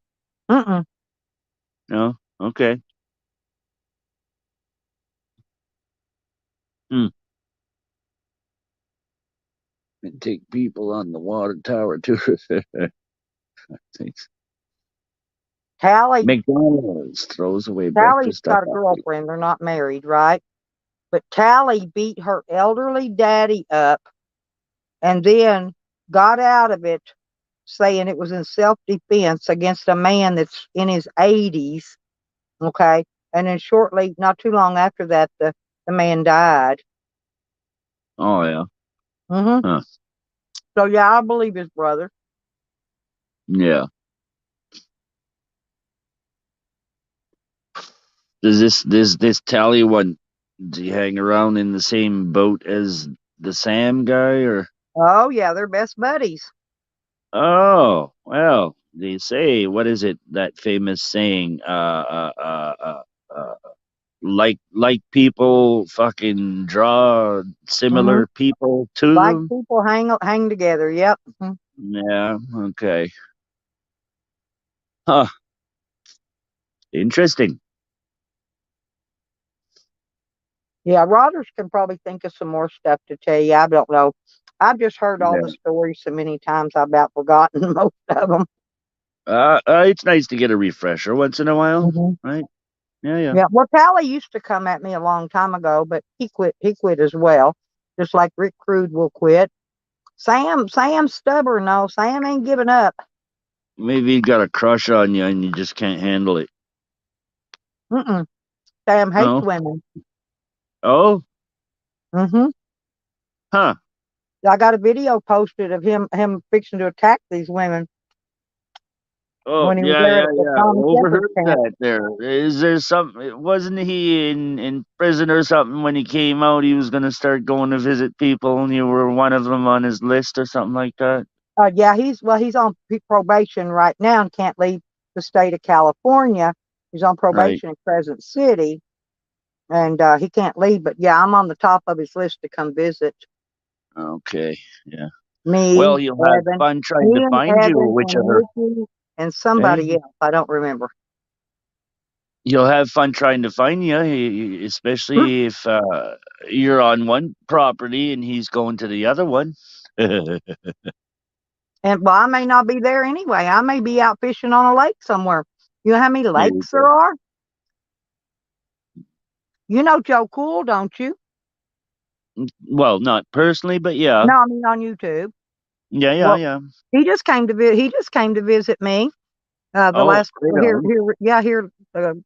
S1: Mm-mm.
S4: No. Okay. Hmm. And take people on the water tower tour. Thanks. McDonald's throws away
S1: Tally's
S4: breakfast.
S1: got a girlfriend. They're not married, right? But Tally beat her elderly daddy up and then got out of it saying it was in self-defense against a man that's in his 80s. Okay. And then shortly, not too long after that, the man died.
S4: Oh yeah.
S1: Mm-hmm.
S4: Huh.
S1: So yeah, I believe his brother.
S4: Yeah. Does this Tally one? Do you hang around in the same boat as the Sam guy, or?
S1: Oh yeah, they're best buddies.
S4: Oh well, they say, what is it, that famous saying? Like people fucking draw
S1: Mm-hmm.
S4: similar people to
S1: Like
S4: them.
S1: people hang together. Yep. Mhm.
S4: Yeah. Okay. Huh. Interesting.
S1: Yeah, Rogers can probably think of some more stuff to tell you. I don't know. I've just heard all
S4: Yeah.
S1: the stories so many times I've about forgotten most of them.
S4: It's nice to get a refresher once in a while,
S1: Mm-hmm.
S4: right? Yeah, yeah.
S1: Yeah. Well, Tally used to come at me a long time ago, but he quit. He quit as well, just like Rick Crude will quit. Sam's stubborn. No, Sam ain't giving up.
S4: Maybe he got a crush on you and you just can't handle it.
S1: Mm-mm. Sam hates
S4: No.
S1: women.
S4: Oh,
S1: Mm-hmm.
S4: huh.
S1: I got a video posted of him fixing to attack these women
S4: Oh,
S1: when he was
S4: yeah,
S1: there
S4: yeah,
S1: at the
S4: yeah.
S1: Tommy Shepard
S4: Overheard
S1: camp.
S4: that there. Is there something? Wasn't he in prison or something when he came out? He was going to start going to visit people and you were one of them on his list or something like that?
S1: Yeah, he's on probation right now and can't leave the state of California. He's on
S4: Right.
S1: probation in Crescent City, and he can't leave. But yeah, I'm on the top of his list to come visit.
S4: Okay. Yeah.
S1: Me,
S4: Well, you'll have
S1: Evan,
S4: fun trying to
S1: me and
S4: find you,
S1: Evan and
S4: whichever.
S1: Nikki and
S4: Hey,
S1: somebody else. I don't remember.
S4: you'll have fun trying to find you, especially if you're on one property and he's going to the other one.
S1: And well, I may not be there anyway. I may be out fishing on a lake somewhere. You know how many
S4: There you
S1: lakes there
S4: go.
S1: are? You know Joe Cool, don't you?
S4: Well, not personally, but yeah.
S1: No, I mean on YouTube.
S4: Yeah, yeah,
S1: Well,
S4: yeah.
S1: he just came to he just came to visit me. The
S4: Oh,
S1: last
S4: right on.
S1: here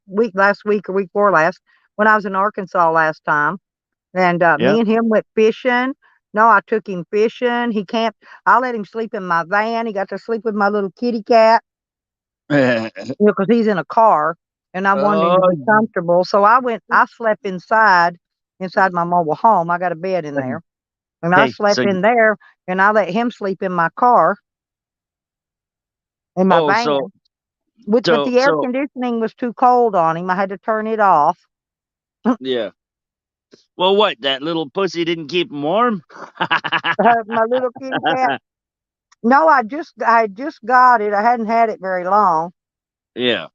S1: week last week or week before last when I was in Arkansas last time, and
S4: Yeah.
S1: me and him went fishing. No, I took him fishing. He camped. I let him sleep in my van. He got to sleep with my little kitty cat, because he's in a car, and I wanted him to
S4: Oh,
S1: be comfortable. So I slept inside my mobile home. I got a bed in there, and I
S4: hey,
S1: slept in there, and I let him sleep in my car in my
S4: oh,
S1: van.
S4: so,
S1: But the air
S4: so,
S1: conditioning was too cold on him. I had to turn it off.
S4: yeah. Well, what? That little pussy didn't keep him warm?
S1: My little kitty cat. No, I just got it. I hadn't had it very long
S4: Yeah.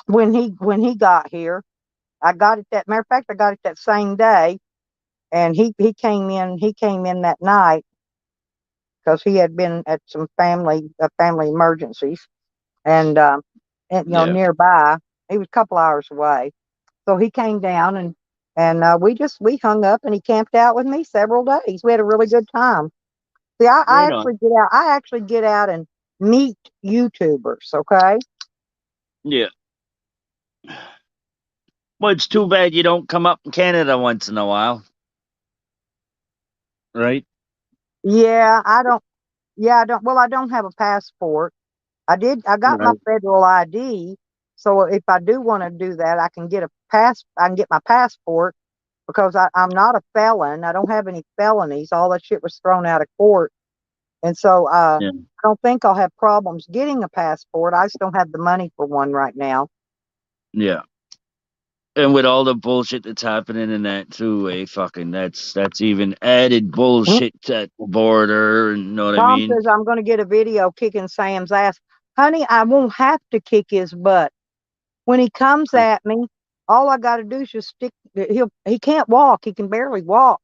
S1: when he got here. I got it that matter of fact, I got it that same day, and he came in that night because he had been at some family emergencies, and
S4: Yeah.
S1: nearby. He was a couple hours away, so he came down and we hung up and he camped out with me several days. We had a really good time. See, I
S4: Right on.
S1: actually get out. I actually get out and meet YouTubers. Okay.
S4: Yeah. Well, it's too bad you don't come up in Canada once in a while, right?
S1: Yeah, I don't. Yeah, I don't. Well, I don't have a passport. I did. I got my
S4: Right.
S1: federal ID. So if I do want to do that, I can get a pass. I can get my passport because I'm not a felon. I don't have any felonies. All that shit was thrown out of court, and so
S4: Yeah.
S1: I don't think I'll have problems getting a passport. I just don't have the money for one right now.
S4: Yeah. And with all the bullshit that's happening in that too, fucking that's even added bullshit at the border, and you know what I
S1: Tom
S4: mean?
S1: says I'm going to get a video kicking Sam's ass. Honey, I won't have to kick his butt. When he comes at me, all I got to do is just stick. He can't walk. He can barely walk.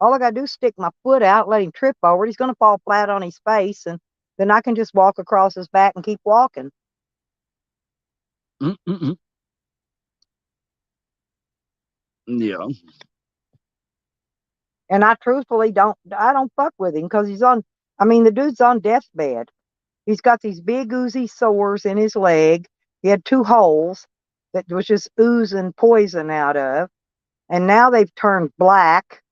S1: All I got to do is stick my foot out, let him trip over it. He's going to fall flat on his face, and then I can just walk across his back and keep walking.
S4: Yeah.
S1: And I truthfully don't fuck with him because the dude's on deathbed. He's got these big oozy sores in his leg. He had 2 holes that was just oozing poison out of. And now they've turned black.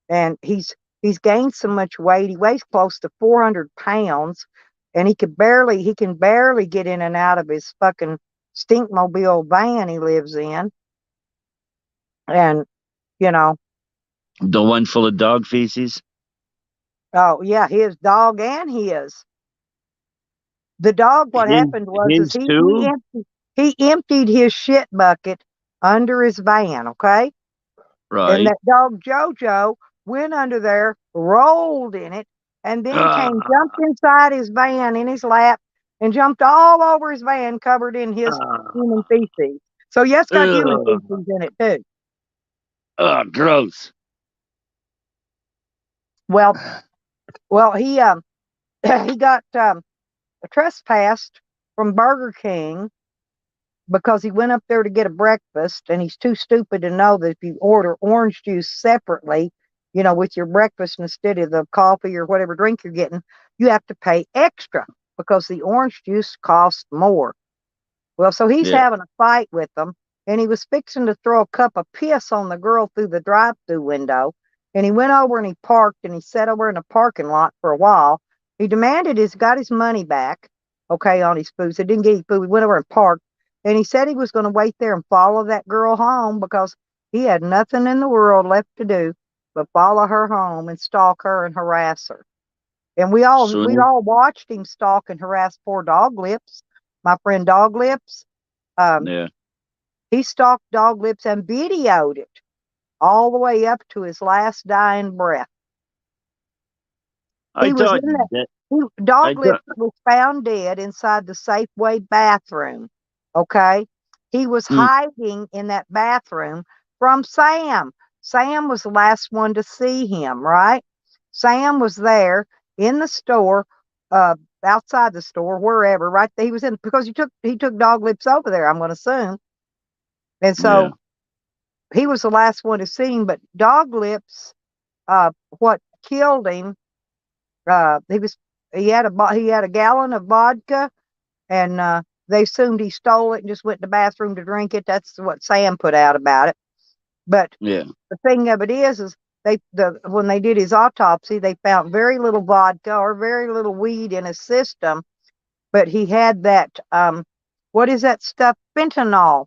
S1: And he's gained so much weight. He weighs close to 400 pounds. And he can barely get in and out of his fucking stinkmobile van he lives in. And, you know,
S4: The one full of dog feces.
S1: oh yeah, his dog and his. The dog, what
S4: His,
S1: happened was is
S4: his too.
S1: he emptied his shit bucket under his van, okay? And
S4: Right.
S1: that dog Jojo went under there, rolled in it, and then jumped inside his van in his lap and jumped all over his van covered in his human feces. So yes, got human feces in it too.
S4: Gross.
S1: Well, he he got trespassed from Burger King because he went up there to get a breakfast, and he's too stupid to know that if you order orange juice separately, with your breakfast instead of the coffee or whatever drink you're getting, you have to pay extra because the orange juice costs more. Well, so he's
S4: Yeah.
S1: having a fight with them, and he was fixing to throw a cup of piss on the girl through the drive-through window, and he went over and he parked, and he sat over in the parking lot for a while. He got his money back, okay, on his food. So he didn't get his food. He went over and parked, and he said he was going to wait there and follow that girl home because he had nothing in the world left to do but follow her home and stalk her and harass her. And we
S4: Sweet.
S1: all watched him stalk and harass poor Dog Lips, my friend Dog Lips.
S4: Yeah.
S1: He stalked Dog Lips and videoed it all the way up to his last dying breath.
S4: I
S1: He was
S4: thought
S1: in that.
S4: that. I
S1: Dog
S4: thought.
S1: Lips was found dead inside the Safeway bathroom. Okay, he was
S4: Mm,
S1: hiding in that bathroom from Sam. Sam was the last one to see him. Right? Sam was there in the store, outside the store, wherever. Right? He was in because he took Dog Lips over there. I'm going to assume, and
S4: yeah.
S1: so he was the last one to see him. But Dog Lips, what killed him? He was he had a gallon of vodka, and they assumed he stole it and just went to the bathroom to drink it. That's what Sam put out about it. But
S4: Yeah.
S1: the thing of it is when they did his autopsy, they found very little vodka or very little weed in his system, but he had that what is that stuff? Fentanyl.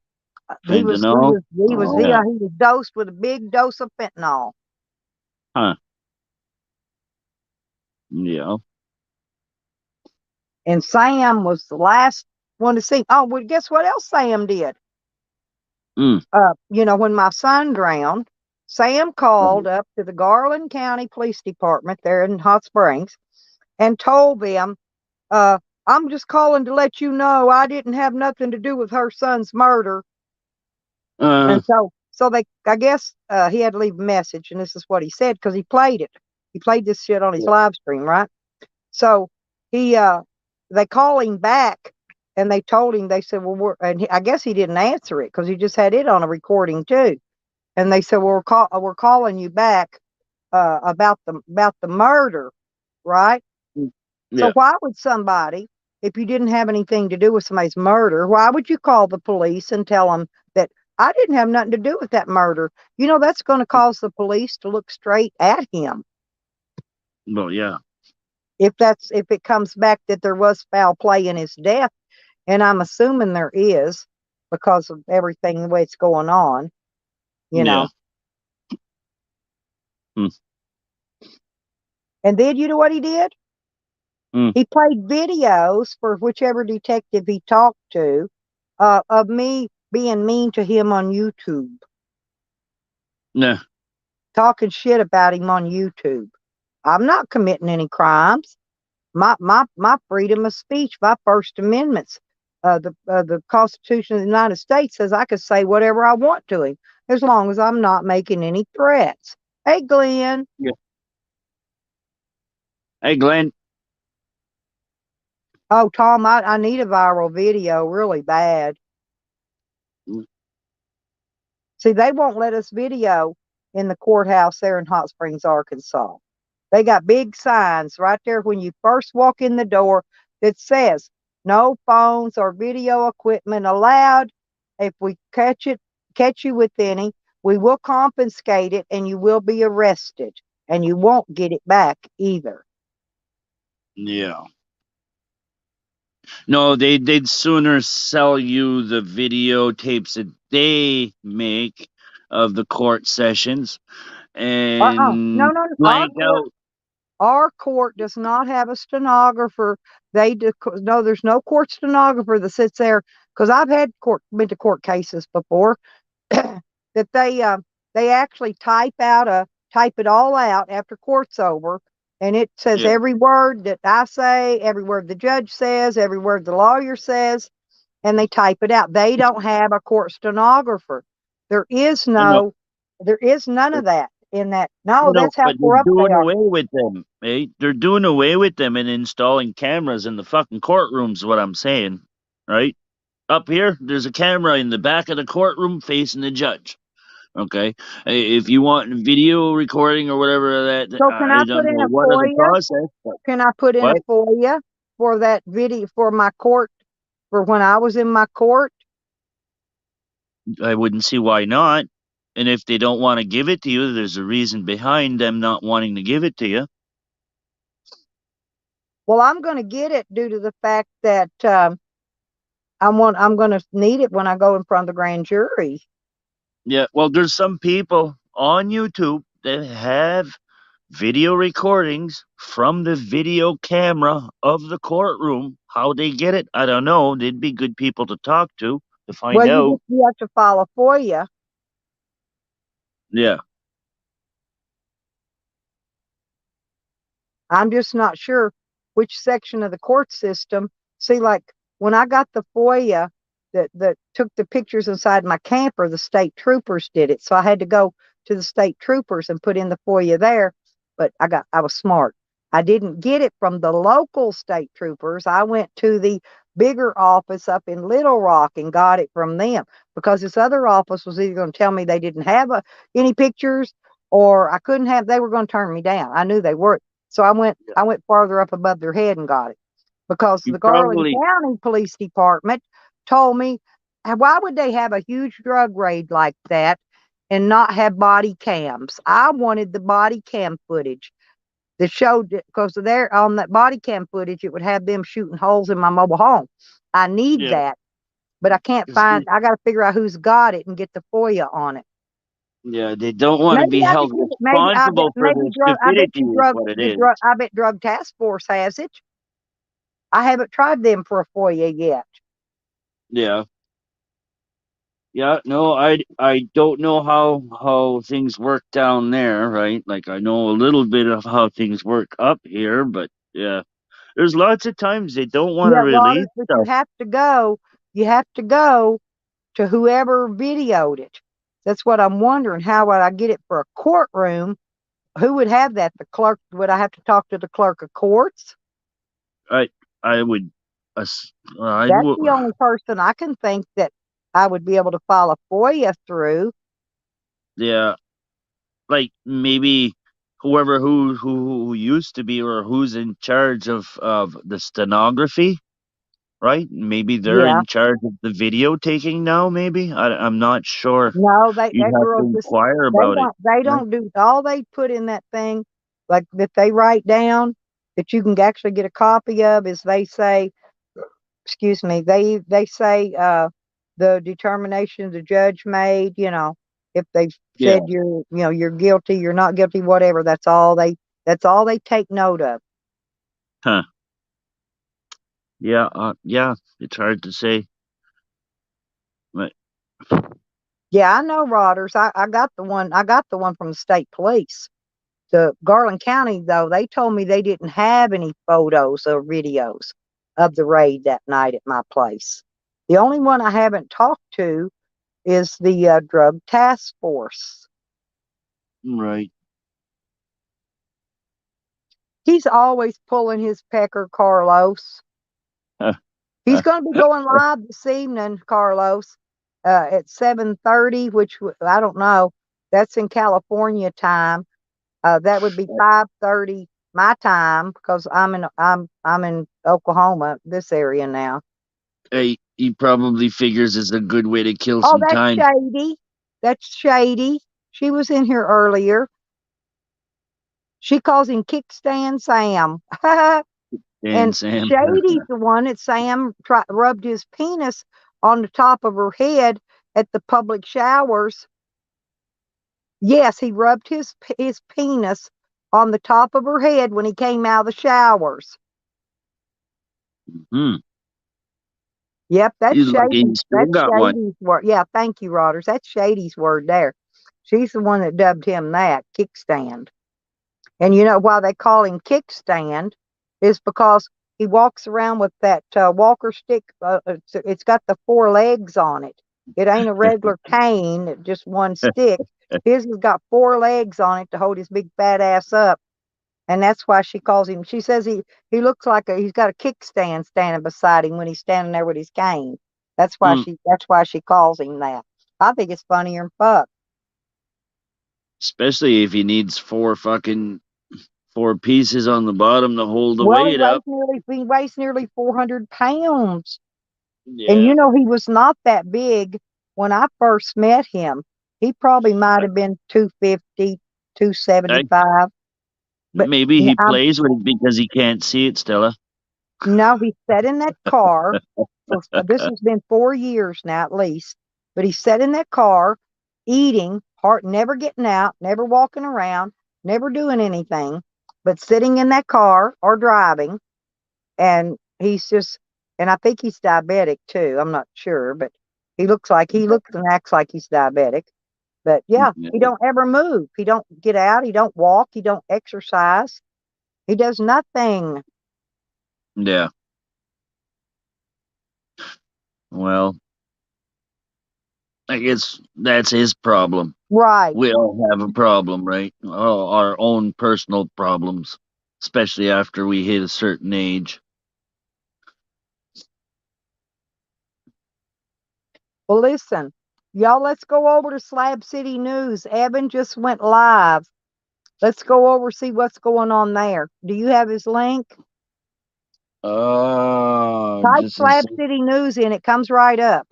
S4: Fentanyl. Oh.
S1: He was dosed with a big dose of fentanyl.
S4: Huh. Yeah.
S1: And Sam was the last one to see. Oh, well, guess what else Sam did?
S4: Mm.
S1: When my son drowned, Sam called up to the Garland County Police Department there in Hot Springs and told them, I'm just calling to let you know I didn't have nothing to do with her son's murder. And I guess he had to leave a message, and this is what he said because he played it. He played this shit on his live stream, right? So they call him back, and they told him, they said, well, I guess he didn't answer it because he just had it on a recording too. And they said, well, we're calling you back about the murder, right? So
S4: Yeah.
S1: why would somebody, if you didn't have anything to do with somebody's murder, why would you call the police and tell them that I didn't have nothing to do with that murder? That's going to cause the police to look straight at him.
S4: Well, yeah.
S1: If it comes back that there was foul play in his death, and I'm assuming there is because of everything the way it's going on,
S4: Yeah. Mm.
S1: And then you know what he did?
S4: Mm.
S1: He played videos for whichever detective he talked to of me being mean to him on YouTube,
S4: Nah.
S1: talking shit about him on YouTube. I'm not committing any crimes. My freedom of speech, my First Amendments, the Constitution of the United States says I can say whatever I want to him as long as I'm not making any threats. Hey, Glenn.
S4: Yeah. Hey, Glenn.
S1: Oh, Tom, I need a viral video really bad.
S4: Mm.
S1: See, they won't let us video in the courthouse there in Hot Springs, Arkansas. They got big signs right there when you first walk in the door that says no phones or video equipment allowed. If we catch you with any, we will confiscate it and you will be arrested and you won't get it back either.
S4: Yeah. No, they'd sooner sell you the videotapes that they make of the court sessions
S1: No,
S4: and
S1: no,
S4: blank out.
S1: our court does not have a stenographer. No, there's no court stenographer that sits there because I've had been to court cases before that they actually type it all out after court's over, and it says
S4: Yeah.
S1: every word that I say, every word the judge says, every word the lawyer says, and they type it out. They don't have a court stenographer. There is
S4: I know,
S1: no, there is none of that in that.
S4: I
S1: No,
S4: know,
S1: that's how
S4: but they're
S1: corrupt they
S4: doing
S1: are.
S4: away with them, eh? They're doing away with them and installing cameras in the fucking courtrooms, what I'm saying, right? Up here, there's a camera in the back of the courtroom facing the judge. Okay, if you want video recording or whatever that,
S1: So can I
S4: I
S1: put
S4: don't
S1: in
S4: know
S1: a
S4: what are the
S1: FOIA?
S4: process, but
S1: Can I put in a
S4: what?
S1: FOIA for that video for my court for when I was in my court?
S4: I wouldn't see why not. And if they don't want to give it to you, there's a reason behind them not wanting to give it to you.
S1: Well, I'm going to get it due to the fact that I'm going to need it when I go in front of the grand jury.
S4: Yeah, well, there's some people on YouTube that have video recordings from the video camera of the courtroom. How they get it, I don't know. They'd be good people to talk to find
S1: Well,
S4: out.
S1: you have to file a FOIA.
S4: Yeah,
S1: I'm just not sure which section of the court system. See, like when I got the FOIA that took the pictures inside my camper, the state troopers did it. So I had to go to the state troopers and put in the FOIA there. But I was smart. I didn't get it from the local state troopers. I went to the bigger office up in Little Rock and got it from them because this other office was either going to tell me they didn't have any pictures or I couldn't have, they were going to turn me down. I knew they were. So I went farther up above their head and got it because
S4: you
S1: the Garland
S4: probably.
S1: County Police Department told me, why would they have a huge drug raid like that and not have body cams? I wanted the body cam footage that showed it because there on that body cam footage, it would have them shooting holes in my mobile home. I need
S4: Yeah,
S1: that, but I can't
S4: 'cause
S1: find, I got to figure out who's got it and get the FOIA on it.
S4: yeah, they don't want to
S1: Maybe
S4: be
S1: I could
S4: held
S1: get it. Maybe
S4: responsible for the
S1: I bet
S4: stupidity
S1: you
S4: is what it is.
S1: I bet drug task force has it. I haven't tried them for a FOIA yet.
S4: Yeah. Yeah, no, I don't know how things work down there, right? Like I know a little bit of how things work up here, but yeah, there's lots of times they don't want to
S1: Yeah,
S4: release
S1: Rogers, but
S4: stuff.
S1: you have to go to whoever videoed it. That's what I'm wondering. How would I get it for a courtroom? Who would have that? The clerk? Would I have to talk to the clerk of courts?
S4: I I would, I
S1: That's
S4: would,
S1: the only person I can think that I would be able to file a FOIA through.
S4: yeah, like maybe whoever who used to be or who's in charge of the stenography, right? Maybe they're
S1: Yeah.
S4: in charge of the video taking now. Maybe I'm not sure.
S1: No,
S4: You'd
S1: that
S4: have
S1: girl
S4: to
S1: just
S4: inquire about it.
S1: they
S4: Right?
S1: don't do all they put in that thing like that they write down that you can actually get a copy of is they say, excuse me, they say the determination the judge made, if they
S4: Yeah.
S1: said you're guilty, you're not guilty, whatever, that's all they take note of.
S4: Huh. Yeah. Yeah. It's hard to say. But
S1: Yeah, I know, Rodders. I got the one from the state police. The Garland County, though, they told me they didn't have any photos or videos of the raid that night at my place. The only one I haven't talked to is the drug task force.
S4: right.
S1: He's always pulling his pecker, Carlos. He's going to be going live this evening, Carlos, at 7:30, which I don't know. That's in California time. That would be 5:30 my time because I'm in Oklahoma, this area now.
S4: Hey, he probably figures it's a good way to kill
S1: Oh,
S4: some
S1: that's
S4: time.
S1: shady. That's shady. She was in here earlier. She calls him Kickstand Sam. And
S4: Sam.
S1: Shady's the one that Sam rubbed his penis on the top of her head at the public showers. Yes, he rubbed his penis on the top of her head when he came out of the showers.
S4: Hmm.
S1: Yep, that's
S4: He's lucky
S1: Shady.
S4: he still
S1: That's
S4: got one.
S1: Shady's word. Yeah, thank you, Rodders. That's Shady's word there. She's the one that dubbed him that, kickstand. And you know why they call him kickstand is because he walks around with that walker stick. It's got the 4 legs on it. It ain't a regular cane, just one stick. His has got 4 legs on it to hold his big fat ass up. And that's why she calls him. She says he looks like he's got a kickstand standing beside him when he's standing there with his cane. That's why she calls him that. I think it's funnier than fuck.
S4: Especially if he needs 4 pieces on the bottom to hold the weight up.
S1: He weighs nearly 400 pounds.
S4: Yeah.
S1: And you know, he was not that big when I first met him. He probably might have been 250, 275. But
S4: Maybe he plays with it because he can't see it, Stella.
S1: no, he sat in that car. This has been 4 years now at least. But he sat in that car eating, never getting out, never walking around, never doing anything, but sitting in that car or driving. And he's just, and I think he's diabetic too. I'm not sure, but he looks and acts like he's diabetic. But yeah, he don't ever move. He don't get out. He don't walk. He don't exercise. He does nothing.
S4: Yeah. Well, I guess that's his problem.
S1: Right.
S4: We all have a problem, right? Our own personal problems, especially after we hit a certain age.
S1: Well, listen, y'all, let's go over to Slab City News. Evan just went live. Let's go over, see what's going on there. Do you have his link? Type Slab City News in. It comes right up.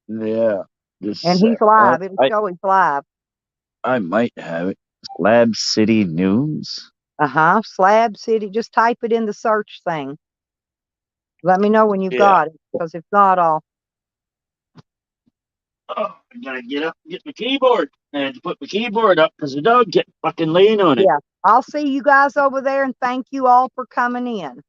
S4: Yeah.
S1: And he's live. It'll show he's live.
S4: I might have it. Slab City News?
S1: Slab City. Just type it in the search thing. Let me know when you got it, because if not, I'll.
S4: Oh, I gotta get up and get my keyboard. I had to put my keyboard up because the dog kept fucking laying on it.
S1: Yeah, I'll see you guys over there, and thank you all for coming in.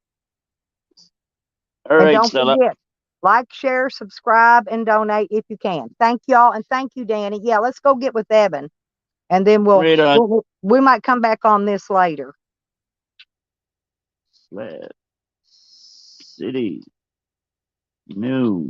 S4: All right,
S1: don't
S4: Stella.
S1: forget, like, share, subscribe, and donate if you can. Thank y'all, and thank you, Danny. Yeah, let's go get with Evan, and then we might come back on this later.
S4: Slab City News.